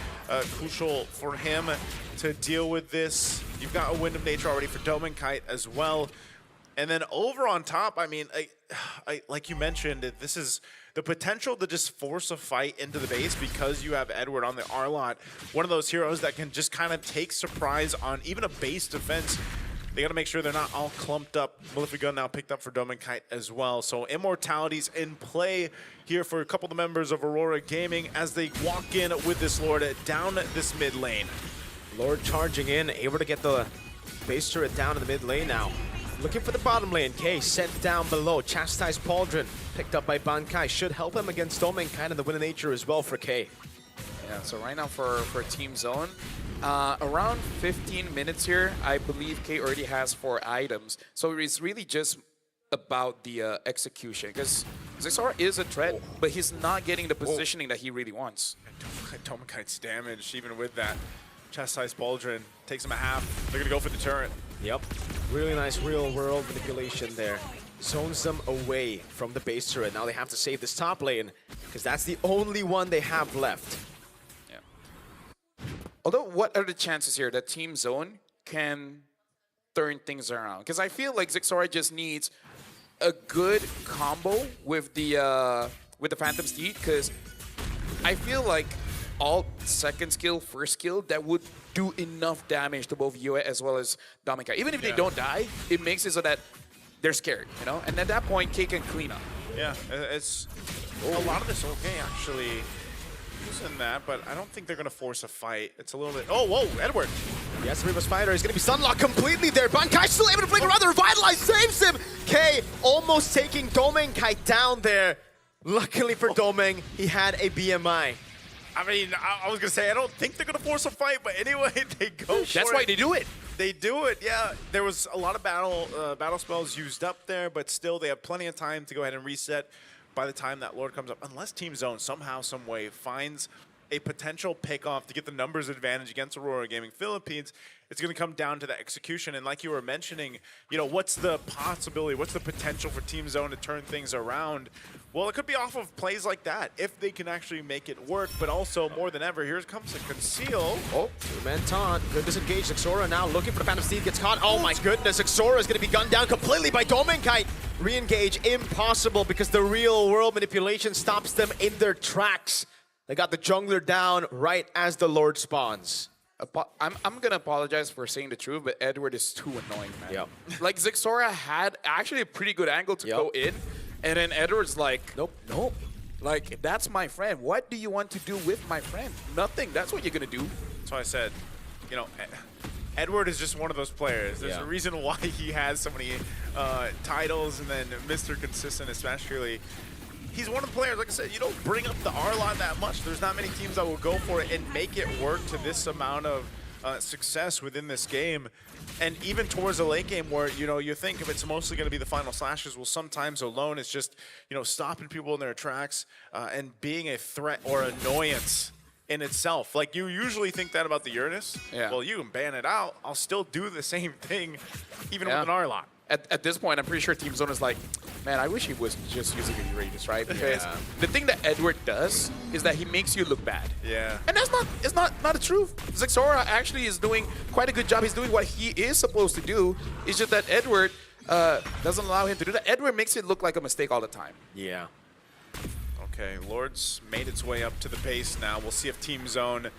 crucial for him to deal with this. You've got a Wind of Nature already for Dominkite as well. And then over on top, I mean, like you mentioned, this is the potential to just force a fight into the base because you have Edward on the Arlot. One of those heroes that can just kind of take surprise on even a base defense. They got to make sure they're not all clumped up. Malefic Gun now picked up for Dominkite as well. So Immortality's in play here for a couple of the members of Aurora Gaming as they walk in with this Lord down this mid lane. Lord charging in, able to get the base turret down in the mid lane now. Looking for the bottom lane. K sent down below. Chastised Pauldron. Picked up by Bankai. Should help him against Doming. Kind of the winning nature as well for K. Yeah, so right now for Team Zone, around 15 minutes here, I believe K already has 4 items. So it's really just about the execution, because Zexora is a threat, but he's not getting the positioning that he really wants. Domikite's damaged even with that. Chastised Pauldron takes him a half. They're gonna go for the turret. Yep. Really nice real-world manipulation there. Zones them away from the base turret. Now they have to save this top lane, because that's the only one they have left. Although, what are the chances here that Team Zone can turn things around? Because I feel like Zexora just needs a good combo with the Phantom Steed, because I feel like all second skill, first skill, that would do enough damage to both Yue as well as Dominika. Even if they don't die, it makes it so that they're scared, you know? And at that point, K can clean up. Yeah, it's a lot of this okay actually using that, but I don't think they're gonna force a fight. It's a little bit. Oh, whoa, Edward. Yes, Remus Fighter is going to be sunlocked completely there. Bankai still able to flick around. The Revitalize saves him. K almost taking Domengkai down there. Luckily for Domeng, he had a BMI. I mean, I was gonna say I don't think they're gonna force a fight, but anyway, they go. That's why they do it. They do it, yeah. There was a lot of battle spells used up there, but still they have plenty of time to go ahead and reset by the time that Lord comes up. Unless Team Zone somehow, some way finds a potential pick-off to get the numbers advantage against Aurora Gaming Philippines, it's going to come down to the execution. And like you were mentioning, you know, what's the possibility, what's the potential for Team Zone to turn things around? Well, it could be off of plays like that, if they can actually make it work. But also, more than ever, here comes a Conceal. Oh, two-man taunt. Good disengage. Xora now looking for the Phantom Steed. Gets caught. Oh my goodness, Xora is going to be gunned down completely by Domengkai. Re-engage impossible because the real-world manipulation stops them in their tracks. They got the jungler down right as the Lord spawns. I'm gonna apologize for saying the truth, but Edward is too annoying, man. Yep. Like Zexora had actually a pretty good angle to go in, and then Edward's like, nope. Like, that's my friend. What do you want to do with my friend? Nothing. That's what you're gonna do. That's why I said, you know, Edward is just one of those players. There's a reason why he has so many titles, and then Mr. Consistent especially. He's one of the players, like I said, you don't bring up the R-Line that much. There's not many teams that will go for it and make it work to this amount of success within this game. And even towards the late game where, you know, you think if it's mostly going to be the final slashes, well, sometimes alone it's just, you know, stopping people in their tracks and being a threat or annoyance in itself. Like, you usually think that about the Uranus. Yeah. Well, you can ban it out. I'll still do the same thing, even with an R-Line. At this point, I'm pretty sure Team Zone is like, man, I wish he was just using a Uranus, right? Because the thing that Edward does is that he makes you look bad. Yeah. And it's not the truth. Zexora actually is doing quite a good job. He's doing what he is supposed to do. It's just that Edward doesn't allow him to do that. Edward makes it look like a mistake all the time. Yeah. Okay, Lord's made its way up to the base now. We'll see if Team Zone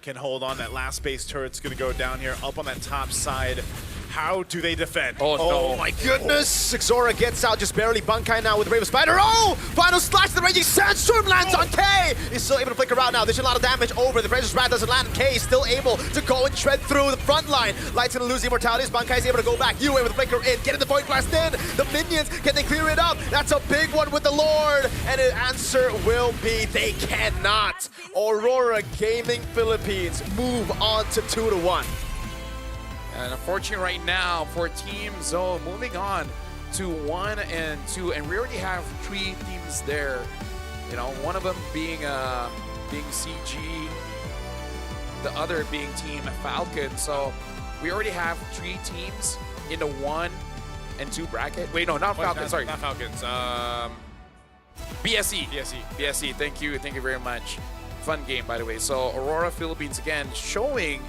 can hold on. That last base turret's going to go down here, up on that top side. How do they defend? Oh my goodness! Xora gets out just barely. Bankai now with the Raven Spider. Oh! Final slash to the raging Sandstorm lands on K! He's still able to flick around now. There's a lot of damage over. The Razor's Wrath doesn't land. K is still able to go and tread through the front line. Light's gonna lose the immortalities. Bankai is able to go back. Yue with the flicker in. Getting the Void Blast in. The minions, can they clear it up? That's a big one with the Lord. And the answer will be they cannot. Aurora Gaming Philippines move on to 2-1. And unfortunately right now for Team Zone, moving on to 1 and 2, and we already have 3 teams there. You know, one of them being CG, the other being Team Falcon. So we already have 3 teams in the 1 and 2 bracket. Wait, no, not Falcons. Sorry, not Falcons. BSE. Thank you very much. Fun game, by the way. So Aurora Philippines again showing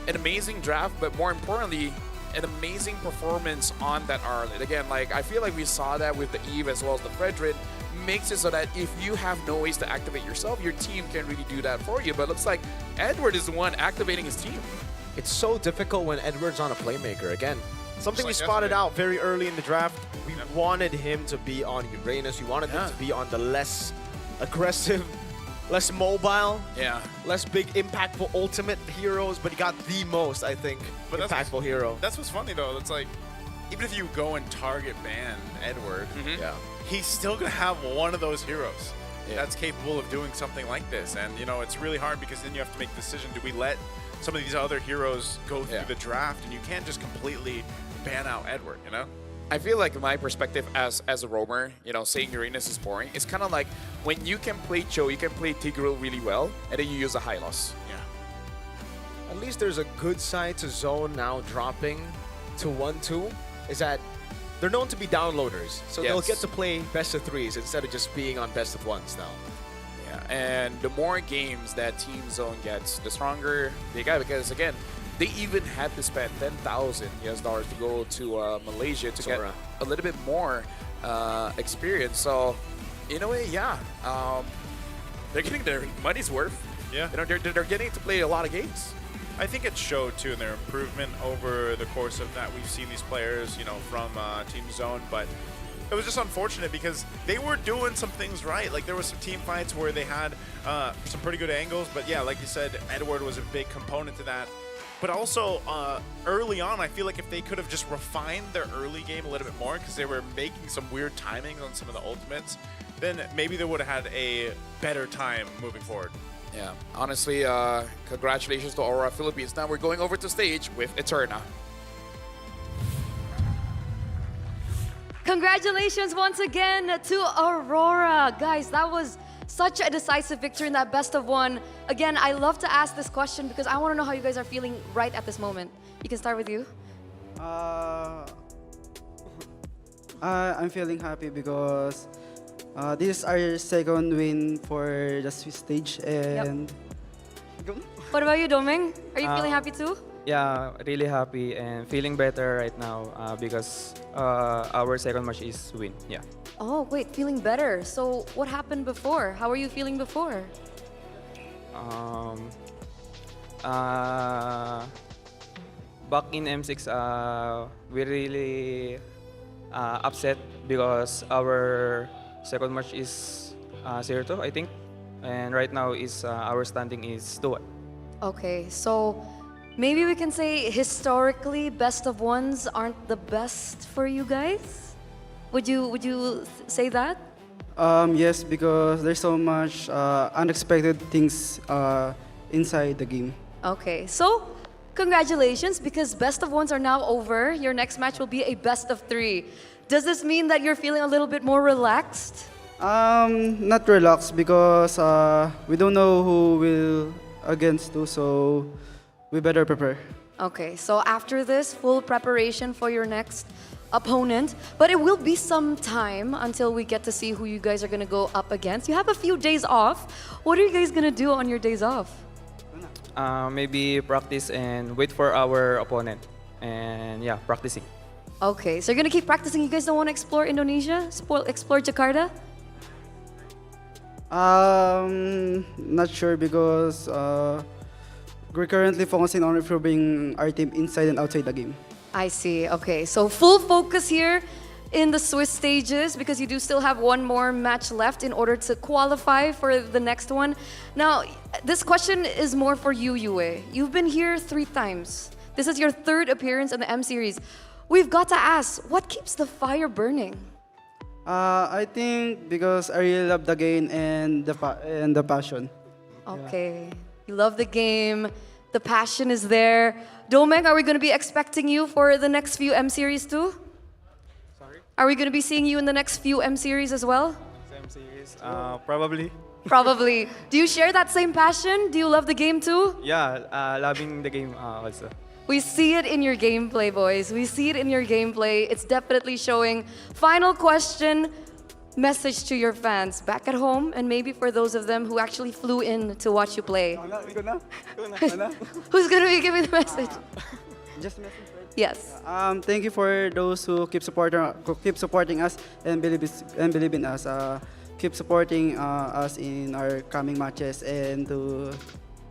an amazing draft, but more importantly, an amazing performance on that R-Lit. Again, like, I feel like we saw that with the Eve as well as the Fredrin. Makes it so that if you have no ways to activate yourself, your team can really do that for you. But it looks like Edward is the one activating his team. It's so difficult when Edward's on a playmaker. Again, something we spotted out very early in the draft. We wanted him to be on Uranus. We wanted him to be on the less aggressive, less mobile, less big impactful ultimate heroes, but he got the most, I think, impactful hero. That's what's funny though. It's like even if you go and target ban Edward, Yeah. he's still going to have one of those heroes that's capable of doing something like this. And, you know, it's really hard because then you have to make the decision, do we let some of these other heroes go through the draft? And you can't just completely ban out Edward, you know? I feel like my perspective as a roamer, you know, saying Uranus is boring, it's kind of like when you can play Cho, you can play Tigreal really well, and then you use a Hylos. At least there's a good side to Zone now dropping to 1-2, is that they're known to be downloaders, so they'll get to play best of threes instead of just being on best of ones now. Yeah, and the more games that Team Zone gets, the stronger they get, because again, they even had to spend $10,000 to go to Malaysia to get a little bit more experience. So, in a way, they're getting their money's worth. Yeah. You know, they're getting to play a lot of games. I think it showed too in their improvement over the course of that. We've seen these players, you know, from Team Zone, but it was just unfortunate because they were doing some things right. Like there was some team fights where they had some pretty good angles, but yeah, like you said, Edward was a big component to that. But also, early on, I feel like if they could have just refined their early game a little bit more, because they were making some weird timings on some of the ultimates, then maybe they would have had a better time moving forward. Yeah, honestly, congratulations to Aurora Philippines. Now we're going over to stage with Eterna. Congratulations once again to Aurora. Guys, that was such a decisive victory in that best of one. Again, I love to ask this question because I want to know how you guys are feeling right at this moment. You can start with you. I'm feeling happy because this is our second win for the Swiss stage, and What about you, Doming? Are you feeling happy too? Yeah, really happy and feeling better right now because our second match is win. Yeah. Oh, wait, feeling better. So what happened before? How were you feeling before? Back in M6, we really upset because our second match is 0-2, I think. And right now is our standing is 2-1. Okay, so maybe we can say historically best of ones aren't the best for you guys? Would you say that? Yes, because there's so much unexpected things inside the game. Okay, so congratulations because best of ones are now over. Your next match will be a best of 3. Does this mean that you're feeling a little bit more relaxed? Not relaxed because we don't know who will against who, so we better prepare. Okay, so after this, full preparation for your next opponent, but it will be some time until we get to see who you guys are gonna go up against. You have a few days off. What are you guys gonna do on your days off? Maybe practice and wait for our opponent. And yeah, practicing. Okay, so you're gonna keep practicing. You guys don't want to explore Indonesia? Explore Jakarta? Not sure because we're currently focusing on improving our team inside and outside the game. I see. Okay, so full focus here in the Swiss stages because you do still have one more match left in order to qualify for the next one. Now, this question is more for you, Yue. You've been here 3 times. This is your 3rd appearance in the M Series. We've got to ask, what keeps the fire burning? I think because I really love the game and the passion. Okay, you love the game, the passion is there. Domeng, are we going to be expecting you for the next few M Series too? Sorry? Are we going to be seeing you in the next few M Series as well? M Series, probably. Probably. Do you share that same passion? Do you love the game too? Yeah, loving the game also. We see it in your gameplay, boys. We see it in your gameplay. It's definitely showing. Final question, message to your fans back at home and maybe for those of them who actually flew in to watch you play. Who's going to be giving the message? Just a message, right? Yes. Thank you for those who keep supporting us and believe in us. Keep supporting us in our coming matches and to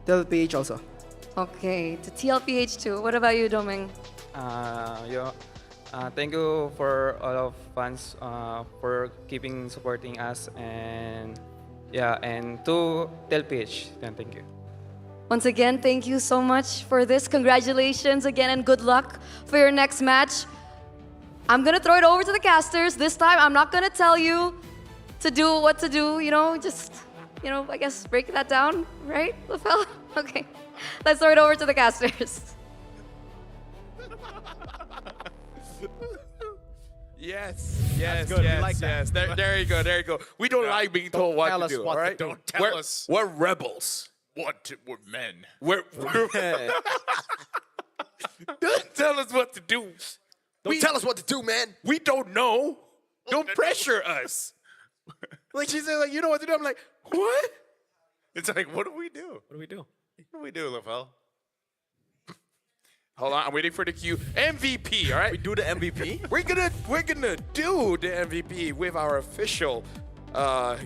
TLPH also. Okay, to TLPH too. What about you, Domeng? Thank you for all of fans for keeping supporting us and to TLPH. Thank you. Once again, thank you so much for this. Congratulations again and good luck for your next match. I'm gonna throw it over to the casters. This time, I'm not gonna tell you to do what to do, just, I guess break that down, right, LaFell? Okay, let's throw it over to the casters. Yes, good. We like that. yes. There you go. We don't like being told what tell to us do, what all to right? do. Don't tell us. We're rebels. We're men. Don't tell us what to do. Don't tell us what to do, man. We don't know. Don't pressure us. Like she said, you know what to do. I'm like, what? It's like, what do we do? What do we do? What do we do, LaFell? Hold on, I'm waiting for the cue. MVP, all right? We do the MVP? We're gonna do the MVP with our official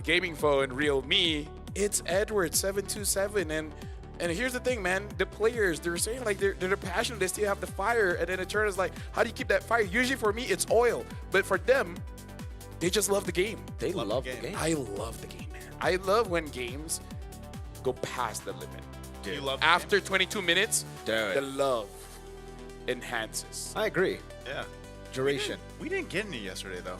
gaming phone, Real Me. It's Edward727, and here's the thing, man. The players, they're saying like they're passionate, they still have the fire, and then it turns like, how do you keep that fire? Usually for me, it's oil, but for them, they just love the game. They love the game. I love the game, man. I love when games go past the limit. Dude. You love After 22 minutes, Dude. the love enhances. I agree. Yeah. Duration. We didn't get any yesterday, though.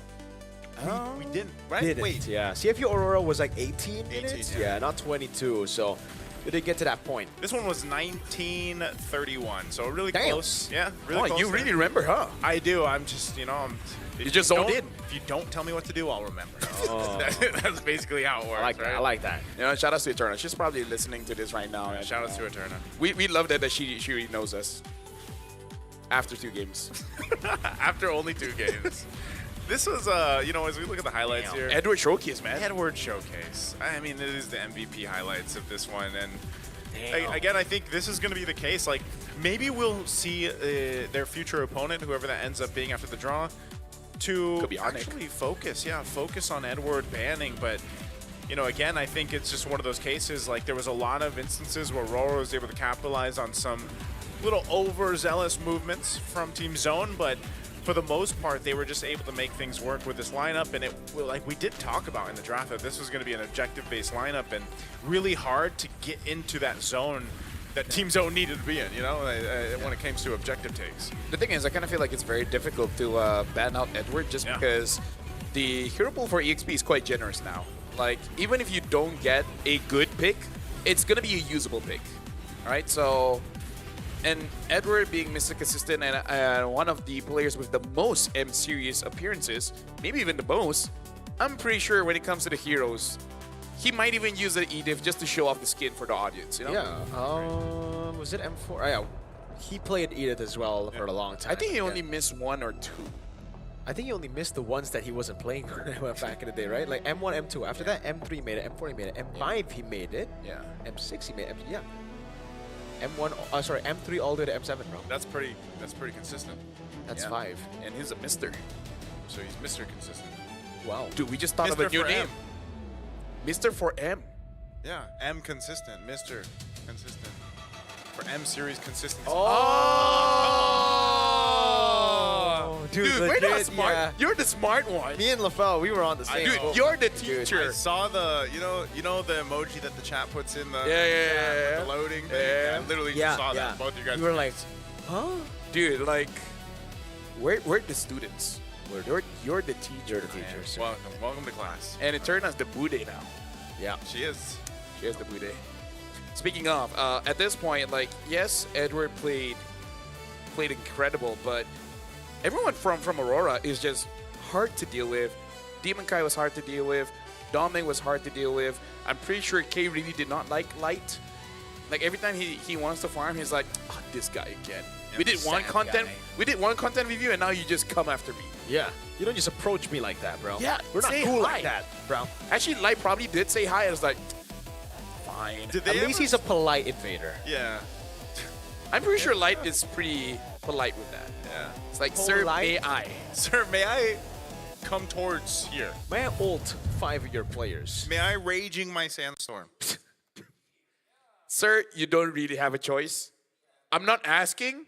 We didn't, right? Didn't. Wait. Yeah. CFU Aurora was like 18 minutes. 18, Yeah, not 22. So we didn't get to that point. This one was 19:31, so really Damn. close. Yeah, really Oh, close. you really remember, huh? I do. I'm just, You just zoned in. If you don't tell me what to do, I'll remember. Oh. That's basically how it works. I like that. right? I like that. Shout out to Eterna. She's probably listening to this right now. Yeah, shout out to Eterna. We love that she really knows us. After 2 games. After only 2 games. This was, as we look at the highlights here. Edward Showcase, man. Edward Showcase. I mean, it is the MVP highlights of this one. And again, I think this is going to be the case. Like, maybe we'll see their future opponent, whoever that ends up being after the draw, to Could be Onyx. actually focus on Edward banning. But, again, I think it's just one of those cases. Like, there was a lot of instances where Aurora was able to capitalize on some little overzealous movements from Team Zone, but for the most part, they were just able to make things work with this lineup. And like we did talk about in the draft, that this was going to be an objective-based lineup and really hard to get into that zone that Team Zone needed to be in, when it came to objective takes. The thing is, I kind of feel like it's very difficult to ban out Edward just because the hero pool for EXP is quite generous now. Like, even if you don't get a good pick, it's going to be a usable pick. All right, so... And Edward being Mr. Consistent and one of the players with the most M-Series appearances, maybe even the most, I'm pretty sure when it comes to the heroes, he might even use the Edith just to show off the skin for the audience, Yeah. Was it M4? Yeah. He played Edith as well for a long time. I think he only missed 1 or 2. I think he only missed the ones that he wasn't playing back in the day, right? Like M1, M2. After that, M3 made it, M4 he made it, M5 he made it. Yeah. M6 he made it. Yeah. M3 all the way to M7, bro. That's pretty consistent. That's 5. And he's a Mister. So he's Mr. Consistent. Wow. Dude, we just thought of Mr. a new for name. M. Mr. for M. Yeah, M consistent, Mr. Consistent. For M series consistency. Oh! Dude, we're not legit, smart. yeah. You're the smart one. Me and LaFell, we were on the same. Dude, you're the teacher. I saw the, you know the emoji that the chat puts in the Yeah. the loading thing. Yeah. I literally just saw that. Both of you guys. We were like, huh? Dude, like, we're the students. You're the teacher. You're the teachers. Welcome to class. And it turned out the Bude now. Yeah. She is. She is the Bude. Speaking of, at this point, like, yes, Edward played incredible, but everyone from Aurora is just hard to deal with. Demon Kai was hard to deal with. Dominic was hard to deal with. I'm pretty sure Kay really did not like Light. Like, every time he wants to farm, he's like, oh, this guy again. Yeah, We did one sad content. guy. We did one content review, and now you just come after me. Yeah. You don't just approach me like that, bro. Yeah, We're not say cool hi. like that, bro. Actually, Light probably did say hi. I was like, fine. Did At they least ever- he's a polite invader. Yeah. I'm pretty sure Light is pretty polite with that. Yeah. It's like, sir, Polite? may I? Sir, may I come towards here? May I ult 5 of your players? May I raging my sandstorm? Sir, you don't really have a choice. I'm not asking.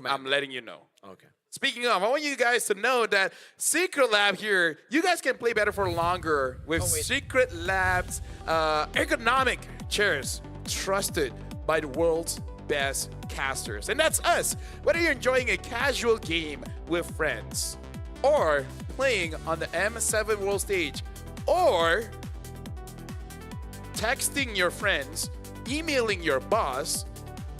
I'm letting you know. Okay. Speaking of, I want you guys to know that Secret Lab here, you guys can play better for longer with Secret Lab's ergonomic chairs, trusted by the world's best casters. And that's us. Whether you're enjoying a casual game with friends, or playing on the M7 World Stage, or texting your friends, emailing your boss,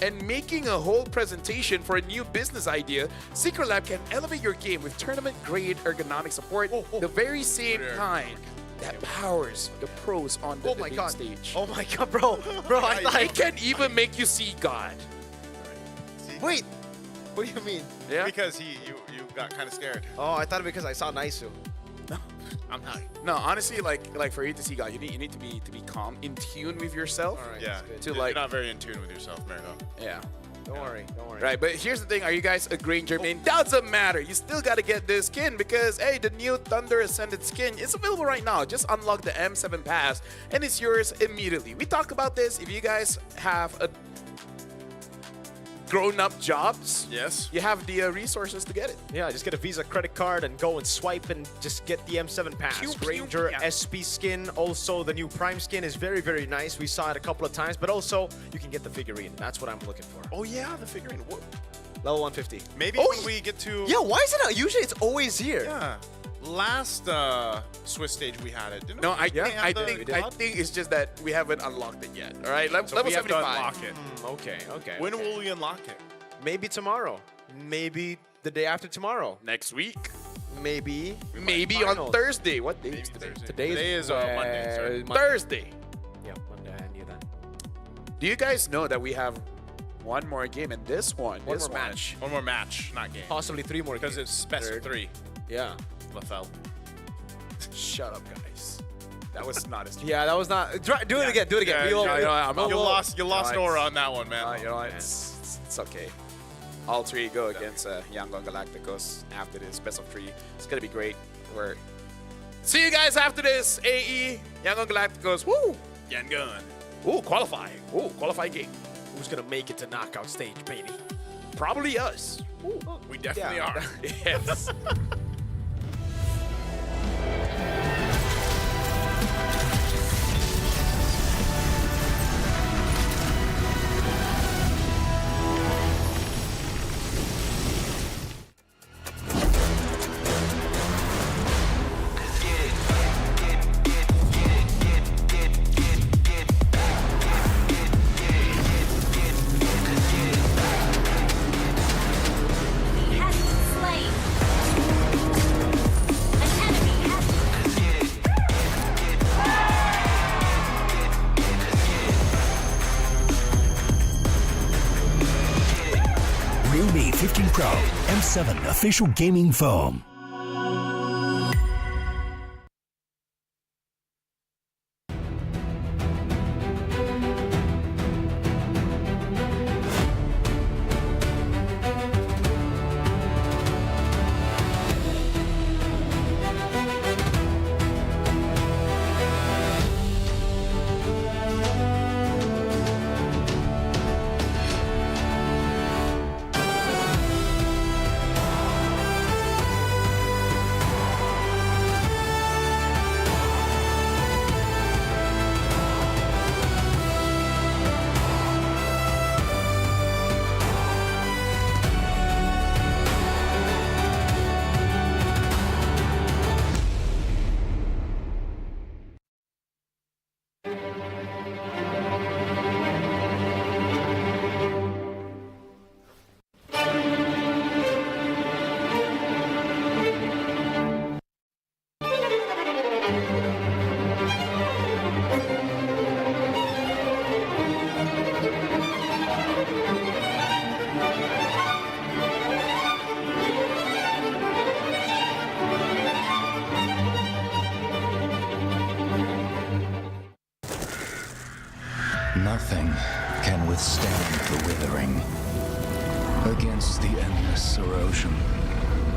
and making a whole presentation for a new business idea, Secret Lab can elevate your game with tournament-grade ergonomic support, the very same kind that powers the pros on the my debate God. stage. Oh my God, bro. Bro, I thought... It can even make you see God. Wait, what do you mean? Yeah. Because you got kind of scared. Oh, I thought because I saw Naisu. I'm not. No, honestly, like for you to see God, you need to be calm, in tune with yourself. All right, Yeah. that's To good. like, You're not very in tune with yourself, Marino. yeah. Don't worry, don't worry. Right, but here's the thing. Are you guys agreeing, Jermaine? Doesn't matter. You still got to get this skin because, hey, the new Thunder Ascended skin is available right now. Just unlock the M7 pass and it's yours immediately. We talk about this. If you guys have a grown-up jobs, Yes. you have the resources to get it. Yeah, just get a Visa credit card and go and swipe and just get the M7 pass. Pew, pew, Ranger yeah. SP skin, also the new Prime skin is very, very nice. We saw it a couple of times, but also you can get the figurine. That's what I'm looking for. Oh yeah, the figurine. Level 150. Maybe Oh, when we get to Yeah, why is it not? Usually it's always here. yeah. Last Swiss stage we had it. Didn't No, we? I We have think it's just that we haven't unlocked it yet. All right, So level we have to 75. unlock it. Okay, okay. When will we unlock it? Maybe tomorrow. Maybe the day after tomorrow. Next week. Maybe. Maybe Finals. on Thursday. What day is today? Today is Monday. Sorry. Monday. Thursday. Yeah, Monday. I knew that. Do you guys know that we have one more game in this one? One this more match. One more match, not game. Possibly 3 more Because games. it's best of 3. Yeah. LaFell. Shut up, guys. That was not as. Yeah, that was not. Do it again. Do it again. Yeah, We all- You lost No, aura on that one, man. You know, it's okay. All 3 go against Yangon Galacticos after this best of 3. It's gonna be great. See you guys after this. AE Yangon Galacticos. Woo! Yangon. Ooh, qualifying. Ooh, qualifying game. Who's gonna make it to knockout stage, baby? Probably us. We definitely Yeah. are. Yes. Has been slain. An enemy has Realme 15 Pro M7 official gaming foam. Nothing can withstand the withering. Against the endless erosion,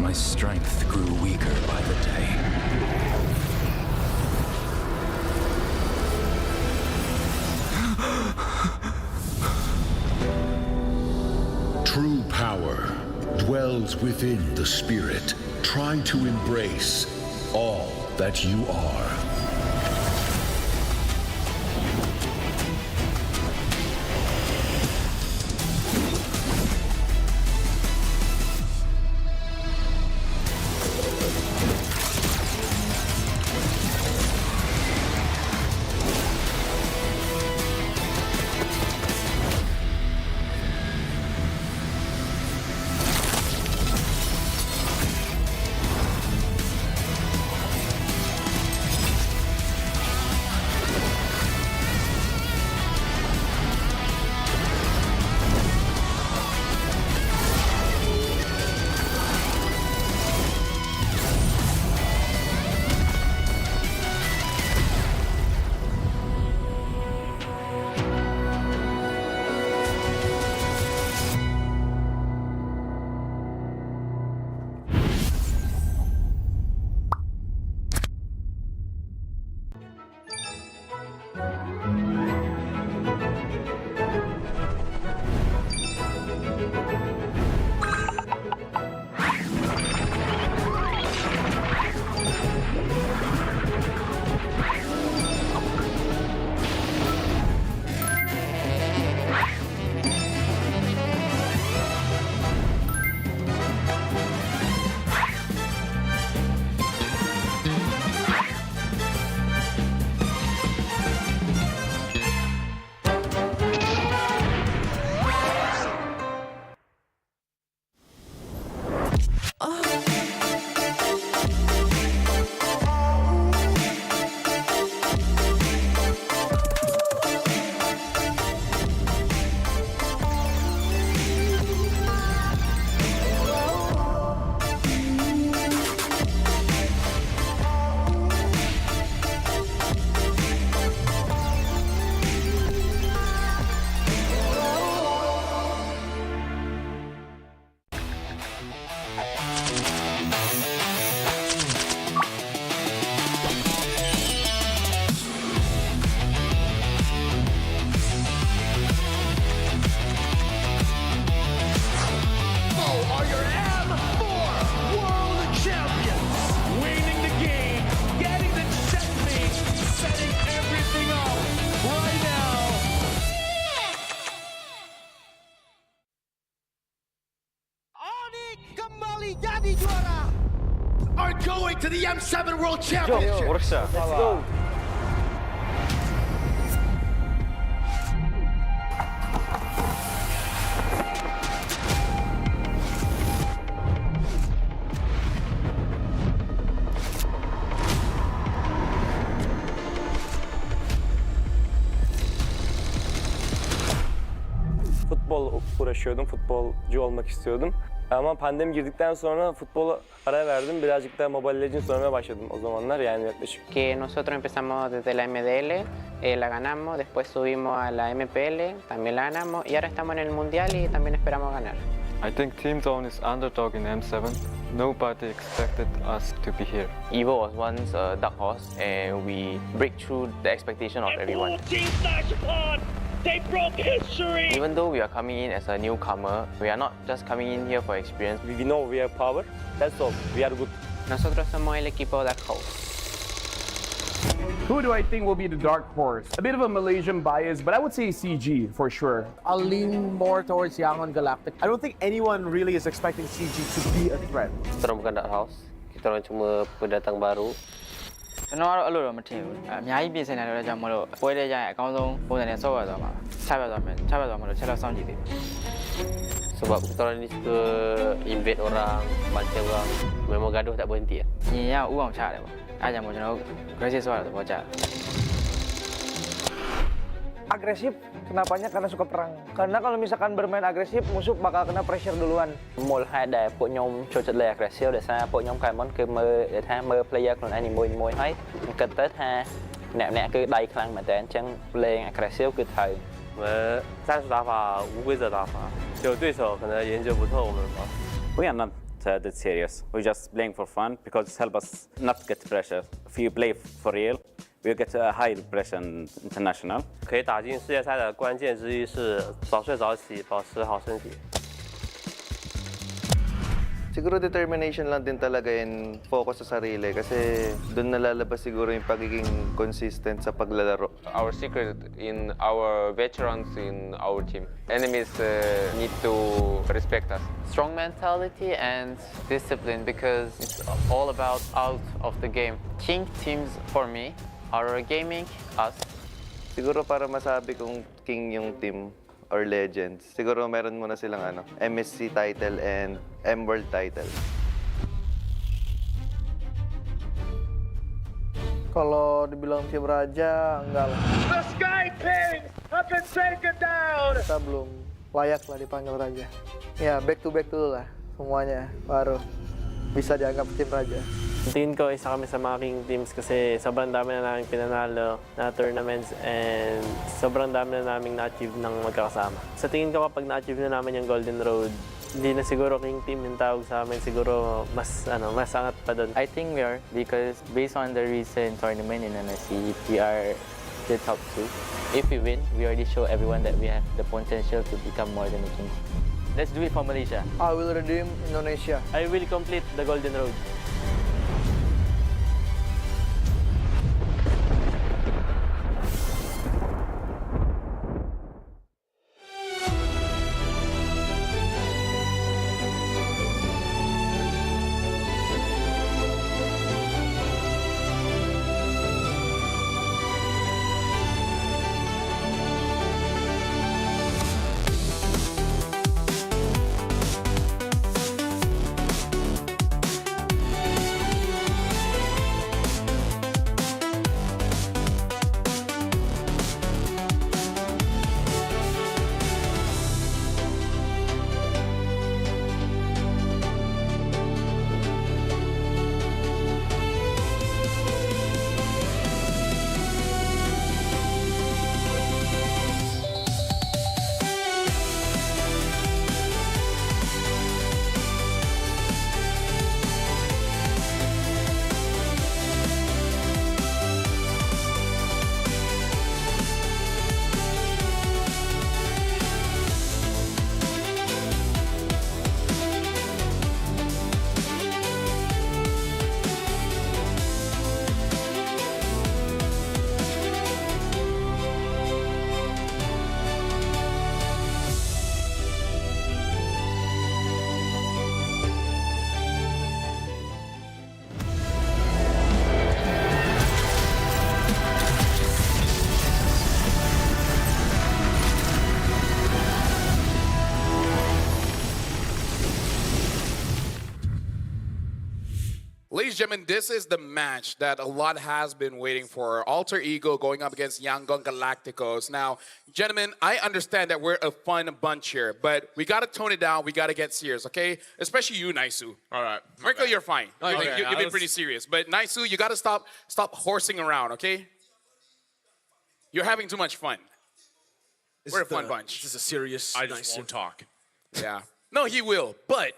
my strength grew weaker by the day. True power dwells within the spirit. Try to embrace all that you are. jadi juara are going to the M7 World Championship. Let's go. Futbol uğraşıyordum, futbolcu olmak istiyordum. Ama pandemi girdikten sonra futbola ara verdim. Birazcık da Mobile Legends oynamaya başladım o zamanlar yani yaklaşık. Que nosotros empezamos desde la MDL, la ganamos, después subimos a la MPL, también la ganamos y ahora estamos en el Mundial y también esperamos ganar. I think Team Zone is underdog in M7. Nobody expected us to be here. Evo was once a dark horse and we break through the expectation of everyone. They broke history. Even though we are coming in as a newcomer, we are not just coming in here for experience. We know we have power, that's all. We are good. Nosotros somos el equipo Dark Horse. Who do I think will be the dark horse? A bit of a Malaysian bias, but I would say CG for sure. I'll lean more towards Yangon Galactic. I don't think anyone really is expecting CG to be a threat. Kita orang bukan dark horse. Kita orang cuma pendatang baru. ကျွန်တော်ကတော့အဲ့လိုတော့မထင်ဘူးအများကြီးပြင်ဆင်နေတယ်ကြောင့်မလို့ပွဲတဲ့ကြရင်အကောင်းဆုံးပုံစံနဲ့ဆော့ရသွားမှာချပြသွားမယ်ချပြသွားမှာလို့ချက်တော့စောင့်ကြည့်သေးတယ် Sebab kita orang ni suka invade orang, bantai orang. Memang gaduh tak berhenti. ညီရဥအောင်ချတယ်ပေါ့အဲ့ကြောင့်မို့ကျွန်တော် aggressive ဆော့ရတဲ့ဘောကြတယ် Agresif, kenapanya? Karena suka perang. Karena kalau misalkan bermain agresif, musuh bakal kena pressure duluan. មូលហេតុដែលពួកខ្ញុំចូលចិត្តលេង aggressive ដោយសារពួកខ្ញុំខែមុនគឺមើលថាមើល player ខ្លួនឯងនីមួយៗហើយគិតទៅថាអ្នកគឺដៃខ្លាំងមែនតើអញ្ចឹងលេង aggressive គឺត្រូវ 我们战术打法无规则打法，就对手可能研究不透我们吧。 We are not that serious. We're just playing for fun because it helps us not get pressure. If you play for real, we get a high pressure international. 可以打进世界赛的关键之一是早睡早起，保持好身体。 Siguro determination lang din talaga and focus sa sarili kasi doon nalalabas siguro yung pagiging consistent sa paglalaro. Our secret in our veterans in our team. Enemies need to respect us. Strong mentality and discipline because it's all about out of the game. King teams for me are gaming us. Siguro para masabi kong king yung team or legends, siguro meron muna silang MSC title and M-World title. Kalau dibilang tim raja, enggak lah. The Sky Kings have been taken down. Kita belum layak lah dipanggil raja. Ya, back to back dulu lah semuanya, baru bisa dianggap tim raja. Tingin ko isa kami sa mga king teams kasi sobrang dami na namin pinanalo na tournaments and sobrang dami na namin na-achieve ng magkakasama. Sa tingin ko kapag na-achieve na namin yung Golden Road, hindi na siguro king team yung tawag sa amin, siguro mas angat pa doon. I think we are because based on the recent tournament in NSC, we are the top 2. If we win, we already show everyone that we have the potential to become more than a king. Let's do it for Malaysia. I will redeem Indonesia. I will complete the Golden Road. and gentlemen, this is the match that a lot has been waiting for. Alter Ego going up against Yangon Galacticos. Now, gentlemen, I understand that we're a fun bunch here, but we got to tone it down. We got to get serious, okay? Especially you, Naisu. All right. Marco, you're fine. Okay, You've been pretty serious. But Naisu, you got to stop horsing around, okay? You're having too much fun. We're a fun bunch. This is a serious. I just won't talk. Yeah. No, he will, but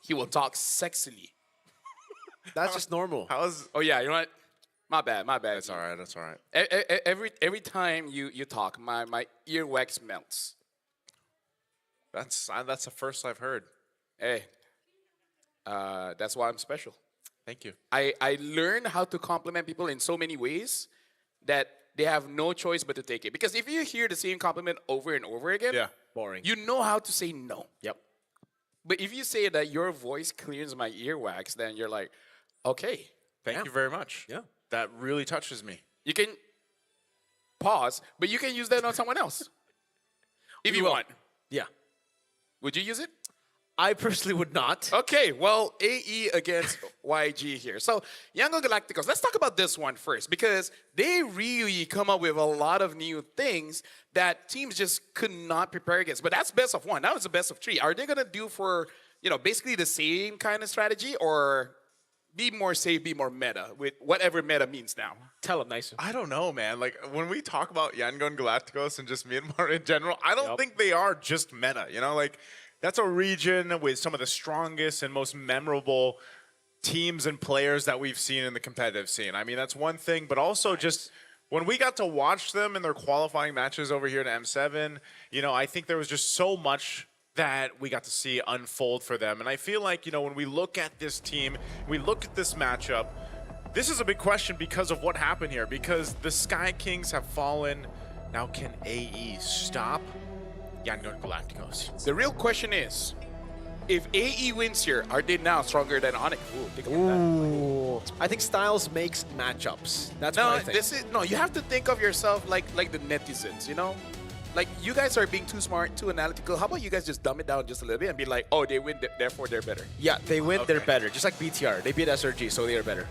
he will talk sexily. That's just normal. Oh yeah, you know what? My bad. That's all right. That's all right. Every time you talk, my earwax melts. That's the first I've heard. Hey, that's why I'm special. Thank you. I learn how to compliment people in so many ways that they have no choice but to take it. Because if you hear the same compliment over and over again, boring. You know how to say no. Yep. But if you say that your voice clears my earwax, then you're like, okay. Thank you very much. Yeah. That really touches me. You can pause, but you can use that on someone else. If you want. Yeah. Would you use it? I personally would not. Okay, well, AE against YG here. So, Yangon Galacticos, let's talk about this one first because they really come up with a lot of new things that teams just could not prepare against. But that's best of one. Now it's a best of three. Are they going to do for, basically the same kind of strategy or be more safe, be more meta with whatever meta means now? Tell them, nice. I don't know, man. Like, when we talk about Yangon Galacticos and just Myanmar in general, I don't think they are just meta, Like, that's a region with some of the strongest and most memorable teams and players that we've seen in the competitive scene. I mean, that's one thing, but also just when we got to watch them in their qualifying matches over here to M7, I think there was just so much that we got to see unfold for them. And I feel like, when we look at this team, we look at this matchup, this is a big question because of what happened here, because the Sky Kings have fallen. Now, can AE stop Yangon Galacticos? The real question is, if AE wins here, are they now stronger than Onyx? Ooh, think about that. I think styles makes matchups. That's No, what I think. you have to think of yourself like the netizens, Like, you guys are being too smart, too analytical. How about you guys just dumb it down just a little bit and be like, oh, they win, therefore they're better. Yeah, they win, they're better. Just like BTR. They beat SRG, so they are better.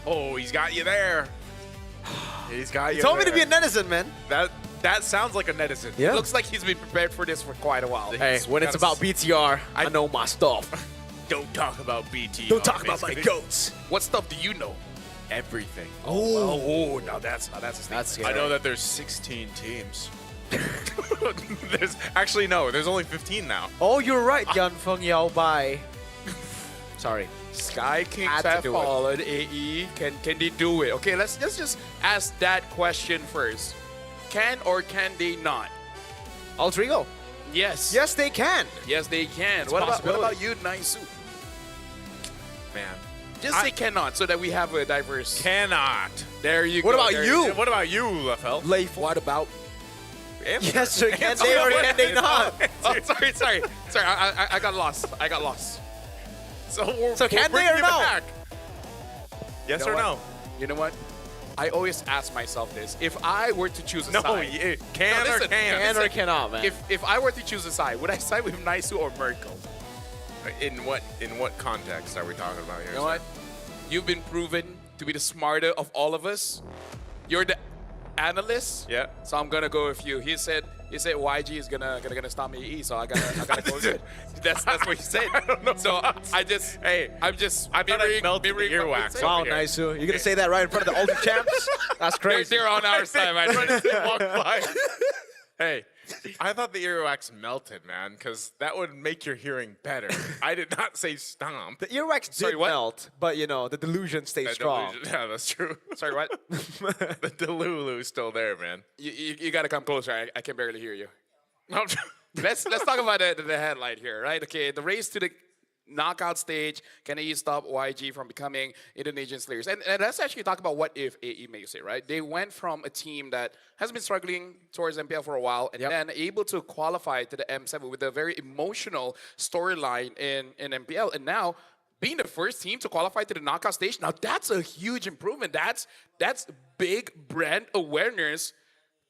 Oh, he's got you there. He's got you He told me to be there. a netizen, man. That sounds like a netizen. Yeah. Looks like he's been prepared for this for quite a while. Hey, when it's about BTR, I know my stuff. Don't talk about BT. Don't talk about my goats. What stuff do you know? Everything. Oh, now that's a statement. I know that there's 16 teams. There's only 15 now. Oh, you're right, Yan Feng Yao Bai. Sorry. Sky Kings Had to have do it. fallen. AE, can they do it? Okay, let's just ask that question first. Can or can they not? Alter Ego. Yes. Yes, they can. Yes, they can. It's a What possibility. about you, Naisu? Man. Just say cannot so that we have a diverse. Cannot. There you What go. about there you? What about you, Lefel? Leif. What about? Yes, sir. Can they or can they not? Oh, sorry. I got lost. So can they or no? Yes You know or what? no? You know what? I always ask myself this. If I were to choose a side. Can No, or listen, can? Can or cannot, man. If I were to choose a side, would I side with Naisu or Merkel? In what context are we talking about here? You know what? You've been proven to be the smarter of all of us. You're the analyst. Yeah. So I'm gonna go with you. He said YG is gonna stop me E, so I gotta go with it. That's what he said. I don't know. So I'm just I thought I melted the earwax. Wow, over here. nice. You're going to say that right in front of the Ultra Champs? That's crazy. They're on our side, man. Walk by. Hey, I thought the earwax melted, man, because that would make your hearing better. I did not say stomp. The earwax Sorry, did what? melt, but the delusion stays That strong. delusion- Yeah, that's true. Sorry, what? The delulu's still there, man. You gotta come closer. I can barely hear you. Let's talk about the headline here, right? Okay, the race to the knockout stage. Can AE stop YG from becoming Indonesian Slayers? And let's actually talk about what if AE makes it, right? They went from a team that has been struggling towards MPL for a while and then able to qualify to the M7 with a very emotional storyline in MPL. And now being the first team to qualify to the knockout stage, now that's a huge improvement. That's big brand awareness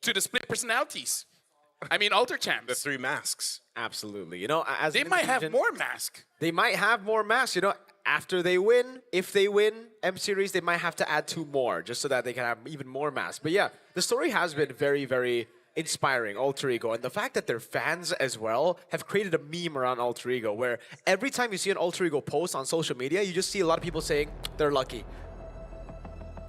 to the split personalities. I mean, Alter Champs. The 3 masks. Absolutely. As They an might have Indonesian- more masks. They might have more masks. after they win, if they win M Series, they might have to add 2 more just so that they can have even more mass. But yeah, the story has been very, very inspiring, Alter Ego. And the fact that their fans as well have created a meme around Alter Ego where every time you see an Alter Ego post on social media, you just see a lot of people saying they're lucky.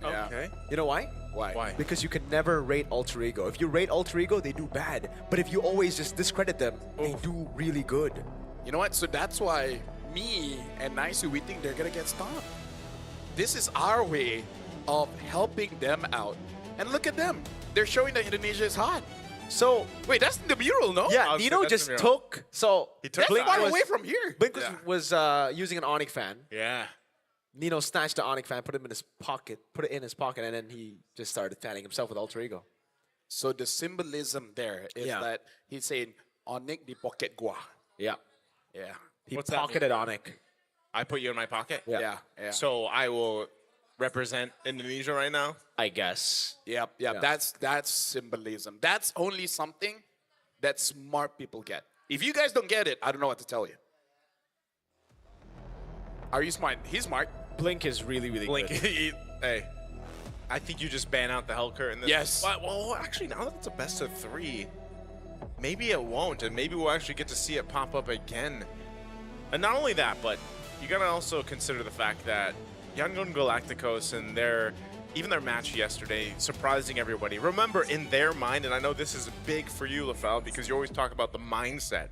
Yeah. Okay. You know why? Why? Because you can never rate Alter Ego. If you rate Alter Ego, they do bad. But if you always just discredit them, they do really good. You know what? So that's why me and Naisu, we think they're gonna get stopped. This is our way of helping them out. And look at them. They're showing that Indonesia is hot. So wait, that's the mural, no? yeah, Nino just took. So That's far away from here. Blink was using an Onyx fan. Yeah. Nino snatched the Onyx fan, put it in his pocket, and then he just started fanning himself with Alter Ego. So the symbolism there is that he's saying Onyx di pocket gua. Yeah. Yeah. He What's that mean? pocketed Onyx. I put you in my pocket? Yeah. So I will represent Indonesia right now? I guess. Yep. That's symbolism. That's only something that smart people get. If you guys don't get it, I don't know what to tell you. Are you smart? He's smart. Blink is really, really Blink. good. Hey, I think you just ban out the Helker in this. Yes. Well, actually, now that it's a best of 3, maybe it won't, and maybe we'll actually get to see it pop up again. And not only that, but you gotta also consider the fact that Yangon Galacticos and even their match yesterday, surprising everybody. Remember, in their mind, and I know this is big for you, Lafel, because you always talk about the mindset.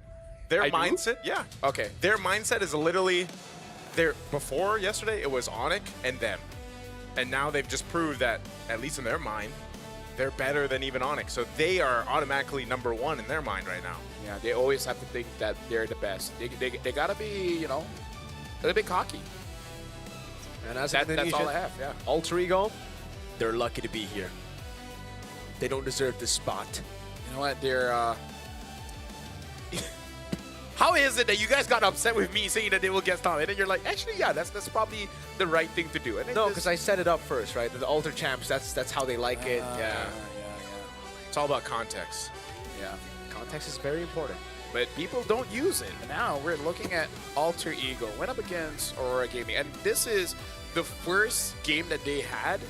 Their mindset, yeah. Okay. Their mindset is literally, before yesterday, it was Onyx and them. And now they've just proved that, at least in their mind, they're better than even Onyx. So they are automatically #1 in their mind right now. Yeah, they always have to think that they're the best. They gotta be, a little bit cocky. And as that's all I have, yeah. Alter Ego, they're lucky to be here. They don't deserve this spot. You know what? They're how is it that you guys got upset with me saying that they will get stopped? And then you're like, actually, yeah, that's probably the right thing to do. And No, because I set it up first, right? The Alter Champs, that's how they like it. Yeah. It's all about context. Yeah. Context is very important. But people don't use it. Now we're looking at Alter Ego. Went up against Aurora Gaming. And this is the first game that they had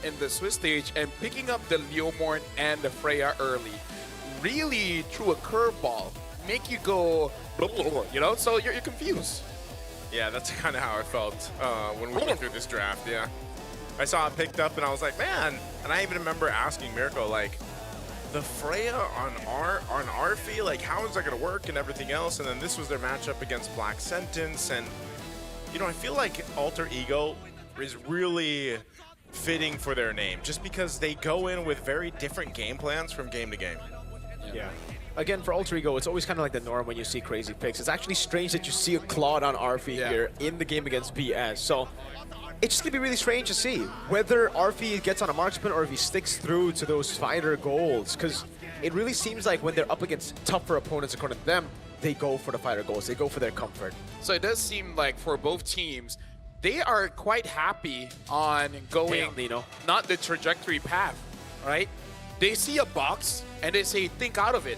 in the Swiss stage. And picking up the Leomorn and the Freya early really threw a curveball. Make you go, so you're confused. Yeah, that's kind of how I felt when we went through this draft, yeah. I saw it picked up and I was like, man, and I even remember asking Mirko, like, the Freya on Arfi, like, how is that going to work and everything else? And then this was their matchup against Black Sentence. And, I feel like Alter Ego is really fitting for their name just because they go in with very different game plans from game to game. Yeah. Again, for Alter Ego, it's always kind of like the norm when you see crazy picks. It's actually strange that you see a Claude on Arfi here in the game against BS. So it's just going to be really strange to see whether Arfi gets on a marksman or if he sticks through to those fighter goals. Because it really seems like when they're up against tougher opponents according to them, they go for the fighter goals. They go for their comfort. So it does seem like for both teams, they are quite happy on going not the trajectory path, right? They see a box and they say, think out of it.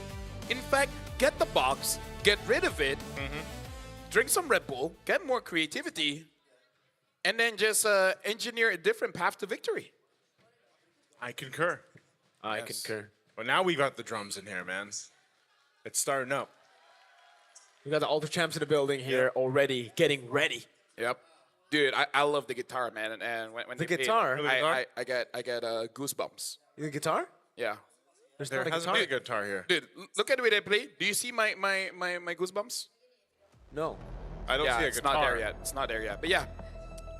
In fact, get the box, get rid of it, drink some Red Bull, get more creativity, and then just engineer a different path to victory. I concur. I concur. Well, now we got the drums in here, man. It's starting up. We got the Alter Champs in the building here already, getting ready. Yep. Dude, I love the guitar, man. And when the they guitar? play, I get goosebumps. The guitar? Yeah. There hasn't been a guitar here. Dude, look at the way they play. Do you see my goosebumps? No. I don't see a guitar. It's not there yet. It's not there yet. But yeah,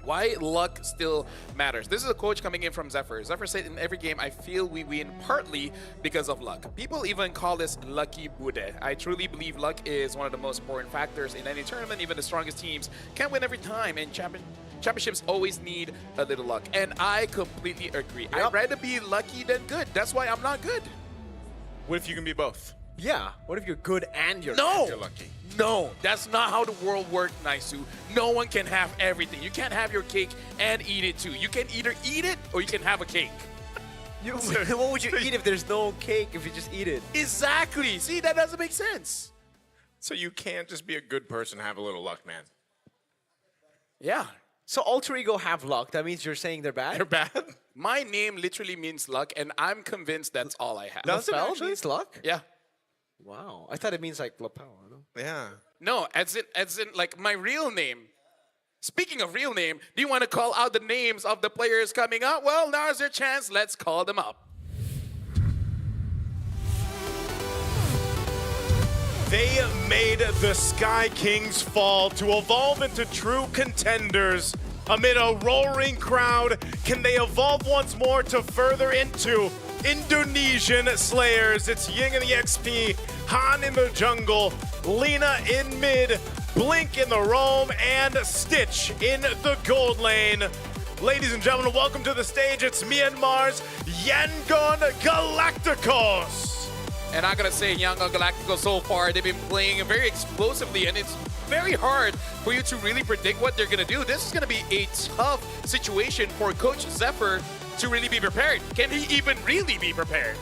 why luck still matters. This is a coach coming in from Zephyr. Zephyr said in every game, I feel we win partly because of luck. People even call this lucky bude. I truly believe luck is one of the most important factors in any tournament. Even the strongest teams can't win every time, and championships always need a little luck. And I completely agree. I'd rather be lucky than good. That's why I'm not good. What if you can be both? Yeah. What if you're good and you're lucky? No, that's not how the world works, Naisu. No one can have everything. You can't have your cake and eat it too. You can either eat it or you can have a cake. What would you eat if there's no cake if you just eat it? Exactly. See, that doesn't make sense. So you can't just be a good person and have a little luck, man. Yeah. So Alter Ego have luck. That means you're saying they're bad? They're bad. My name literally means luck, and I'm convinced that's all I have. Does it actually means luck? Yeah. Wow. I thought it means like lapel. Yeah. No, as in like my real name. Speaking of real name, do you want to call out the names of the players coming up? Well, now's your chance. Let's call them up. They made the Sky Kings fall to evolve into true contenders. Amid a roaring crowd, can they evolve once more to further into Indonesian Slayers? It's Ying in the XP, Han in the jungle, Lina in mid, Blink in the roam, and Stitch in the gold lane. Ladies and gentlemen, welcome to the stage. It's Myanmar's Yangon Galacticos. And I'm gonna say Yangon Galacticos so far, they've been playing very explosively, and it's very hard for you to really predict what they're gonna do. This is gonna be a tough situation for Coach Zephyr to really be prepared. Can he even really be prepared?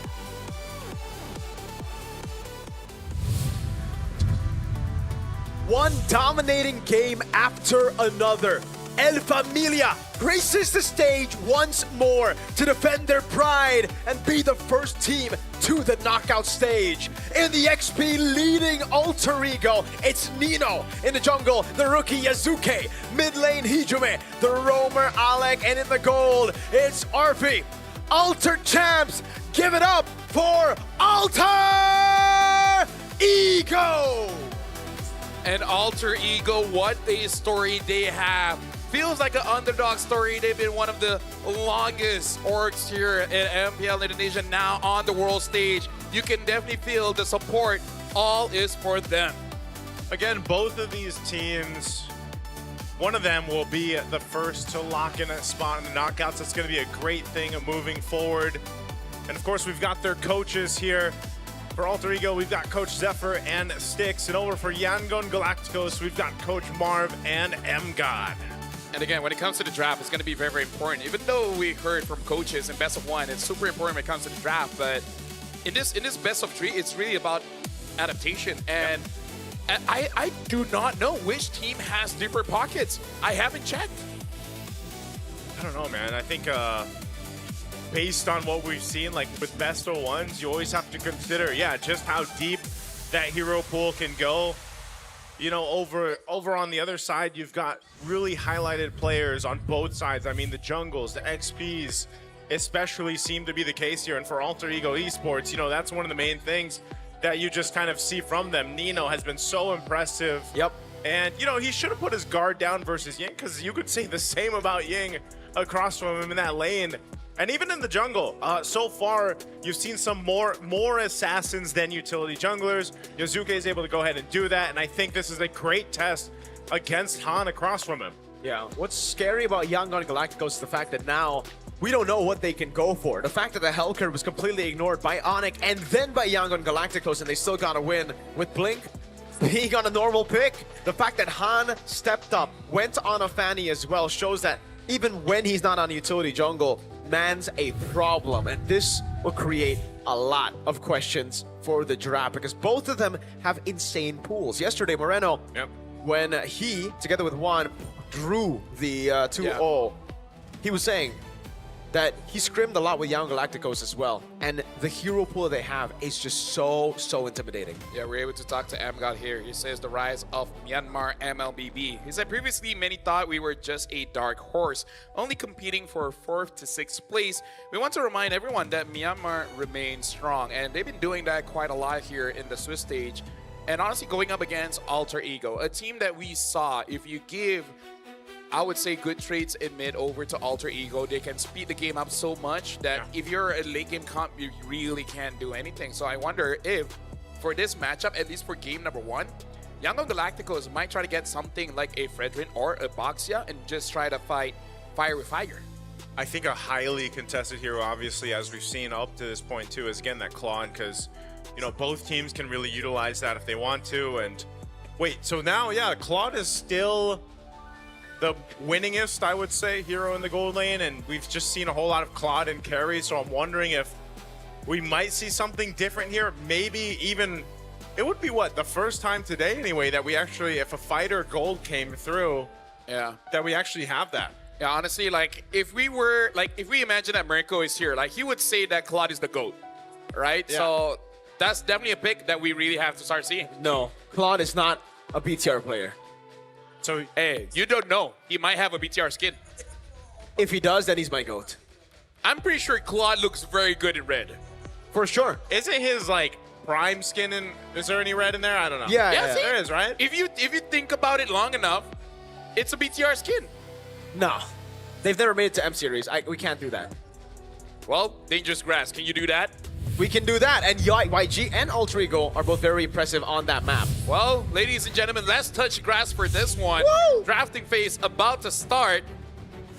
One dominating game after another. El Familia graces the stage once more to defend their pride and be the first team to the knockout stage. In the XP leading Alter Ego, it's Nino. In the jungle, the rookie Yazuke. Mid lane Hijume, the roamer Alec, and in the gold, it's Arfi. Alter champs, give it up for Alter Ego! And Alter Ego, what a story they have. Feels like an underdog story. They've been one of the longest orgs here in MPL Indonesia, now on the world stage. You can definitely feel the support. All is for them. Again, both of these teams, one of them will be the first to lock in a spot in the knockouts. That's going to be a great thing moving forward. And of course, we've got their coaches here. For Alter Ego, we've got Coach Zephyr and Styx. And over for Yangon Galacticos, we've got Coach Marv and M-God. And again, when it comes to the draft, it's going to be very, very important. Even though we heard from coaches in best of one, it's super important when it comes to the draft. But in this best of three, it's really about adaptation. And I do not know which team has deeper pockets. I haven't checked. I don't know, man. I think based on what we've seen, like with best of ones, you always have to consider, just how deep that hero pool can go. You know, over on the other side, you've got really highlighted players on both sides. I mean, the jungles, the XPs, especially seem to be the case here. And for Alter Ego Esports, you know, that's one of the main things that you just kind of see from them. Nino has been so impressive. Yep. And, you know, he should have put his guard down versus Ying, because you could say the same about Ying across from him in that lane. And even in the jungle, so far, you've seen some more assassins than utility junglers. Yazuke is able to go ahead and do that, and I think this is a great test against Han across from him. Yeah, what's scary about Yangon Galacticos is the fact that now we don't know what they can go for. The fact that the Hellcare was completely ignored by Onyx and then by Yangon Galacticos, and they still got to win with Blink being on a normal pick. The fact that Han stepped up, went on a Fanny as well, shows that even when he's not on utility jungle, man's a problem. And this will create a lot of questions for the draft because both of them have insane pools. Yesterday, Moreno, when he, together with Juan, drew the 2-0, he was saying that he scrimmed a lot with Young Galacticos as well. And the hero pool they have is just so intimidating. Yeah, we're able to talk to M-God here. He says the rise of Myanmar MLBB. He said previously many thought we were just a dark horse, only competing for 4th to 6th place. We want to remind everyone that Myanmar remains strong, and they've been doing that quite a lot here in the Swiss stage. And honestly, going up against Alter Ego, a team that we saw, if you give, I would say, good traits in mid over to Alter Ego, they can speed the game up so much that if you're a late game comp, you really can't do anything. So I wonder if, for this matchup, at least for game number 1, Yangon Galacticos might try to get something like a Fredrin or a Boxia and just try to fight fire with fire. I think a highly contested hero, obviously, as we've seen up to this point too, is again that Claude, because you know both teams can really utilize that if they want to. And wait, so now Claude is still the winningest, I would say, hero in the gold lane, and we've just seen a whole lot of Claude and carry, so I'm wondering if we might see something different here. Maybe even, it would be what, the first time today anyway, that we actually, if a fighter gold came through, Yeah. that we actually have that. Yeah, honestly, like if we imagine that Mirko is here, like he would say that Claude is the GOAT, right? Yeah. So that's definitely a pick that we really have to start seeing. No, Claude is not a BTR player. So hey, you don't know. He might have a BTR skin. If he does, then he's my GOAT. I'm pretty sure Claude looks very good in red. For sure. Isn't his like prime skin in? Is there any red in there? I don't know. Yeah, see? there is, right? If you think about it long enough, it's a BTR skin. No, they've never made it to M Series. We can't do that. Well, Dangerous Grass, can you do that? We can do that, and YG and Alter Ego are both very impressive on that map. Well, ladies and gentlemen, let's touch grass for this one. Woo! Drafting phase about to start.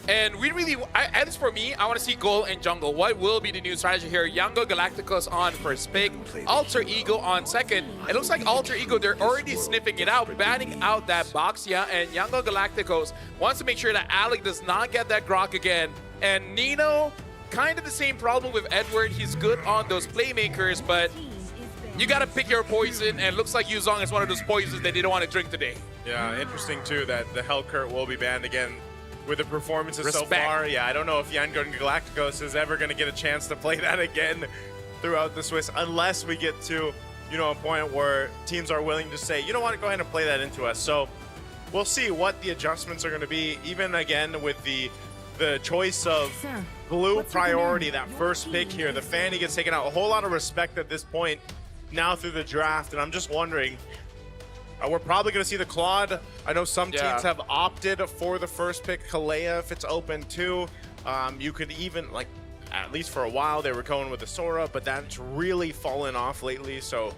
And we really, at least for me, I want to see Gold and Jungle. What will be the new strategy here? Yango Galacticos on first pick, Alter Ego on second. It looks like Alter Ego, they're already sniffing it out, banning out that box, yeah. And Yango Galacticos wants to make sure that Alec does not get that Grok again. And Nino, kind of the same problem with Edward. He's good on those playmakers, but you got to pick your poison. And it looks like Yuzong is one of those poisons that they don't want to drink today. Yeah, interesting too that the Hellcurt will be banned again. With the performances so Respect. far, yeah, I don't know if Yangon Galacticos is ever going to get a chance to play that again throughout the Swiss, unless we get to, a point where teams are willing to say, you know what, go ahead and play that into us. So we'll see what the adjustments are going to be, even again with the choice of blue priority, that first pick here. The Fanny gets taken out. A whole lot of respect at this point now through the draft, and I'm just wondering, we're probably going to see the Claude. I know some teams have opted for the first pick. Kalea, if it's open too. You could even, at least for a while, they were going with the Sora, but that's really fallen off lately. So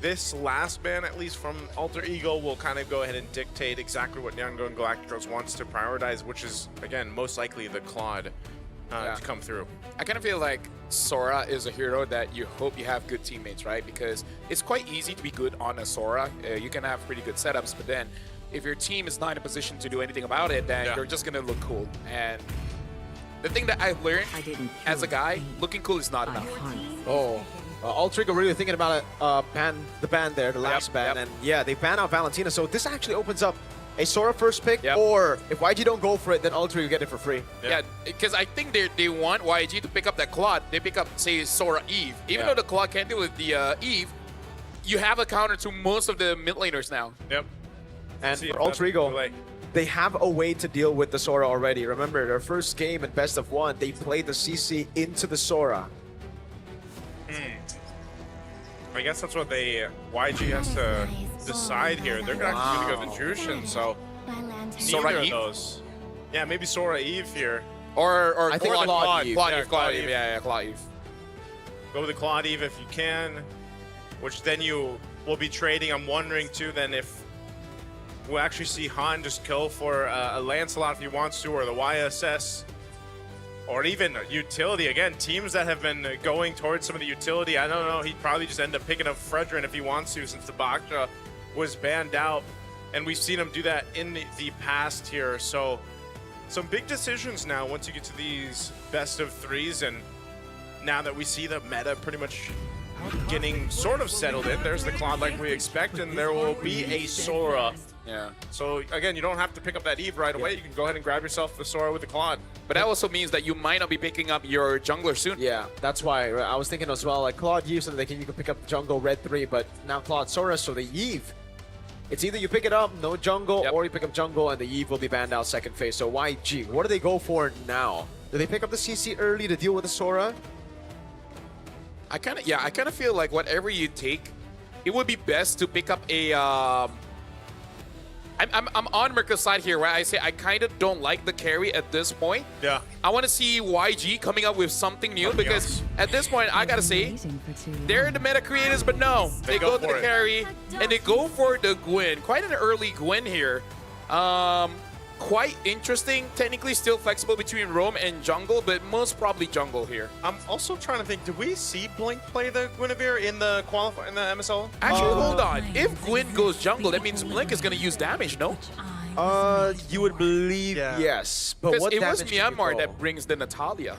this last ban, at least from Alter Ego, will kind of go ahead and dictate exactly what Yangon Galacticos wants to prioritize, which is, again, most likely the Claude to come through. I kind of feel like Sora is a hero that you hope you have good teammates, right? Because it's quite easy to be good on a Sora. You can have pretty good setups, but then if your team is not in a position to do anything about it, then you're just going to look cool. And the thing that I've learned as a guy, looking cool is not enough. Oh, Alter Ego really thinking about it, the ban there, the last ban. And yeah, they ban out Valentina. So this actually opens up a Sora first pick, or if YG don't go for it, then Alter Ego get it for free. Yeah, because I think they want YG to pick up that Claude. They pick up, say, Sora Eve. Even though the Claude can't deal with the Eve, you have a counter to most of the mid laners now. Yep. And for Alter Ego, they have a way to deal with the Sora already. Remember, their first game in Best of 1, they played the CC into the Sora. I guess that's what YG has to decide here. They're actually going to go the Jushin, so Sora neither Eve? of those. Yeah, maybe Sora Eve here. Or I think Claude Claude Eve. Eve. Claude Eve. Yeah, Claude Eve. Go with the Claude Eve if you can, which then you will be trading. I'm wondering too then if we'll actually see Han just kill for a Lancelot if he wants to, or the YSS, or even utility. Again, teams that have been going towards some of the utility, I don't know, he'd probably just end up picking up Fredrin if he wants to, since the Baksha was banned out, and we've seen him do that in the past here. So some big decisions now once you get to these best of threes, and now that we see the meta pretty much getting sort of settled in, there's the Claude like we expect, and there will be a Sora. Yeah. So again, you don't have to pick up that Eve right away. You can go ahead and grab yourself the Sora with the Claude. But that also means that you might not be picking up your jungler soon. Yeah, that's why I was thinking as well, like Claude Eve, so that you can pick up jungle red 3, but now Claude Sora, so the Eve, it's either you pick it up, no jungle, or you pick up jungle and the Eve will be banned out second phase. So YG, what do they go for now? Do they pick up the CC early to deal with the Sora? I kind of feel like whatever you take, it would be best to pick up a. I'm on Mirko's side here, where I say I kind of don't like the carry at this point. Yeah. I want to see YG coming up with something new, because at this point, I gotta say, they're the meta creators, but no, they go to the carry and they go for the Gwen. Quite an early Gwen here. Quite interesting. Technically still flexible between roam and jungle, but most probably jungle here. I'm also trying to think, did we see Blink play the Guinevere in the MSL? Actually, hold on. If Gwen goes jungle, that means Blink is going to use damage, no? You would believe yes. But Because what it was damage can you Myanmar go? that brings the Natalia.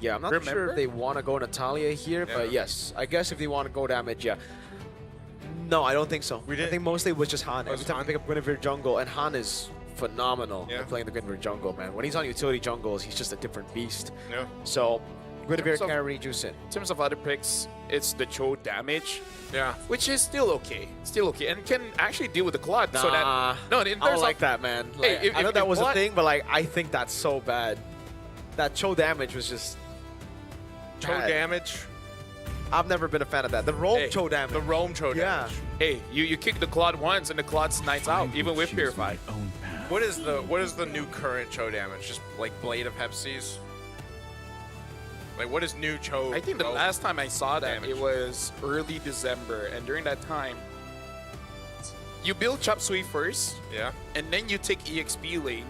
Yeah, I'm not sure if they want to go Natalia here, but yes. I guess if they want to go damage, yeah. No, I don't think so. I think mostly it was just Han. Every time I pick up Guinevere jungle, and Han is phenomenal Yeah. at playing the Guinevere jungle, man. When he's on utility jungles, he's just a different beast. Yeah. So, Guinevere terms of- carry Juicin. In terms of other picks, it's the Cho damage. Yeah. Which is still okay. Still okay. And can actually deal with the Claude. So Nah, that no, in I terms don't of, like that, man. Like, Hey, I know that was a Claude- thing, but like I think that's so bad. That Cho damage was just Cho bad. damage. I've never been a fan of that. The roam Hey, Cho damage. The roam Cho Yeah. damage. Hey, you kick the Claude once and the Claude snites out, even with Purify. What is the new current Cho damage? Just like Blade of Hepsies? Like what is new Cho? I think the last time I saw that, damage? it was early December. And during that time, you build Chop Suey first. Yeah. And then you take EXP lane,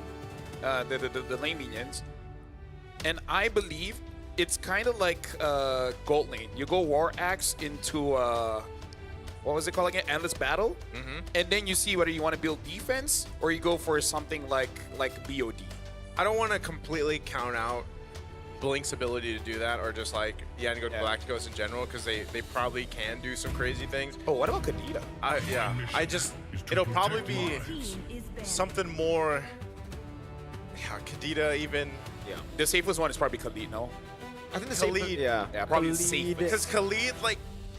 the lane minions. And I believe it's kind of like Gold lane. You go War Axe into, what was it called again? Endless Battle. And then you see whether you want to build defense or you go for something like BOD. I don't want to completely count out Blink's ability to do that, or just like Yangon Galacticos in general, because they probably can do some crazy things. Oh, what about Kadita? It'll probably be something more. Yeah, Kadita even. Yeah. The safest one is probably Khalid, no? I think the Khalid, Khalid. yeah, probably safe. Because Khalid, like,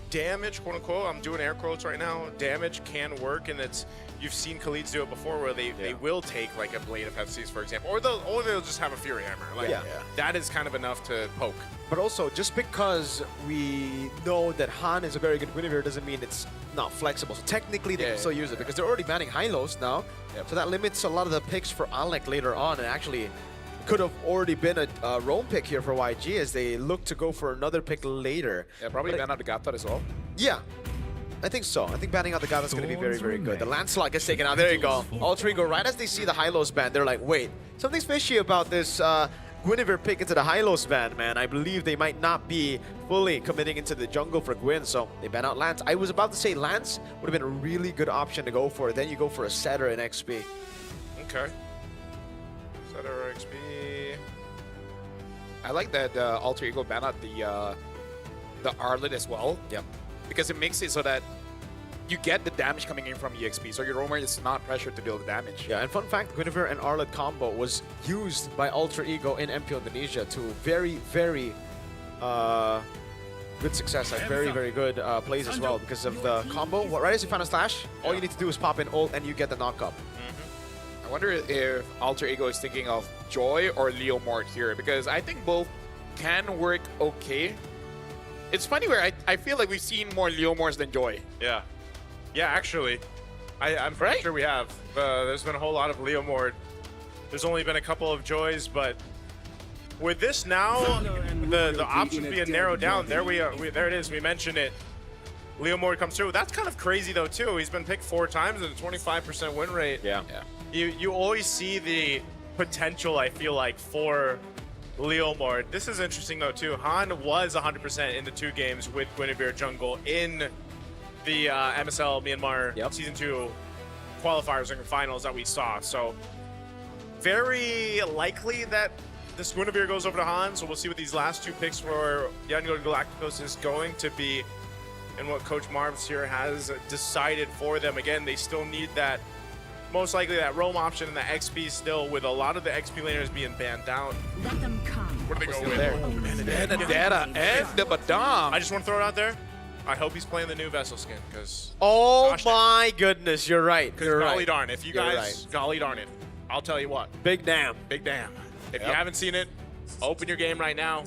damage, quote unquote, I'm doing air quotes right now, damage can work, and it's, you've seen Khalids do it before where they will take, like, a Blade of Hepsies, for example, or they'll just have a Fury Hammer. Like, that is kind of enough to poke. But also, just because we know that Han is a very good Guinevere doesn't mean it's not flexible. So technically, they can still use it because they're already banning Hylos now. So that limits a lot of the picks for Alec later on, and actually could have already been a roam pick here for YG as they look to go for another pick later. Yeah, probably ban out the Gathar as well. Yeah, I think so. I think banning out the Gathar is going to be very, very good. The Lancelot gets taken out. There you go. Alter Ego, right as they see the Hylos ban, they're like, wait, something's fishy about this Guinevere pick into the Hylos ban, man. I believe they might not be fully committing into the jungle for Gwyn, so they ban out Lance. I was about to say Lance would have been a really good option to go for. Then you go for a Setter in XP. Okay. Setter XP. I like that Alter Ego ban out the Arlet as well. Yep. Because it makes it so that you get the damage coming in from EXP, so your roamer is not pressured to deal the damage. Yeah, and fun fact, Guinevere and Arlet combo was used by Alter Ego in MP Indonesia to very, very good success. Like very, very good plays as well because of the combo. Right as you find a slash, all you need to do is pop in ult and you get the knock-up. I wonder if Alter Ego is thinking of Joy or Leo Mort here, because I think both can work okay. It's funny where I feel like we've seen more Leo Morts than Joy. Yeah. Yeah, actually. I'm pretty sure we have. There's been a whole lot of Leo Mort. There's only been a couple of Joys, but with this now, the options being narrowed down, there there it is, we mentioned it. Leo Mort comes through. That's kind of crazy though too. He's been picked 4 times at a 25% win rate. Yeah. You always see the potential, I feel like, for Leo Mort. This is interesting though too. Han was 100% in the 2 games with Guinevere Jungle in the MSL Myanmar Season 2 qualifiers and finals that we saw. So very likely that this Guinevere goes over to Han. So we'll see what these last 2 picks for Yangon Galacticos is going to be and what Coach Marvs here has decided for them. Again, they still need that, most likely that roam option and the XP still, with a lot of the XP laners being banned down. Let them come. What do they go with? There. Benedetta and the Badam. I just want to throw it out there. I hope he's playing the new Vessel skin, because... Oh my goodness, you're right. Because You're golly right. darn, if you You're guys... right. Golly darn it. I'll tell you what. Big damn. Big damn. If you haven't seen it, open your game right now.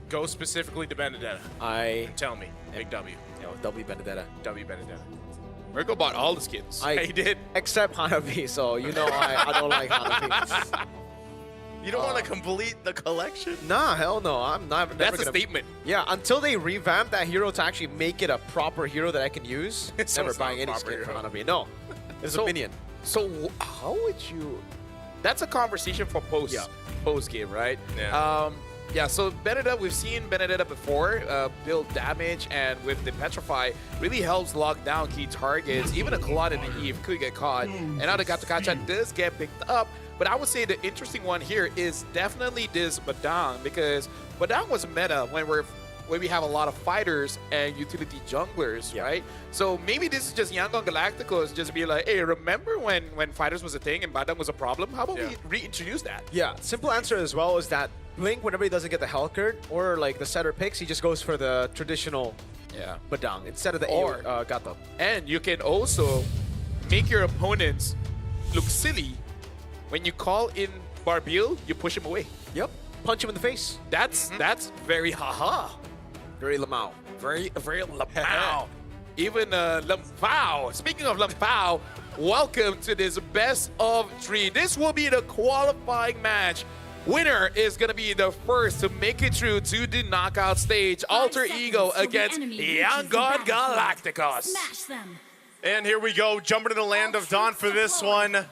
Go specifically to Benedetta. And tell me. Big W. W Benedetta. W Benedetta. Mirko bought all the skins. He did. Except Hanabi, so you know I don't like Hanabi. You don't want to complete the collection? Nah, hell no. I'm not. That's never a statement. Yeah, until they revamp that hero to actually make it a proper hero that I can use, So never it's not buying a any proper skin for hero. Hanabi. No, it's a minion. So how would you... That's a conversation for post game, right? Yeah. Yeah, so Benedetta, we've seen Benedetta before build damage, and with the Petrify, really helps lock down key targets. Even a Claude and the Eve could get caught, and now the Gatakacha does get picked up. But I would say the interesting one here is definitely this Badang, because Badang was meta when when we have a lot of fighters and utility junglers, right? So maybe this is just Yangon Galacticos just be like, hey, remember when fighters was a thing and Badang was a problem? How about we reintroduce that? Yeah, simple answer as well is that Blink, whenever he doesn't get the Hellcurt or like the setter picks, he just goes for the traditional Badang instead of the Gato. And you can also make your opponents look silly. When you call in Barbil, you push him away. Yep. Punch him in the face. That's very haha. Very Lamau. Very Lamau. Even Lamau. Speaking of Lamau, welcome to this best of 3. This will be the qualifying match. Winner is going to be the first to make it through to the knockout stage. Alter Ego against Yangon Galacticos. Smash them. And here we go, jumping to the land of Dawn for this one.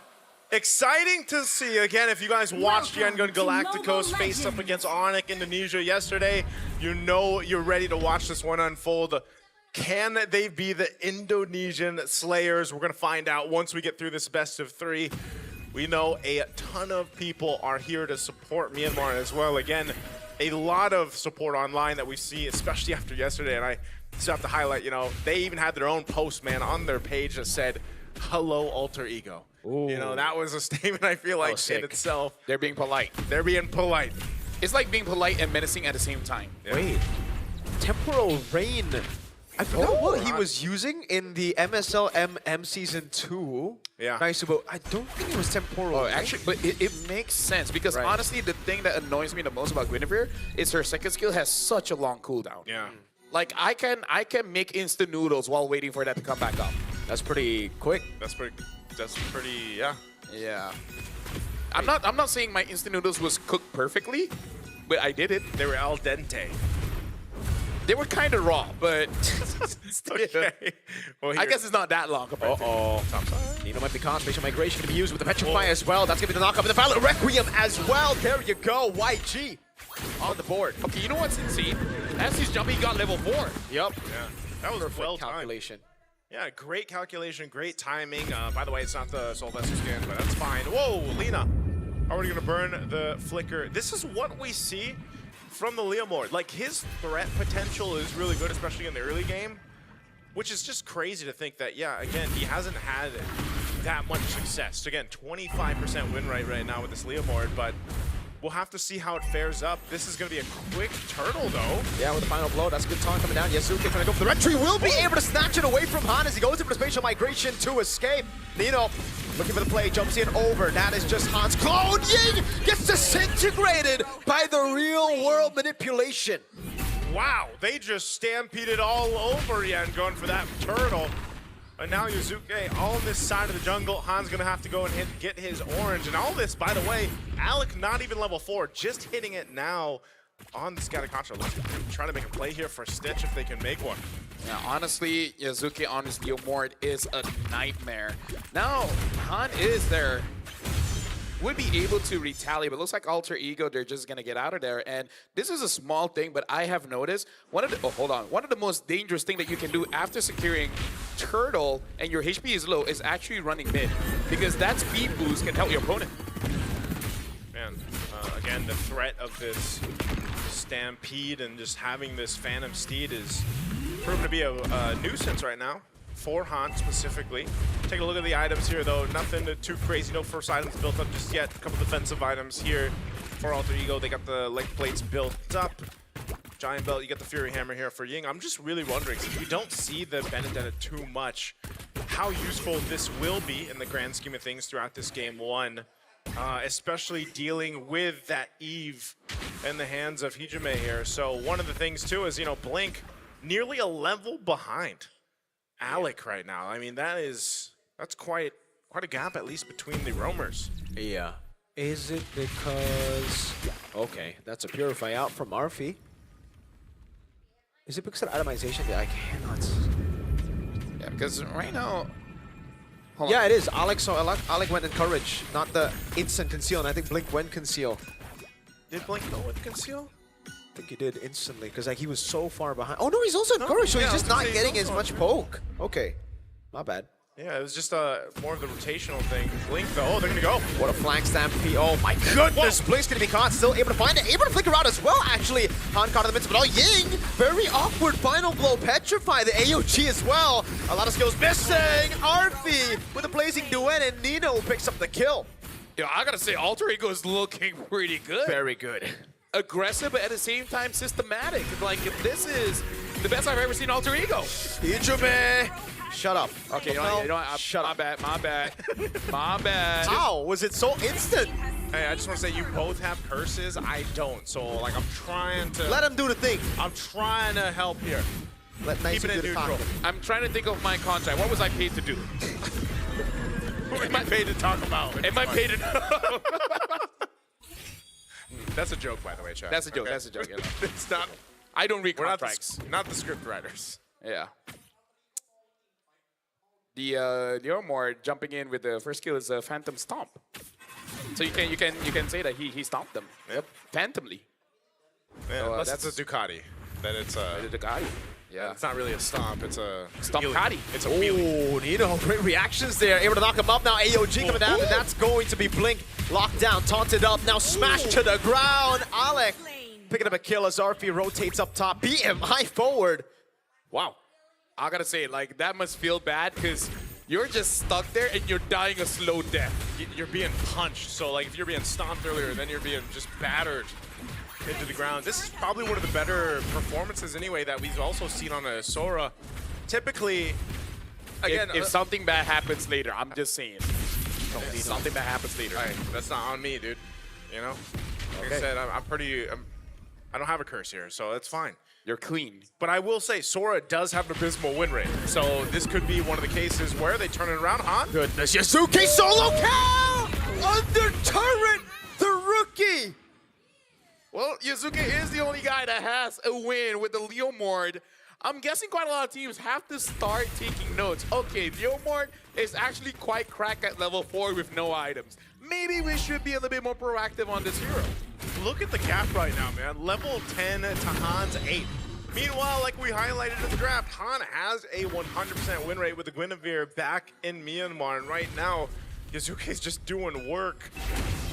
Exciting to see. Again, if you guys watched Yangon Galacticos face up against Onyx Indonesia yesterday, you know you're ready to watch this one unfold. Can they be the Indonesian Slayers? We're going to find out once we get through this best of 3. We know a ton of people are here to support Myanmar as well. Again, a lot of support online that we see, especially after yesterday. And I still have to highlight, you know, they even had their own post, man, on their page that said, "Hello, Alter Ego." Ooh. You know, that was a statement I feel like in itself. They're being polite. They're being polite. It's like being polite and menacing at the same time. Yeah. Wait, Temporal Rain. I forgot what he was using in the MSL MM Season 2. Yeah. Nice, but I don't think it was Temporal. Oh, actually, but it makes sense because honestly, the thing that annoys me the most about Guinevere is her second skill has such a long cooldown. Yeah. Like I can make instant noodles while waiting for that to come back up. That's pretty quick. That's pretty, yeah. Yeah. I'm not saying my instant noodles was cooked perfectly, but I did it. They were al dente. They were kind of raw, but okay. Well, I guess it's not that long. Uh-oh. Nino might be caught. Spatial migration going to be used with the Petrify as well. That's going to be the knockup of the Violet Requiem as well. There you go. YG on the board. Okay, you know what's insane? As he's jumping, he got level 4. Yep. Yeah. That was perfect well calculation. Yeah, great calculation, great timing. By the way, it's not the Sylvester skin, but that's fine. Whoa, Lina. Already going to burn the flicker. This is what we see from the Leomord. Like, his threat potential is really good, especially in the early game, which is just crazy to think that, yeah, again, he hasn't had that much success. So again, 25% win rate right now with this Leomord, but we'll have to see how it fares up. This is going to be a quick turtle, though. Yeah, with the final blow. That's a good taunt coming down. Yasuke trying to go for the red tree. Will be able to snatch it away from Han as he goes in for the spatial migration to escape. Nino looking for the play, jumps in over. That is just Han's clone. Ying gets disintegrated by the real world manipulation. Wow, they just stampeded all over Yan going for that turtle. And now Yuzuke on this side of the jungle. Han's gonna have to go and get his orange. And all this, by the way, Alec not even level 4, just hitting it now on the Scattercontra. Trying to make a play here for Stitch if they can make one. Yeah, honestly, Yazuki on his Leomord is a nightmare. Now, Han is there. Would be able to retaliate, but looks like Alter Ego, they're just gonna get out of there. And this is a small thing, but I have noticed one of the most dangerous thing that you can do after securing Turtle and your HP is low is actually running mid, because that speed boost can help your opponent. Man, again, the threat of this Stampede and just having this Phantom Steed is proven to be a nuisance right now. For Han specifically. Take a look at the items here though. Nothing too crazy. No first items built up just yet. A couple defensive items here for Alter Ego. They got the leg plates built up. Giant belt, you got the Fury Hammer here for Ying. I'm just really wondering, since we don't see the Benedetta too much, how useful this will be in the grand scheme of things throughout this game 1. Especially dealing with that Eve in the hands of Hijime here. So one of the things too is, you know, Blink nearly a level behind Alec right now. I mean, that's quite a gap, at least between the roamers. Yeah. Is it because... Okay, that's a Purify out from Arfi. Is it because of itemization? I cannot... Yeah, because right now... Yeah, it is. Alec went in Courage, not the instant conceal, and I think Blink went conceal. Did Blink go with conceal? I think he did instantly, because like he was so far behind. Oh no, he's also in Courage, so he's just not getting as much poke. Okay, my bad. Yeah, it was just more of the rotational thing. Blink though, oh, they're gonna go. What a flank stampede. Oh my goodness, Blink's gonna be caught, still able to find it, able to flick around as well, actually. Han caught in the midst of it all. Ying, very awkward final blow, petrify the AOG as well. A lot of skills missing. Arfi with a blazing duet, and Nino picks up the kill. Yeah, I gotta say, Alter Ego is looking pretty good. Very good. Aggressive, but at the same time systematic. Like, this is the best I've ever seen Alter Ego. Ijume. Shut up. Okay, shut up. My bad. My bad. How was it so instant? Hey, I just want to say you both have curses. I don't. So, like, I'm trying to... Let him do the thing. I'm trying to help here. Let nice Keep it in neutral. I'm trying to think of my contract. What was I paid to do? Who am I paid to talk about? Am I paid to... That's a joke, by the way, Chad. That's a joke. Okay? That's a joke. You know? It's not... I don't read We're contracts. not the script writers. Yeah. The Leomord jumping in with the first kill is a Phantom Stomp. So you can say that he stomped them. Yep. Phantomly. Yeah, So, unless it's a Ducati. Then it's a... Ducati. Yeah. It's not really a stomp. It's a... Stompati. It's a wheelie. Oh, Nino, great reactions there. Able to knock him up now. AOG coming down, and that's going to be Blink. Locked down, taunted up, now smashed to the ground. Alec picking up a kill as Arfi rotates up top. BMI forward. Wow. I gotta say, like, that must feel bad because you're just stuck there and you're dying a slow death. You're being punched. So, like, if you're being stomped earlier, then you're being just battered into the ground. This is probably one of the better performances anyway that we've also seen on a Sora. Typically, again, if something bad happens later, I'm just saying. If something bad happens later. Hey, that's not on me, dude. You know? Like I said, I don't have a curse here, so it's fine. You're clean. But I will say, Sora does have an abysmal win rate. So this could be one of the cases where they turn it around. Han? Goodness, Yasuke solo kill! Under turret, the rookie! Well, Yazuke is the only guy that has a win with the Leomord. I'm guessing quite a lot of teams have to start taking notes. Okay, Leomord is actually quite cracked at level 4 with no items. Maybe we should be a little bit more proactive on this hero. Look at the gap right now, man. Level 10 to Han's 8. Meanwhile, like we highlighted in the draft, Han has a 100% win rate with the Guinevere back in Myanmar. And right now, Yazuke's just doing work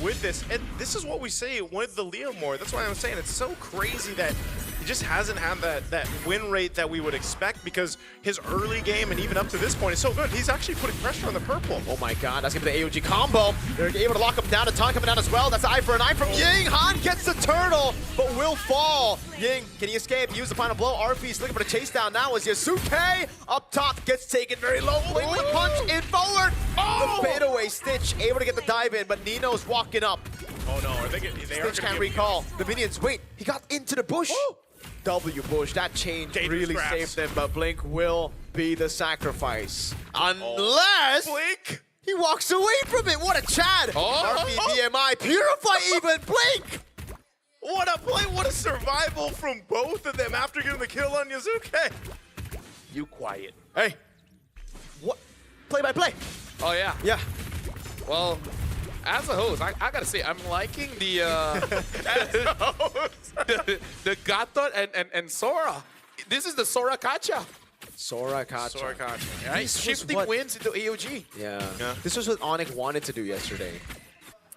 with this. And this is what we say with the Leomord. That's why I'm saying it's so crazy that he just hasn't had that win rate that we would expect because his early game and even up to this point is so good. He's actually putting pressure on the purple. Oh my god, that's gonna be the AOG combo. They're able to lock him down, a taunt coming down as well. That's an eye for an eye from Ying. Han gets the turtle, but will fall. Ying, can he escape? Use the final blow. Arfi's looking for the chase down now as Yasuke up top gets taken very low. Blink with a punch in forward. The fadeaway Stitch able to get the dive in, but Nino's walking up. Oh no, Stitch can't recall. The minions, wait, he got into the bush. W bush, that change Dangerous really grabs. saved them, but Blink will be the sacrifice. Unless Blink! he walks away from it. What a Chad! RP, BMI, Purify even, Blink! What a play, what a survival from both of them after getting the kill on Yazuke. You quiet. Hey, what? Play by play. Oh yeah. Yeah. Well, as a host, I gotta say, I'm liking the the Gatot and Sora. This is the Sora Kacha. Sora Kacha. Sora Kacha. Right? Shifting wins into AOG. Yeah. This was what Onyx wanted to do yesterday.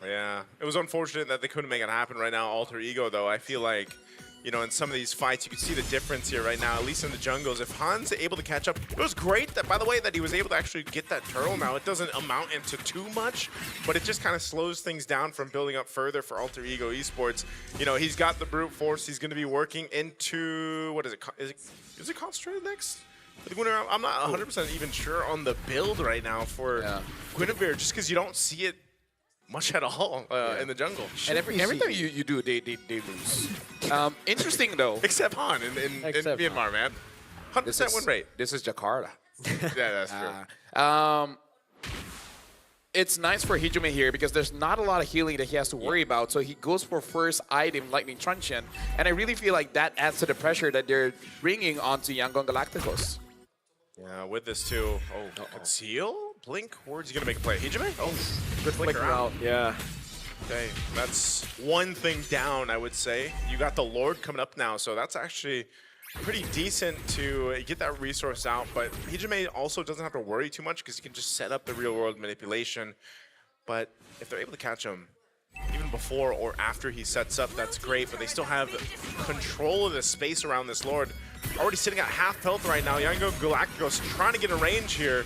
Yeah. It was unfortunate that they couldn't make it happen right now. Alter Ego, though, I feel like, you know, in some of these fights, you can see the difference here right now, at least in the jungles. If Han's able to catch up, it was great that, by the way, that he was able to actually get that turtle. Now, it doesn't amount into too much, but it just kind of slows things down from building up further for Alter Ego Esports. You know, he's got the brute force. He's going to be working into, what is it? Is it concentrated next? I'm not 100% even sure on the build right now for Guinevere, just because you don't see it much at all in the jungle. And every time you do, they lose. Interesting though. Except Han in Myanmar, man. 100% win rate. This is Jakarta. Yeah, that's true. It's nice for Hijume here because there's not a lot of healing that he has to worry about. So he goes for first item, Lightning Truncheon. And I really feel like that adds to the pressure that they're bringing onto Yangon Galacticos. Yeah, with this too. Oh, conceal? Blink? Where's he going to make a play? Hijume? Oh, good flicker out. Yeah. Okay, that's one thing down, I would say. You got the Lord coming up now, so that's actually pretty decent to get that resource out, but Hijime also doesn't have to worry too much because he can just set up the real-world manipulation. But if they're able to catch him even before or after he sets up, that's great, but they still have control of the space around this Lord. Already sitting at half health right now. Yangon Galacticos trying to get a range here.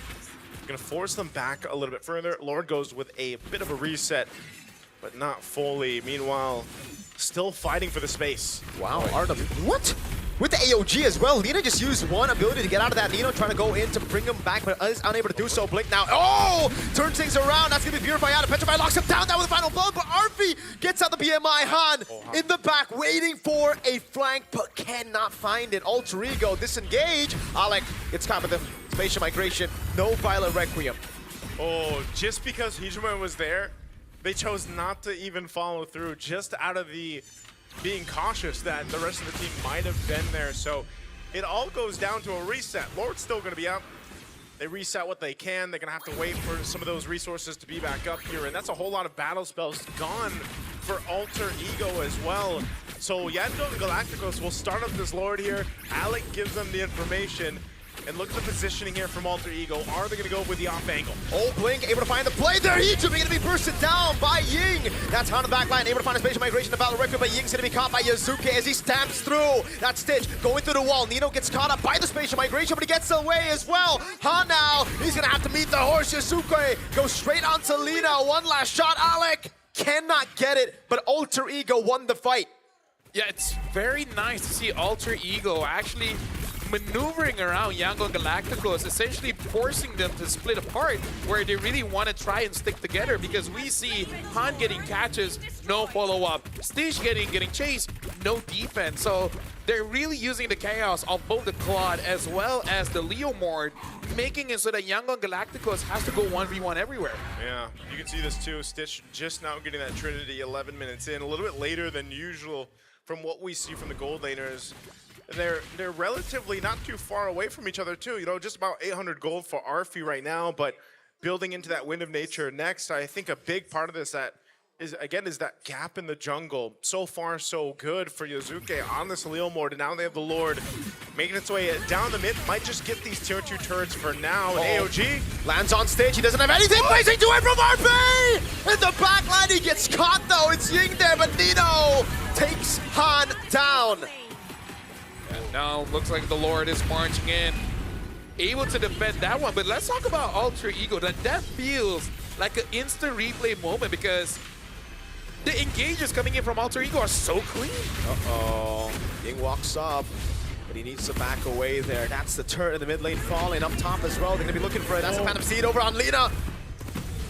Gonna force them back a little bit further. Lord goes with a bit of a reset, but not fully. Meanwhile, still fighting for the space. Wow, RW, what? With the AOG as well, Lina just used one ability to get out of that Nino, trying to go in to bring him back, but is unable to do so. Blink now, oh! Turns things around, that's gonna be Purify out. Petrify locks him down with the final blow, but Arfi gets out the BMI. Han in the back, waiting for a flank, but cannot find it. Alter Ego, disengage. Alec gets caught with the spatial migration. No Violet Requiem. Oh, just because Hijime was there, they chose not to even follow through, just out of the being cautious that the rest of the team might have been there. So it all goes down to a reset. Lord's still going to be up. They reset what they can. They're going to have to wait for some of those resources to be back up here. And that's a whole lot of battle spells gone for Alter Ego as well. So Yangon Galacticos will start up this Lord here. Alec gives them the information. And look at the positioning here from Alter Ego. Are they going to go with the off angle? Oh, Blink able to find the play there. Hijime going to be bursted down by Ying. That's on the back line, able to find a spatial migration to Battle Requiem, but Ying's going to be caught by Yazuke as he stamps through. That Stitch going through the wall. Nino gets caught up by the spatial migration, but he gets away as well. Han now, he's going to have to meet the horse. Yazuke goes straight onto Lina. One last shot. Alec cannot get it, but Alter Ego won the fight. Yeah, it's very nice to see Alter Ego actually maneuvering around Yangon Galacticos, essentially forcing them to split apart where they really want to try and stick together, because we see Han getting catches, no follow-up, Stitch getting chased, no defense. So they're really using the chaos of both the Claude as well as the Leomord, making it so that Yangon Galacticos has to go 1v1 everywhere. Yeah, you can see this too. Stitch just now getting that Trinity 11 minutes in, a little bit later than usual from what we see from the gold laners. They're relatively not too far away from each other too. You know, just about 800 gold for Arfi right now, but building into that Wind of Nature next, I think a big part of this that is that gap in the jungle. So far, so good for Yazuke on this Leomord, and now they have the Lord making its way down the mid. Might just get these tier 2 turrets for now. AOG lands on stage. He doesn't have anything. Blazing to it from RP! In the back line, he gets caught though. It's Ying there, but Nino takes Han down. And now looks like the Lord is marching in, able to defend that one. But let's talk about Alter Ego. That feels like an instant replay moment, because the engages coming in from Alter Ego are so clean. Uh-oh. Ying walks up, but he needs to back away there. That's the turret in the mid lane falling up top as well. They're going to be looking for it. That's a Phantom Seed over on Lina.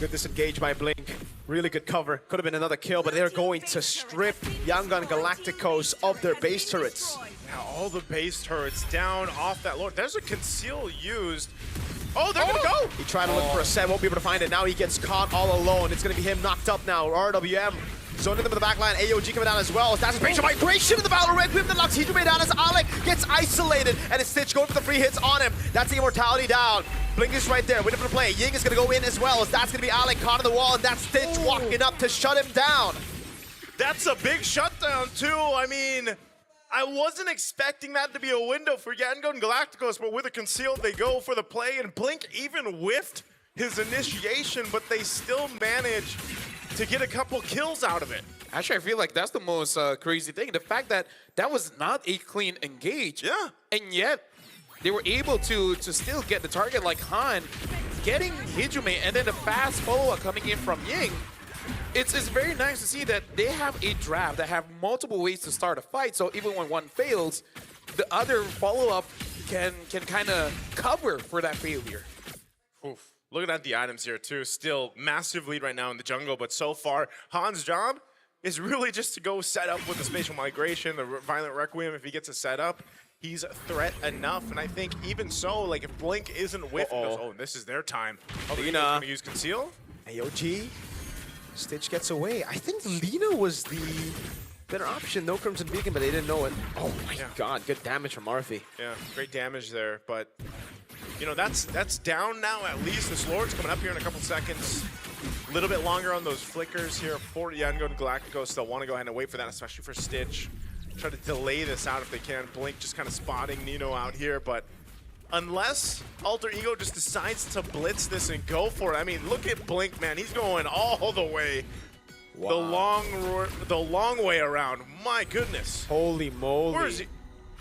Good disengage by Blink. Really good cover. Could have been another kill, but they're going to strip Yangon Galacticos of their base turrets. Now all the base turrets down off that Lord. There's a conceal used. Oh, they're gonna go! He tried to look for a set, won't be able to find it. Now he gets caught all alone. It's gonna be him knocked up now. RWM zoning them in the back line. AOG coming down as well. That's a spatial migration in the Battle Requiem that knocks Hijime down as Alec gets isolated, and it's Stitch going for the free hits on him. That's the immortality down. Blink is right there, waiting for the play. Ying is gonna go in as well, as that's gonna be Alec caught on the wall, and that's Stitch walking up to shut him down. That's a big shutdown too. I mean, I wasn't expecting that to be a window for Yangon Galacticos, but with a concealed, they go for the play, and Blink even whiffed his initiation, but they still managed to get a couple kills out of it. Actually, I feel like that's the most crazy thing. The fact that that was not a clean engage. Yeah. And yet, they were able to still get the target like Han, getting Hijime, and then the fast follow-up coming in from Ying. It's very nice to see that they have a draft that have multiple ways to start a fight, so even when one fails, the other follow-up can kind of cover for that failure. Oof. Looking at the items here too, still massive lead right now in the jungle, but so far, Han's job is really just to go set up with the spatial migration, the Violent Requiem. If he gets a setup, he's a threat enough, and I think even so, like if Blink isn't with, oh, this is their time. Oh, Lina gonna use conceal. AOG, Stitch gets away. I think Lina was the better option. No Crimson Beacon, but they didn't know it. Oh my God, good damage from Arfi. Yeah, great damage there, but you know that's down now at least. This Lord's coming up here in a couple seconds. A little bit longer on those flickers here for Yangon Galacticos. They'll want to go ahead and wait for that, especially for Stitch. try to delay this out if they can. Blink just kind of spotting Nino out here, but unless Alter Ego just decides to blitz this and go for it. I mean, look at Blink, man. He's going all the way. Wow. The long way around. My goodness. Holy moly. Where is he?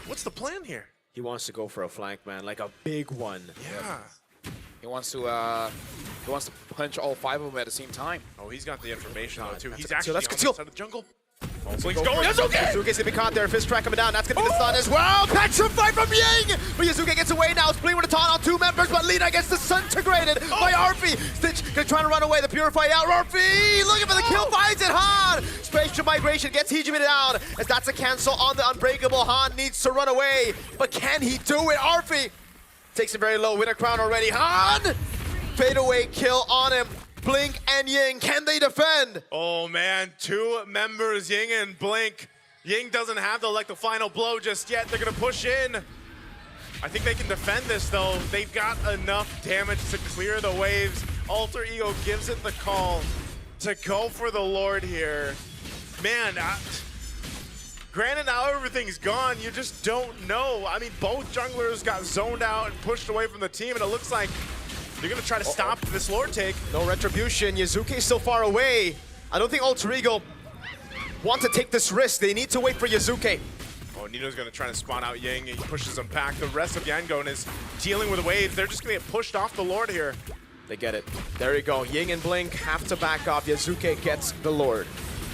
What's the plan here? He wants to go for a flank, man, like a big one. Yeah. He wants to punch all 5 of them at the same time. Oh, he's got the information though too. He's That's actually let's on the conceal. side of the jungle. Blink's going. Yazuke! Yazuke's gonna be caught there. Fist track coming down. That's gonna be the stun as well. Petrified from Ying! But Yazuke gets away now. Spleen with a taunt on 2 members, but Lina gets disintegrated by Arfi. Stitch gonna try to run away. The Purify out. Arfi looking for the kill, finds it. Han! Spatial migration gets Hijimi down, as that's a cancel on the Unbreakable. Han needs to run away, but can he do it? Arfi takes him very low. Winner crown already. Han! Fade away kill on him. Blink and Ying, can they defend? Oh man, 2 members, Ying and Blink. Ying doesn't have the final blow just yet. They're gonna push in. I think they can defend this though. They've got enough damage to clear the waves. Alter Ego gives it the call to go for the Lord here. Man, granted now everything's gone, you just don't know. I mean, both junglers got zoned out and pushed away from the team, and it looks like they're gonna try to stop this Lord take. No retribution. Yazuke's still far away. I don't think Alter Ego want to take this risk. They need to wait for Yazuke. Oh, Nino's gonna try to spawn out Ying. He pushes him back. The rest of Yangon is dealing with waves. They're just gonna get pushed off the Lord here. They get it. There you go. Ying and Blink have to back off. Yazuke gets the Lord.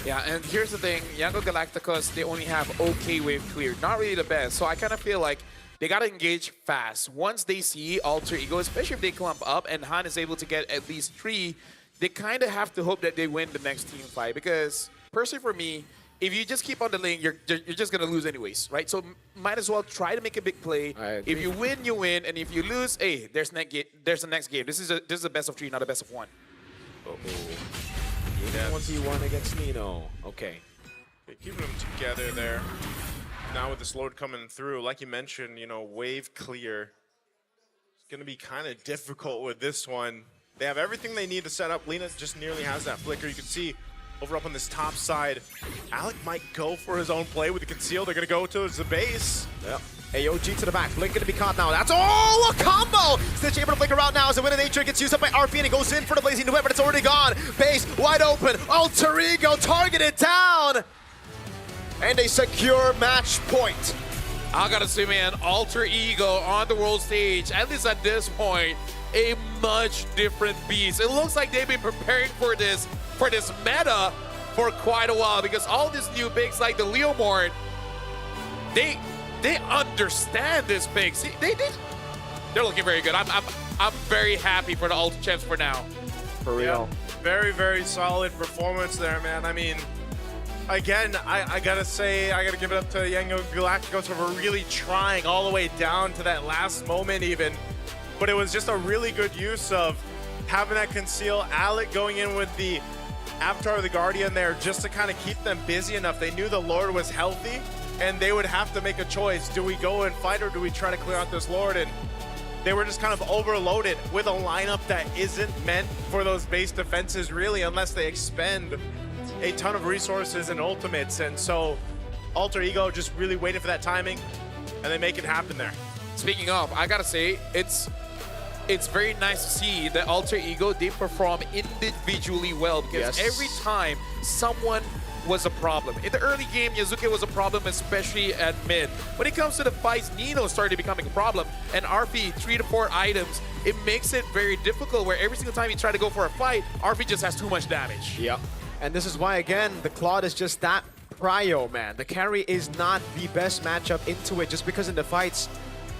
Yeah, and here's the thing. Yangon Galacticos, they only have okay wave clear. Not really the best. So I kind of feel like they got to engage fast. Once they see Alter Ego, especially if they clump up and Han is able to get at least 3, they kind of have to hope that they win the next team fight. Because, personally for me, if you just keep on the lane, you're just going to lose anyways, right? So might as well try to make a big play. If you win, you win. And if you lose, hey, there's the next game. This is a best of 3, not a best of 1. Uh-oh. 1v1 against Nino. Okay. Keeping them together there. Now with this Lord coming through, like you mentioned, wave clear. It's going to be kind of difficult with this one. They have everything they need to set up. Lina just nearly has that flicker. You can see over up on this top side, Alec might go for his own play with the conceal. They're going to go towards the base. Yep. AOG to the back. Blink going to be caught now. That's a combo! Stitch able to flicker out now as the Wind of Nature gets used up by RP, and he goes in for the Blazing Whip, but it's already gone. Base wide open. Alter Ego targeted down. And a secure match point. I gotta say, man, Alter Ego on the world stage, at least at this point, a much different beast. It looks like they've been preparing for this meta for quite a while, because all these new picks like the Leomord, they understand this pick. See, they're looking very good. I'm very happy for the Alter Champs for now. For real. Yeah, very, very solid performance there, man. I mean, again, I gotta say, I gotta give it up to Yangon Galacticos for really trying all the way down to that last moment even. But it was just a really good use of having that conceal. Alec going in with the Avatar of the Guardian there just to kind of keep them busy enough. They knew the Lord was healthy, and they would have to make a choice. Do we go and fight, or do we try to clear out this Lord? And they were just kind of overloaded with a lineup that isn't meant for those base defenses really, unless they expend a ton of resources and ultimates. And so Alter Ego just really waited for that timing, and they make it happen there. Speaking of, I gotta say, it's very nice to see that Alter Ego, they perform individually well, because every time someone was a problem. In the early game, Yazuke was a problem, especially at mid. When it comes to the fights, Nino started becoming a problem, and RP 3 to 4 items, it makes it very difficult, where every single time you try to go for a fight, RP just has too much damage. Yep. And this is why, again, the Claude is just that prio, man. The carry is not the best matchup into it, just because in the fights,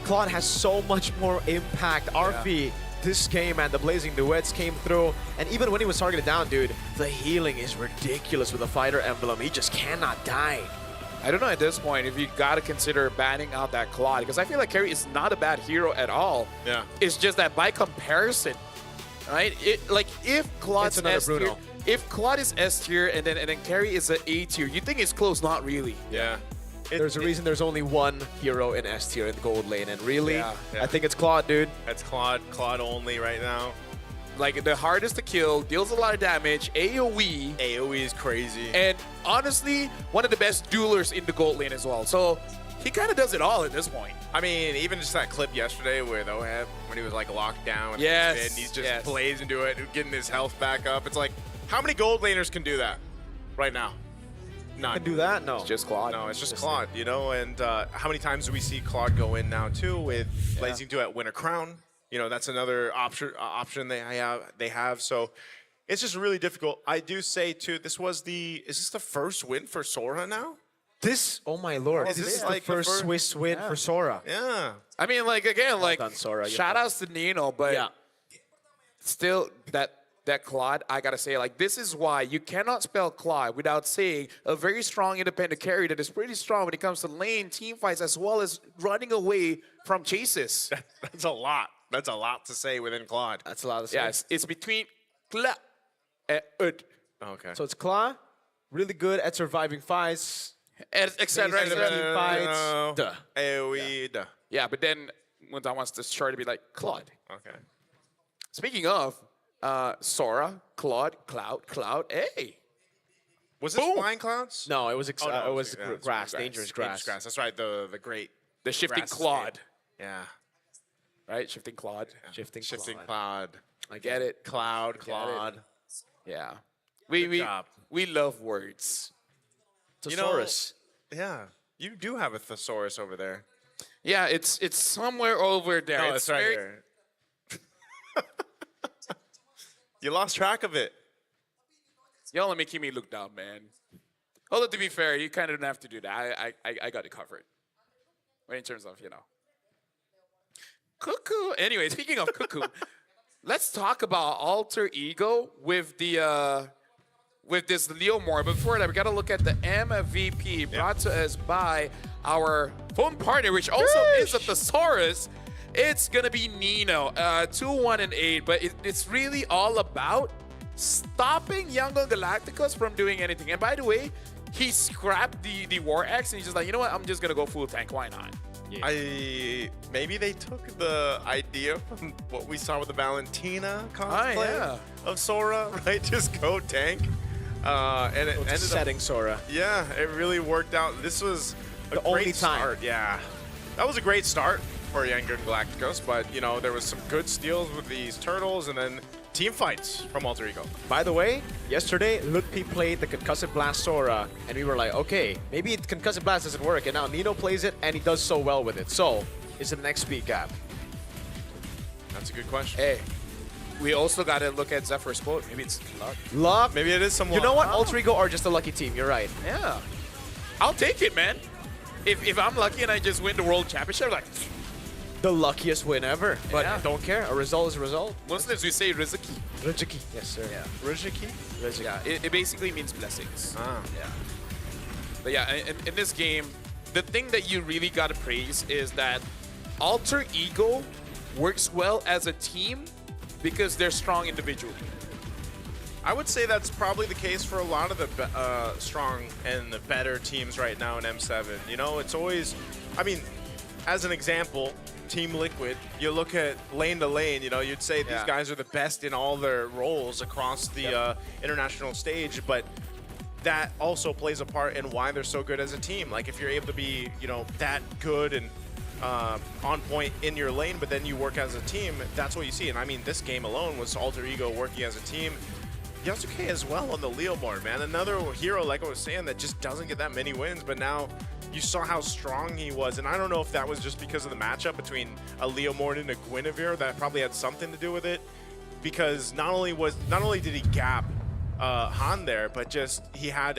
Claude has so much more impact. RP, this game, man, the Blazing Duets came through, and even when he was targeted down, dude, the healing is ridiculous with the Fighter Emblem. He just cannot die. I don't know at this point if you gotta consider banning out that Claude, because I feel like Carry is not a bad hero at all. Yeah. It's just that by comparison, right? If Claude's S tier, if Claude is S tier and then Carry is an A tier, you think it's close? Not really. Yeah. There's a reason there's only one hero in S tier in the gold lane, and really, I think it's Claude, dude. That's Claude only right now. Like the hardest to kill, deals a lot of damage, AoE. AoE is crazy. And honestly, one of the best duelers in the gold lane as well. So he kind of does it all at this point. I mean, even just that clip yesterday with Oheb, when he was like locked down with Yes, his mid, and he's just yes. blazing into it, getting his health back up. It's like, how many gold laners can do that right now? None. Can do that? No. It's just Claude. No, it's just Claude, you know? And how many times do we see Claude go in now, too, with Blazing Duet win a crown? You know, that's another option they have. So it's just really difficult. I do say, too, is this the first win for Sora now? Oh my lord. Is This this is like the the first first- Swiss win for Sora. Yeah. I mean, like, again, like, done, Sora. shout outs to Nino, but still, that Claude, I gotta say, like, this is why you cannot spell Claude without saying a very strong independent carry that is pretty strong when it comes to lane, team fights, as well as running away from chases. That's a lot. That's a lot to say within Claude. That's a lot to say. Yeah, it's between Cla and Ud. Okay. So it's Claw, really good at surviving fights. Etc. Team fights. Duh. AoE, duh. Yeah, but then when I wants this chart to be like Claude. Okay. Speaking of Sora, Claude, Cloud, hey. Was this Boom. flying clouds? No, it was Oh, no, it was yeah, it's grass, dangerous grass. That's right. The great. The shifting grass Claude. escape. Yeah. Right? Shifting Claude. Shifting Cloud. I get it. Cloud, Claude. Yeah. Good job. We love words. Thesaurus. Yeah. You do have a thesaurus over there. Yeah, it's somewhere over there. No, it's it's right very- here. You lost track of it. Y'all are making me look dumb, man. Although, to be fair, you kind of don't have to do that. I got it covered. In terms of, Cuckoo. Anyway, speaking of Cuckoo, let's talk about Alter Ego with the with this Leomore. Before that, we got to look at the MVP brought to us by our phone partner, which also is a thesaurus. It's gonna be Nino, 2-1-8, but it's really all about stopping Young Galacticos from doing anything. And by the way, he scrapped the War Axe and he's just like, you know what? I'm just gonna go full tank. Why not? Yeah. Maybe they took the idea from what we saw with the Valentina cosplay of Sora, right? Just go tank. And it ended up setting Sora. Yeah, it really worked out. This was a The great only time. start. Yeah, that was a great start for Young Galacticos, but there was some good steals with these turtles and then team fights from Alter Ego. By the way, yesterday, Lutpi played the Concussive Blast Sora, and we were like, okay, maybe Concussive Blast doesn't work, and now Nino plays it, and he does so well with it. So, is it the next speed gap? That's a good question. Hey, we also got to look at Zephyr's quote. Maybe it's luck. Luck? Maybe it is some You luck. know what? Alter Ego are just a lucky team. You're right. Yeah. I'll take it, man. If I'm lucky and I just win the World Championship, like, The luckiest win ever. But Yeah. don't care. A result is a result. Muslims, we say Riziki. Riziki. Yes, sir. Yeah. Riziki? Riziki. Yeah, it basically means blessings. Ah. Yeah. But yeah, in this game, the thing that you really got to praise is that Alter Ego works well as a team because they're strong individually. I would say that's probably the case for a lot of the strong and the better teams right now in M7. It's always, as an example, Team Liquid, you look at lane to lane, you'd say these guys are the best in all their roles across the international stage, but that also plays a part in why they're so good as a team. Like if you're able to be, that good and on point in your lane, but then you work as a team, that's what you see. And this game alone was Alter Ego working as a team. Yasuke as well on the Leomord, man. Another hero, like I was saying, that just doesn't get that many wins, but now you saw how strong he was. And I don't know if that was just because of the matchup between a Leomord and a Guinevere. That probably had something to do with it, because not only did he gap Han there, but just he had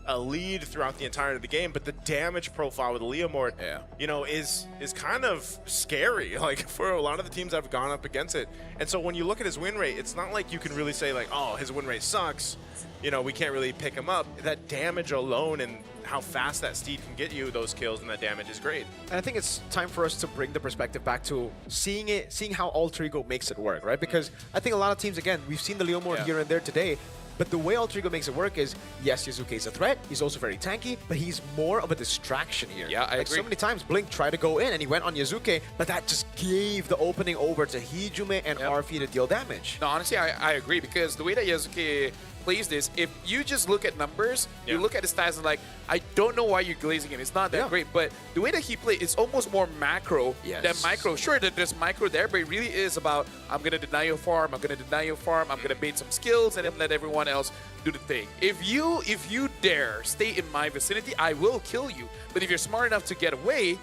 a lead throughout the entirety of the game, but the damage profile with Leomord, is kind of scary, like for a lot of the teams that have gone up against it. And so when you look at his win rate, it's not like you can really say like, oh, his win rate sucks. We can't really pick him up. That damage alone and how fast that steed can get you those kills and that damage is great. And I think it's time for us to bring the perspective back to seeing how Alter Ego makes it work, right? Because I think a lot of teams, again, we've seen the Leomord here and there today. But the way Alter Ego makes it work is, yes, Yuzuke's a threat, he's also very tanky, but he's more of a distraction here. Yeah, I like agree. so many times Blink tried to go in and he went on Yuzuke, but that just gave the opening over to Hijume and Arfi to deal damage. No, honestly, I agree because the way that Yuzuki plays this, if you just look at numbers, you look at the stats and like, I don't know why you're glazing it. It's not that great, but the way that he plays, it's almost more macro than micro. Sure, there's micro there, but it really is about, I'm going to deny your farm, I'm going to deny your farm, I'm going to bait some skills and then let everyone else do the thing. If you dare stay in my vicinity, I will kill you. But if you're smart enough to get away,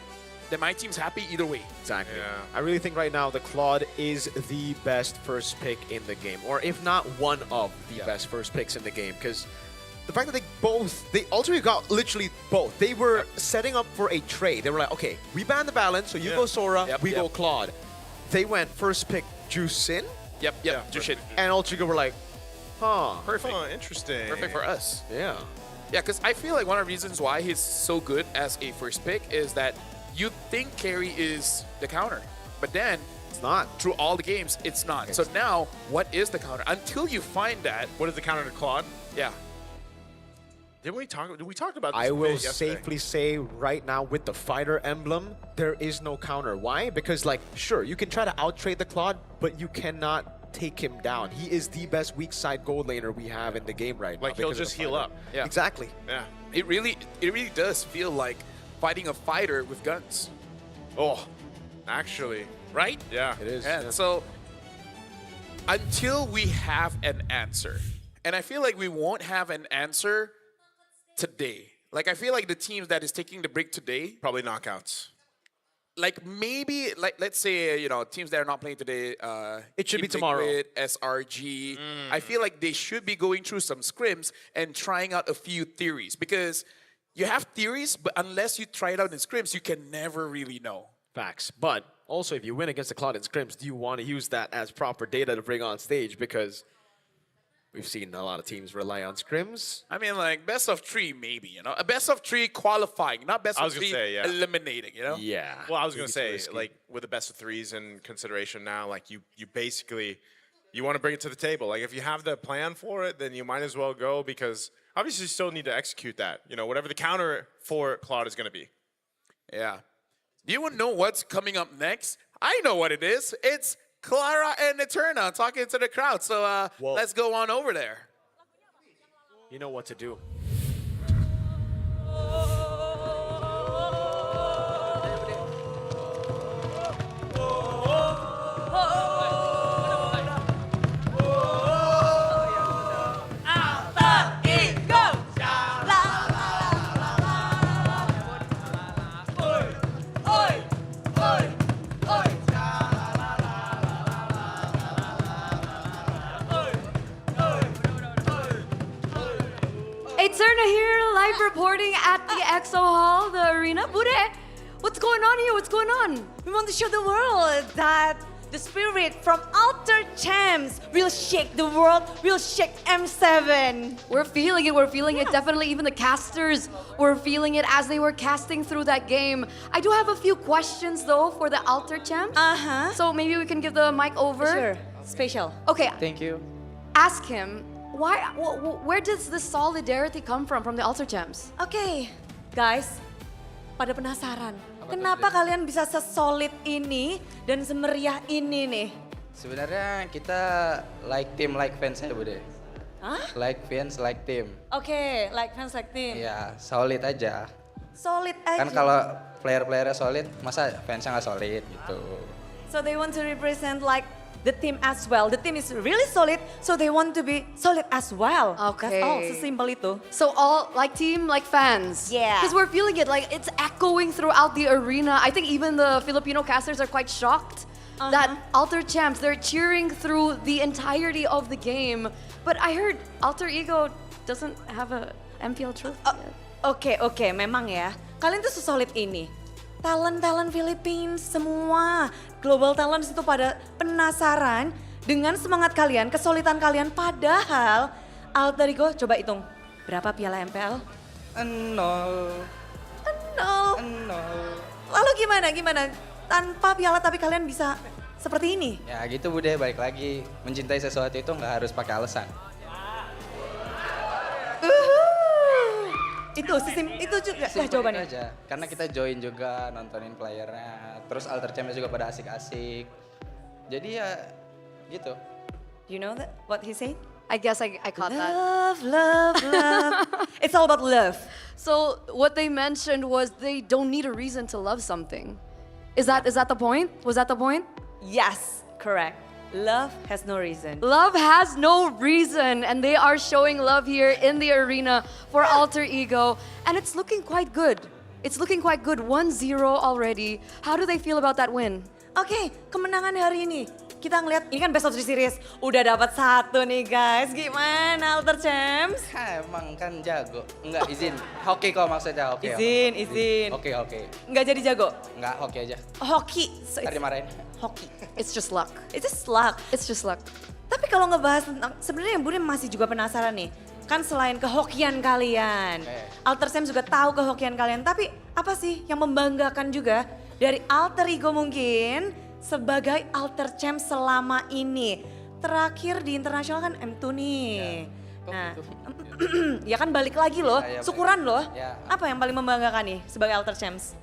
then my team's happy either way. Exactly. I really think right now the Claude is the best first pick in the game, or if not one of the best first picks in the game, because the fact that they ultimately got literally both. They were setting up for a trade. They were like, okay, we ban the balance, so you go Sora, we go Claude. They went first pick Jusin. Jushin. And Ultra Ego were like, huh. Perfect. Interesting. Perfect for us. Yeah. Yeah, because I feel like one of the reasons why he's so good as a first pick is that you think carry is the counter, but then it's not. Through all the games, it's not. So now, what is the counter? Until you find that, what is the counter to Claude? Yeah. Did we talk about this? I will yesterday? safely say right now with the fighter emblem, there is no counter. Why? Because like, sure, you can try to out-trade the Claude, but you cannot take him down. He is the best weak side gold laner we have in the game right now. Like he'll just heal up. Yeah. Exactly. Yeah. It really does feel like fighting a fighter with guns. Oh, actually. Right? Yeah. It is. And so, until we have an answer, and I feel like we won't have an answer today. Like, I feel like the teams that is taking the break today, probably knockouts. Like, maybe, like, let's say, you know, teams that are not playing today, it should be Team tomorrow. Liquid, SRG. I feel like they should be going through some scrims and trying out a few theories, because you have theories, but unless you try it out in scrims, you can never really know. Facts. But also, if you win against the Cloud in scrims, do you want to use that as proper data to bring on stage? Because we've seen a lot of teams rely on scrims. I mean, like, best of 3, maybe, you know? A best of 3 qualifying, not best of 3 eliminating, you know? Yeah. Well, I was going to say, like, with the best of 3s in consideration now, like, you basically, you want to bring it to the table. Like, if you have the plan for it, then you might as well go, because obviously you still need to execute that. You know, whatever the counter for Claude is going to be. Yeah. Do you want to know what's coming up next? I know what it is. It's Clara and Eterna talking to the crowd. So let's go on over there. You know what to do. Eterna here, live reporting at the EXO Hall, the arena. Bude, what's going on here? What's going on? We want to show the world that the spirit from Alter Champs will shake the world, will shake M7. We're feeling it, Definitely even the casters were feeling it as they were casting through that game. I do have a few questions though for the Alter Champs. So maybe we can give the mic over. Sure, special. Okay. Thank you. Ask him, where does this solidarity come from the Alter Champs? Oke, guys, pada penasaran, kenapa kalian bisa sesolid ini dan semeriah ini nih? Sebenarnya kita like team like fans ya Bude. Hah? Like fans like team. Oke, like fans like team. Ya solid aja. Solid aja. Kan kalau player-playernya solid, masa fansnya nggak solid gitu. So they want to represent like the team as well. The team is really solid, so they want to be solid as well. Okay. That's all, sesimpel itu. So all like team, like fans. Yeah. Because we're feeling it, like it's echoing throughout the arena. I think even the Filipino casters are quite shocked that Alter Champs, they're cheering through the entirety of the game. But I heard Alter Ego doesn't have a MPL truth yet. Oke, memang ya. Kalian tuh sesolid ini. Talent-talent Philippines semua, global talents itu pada penasaran dengan semangat kalian, kesolidan kalian. Padahal Alter Ego, coba hitung berapa piala MPL? 0. Lalu gimana? Tanpa piala tapi kalian bisa seperti ini? Ya gitu Bude, balik lagi. Mencintai sesuatu itu nggak harus pakai alasan. Itu itu juga lah jawabannya. aja, karena kita join juga nontonin playernya, terus alter champ juga pada asik-asik. Jadi ya gitu. You know that what he said? I guess I caught that. Love. It's all about love. So what they mentioned was they don't need a reason to love something. Is that the point? Was that the point? Yes, correct. Love has no reason. Love has no reason, and they are showing love here in the arena for Alter Ego, and it's looking quite good. It's looking quite good, 1-0 already. How do they feel about that win? Oke, kemenangan hari ini. Kita ngeliat, ini kan best of 3 series. Udah dapat 1 nih guys. Gimana Alter Champs? Emang kan jago. Enggak, izin. Hoki kok maksudnya, oke. Izin. Oke. Nggak jadi jago? Enggak, hoki aja. Hoki. Ntar dimarahin. Hoki. It's just luck. It's just luck. It's just luck. Tapi kalau ngebahas tentang, sebenarnya yang Budi masih juga penasaran nih. Kan selain kehokian kalian, Alter Champs juga tahu kehokian kalian. Tapi apa sih yang membanggakan juga dari Alter Ego mungkin sebagai Alter Champs selama ini? Terakhir di internasional kan M2 nih. Nah, ya kan balik lagi loh, syukuran loh. Apa yang paling membanggakan nih sebagai Alter Champs?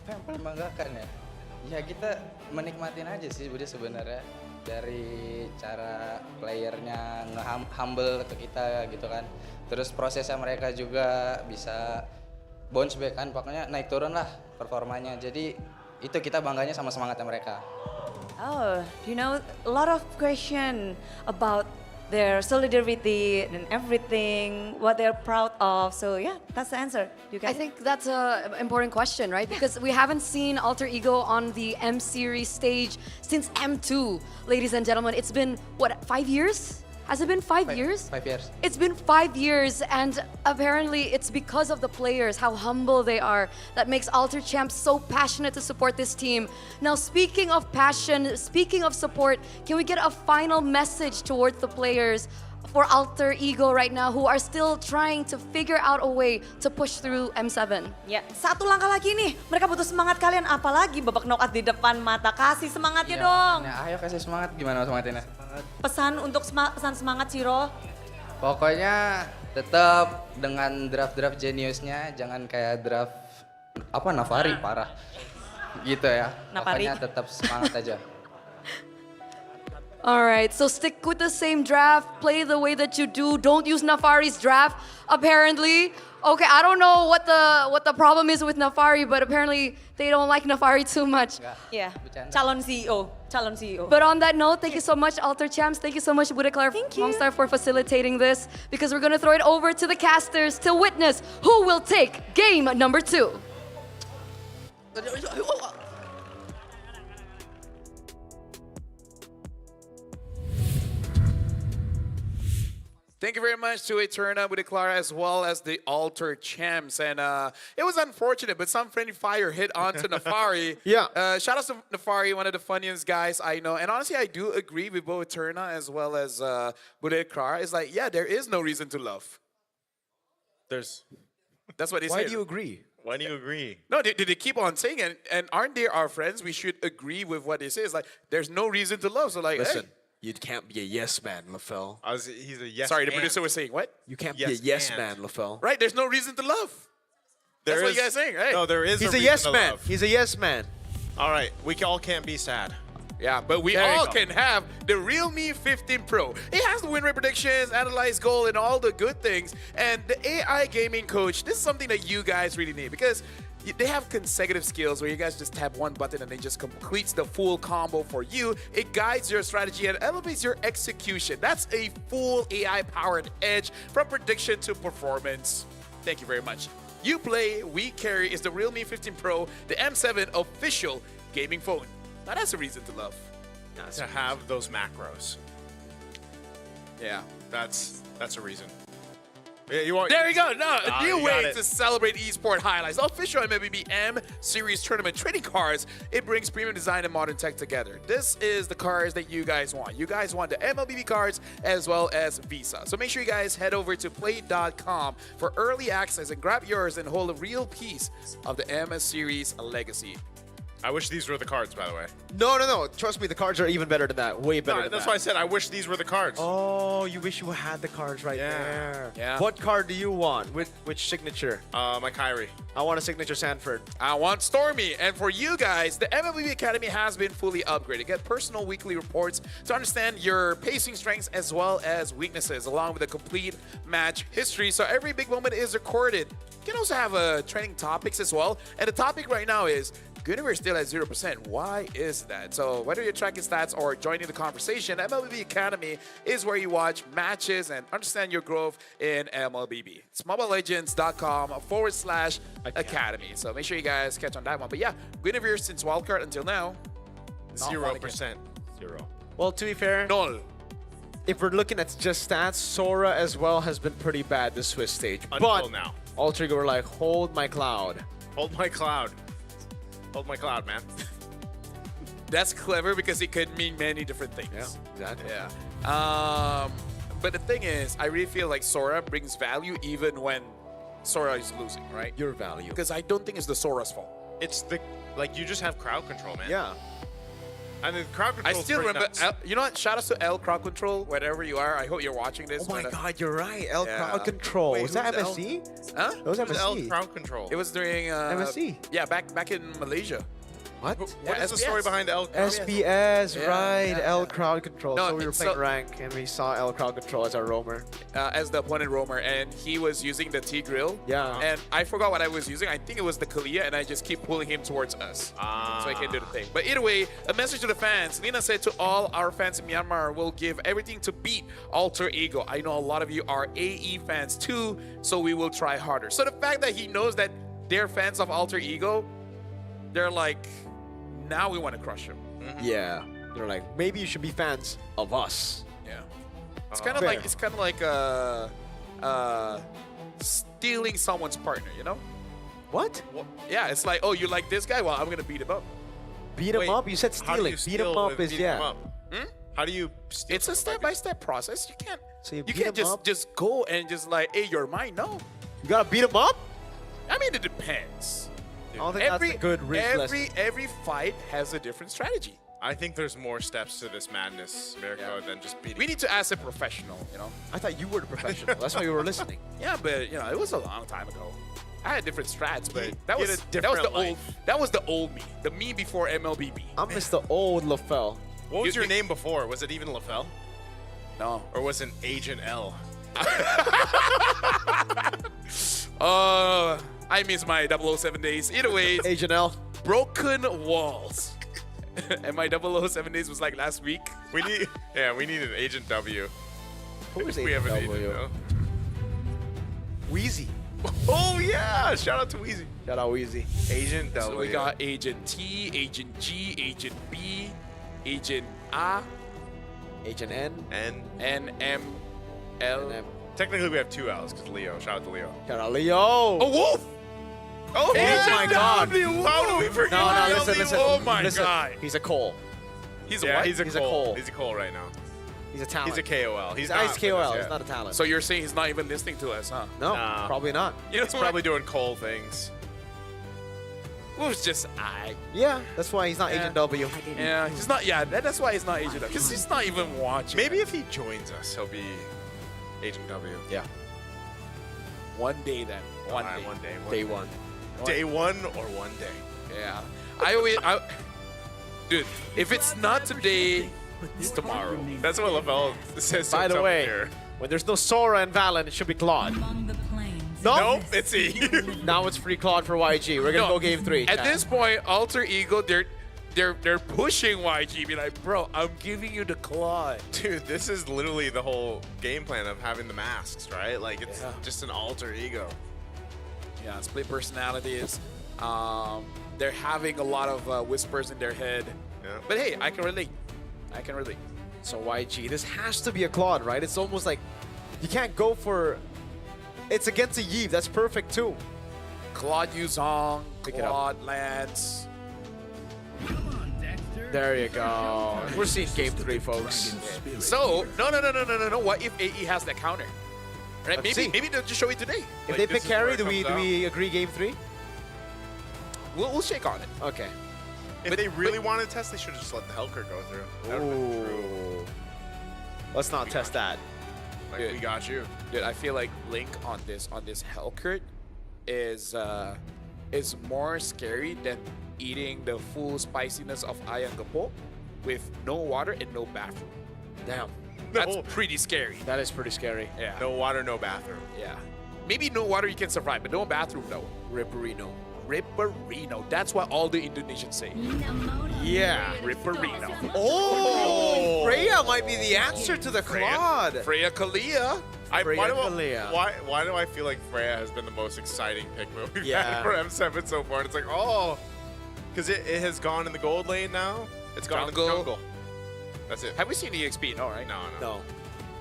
Apa yang paling membanggakan ya? Ya kita menikmatin aja sih Budi sebenarnya. Dari cara playernya nge-humble ke kita gitu kan. Terus prosesnya mereka juga bisa bounce back kan, pokoknya naik turun lah performanya. Jadi itu kita bangganya sama semangatnya mereka. Oh, you know, a lot of question about their solidarity and everything, what they're proud of. So yeah, that's the answer. You guys? I think that's an important question, right? Because we haven't seen Alter Ego on the M Series stage since M2, ladies and gentlemen. It's been, what, 5 years? Has it been 5 years? 5 years. It's been 5 years, and apparently it's because of the players, how humble they are, that makes Alter Champs so passionate to support this team. Now, speaking of passion, speaking of support, can we get a final message towards the players for Alter Ego right now who are still trying to figure out a way to push through M7? Ya, satu langkah lagi nih. Mereka butuh semangat kalian, apalagi babak knockout di depan mata. Kasih semangatnya dong. Nah, ayo kasih semangat, gimana semangatinnya? Pesan untuk pesan semangat Ciro. Pokoknya tetap dengan draft-draft jeniusnya, jangan kayak draft apa Navari parah. Gitu ya. Navari. Pokoknya tetap semangat aja. All right, so stick with the same draft, play the way that you do. Don't use Nafari's draft, apparently. Okay, I don't know what the problem is with Nafari, but apparently they don't like Nafari too much. Ya, calon CEO. But on that note, thank you so much, Alter Champs. Thank you so much, Budeklar Mongstar, for facilitating this, because we're going to throw it over to the casters to witness who will take game number 2. Thank you very much to Eterna with Clara as well as the Alter Champs. And it was unfortunate, but some friendly fire hit onto Nafari. Yeah. Shout out to Nafari, one of the funniest guys I know. And honestly, I do agree with both Eterna as well as Bude Clara. It's like, yeah, there is no reason to love. That's what they say. Why do you agree? Why do you agree? No, they keep on saying it. And aren't they our friends? We should agree with what they say. It's like, there's no reason to love. So like, Listen. hey. You can't be a yes man, LaFell. He's a yes Sorry, the man. producer was saying what? You can't Yes be a yes and. man, LaFell. Right, there's no reason to love. That's what you guys saying, right? No, there is He's a a yes reason to man. love. He's a yes man. All right, we all can't be sad. Yeah, but we There you all go. can have the Realme 15 Pro. It has the win rate predictions, analyze goal, and all the good things. And the AI gaming coach, this is something that you guys really need because they have consecutive skills where you guys just tap one button and it just completes the full combo for you. It guides your strategy and elevates your execution. That's a full AI-powered edge from prediction to performance. Thank you very much. You play, we carry is the Realme 15 Pro, the M7 official gaming phone. Now that's a reason to love. To have those macros. Yeah. That's a reason. Yeah, you want, there you go. No, a new you way got it. to celebrate esports highlights. The official MLB M Series Tournament trading cards. It brings premium design and modern tech together. This is the cards that you guys want. You guys want the MLB cards as well as Visa. So make sure you guys head over to play.com for early access and grab yours and hold a real piece of the M Series legacy. I wish these were the cards, by the way. No. Trust me, the cards are even better than that. Way better No, than that's that. why I said I wish these were the cards. Oh, you wish you had the cards right there. Yeah. What card do you want? Which signature? My Kyrie. I want a signature Sanford. I want Stormy. And for you guys, the MLB Academy has been fully upgraded. Get personal weekly reports to understand your pacing strengths as well as weaknesses, along with a complete match history. So every big moment is recorded. You can also have training topics as well. And the topic right now is Guinevere still at 0%. Why is that? So whether you're tracking stats or joining the conversation, MLBB Academy is where you watch matches and understand your growth in MLBB. It's mobilelegends.com/academy. So make sure you guys catch on that one. But yeah, Guinevere since wildcard until now, 0%. Zero. Well, to be fair, null. If we're looking at just stats, Sora as well has been pretty bad this Swiss stage. Until but now. Alter Ego were like, hold my cloud. Hold my cloud. Hold my cloud, man. That's clever because it could mean many different things. Yeah, exactly. Yeah. But the thing is, I really feel like Sora brings value even when Sora is losing, right? Your value. Because I don't think it's the Sora's fault. It's the, like, you just have crowd control, man. Yeah. And the crowd control I still remember, you know what? Shout out to L Crowd Control, wherever you are. I hope you're watching this. Oh my but, God, you're right. L yeah. Crowd Control. Wait, was that who's MSC? Huh? That was Who's L MSC. crowd control? It was during MSC. Yeah, back in Malaysia. What? What Yeah, is the SBS. story behind L crowd? SBS, Yeah, right. yeah, L yeah. Crowd Control. No, so we were it's playing so- rank and we saw L Crowd Control as our roamer. As the opponent roamer, and he was using the T-Grill. Yeah. And I forgot what I was using. I think it was the Kalia, and I just keep pulling him towards us. So I can do the thing. But either way, a message to the fans. Lina said to all our fans in Myanmar, we'll give everything to beat Alter Ego. I know a lot of you are AE fans too, so we will try harder. So the fact that he knows that they're fans of Alter Ego, they're like, now we want to crush him. Yeah. They're like, maybe you should be fans of us. Yeah. It's kind of like stealing someone's partner, you know? What? Well, yeah, it's like, oh, you like this guy? Well, I'm gonna beat him up. Beat him Wait, up? You said how do stealing. you Beat him steal up with is, beating yeah. him up? How do you steal? It's a step-by-step process. You can't. So you You beat can't him up? just go and just like, hey, you're mine. No. You gotta beat him up? I mean, it depends. I don't think that's a good risk lesson. Every fight has a different strategy. I think there's more steps to this madness, Mirko, than just beating. We need to ask a professional, you know? I thought you were the professional. That's why you were listening. Yeah, but, you know, it was a long time ago. I had different strats, but that He was had a the different old life. that was the old me, the me before MLBB. I'm Mr. Old LaFell. What was your name before? Was it even LaFell? No. Or was it Agent L? I miss my 007 days. Either way, Agent L. Broken walls. And my 007 days was like last week. We need an Agent W. Who is We Agent have an W? Agent L. Wheezy. Oh yeah! Shout out to Weezy. Shout out Wheezy. Agent W. So we got Agent T, Agent G, Agent B, Agent A, Agent N. N, M, L. M. Technically, we have two L's because Leo. Shout out to Leo. Shout out Leo. Oh, Wolf! Oh my God. How did we forget? No, listen. Oh my listen. God. He's a Cole. He's a Yeah, what? he's a He's a Cole. Cole. He's a Cole right now. He's a talent. He's a KOL. He's not ice with us KOL. yet. He's not a talent. So you're saying he's not even listening to us, huh? no, Nah. probably not. You know He's probably doing Cole things. It was just I. Yeah, that's why he's not Agent W. Yeah, he's not. Yeah, that's why he's not Agent W. Because he's not even watching. Maybe if he joins us, he'll be Agent W. Yeah. One day then. One Alright, day. one day. Day one. Day one or one day. Yeah. Dude, if it's not today, it's tomorrow. That's what LaFell says. By the up way, here. when there's no Sora and Valen, it should be Claude. Nope, it's E. Now it's free Claude for YG. We're gonna No, go game 3. At this point, Alter Ego, they're pushing YG. Be like, bro, I'm giving you the Claw. Dude, this is literally the whole game plan of having the masks, right? Like, it's just an alter ego. Yeah, split personalities. They're having a lot of whispers in their head. Yeah. But hey, I can relate. I can relate. So YG, this has to be a Claude, right? It's almost like you can't go for. It's against a Yves. That's perfect too. Claude Yuzong, Pick it up. Claude Lance. There you go. We're seeing game 3, folks. So, no. What if AE has that counter? Right? Let's see. Maybe they'll just show it today. If Like, they this pick is where carry, it do we comes agree game 3? We'll shake on it. Okay. If they really wanted to test, they should have just let the Helker go through. That would've been true. Let's not test that. Like, we got you. Dude, I feel like Link on this Hellcurt is more scary than eating the full spiciness of Ayam Gepo with no water and no bathroom. Damn. That's pretty scary. That is pretty scary. Yeah. No water, no bathroom. Yeah. Maybe no water you can survive, but no bathroom though. Ripperino. Ripperino. That's what all the Indonesians say. Yeah. Ripperino. Oh! Freya might be the answer to the Claude. Freya Kalia. Why do I feel like Freya has been the most exciting pick that we've had for M7 so far? And it's like, oh, because it has gone in the gold lane now. It's gone in the jungle. That's it. Have we seen EXP? No, right? No.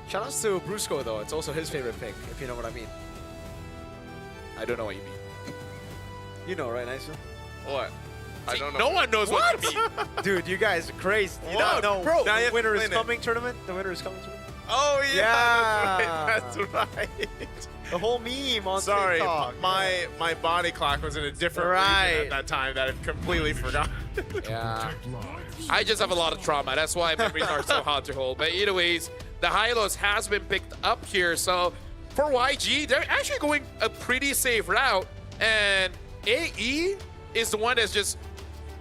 Shoutouts to Brusco though. It's also his favorite pick, if you know what I mean. I don't know what you mean. You know, right, Nice? What? I don't know. No one knows what you mean. Dude, you guys are crazy. You What? don't know. Bro, now you the have winner to is explain it. coming tournament? The winner is coming tournament? Oh Yeah. that's right. The whole meme on Sorry, TikTok. my body clock was in a different region at that time that I completely forgot. Yeah. I just have a lot of trauma. That's why memories are so hard to hold. But anyways, the Hylos has been picked up here. So for YG, they're actually going a pretty safe route. And AE is the one that's just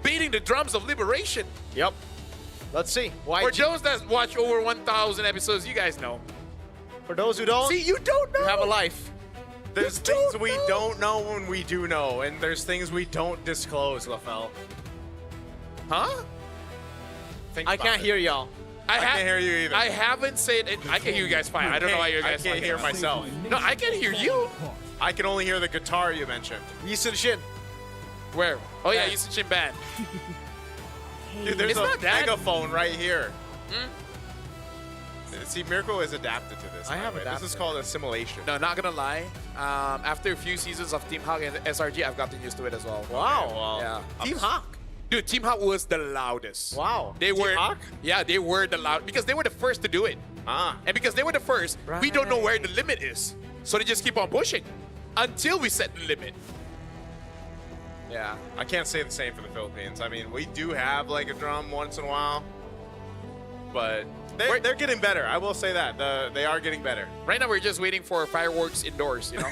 beating the drums of liberation. Yep. Let's see. YG. For those that watch over 1,000 episodes, you guys know. For those who don't, See, you don't know. you have a life. There's things we don't know when we do know, and there's things we don't disclose, LaFell. Huh? I can't hear y'all. I can't hear you either. I haven't said it. I can hear you guys fine. I don't know why you guys I can't hear myself. No, I can hear you. I can only hear the guitar you mentioned. Yisun Shin. Where? Oh yeah, Yeah. Yisun Shin band. Dude, there's It's a not that. megaphone right here. See, Miracle is adapted to this. I by have the way. This is adapted. called assimilation. No, not gonna lie. After a few seasons of Team Hawk and SRG, I've gotten used to it as well. Wow. Yeah. Team Hawk. Dude, Team Hawk was the loudest. Wow. They Team were. Hawk? Yeah, they were the loud because they were the first to do it. And because they were the first, we don't know where the limit is. So they just keep on pushing until we set the limit. Yeah. I can't say the same for the Philippines. I mean, we do have like a drum once in a while, but they're getting better. I will say that. They are getting better. Right now, we're just waiting for fireworks indoors, you know?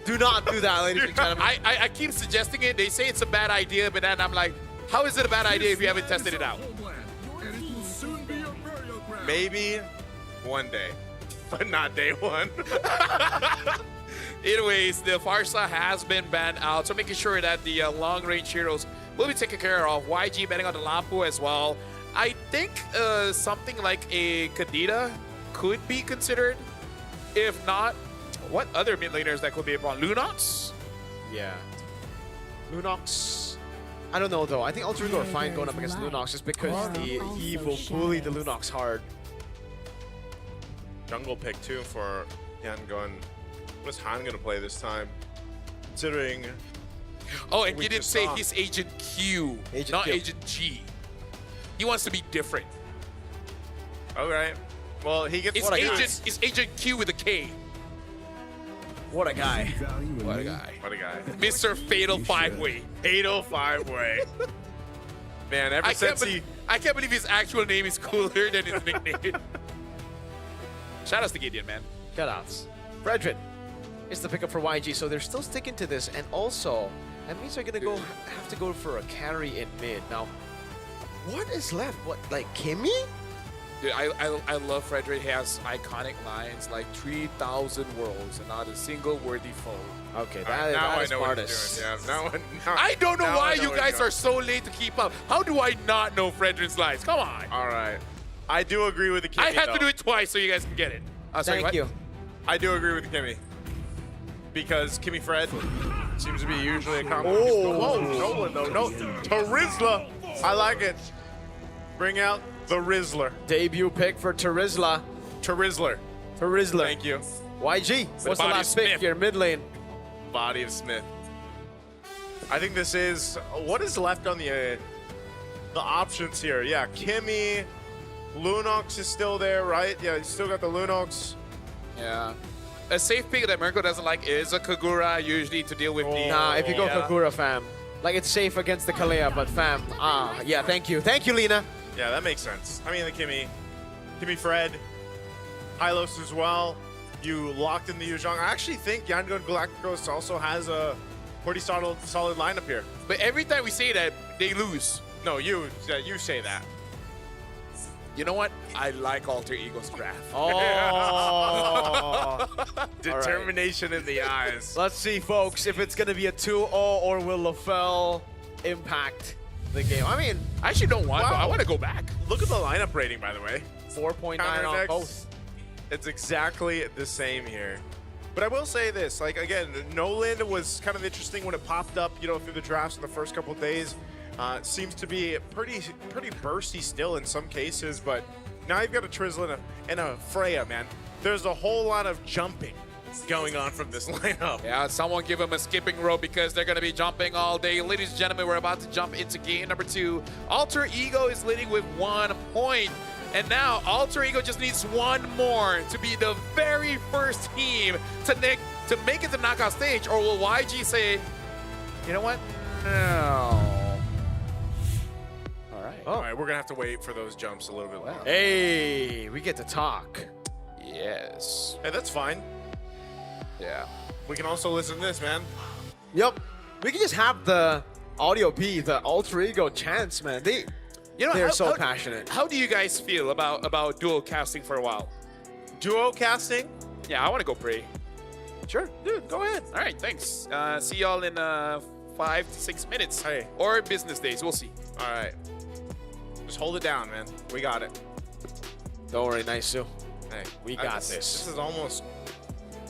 Do not do that, ladies and gentlemen. I keep suggesting it. They say it's a bad idea, but then I'm like, how is it a bad idea if you haven't tested it out? Maybe one day, but not day one. Anyways, the Farsa has been banned out, so making sure that the long-range heroes will be taken care of. YG betting on the Lapu as well. I think something like a Kadita could be considered. If not, what other mid laners that could be upon? Lunox? Yeah. Lunox. I don't know though. I think Ultra Ringo are fine going up against Lunox just because the Eve will bully the Lunox hard. Jungle pick too for Yangon. What is Han gonna play this time? Considering. Oh, and we he didn't just say saw. he's Agent Q, not Q. Agent G. He wants to be different. All right. Well, he gets It's Agent Q with a K. What a guy. What a guy. What a guy. Mr. Fatal Five-Way. Fatal Five-Way. Man, ever since I can't believe his actual name is cooler than his nickname. Shoutouts to Gideon, man. Shoutouts. Fredrin is the pickup for YG, so they're still sticking to this, and also that means they're gonna have to go for a carry in mid. Now, what is left? What, like Kimmy? Dude, I love Frederick. He has iconic lines like 3,000 worlds and not a single worthy foe. Okay, now that I is know smartest. what you're doing. Yeah, now I don't know now why I know you what guys you're are so late to keep up. How do I not know Frederick's lines? Come on. All right. I do agree with the Kimmy. I had to though. do it twice so you guys can get it. Sorry, Thank what? you. I do agree with Kimmy. Because Kimmy Fred seems to be usually a combo. Oh. Whoa, no one though. No. Tarizla. I like it. Bring out the Rizzler. Debut pick for Tarizla. Tarizler. Tarizla. Thank you. YG, what's the body last of pick Smith. here? Mid lane. Body of Smith. I think this is what is left on the options here. Yeah, Kimmy, Lunox is still there, right? Yeah, you still got the Lunox. Yeah. A safe pick that Mirko doesn't like is a Kagura, usually to deal with the... Nah, if you go Yeah. Kagura, fam. like it's safe against the Kalea, but fam, yeah, thank you, Lena. Yeah, that makes sense. I mean, the Kimmy Fred, Hylos as well. You locked in the Yuzhong. I actually think Yangon Galacticos also has a pretty solid lineup here. But every time we say that, they lose. No, you say that. You know what? I like Alter Ego's draft. Oh. Determination in the eyes. Let's see, folks, if it's going to be a 2-0 or will LaFell impact the game. I mean, I actually don't want to. I want to go back. Look at the lineup rating, by the way. 4.9 on both. It's exactly the same here. But I will say this, like, again, Nolan was kind of interesting when it popped up, you know, through the drafts in the first couple of days. Seems to be pretty bursty still in some cases, but now you've got a Trizzle and a Freya, man. There's a whole lot of jumping going on from this lineup. Yeah, someone give him a skipping rope because they're going to be jumping all day. Ladies and gentlemen, we're about to jump into game number 2. Alter Ego is leading with 1 point. And now Alter Ego just needs 1 more to be the very first team to make it to the knockout stage. Or will YG say, you know what? No. All right, we're going to have to wait for those jumps a little bit longer. Hey, we get to talk. Yes. Hey, that's fine. Yeah. We can also listen to this, man. Yep. We can just have the audio be the Alter Ego chants, man. They're so passionate. How do you guys feel about dual casting for a while? Duo casting? Yeah, I want to go pray. Sure, dude, go ahead. All right, thanks. See y'all in 5 to 6 minutes. Hey. Or business days, we'll see. All right. Just hold it down, man. We got it. Don't worry, Naisu. Hey, we got this. This is almost...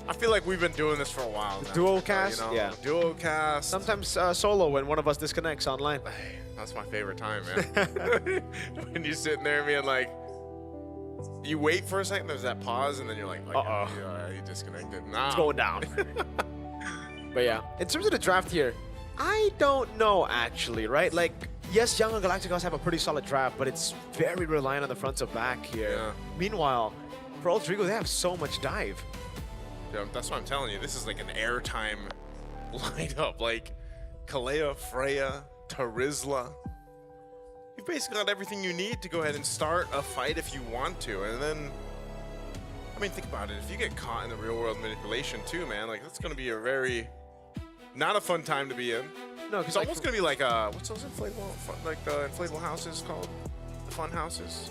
I feel like we've been doing this for a while now. Duo cast? Yeah. Duo cast. Sometimes solo when one of us disconnects online. Hey, that's my favorite time, man. When you're sitting there being like, you wait for a second, there's that pause, and then you're like, uh-oh. You disconnected. Nah. It's going down. But yeah, in terms of the draft here, I don't know actually, right? Like, yes, Young and Galacticos have a pretty solid draft, but it's very reliant on the front to back here. Yeah. Meanwhile, for Alter Ego, they have so much dive. Yeah, that's what I'm telling you. This is like an airtime lineup. Like Kalea, Freya, Tarizla. You've basically got everything you need to go ahead and start a fight if you want to. And then, I mean, think about it. If you get caught in the real world manipulation too, man, like that's going to be a very, not a fun time to be in. No, It's almost going to be like, what's those inflatable houses called? The fun houses?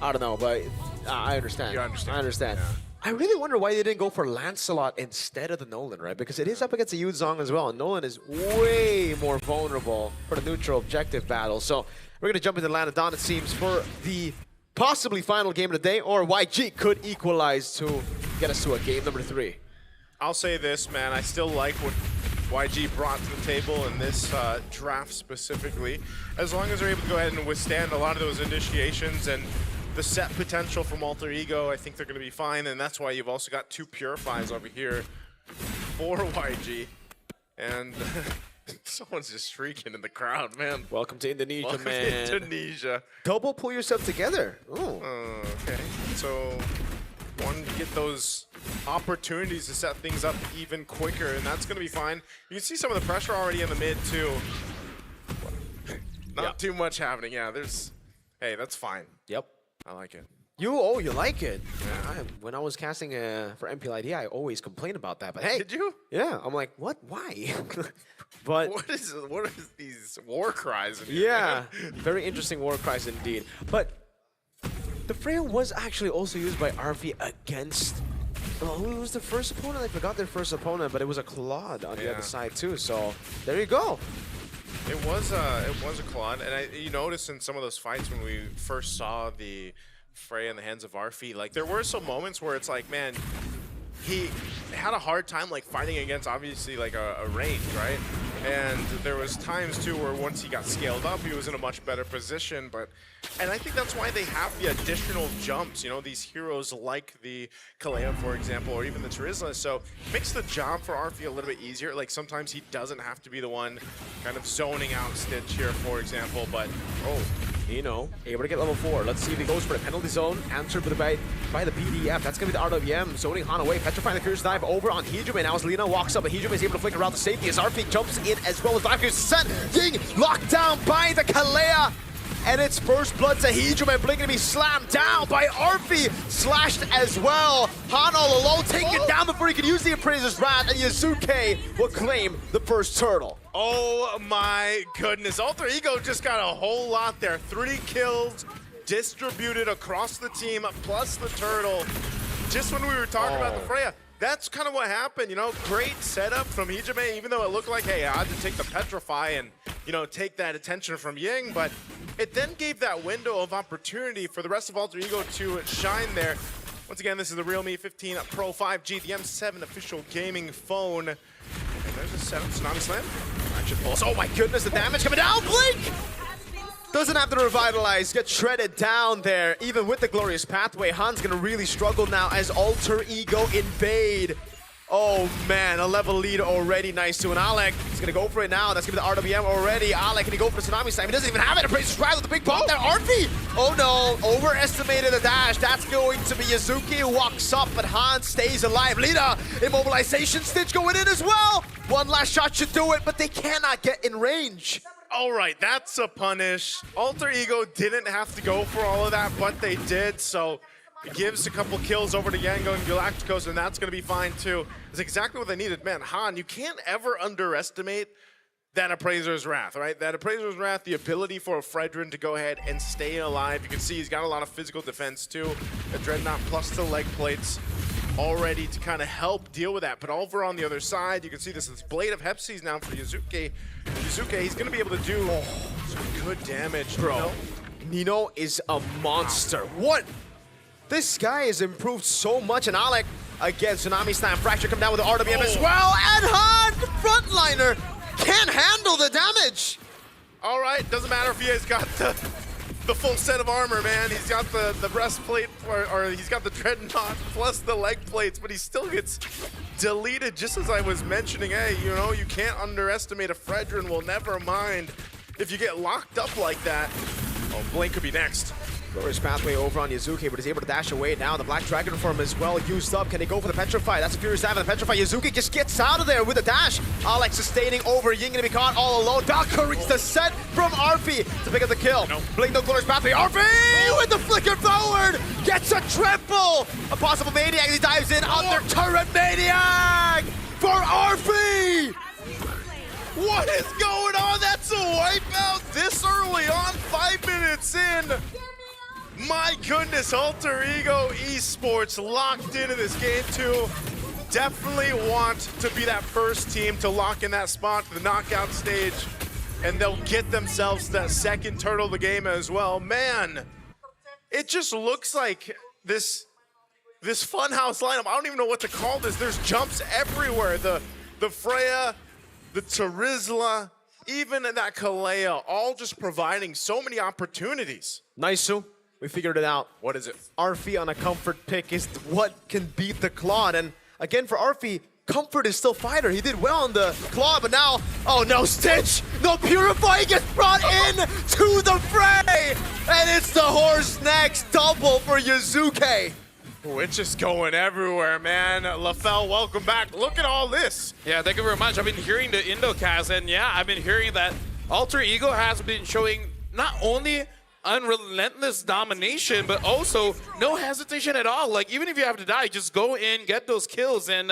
I don't know, but I understand. You understand. I understand. Yeah. I really wonder why they didn't go for Lancelot instead of the Nolan, right? Because it is up against the Yuzhong as well, and Nolan is way more vulnerable for the neutral objective battle. So we're going to jump into Lanadon, it seems, for the possibly final game of the day, or YG could equalize to get us to a game number 3. I'll say this, man. I still like what YG brought to the table in this draft specifically. As long as they're able to go ahead and withstand a lot of those initiations and the set potential from Alter Ego, I think they're going to be fine. And that's why you've also got 2 Purifies over here for YG. And someone's just shrieking in the crowd, man. Welcome to Indonesia, Welcome man. to Indonesia. Double pull yourself together. Ooh. Okay, so wanting to get those opportunities to set things up even quicker, and that's going to be fine. You can see some of the pressure already in the mid, too. Not too much happening. Yeah, there's... Hey, that's fine. Yep. I like it. You like it? Yeah. When I was casting for MPLID, I always complained about that. But hey, did you? Yeah. I'm like, what? Why? But what is these war cries? In here, yeah, man? very interesting war cries indeed. But the Freya was actually also used by RV against. Well, who was the first opponent? I forgot their first opponent, but it was a Claude on the other side too. So there you go. It was a Claude, and you notice in some of those fights when we first saw the Freya in the hands of Arfi, like there were some moments where it's like, man, he had a hard time like fighting against obviously like a range, right? And there was times too where once he got scaled up, he was in a much better position. And I think that's why they have the additional jumps, you know, these heroes like the Kalea, for example, or even the Tarizla. So it makes the job for Arfi a little bit easier. Like sometimes he doesn't have to be the one kind of zoning out Stitch here, for example. But Nino, able to get level 4. Let's see if he goes for the penalty zone. Answered by the PDF. That's going to be the RWM. Zoning Han away. Petrifying the Curious Dive over on Hejume. Now as Lina walks up, but Hejume is able to flick around the safety as RP jumps in as well as Dive Curious Set. Ying locked down by the Kalea. And it's first blood to Hejume. Blink going to be slammed down by Arfi. Slashed as well. Han all alone, taken down before he can use the Appraiser's Wrath. And Yuzuke will claim the first turtle. Oh my goodness. Alter Ego just got a whole lot there. 3 kills distributed across the team, plus the turtle. Just when we were talking about the Freya, that's kind of what happened, you know? Great setup from Hejume, even though it looked like, hey, I had to take the Petrify and, you know, take that attention from Ying, but it then gave that window of opportunity for the rest of Alter Ego to shine there. Once again, this is the Realme 15 Pro 5G, the M7 official gaming phone. And there's a setup, Tsunami Slam. Action pulse. Oh my goodness, the damage coming down, Blink! Doesn't have to revitalize, get shredded down there. Even with the Glorious Pathway, Han's gonna really struggle now as Alter Ego invade. Oh man, a level lead already, nice to an Alec. He's gonna go for it now, that's gonna be the RWM already. Alec, can he go for the Tsunami Slam? He doesn't even have it, Appraiser's Wrath with the big bomb there, RP! Oh no, overestimated the dash. That's going to be Yuzuki who walks up, but Han stays alive. Lina, immobilization, Stitch going in as well. One last shot should do it, but they cannot get in range. All right, that's a punish. Alter Ego didn't have to go for all of that, but they did, so it gives a couple kills over to Yango and Galacticos, and that's going to be fine too. It's exactly what they needed. Man, Han, you can't ever underestimate that Appraiser's Wrath, right? That Appraiser's Wrath, the ability for a Fredrin to go ahead and stay alive. You can see he's got a lot of physical defense too. The Dreadnought plus the leg plates already to kind of help deal with that. But over on the other side, you can see this Blade of Hepsies now for Yuzuki. Yuzuki, he's going to be able to do some good damage. Bro, Nino is a monster. What? This guy has improved so much. And Alec, again, Tsunami Slam, Fracture come down with the RWM as well. And Han, frontliner, can't handle the damage. All right, doesn't matter if he has got the full set of armor, man. He's got the breastplate, or he's got the Dreadnought plus the leg plates, but he still gets deleted, just as I was mentioning. Hey, you know, you can't underestimate a Fredrin. Well, never mind if you get locked up like that. Oh, Blink could be next. Glorious Pathway over on Yuzuki, but he's able to dash away now. The Black Dragon form is well used up. Can he go for the Petrify? That's a Furious Dive, and the Petrify. Yuzuki just gets out of there with a dash. Alex sustaining over. Ying gonna be caught all alone. Valkyrie's the set from RP to pick up the kill. Blink, no Glorious Pathway. RP with the flicker forward gets a triple. A possible Maniac. He dives in under turret Maniac for RP. What is going on? That's a wipeout this early on, 5 minutes in. My goodness, Alter Ego Esports locked into this game too. Definitely want to be that first team to lock in that spot to the knockout stage, and they'll get themselves that second turtle of the game as well. Man, it just looks like this funhouse lineup. I don't even know what to call this. There's jumps everywhere. The Freya, the Terizla, even that Kalea, all just providing so many opportunities. Nice. We figured it out. What is it? Arfi on a comfort pick is what can beat the Claude. And again, for Arfi, comfort is still fighter. He did well on the Claw, but now, oh no, Stitch! No Purify, he gets brought in to the fray! And it's the horse next double for Yuzuki. Oh, it's just going everywhere, man. LaFell, welcome back. Look at all this. Yeah, thank you very much. I've been hearing the Indocast, and yeah, I've been hearing that Alter Ego has been showing not only unrelentless domination, but also no hesitation at all. Like, even if you have to die, just go in, get those kills. And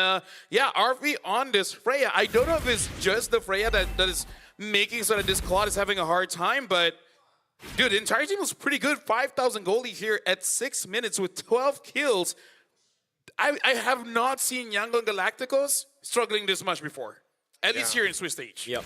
yeah, RV on this Freya. I don't know if it's just the Freya that is making so that this Claude is having a hard time, but dude, the entire team was pretty good. 5,000 goalie here at 6 minutes with 12 kills. I have not seen Yango and Galacticos struggling this much before. At least here in Swiss stage. Yep.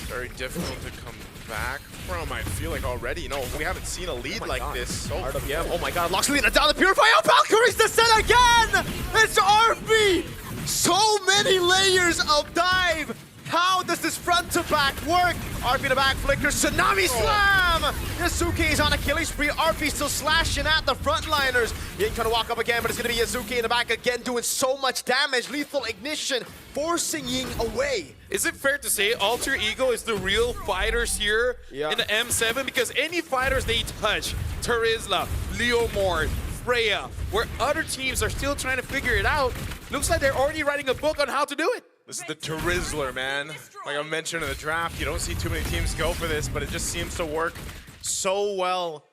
Very difficult to come back from, I feel like already. You know, we haven't seen a lead like this. So RWM, oh my god, locks Lina down the Purify. Oh, Valkyrie's the set again! It's RB! So many layers of dive How does this front to back work? RP in the back flicker, Tsunami Slam! Yasuke is on a killing spree. RP still slashing at the frontliners. Ying trying to walk up again, but it's going to be Yasuke in the back again, doing so much damage. Lethal Ignition, forcing Ying away. Is it fair to say Alter Ego is the real fighters here in the M7? Because any fighters they touch, Terizla, Leomord, Freya, where other teams are still trying to figure it out, looks like they're already writing a book on how to do it. This is the Terizla, man. Like I mentioned in the draft, you don't see too many teams go for this, but it just seems to work so well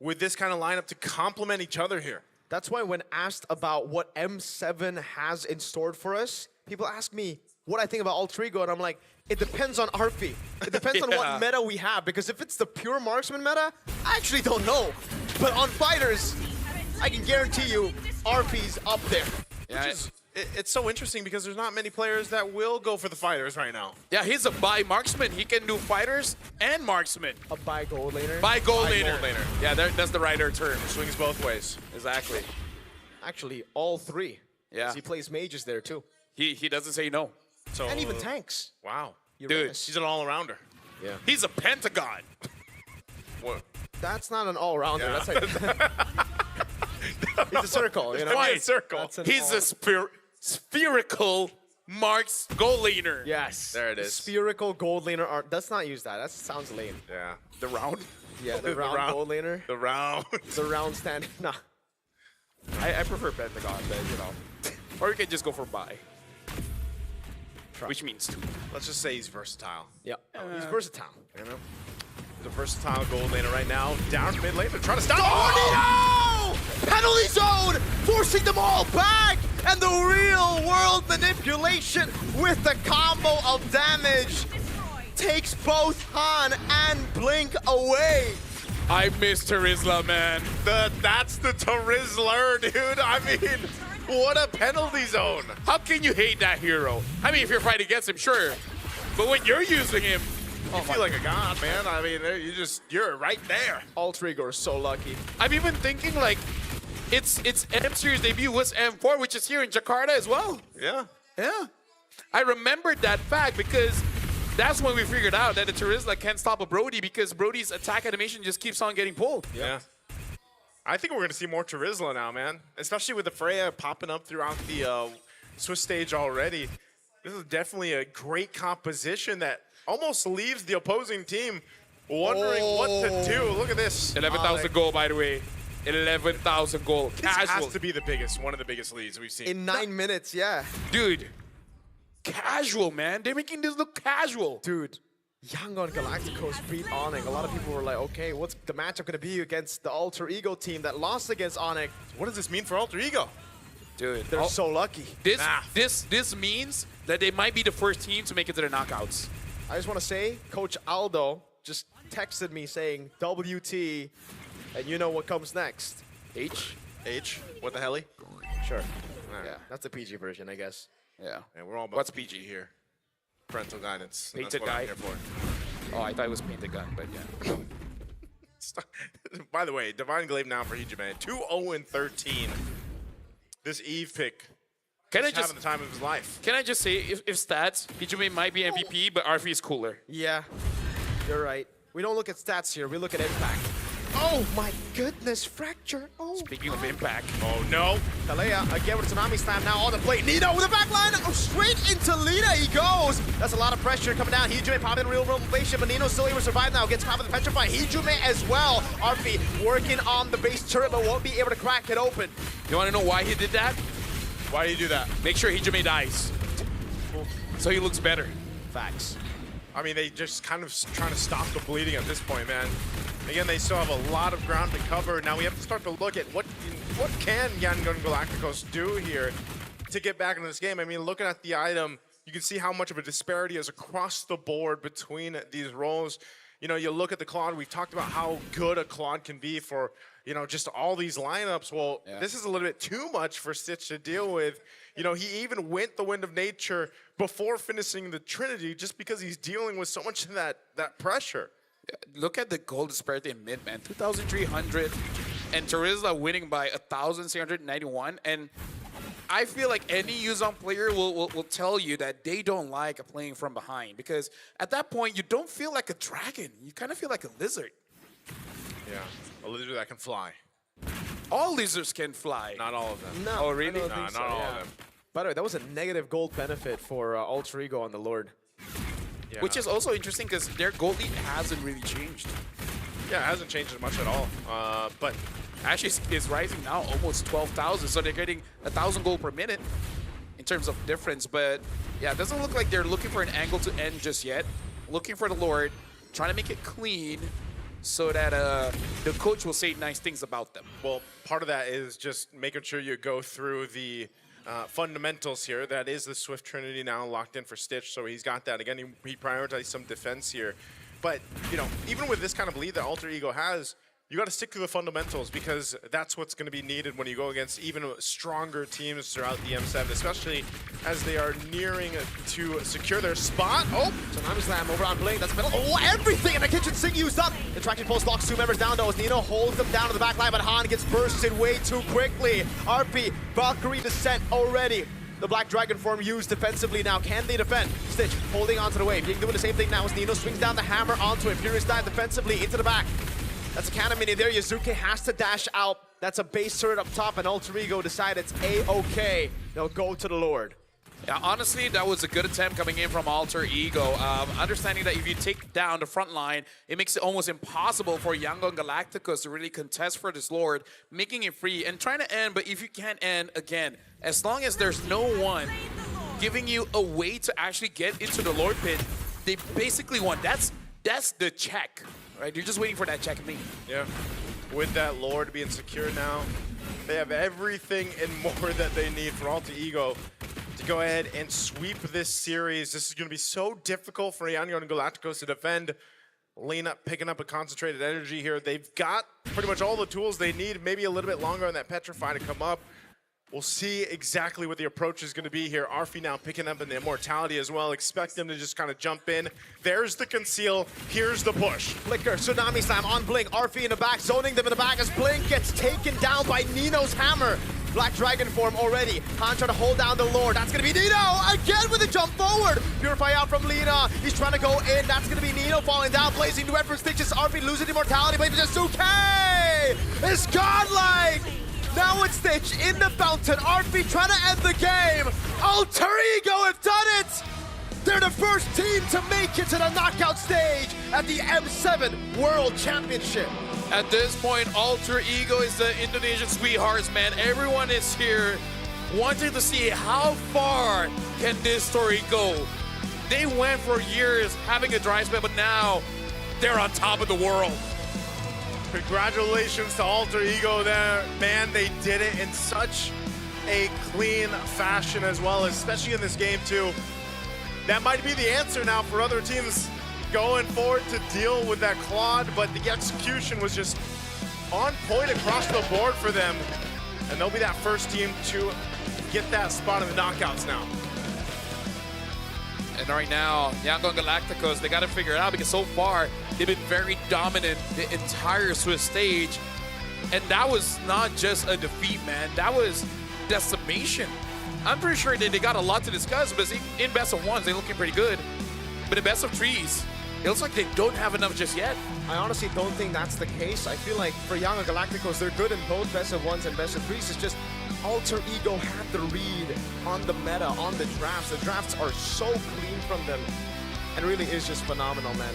with this kind of lineup to complement each other here. That's why when asked about what M7 has in store for us, people ask me what I think about Alter Ego, and I'm like, it depends on RP. It depends on what meta we have, because if it's the pure marksman meta, I actually don't know. But on fighters, I can guarantee you RP's up there. Yeah, it's so interesting because there's not many players that will go for the fighters right now. Yeah, he's a bi-marksman. He can do fighters and marksman. A bi-gold laner? Bi-gold laner. Yeah, that's the right term. Swings both ways. Exactly. Actually, all three. Yeah. He plays mages there too. He doesn't say no. So, and even tanks. Wow. Dude, he's an all-arounder. Yeah. He's a pentagon. What? That's not an all-rounder. Yeah. That's like he's a circle, you know? Fine. A circle. He's a spherical marks goal laner. Yes. There it is. Spherical gold laner art. Let's not use that. That sounds lame. Yeah. The round? Yeah, the round gold laner. The round. The round stand. Nah. I prefer pentagon, but you know. Or we can just go for bi. Which means 2. Let's just say he's versatile. Yeah. He's versatile. You know? The versatile gold laner right now. Down mid lane. They're trying to stop. Oh, no! Penalty zone! Forcing them all back! And the real world manipulation with the combo of damage takes both Han and Blink away. I miss Terizla, man. That's the Terizla, dude. I mean, what a penalty zone. How can you hate that hero? I mean, if you're fighting against him, sure. But when you're using him, you feel like a god, man. I mean, you're right there. Alter Ego is so lucky. I'm even thinking like, its M series debut was M4, which is here in Jakarta as well. Yeah. Yeah. I remembered that fact because that's when we figured out that the Terizla can't stop a Brody because Brody's attack animation just keeps on getting pulled. Yeah. I think we're going to see more Terizla now, man. Especially with the Freya popping up throughout the Swiss stage already. This is definitely a great composition that almost leaves the opposing team wondering what to do. Look at this. 11,000 goal, by the way. 11,000 goal. This has to be the biggest, one of the biggest leads we've seen. In 9 minutes, yeah. Dude, casual, man. They're making this look casual. Dude, Yangon Galacticos beat Onyx. A lot of people were like, okay, what's the matchup going to be against the Alter Ego team that lost against Onyx? What does this mean for Alter Ego? Dude, they're so lucky. This means that they might be the first team to make it to the knockouts. I just want to say, Coach Aldo just texted me saying, WT, and you know what comes next. H? What the helly? Sure. Yeah. That's the PG version, I guess. Yeah. And we're all about What's PG here? Parental guidance. Painted That's what guy. I'm here for. Oh, I thought it was painted gun, but yeah. By the way, Divine Glaive now for Hijime. 2-0-13. This Eve pick. Can I having just the time of his life. Can I just say, if stats, Hijime might be MVP, but RV is cooler. Yeah, you're right. We don't look at stats here. We look at impact. Oh my goodness, fracture. Oh. Speaking of impact. Oh no. Talea again with a Tsunami Slam now on the plate. Nito with a backline. Oh, straight into Lita he goes. That's a lot of pressure coming down. Hijime popping in real motivation, but Nino still able to survive now. Gets caught with the Petrify. Hijime as well. RP working on the base turret, but won't be able to crack it open. You want to know why he did that? Why do you do that? Make sure Hijime dies. So he looks better. Facts. I mean, they just kind of trying to stop the bleeding at this point, man. Again, they still have a lot of ground to cover. Now we have to start to look at what can Yangon Galacticos do here to get back into this game. I mean, looking at the item, you can see how much of a disparity is across the board between these roles. You know, you look at the Claude, we've talked about how good a Claude can be for, you know, just all these lineups. Well, this is a little bit too much for Stitch to deal with. You know, he even went the Wind of Nature before finishing the Trinity just because he's dealing with so much of that pressure. Yeah, look at the goal disparity in mid, man. 2,300 and Terizla winning by 1,391. And I feel like any Yuzong player will tell you that they don't like playing from behind because at that point you don't feel like a dragon. You kind of feel like a lizard. Yeah, a lizard that can fly. All lizards can fly. Not all of them. No, Oh, I really? don't No, think not so, all yeah. of them. By the way, that was a negative gold benefit for Alter Ego on the Lord. Yeah. Which is also interesting because their gold lead hasn't really changed. Yeah, it hasn't changed as much at all. But Actually, it's rising now, almost 12,000. So they're getting 1,000 gold per minute in terms of difference. But yeah, it doesn't look like they're looking for an angle to end just yet. Looking for the Lord, trying to make it clean so that the coach will say nice things about them. well, part of that is just making sure you go through the fundamentals here. That is the Swift Trinity now locked in for Stitch, so he's got that. Again, he prioritized some defense here. But, you know, even with this kind of lead that Alter Ego has, you got to stick to the fundamentals because that's what's going to be needed when you go against even stronger teams throughout the M7, especially as they are nearing to secure their spot. Oh, Tsunami Slam over on Blink. That's middle. Oh, everything in the kitchen sink used up. Interaction Pulse locks two members down though as Nino holds them down to the back line, but Han gets bursted way too quickly. RP, Valkyrie descent already. The Black Dragon form used defensively now. Can they defend? Stitch holding onto the wave. Ying doing the same thing now as Nino swings down the hammer onto it. Furious dive defensively into the back. That's a cannon mini there. Yazuki has to dash out. That's a base turret up top, and Alter Ego decide it's A-OK. They'll go to the Lord. Yeah, honestly, that was a good attempt coming in from Alter Ego. Understanding that if you take down the front line, it makes it almost impossible for Yangon Galacticos to really contest for this Lord, making it free and trying to end, but if you can't end, again, as long as there's no one giving you a way to actually get into the Lord pit, they basically won. That's the check, right? You're just waiting for that checkmate. yeah. With that Lord being secure now, they have everything and more that they need for Alter Ego to go ahead and sweep this series. This is going to be so difficult for Yangon Galacticos to defend. Lena picking up a concentrated energy here. They've got pretty much all the tools they need, maybe a little bit longer on that Petrify to come up. We'll see exactly what the approach is going to be here. Arfi now picking up in the Immortality as well. Expect them to just kind of jump in. There's the conceal. Here's the push. Flicker, Tsunami Slam on Blink. Arfi in the back, zoning them in the back as Blink gets taken down by Nino's hammer. Black Dragon form already. Han trying to hold down the Lord. That's going to be Nino again with a jump forward. Purify out from Lena. He's trying to go in. That's going to be Nino falling down. Blazing Duet for Stitches. Arfi losing Immortality. Blazing Yasuke is godlike. Now it's Stitch in the fountain. RP trying to end the game. Alter Ego have done it. They're the first team to make it to the knockout stage at the M7 World Championship. At this point, Alter Ego is the Indonesian sweethearts, man. Everyone is here wanting to see how far can this story go. They went for years having a dry spell, but now they're on top of the world. Congratulations to Alter Ego there. Man, they did it in such a clean fashion as well, especially in this game too. That might be the answer now for other teams going forward to deal with that Claude, but the execution was just on point across the board for them. And they'll be that first team to get that spot in the knockouts now. And right now, Yangon Galacticos, they got to figure it out because so far, they've been very dominant the entire Swiss stage. And that was not just a defeat, man. That was decimation. I'm pretty sure that they got a lot to discuss because in best of ones, they're looking pretty good. But in best of threes, it looks like they don't have enough just yet. I honestly don't think that's the case. I feel like for Yangon Galacticos, they're good in both best of ones and best of threes. It's just Alter Ego had the read on the meta, on the drafts. The drafts are so clean from them. And really is just phenomenal, man.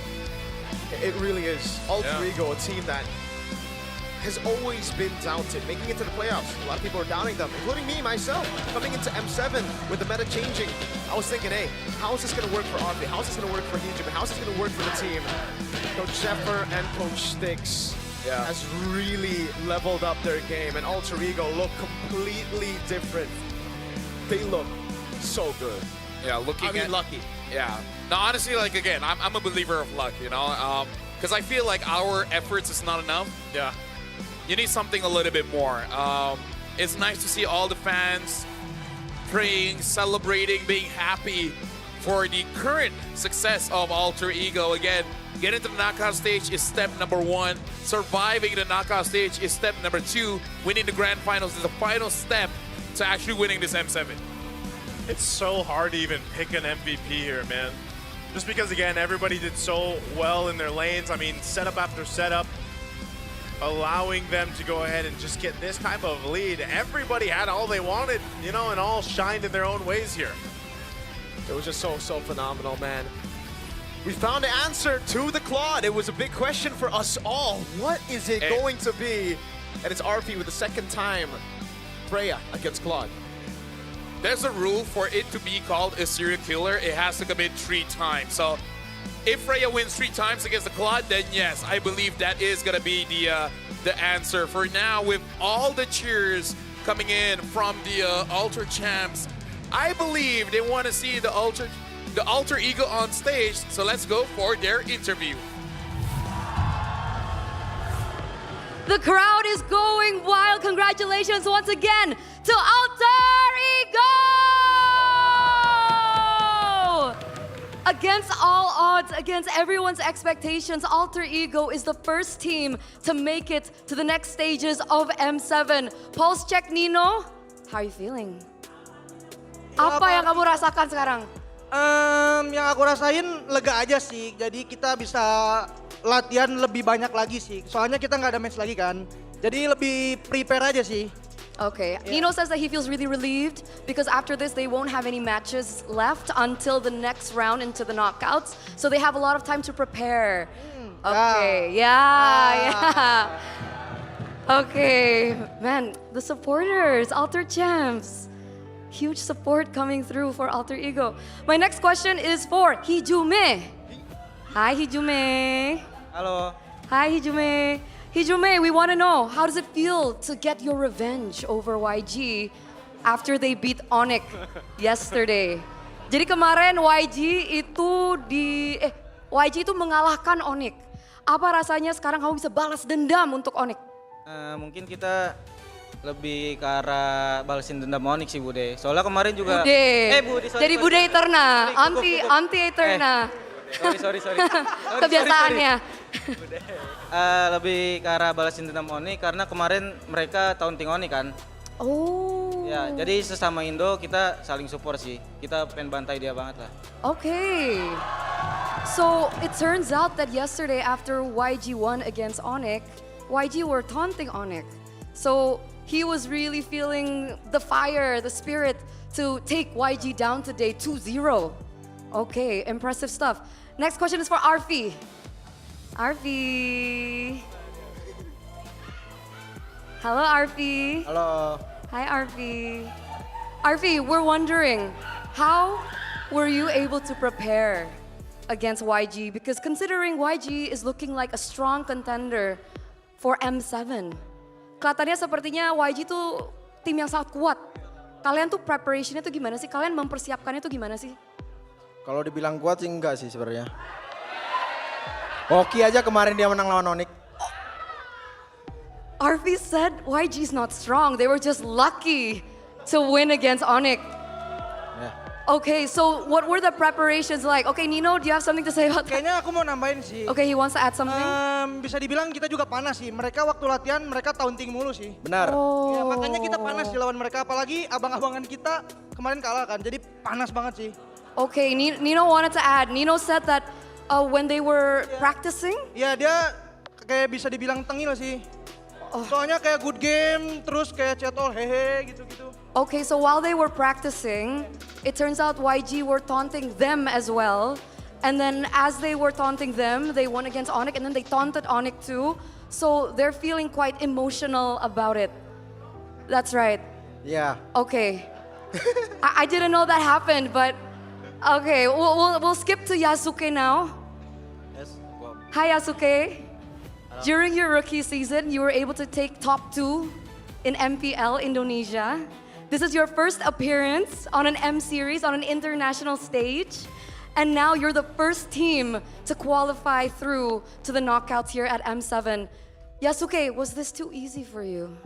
It really is. Alter Ego, a team that has always been doubted, making it to the playoffs. A lot of people are doubting them, including me, myself. Coming into M7 with the meta changing, I was thinking, hey, how is this going to work for RP? How is this going to work for Egypt? How is this going to work for the team? Coach Sheffer and Coach Styx has really leveled up their game, and Alter Ego look completely different. They look so good. Yeah, lucky. Yeah. No, honestly, like, again, I'm a believer of luck, you know? Because I feel like our efforts is not enough. Yeah. You need something a little bit more. It's nice to see all the fans praying, celebrating, being happy for the current success of Alter Ego. Again, getting to the knockout stage is step number 1. Surviving the knockout stage is step number 2. Winning the grand finals is the final step to actually winning this M7. It's so hard to even pick an MVP here, man. Just because, again, everybody did so well in their lanes. I mean, setup after setup, allowing them to go ahead and just get this type of lead. Everybody had all they wanted, you know, and all shined in their own ways here. It was just so phenomenal, man. We found the answer to the Claude. It was a big question for us all. What is it going to be? And it's Arfi with the second time. Freya against Claude. There's a rule for it to be called a serial killer. It has to commit 3 times. So if Freya wins 3 times against the Claude, then yes, I believe that is going to be the answer. For now, with all the cheers coming in from the Alter Champs, I believe they want to see the Alter Ego on stage. So let's go for their interview. The crowd is going wild. Congratulations once again to Alter Ego! Against all odds, against everyone's expectations, Alter Ego is the first team to make it to the next stages of M7. Pulse check, Nino. How are you feeling? Apa yang kamu rasakan sekarang? Yang aku rasain lega aja sih. Jadi kita bisa latihan lebih banyak lagi sih. Soalnya kita nggak ada match lagi kan. Jadi lebih prepare aja sih. Okay, Nino says that he feels really relieved because after this they won't have any matches left until the next round into the knockouts. So they have a lot of time to prepare. Okay, yeah. Okay, man, the supporters, Alter Champs. Huge support coming through for Alter Ego. My next question is for Hijume. Hi, Hijume. Halo. Hi, Hijume. Hijume, we want to know, how does it feel to get your revenge over YG after they beat Onyx yesterday? Jadi kemarin YG itu mengalahkan Onyx. Apa rasanya sekarang kamu bisa balas dendam untuk Onyx? Mungkin kita lebih ke arah balesin dendam Onyx sih Bude. Soalnya kemarin juga Bude. Jadi Bude Eterna, anti Eterna. Sorry. Kebiasaannya. Lebih ke arah balasin dendam Onyx karena kemarin mereka taunting Onyx kan. Oh. Ya, jadi sesama Indo kita saling support sih. Kita pengen bantai dia banget lah. Okay. So it turns out that yesterday after YG won against Onyx, YG were taunting Onyx. So he was really feeling the fire, the spirit to take YG down today 2-0. Okay, impressive stuff. Next question is for Arfi. Arfi. Hello, Arfi. Halo. Hi, Arfi. Arfi, we're wondering, how were you able to prepare against YG? Because considering YG is looking like a strong contender for M7. Kelihatannya sepertinya YG tuh tim yang sangat kuat. Kalian tuh preparationnya tuh gimana sih? Kalian mempersiapkannya tuh gimana sih? Kalau dibilang kuat sih enggak sih sebenarnya. Oki aja kemarin dia menang lawan Onyx. Arfi said YG's not strong. They were just lucky to win against Onyx. Okay, so what were the preparations like? Okay, Nino, do you have something to say about that? Kayaknya aku mau nambahin sih. Okay, he wants to add something. Bisa dibilang kita juga panas sih. Mereka waktu latihan mereka taunting mulu sih. Benar. Oh. Ya, makanya kita panas di lawan mereka. Apalagi abang-abangan kita kemarin kalah kan. Jadi panas banget sih. Okay, Nino wanted to add. Nino said that when they were practicing. Ya dia kayak bisa dibilang tengil sih. Soalnya kayak good game, terus kayak chat all hehe gitu-gitu. Okay, so while they were practicing, it turns out YG were taunting them as well. And then as they were taunting them, they won against Onyx and then they taunted Onyx too. So they're feeling quite emotional about it. That's right. Yeah. Okay. I didn't know that happened, but okay, we'll skip to Yasuke now. Yes. Hi Yasuke. During your rookie season, you were able to take top 2 in MPL Indonesia. This is your first appearance on an M series on an international stage. And now you're the first team to qualify through to the knockouts here at M7. Yasuke, was this too easy for you?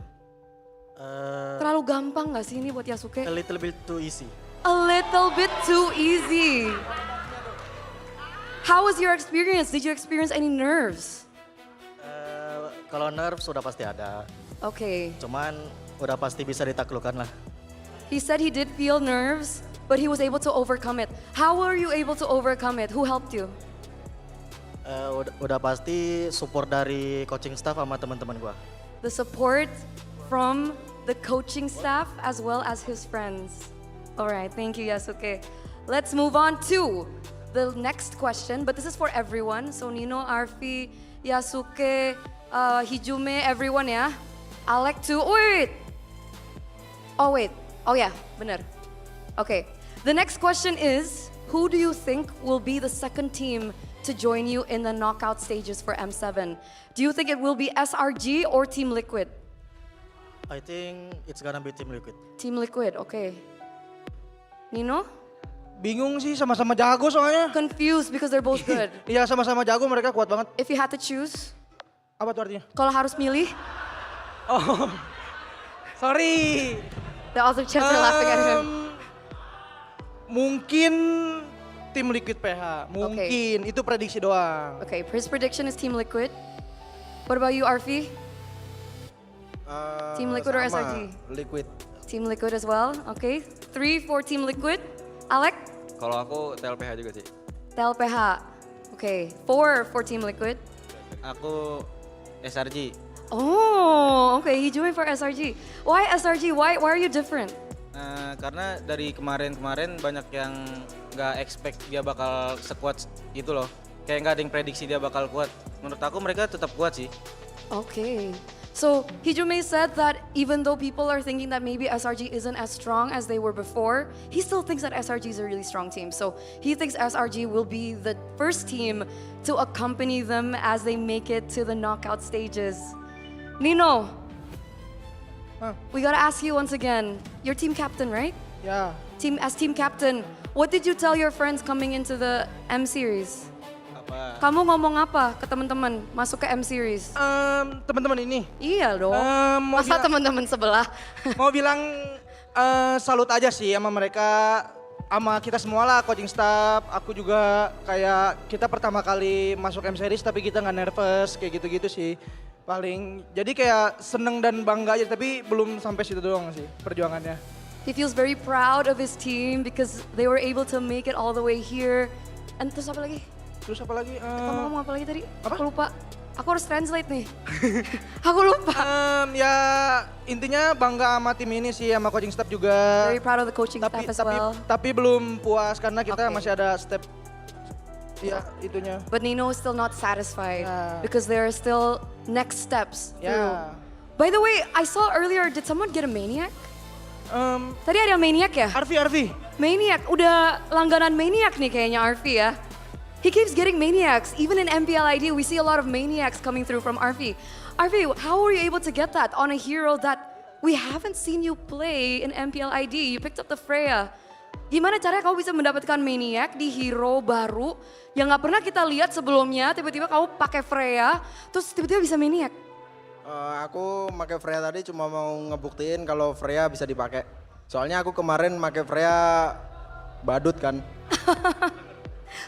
Terlalu gampang gak sih ini buat Yasuke? A little bit too easy. A little bit too easy. How was your experience? Did you experience any nerves? Kalau nerves sudah pasti ada. Okay. Cuman udah pasti bisa ditaklukkan lah. He said he did feel nerves, but he was able to overcome it. How were you able to overcome it? Who helped you? Udah pasti support dari coaching staff sama teman-teman gua. The support from the coaching staff as well as his friends. All right, thank you, Yasuke. Let's move on to the next question, but this is for everyone. So Nino, Arfi, Yasuke, Hijume, everyone ya. Alec too. Wait. Oh wait. Oh yeah, bener. Okay. The next question is, who do you think will be the second team to join you in the knockout stages for M7? Do you think it will be SRG or Team Liquid? I think it's gonna be Team Liquid. Team Liquid, okay. Nino? Bingung sih, sama-sama jago soalnya. Confused because they're both good. Iya, sama-sama jago, mereka kuat banget. If you had to choose? Apa tuh artinya? Kalau harus milih? Oh, sorry. The other champs are laughing at him. Mungkin Tim Liquid PH, mungkin. Itu prediksi doang. Okay, his prediction is Team Liquid. What about you, Arfi? Team Liquid or sama, SRG? Liquid. Team Liquid as well, okay. 3 for Team Liquid. Alec? Kalau aku TLPH juga sih. TLPH. Okay, 4 for Team Liquid. Aku SRG. Oh, okay, he joined for SRG. Why SRG? Why are you different? Karena dari kemarin-kemarin banyak yang nggak expect dia bakal sekuat itu loh. Kayak nggak ada yang prediksi dia bakal kuat. Menurut aku mereka tetap kuat sih. Okay. So Hijume said that even though people are thinking that maybe SRG isn't as strong as they were before, he still thinks that SRG is a really strong team. So he thinks SRG will be the first team to accompany them as they make it to the knockout stages. Nino, we gotta ask you once again. You're team captain, right? Yeah. As team captain, what did you tell your friends coming into the M series? Kamu ngomong apa ke teman-teman masuk ke M series? Teman-teman ini? Iya dong. Masa teman-teman sebelah? Mau bilang salut aja sih sama mereka, sama kita semua lah, coaching staff. Aku juga kayak kita pertama kali masuk M series tapi kita nggak nervous kayak gitu-gitu sih. Paling jadi kayak seneng dan bangga aja, tapi belum sampai situ doang sih perjuangannya. He feels very proud of his team because they were able to make it all the way here. And terus apa lagi? Terus apa lagi? Kamu ngomong apa lagi tadi? Aku lupa. Aku harus translate nih. Aku lupa. Ya intinya bangga sama tim ini sih, sama coaching staff juga. Very proud of the coaching staff as well. Tapi belum puas karena kita masih ada step. Ya itunya. But Nino is still not satisfied because there are still next steps through. By the way, I saw earlier, did someone get a Maniac? Tadi ada Maniac ya? Arfi. Maniac, udah langganan Maniac nih kayaknya Arfi ya. He keeps getting Maniacs. Even in MPLID, we see a lot of Maniacs coming through from Arfi. Arfi, how were you able to get that on a hero that we haven't seen you play in MPLID? You picked up the Freya. Gimana caranya kamu bisa mendapatkan Maniac di hero baru yang nggak pernah kita lihat sebelumnya, tiba-tiba kamu pakai Freya, terus tiba-tiba bisa Maniac? Aku pakai Freya tadi cuma mau ngebuktiin kalau Freya bisa dipakai. Soalnya aku kemarin pakai Freya badut kan.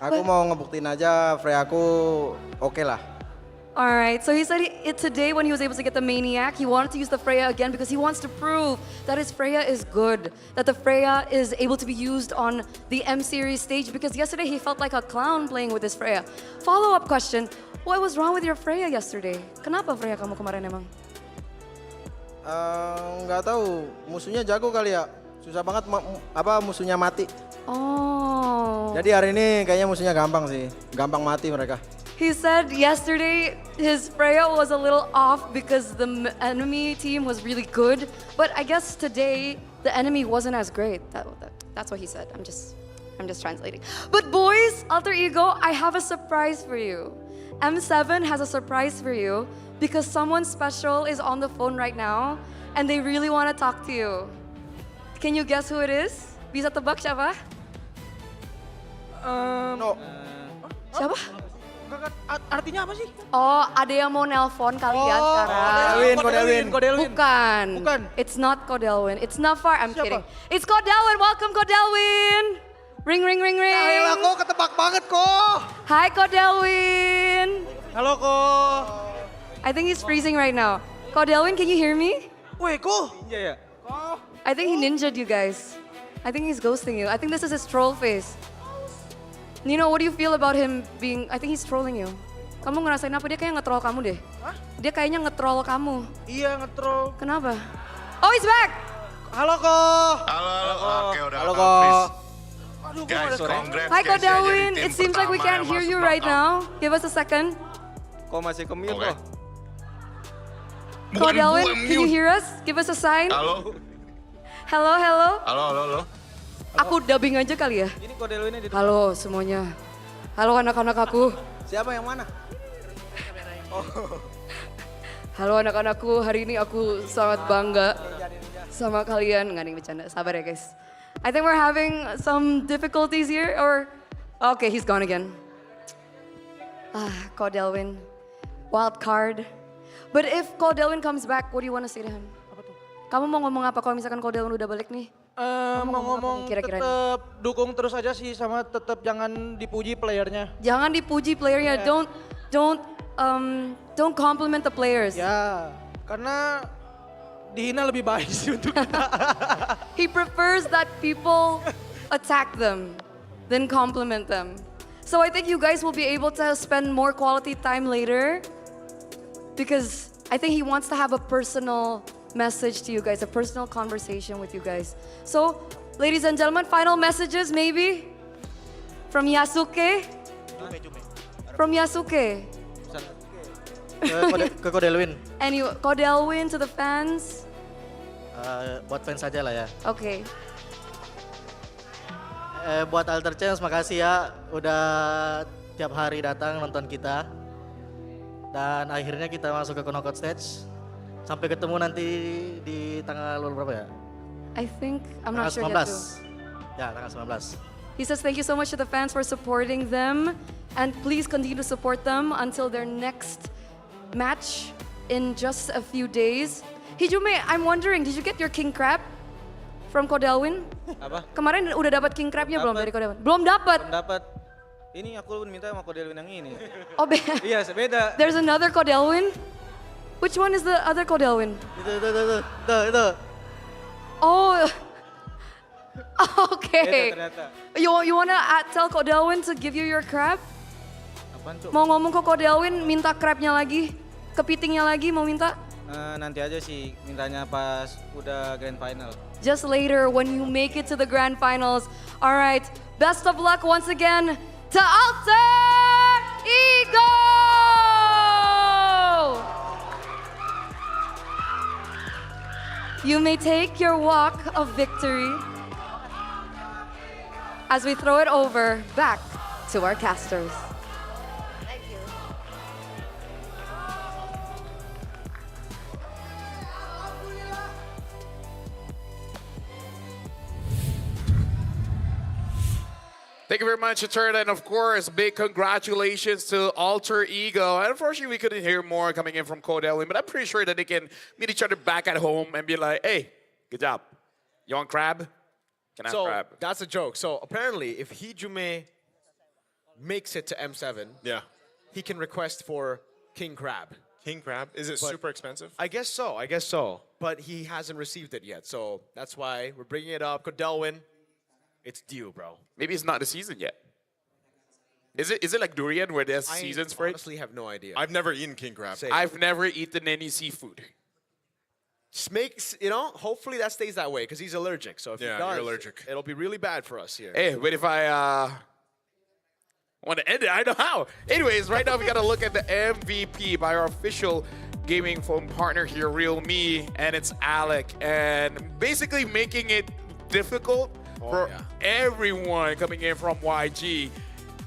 Aku mau ngebuktiin aja Freya aku oke lah. Alright, so he said today when he was able to get the Maniac, he wanted to use the Freya again because he wants to prove that his Freya is good, that the Freya is able to be used on the M series stage because yesterday he felt like a clown playing with his Freya. Follow-up question, what was wrong with your Freya yesterday? Kenapa Freya kamu kemarin emang? Nggak tahu, musuhnya jago kali ya. Susah banget musuhnya mati. Oh. Jadi hari ini kayaknya musuhnya gampang sih, gampang mati mereka. He said yesterday his Freya was a little off because the enemy team was really good, but I guess today the enemy wasn't as great. That's what he said. I'm just translating. But boys, Alter Ego, I have a surprise for you. M7 has a surprise for you because someone special is on the phone right now and they really want to talk to you. Can you guess who it is? Bisa tebak siapa? No. Siapa? Artinya apa sih? Oh, ada yang mau nelpon kalian sekarang. Kodelwin. Bukan. It's not Kodelwin. It's Nafar. I'm kidding. It's Kodelwin. Welcome Kodelwin. Ring, ring, ring, ring. Ya kok ketebak banget kok. Hi Kodelwin. Halo kok. I think he's freezing right now. Kodelwin, can you hear me? Weh kok. Iya ya. I think he ninja'd you guys. I think he's ghosting you. I think this is his troll face. Nino, what do you feel about him being, I think he's trolling you. Kamu ngerasain apa? Dia kayak nge-troll kamu deh. Dia kayaknya nge-troll kamu. Iya, nge-troll. Kenapa? Oh, he's back! Halo, Ko. Oke, udah Halo, ada Ko. Chris. Aduh, Guys, congrats Hi, guys, ya, Kodalwin. jadi tim It seems like we pertama can't yang hear masuk you right knockout. now. Give us a second. Kok masih ke mute kok? Kodalwin, can you hear us? Give us a sign. Halo. Hello, hello. Halo. Aku dubbing aja kali ya. Ini Kodalwinnya di Halo semuanya. Halo anak-anak aku. Siapa yang mana? Halo anak-anakku, hari ini aku sangat bangga sama kalian. Nggak nih bercanda, sabar ya guys. I think we're having some difficulties here or... Okay, he's gone again. Kodalwin, wild card. But if Kodalwin comes back, what do you want to say to him? Kamu mau ngomong apa kalau misalkan Kodalwin udah balik nih? Mau ngomong kira-kira tetap dukung terus aja sih sama tetap jangan dipuji playernya. Jangan dipuji playernya, don't compliment the players. Ya, karena dihina lebih baik sih untuk kita. He prefers that people attack them than compliment them. So I think you guys will be able to spend more quality time later because I think he wants to have a personal message to you guys, a personal conversation with you guys. So, ladies and gentlemen, final messages maybe from Yasuke? From Yasuke. Ke Kodalwin. Anyway, Kodalwin to the fans. Buat fans aja lah ya. Okay. Buat Alter Champs makasih ya udah tiap hari datang nonton kita. Dan akhirnya kita masuk ke knockout stage. Sampai ketemu nanti di tanggal berapa ya? I think, I'm not sure tanggal yet 19. Ya, tanggal 19. He says thank you so much to the fans for supporting them and please continue to support them until their next match in just a few days. Hijume, I'm wondering, did you get your king crab from Kodalwin? Apa? Kemarin udah dapat king crabnya belum dari Kodalwin? Belum dapat. Belum dapat. Ini aku minta sama Kodalwin yang ini. Oh, Iya, beda. There's another Kodalwin? Which one is the other Kodalwin? Itu. Oh. Okay. Beda ternyata. You wanna tell Kodalwin to give you your crab? Apaan, Cuk? Mau ngomong ke Kodalwin minta crabnya lagi? Kepitingnya lagi mau minta? Nanti aja sih mintanya pas udah grand final. Just later when you make it to the grand finals. All right, best of luck once again to Alter Ego! You may take your walk of victory as we throw it over back to our casters. Thank you very much, Eterna, and of course, big congratulations to Alter Ego. And unfortunately, we couldn't hear more coming in from Kodalwin, but I'm pretty sure that they can meet each other back at home and be like, hey, good job. You want crab? Can I have crab? That's a joke. So apparently, if Hijume makes it to M7, yeah, he can request for King Crab. King Crab? Is it But super expensive? I guess so. But he hasn't received it yet. So that's why we're bringing it up. Kodalwin, it's due, bro. Maybe it's not the season yet. Is it like durian where there's seasons for I it? honestly have no idea. I've never eaten king crab. I've never eaten any seafood. Just makes, hopefully that stays that way because he's allergic. So if Yeah, he does, you're allergic. it'll be really bad for us here. Hey, but if I want to end it, I know how. Anyways, right now we got to look at the MVP by our official gaming phone partner here, Real Me, and it's Alec. And basically making it difficult for everyone coming in from YG.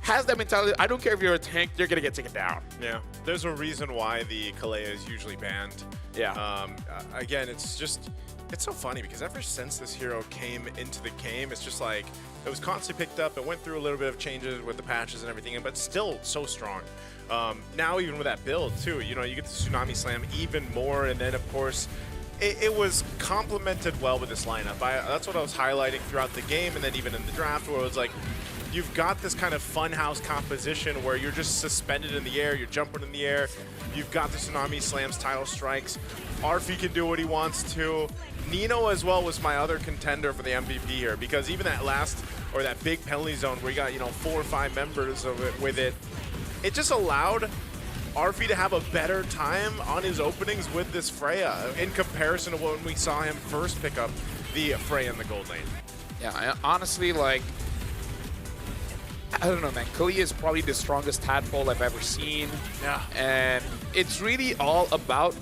Has that mentality, I don't care if you're a tank, you're going to get taken down. Yeah, there's a reason why the Kalea is usually banned. Yeah. Again, it's so funny because ever since this hero came into the game, it's just like, it was constantly picked up, it went through a little bit of changes with the patches and everything, but still so strong. Now even with that build too, you get the Tsunami Slam even more, and then of course, it was complemented well with this lineup. That's what I was highlighting throughout the game, and then even in the draft where it was like, you've got this kind of funhouse composition where you're just suspended in the air, you're jumping in the air. You've got the Tsunami Slams, title strikes. Arfi can do what he wants to. Nino as well was my other contender for the MVP here, because even that last, or that big penalty zone where you got, 4 or 5 members of it with it, it just allowed Arfi to have a better time on his openings with this Freya in comparison to when we saw him first pick up the Freya in the gold lane. Yeah, honestly, like, I don't know, man. Kali is probably the strongest tadpole I've ever seen. Yeah. And it's really all about,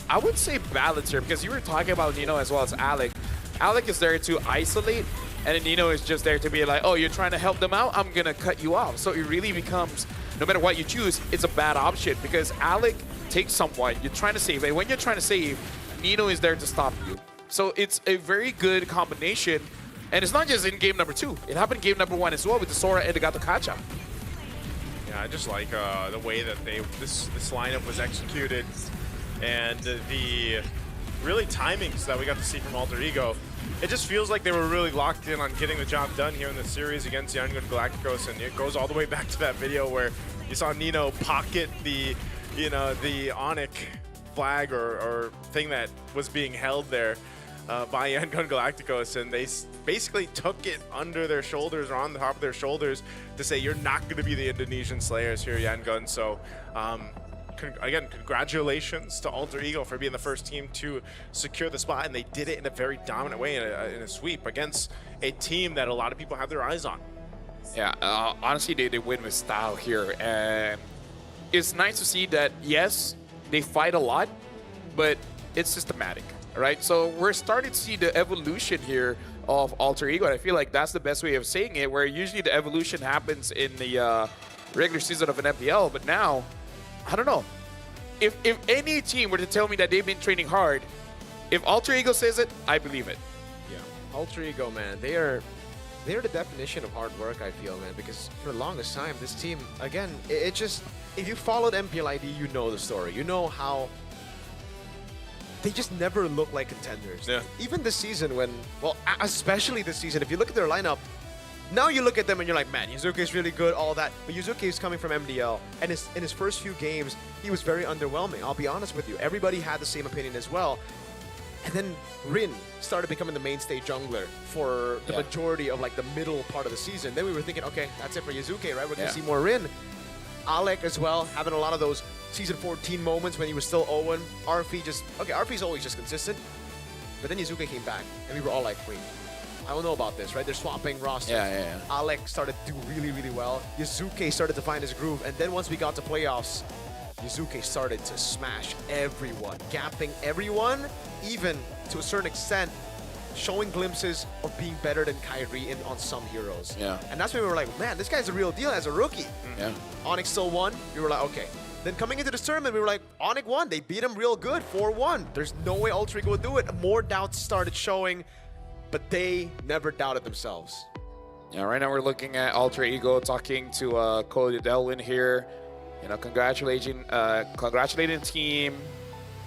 I would say, balance here, because you were talking about Nino as well as Alec. Alec is there to isolate, and then Nino is just there to be like, oh, you're trying to help them out? I'm going to cut you off. So it really becomes, no matter what you choose, it's a bad option, because Alec takes someone, you're trying to save, and when you're trying to save, Nino is there to stop you. So it's a very good combination. And it's not just in game number 2. It happened in game number 1 as well with the Sora and the Gato Kacha. Yeah, I just like the way that this lineup was executed, and the really timings that we got to see from Alter Ego. It just feels like they were really locked in on getting the job done here in the series against Yangon Galacticos, and it goes all the way back to that video where you saw Nino pocket the Onyx flag or thing that was being held there by Yangon Galacticos, and they basically took it under their shoulders or on the top of their shoulders to say, you're not going to be the Indonesian Slayers here, Yangon. So again, congratulations to Alter Ego for being the first team to secure the spot, and they did it in a very dominant way in a sweep against a team that a lot of people have their eyes on. Yeah, honestly, they win with style here, and it's nice to see that, yes, they fight a lot, but it's systematic, right? So we're starting to see the evolution here of Alter Ego, and I feel like that's the best way of saying it, where usually the evolution happens in the regular season of an MPL, but now, I don't know. If any team were to tell me that they've been training hard, if Alter Ego says it, I believe it. Yeah, Alter Ego, man, they're the definition of hard work, I feel, man, because for the longest time, this team, again, it just, if you followed MPLID, you know the story. You know how they just never look like contenders. Yeah. Even this season when, well, especially this season, if you look at their lineup, now you look at them and you're like, man, Yuzuki is really good, all that. But Yuzuki is coming from MDL, and in his first few games, he was very underwhelming. I'll be honest with you. Everybody had the same opinion as well. And then Rin started becoming the mainstay jungler for the majority of like the middle part of the season. Then we were thinking, okay, that's it for Yuzuki, right? We're gonna see more Rin. Alec as well, having a lot of those season 14 moments when he was still Owen. Arfi's always just consistent. But then Yuzuki came back, and we were all like, wait, I don't know about this, right? They're swapping rosters. Yeah. Alec started to do really, really well. Yuzuki started to find his groove, and then once we got to playoffs, Yuzuki started to smash everyone, gapping everyone, even to a certain extent, showing glimpses of being better than Kyrie on some heroes. Yeah. And that's when we were like, man, this guy's a real deal as a rookie. Yeah. Onyx still won. We were like, okay. Then coming into this tournament, we were like, Onyx won. They beat him real good, 4-1. There's no way Alter Ego would do it. More doubts started showing, but they never doubted themselves. Yeah, right now we're looking at Alter Ego talking to Cody Delwyn here. You know, congratulating the team,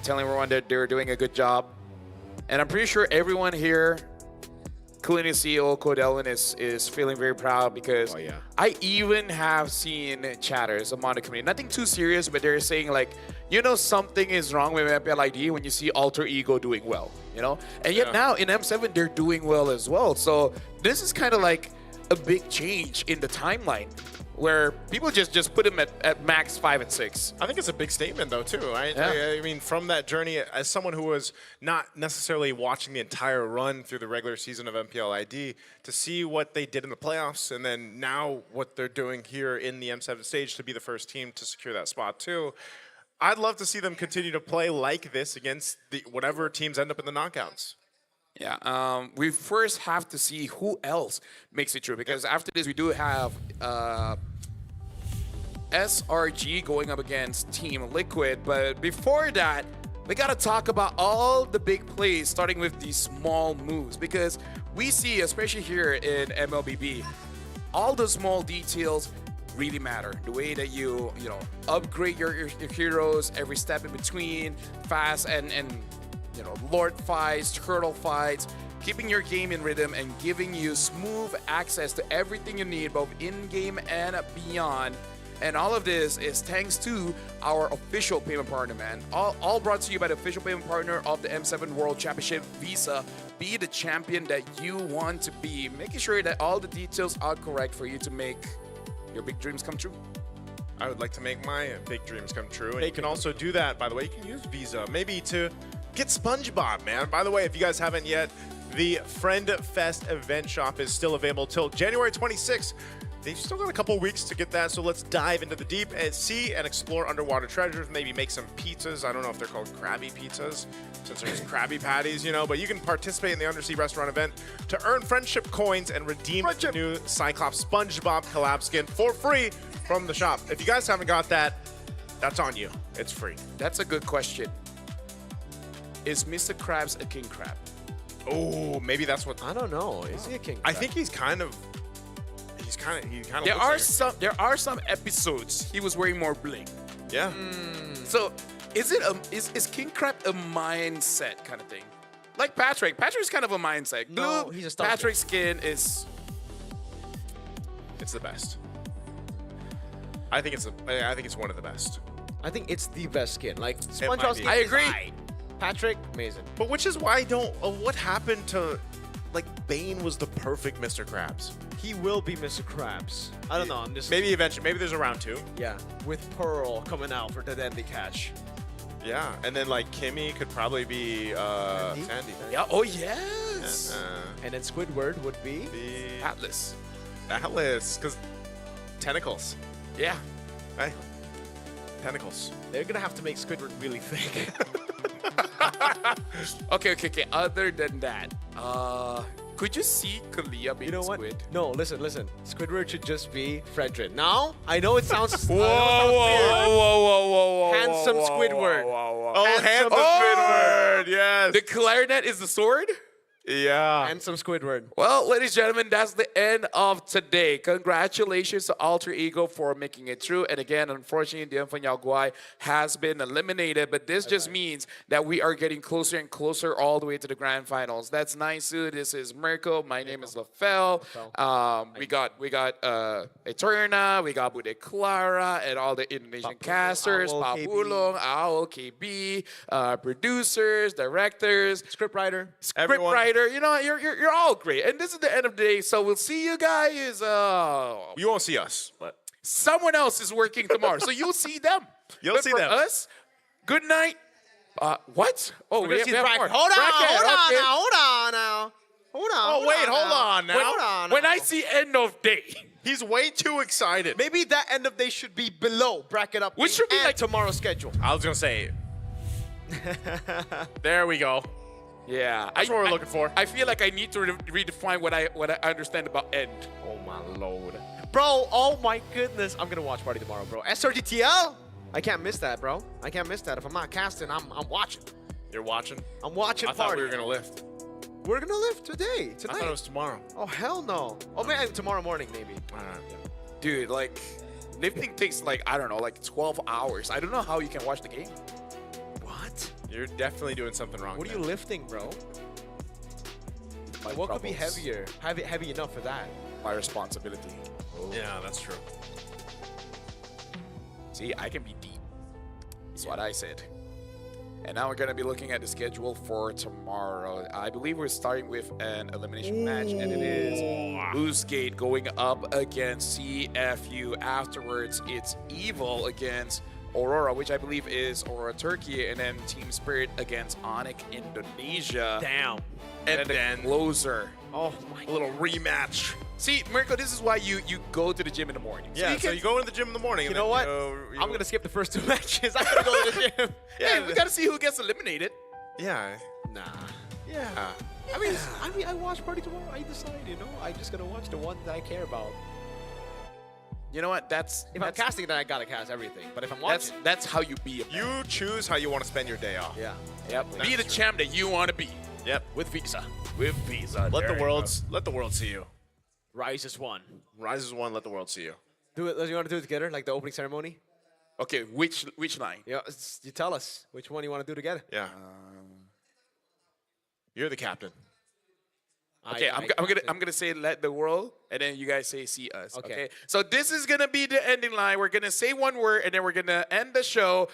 telling everyone that they're doing a good job. And I'm pretty sure everyone here, including CEO Cody Delwyn, is feeling very proud, because I even have seen chatters among the community. Nothing too serious, but they're saying like, something is wrong with MPLID when you see Alter Ego doing well, And yet now in M7, they're doing well as well. So this is kind of like a big change in the timeline, where people just put him at max 5 and 6. I think it's a big statement, though, too. Right? Yeah. I mean, from that journey, as someone who was not necessarily watching the entire run through the regular season of MPLID, to see what they did in the playoffs, and then now what they're doing here in the M7 stage to be the first team to secure that spot, too. I'd love to see them continue to play like this against whatever teams end up in the knockouts. Yeah, we first have to see who else makes it through, because after this we do have SRG going up against Team Liquid. But before that, we gotta talk about all the big plays, starting with these small moves, because we see, especially here in MLBB, all the small details really matter. The way that you upgrade your heroes every step in between, fast and Lord fights, turtle fights, keeping your game in rhythm and giving you smooth access to everything you need, both in-game and beyond. And all of this is thanks to our official payment partner, man. All brought to you by the official payment partner of the M7 World Championship, Visa. Be the champion that you want to be. Making sure that all the details are correct for you to make your big dreams come true. I would like to make my big dreams come true. And you can also do that, by the way. You can use Visa maybe to get SpongeBob, man. By the way, if you guys haven't yet, the Friend Fest event shop is still available till January 26th. They've still got a couple weeks to get that, so let's dive into the deep and see and explore underwater treasures, maybe make some pizzas. I don't know if they're called Krabby pizzas, since there's Krabby Patties, you know, but you can participate in the Undersea Restaurant event to earn friendship coins and redeem the new Cyclops SpongeBob collab skin for free from the shop. If you guys haven't got that, that's on you. It's free. That's a good question. Is Mr. Krabs a king crab? Oh, maybe that's what. I don't know. Is he a king? I think he's kind of. He kind of. There are some episodes he was wearing more bling. Yeah. So is king crab a mindset kind of thing? Like Patrick. Patrick's kind of a mindset. No, Blue, he's a stalker. Patrick's skin is. It's the best. I think it's one of the best. I think it's the best skin. Like might SpongeBob be. skin. I is agree. aight. Patrick, amazing. But which is why I don't. What happened to, like, Bane was the perfect Mr. Krabs. He will be Mr. Krabs. I don't know. I'm just Maybe eventually. Maybe there's a round 2. yeah, with Pearl coming out for the deadly catch. Yeah, and then like Kimmy could probably be Sandy. Yeah. Oh yes. And then Squidward would be Atlas. Atlas, because tentacles. Yeah. Hey, tentacles. They're gonna have to make Squidward really thick. Okay. Other than that, could you see Kalia being You know what? Squid? No, listen. Squidward should just be Fredrin. Now, I know it sounds Whoa. handsome Squidward. Oh, handsome Squidward. Yes. The clarinet is the sword? Yeah. Handsome Squidward. Well, ladies and gentlemen, that's the end of today. Congratulations to Alter Ego for making it through. And again, unfortunately, the Enfanyao Guay has been eliminated, but this just means that we are getting closer and closer all the way to the grand finals. That's Naisu. This is Mirko. My name is Lafel. We got Eterna, we got Bude Clara, and all the Indonesian casters, Papulong, Owl, KB, producers, directors, Scriptwriter. scriptwriter. You know, you're all great. And this is the end of the day, so we'll see you guys. You won't see us, but Someone else is working tomorrow, so you'll see them. You'll see for them. us, good night. What? Oh, We're gonna see have Bracket. more. Hold on Okay. now. Oh, wait, hold on now. When I see end of day, He's way too excited. Maybe that end of day should be below bracket up. Which should be and like- tomorrow's schedule. I was gonna say. There we go. yeah, That's what we're looking for. I feel like I need to redefine what I understand about end. Oh my lord. Bro, oh my goodness. I'm gonna watch party tomorrow, bro. SRGTL? I can't miss that, bro. I can't miss that. If I'm not casting, I'm watching. You're watching? I'm watching I thought party. we were gonna lift. We're gonna live today. I Tonight. thought it was tomorrow. Oh hell no. Oh man, tomorrow morning maybe. Dude, like, lifting takes like, I don't know, like 12 hours. I don't know how you can watch the game. What? You're definitely doing something wrong. What are you man. lifting, bro? My What could be troubles. heavier? Heavy enough for that? My responsibility. Yeah, that's true. See, I can be deep. That's what I said. And now we're going to be looking at the schedule for tomorrow. I believe we're starting with an elimination match, and it is Boostgate going up against CFU. Afterwards, it's Evil against Aurora, which I believe is Aurora Turkey, and then Team Spirit against Onyx Indonesia. Damn. And then closer. Oh my. A little rematch. See, Mirko, this is why you go to the gym in the morning. Yeah, you so you go to the gym in the morning. You and know then, what? I'm gonna skip the first 2 matches. I'm gonna go to the gym. Hey, we got to see who gets eliminated. Yeah. Nah. Yeah. I mean, I watch party tomorrow. I decide, you know, I'm just gonna watch the one that I care about. You know what? If I'm casting, then I gotta cast everything. But if I'm watching, that's how you be. You choose how you want to spend your day off. yeah. Yep. Be the champ that you want to be. Yep. With Visa, With Visa. Let There the you world see you. Rise is one. Rise is one. Let the world see you. Do it. You want to do it together, like the opening ceremony? go. Okay, which line? Yeah. You tell us which one you want to do together. Yeah. You're the captain. Okay, I'm gonna say let the world, and then you guys say see us. Okay. Okay. So this is gonna be the ending line. We're gonna say one word, and then we're gonna end the show.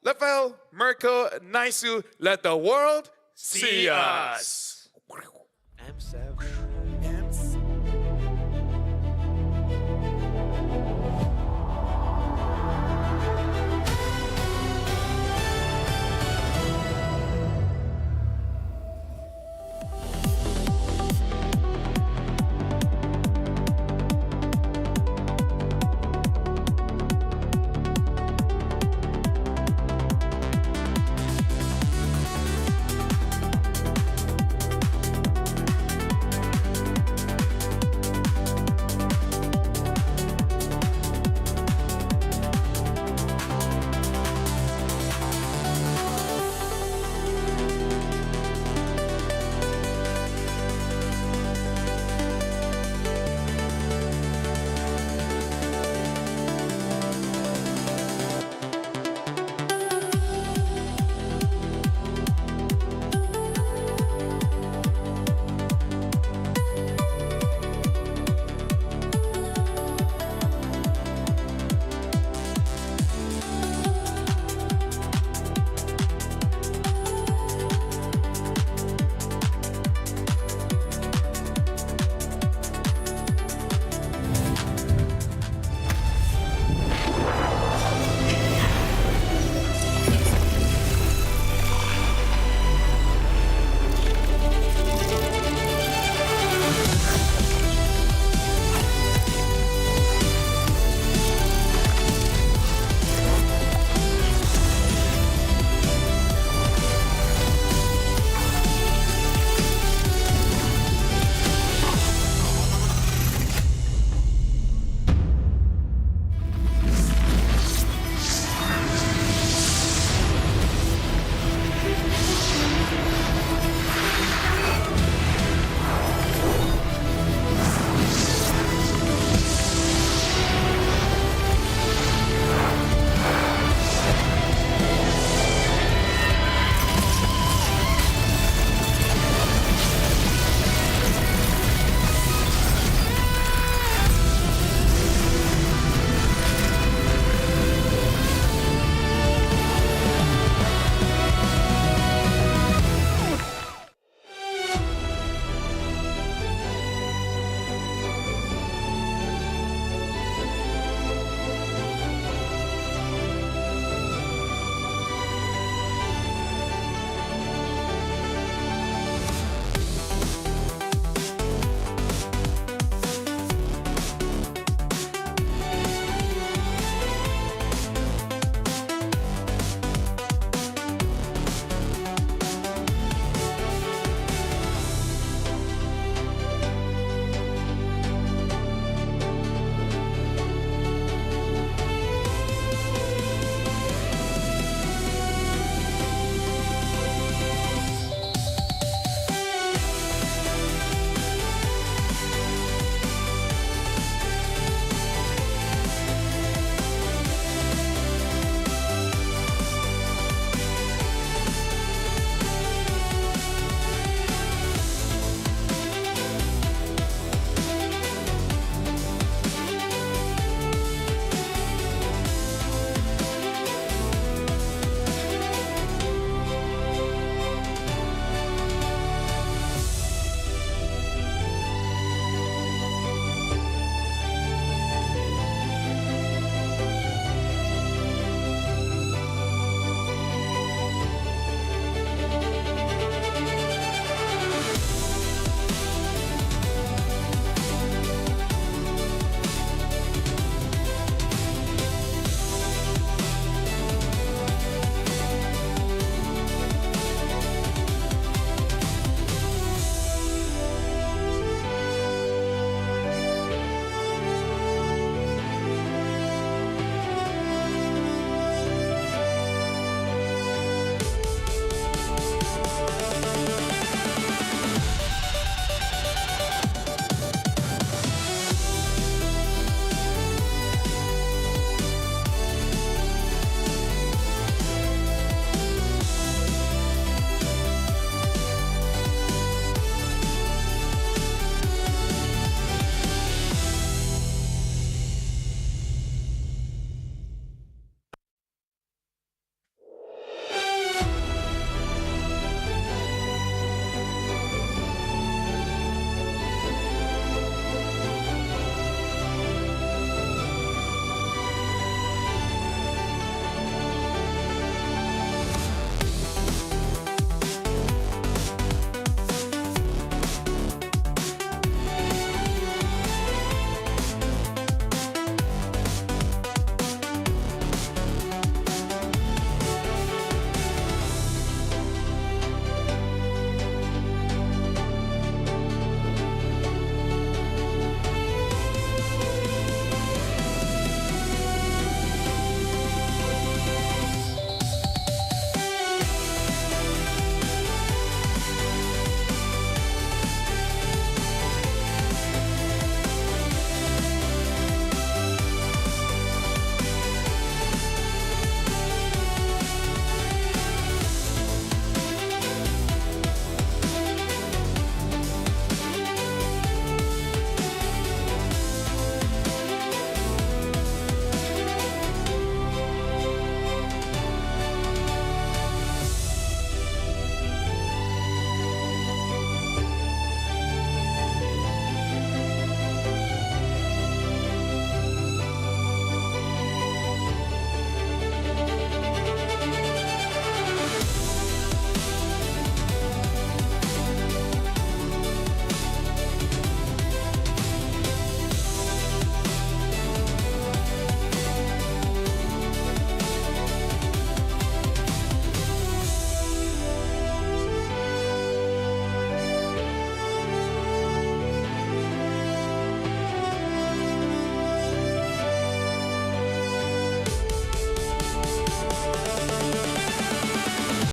Lefel, Mirko, Naisu, let the world see us. M7.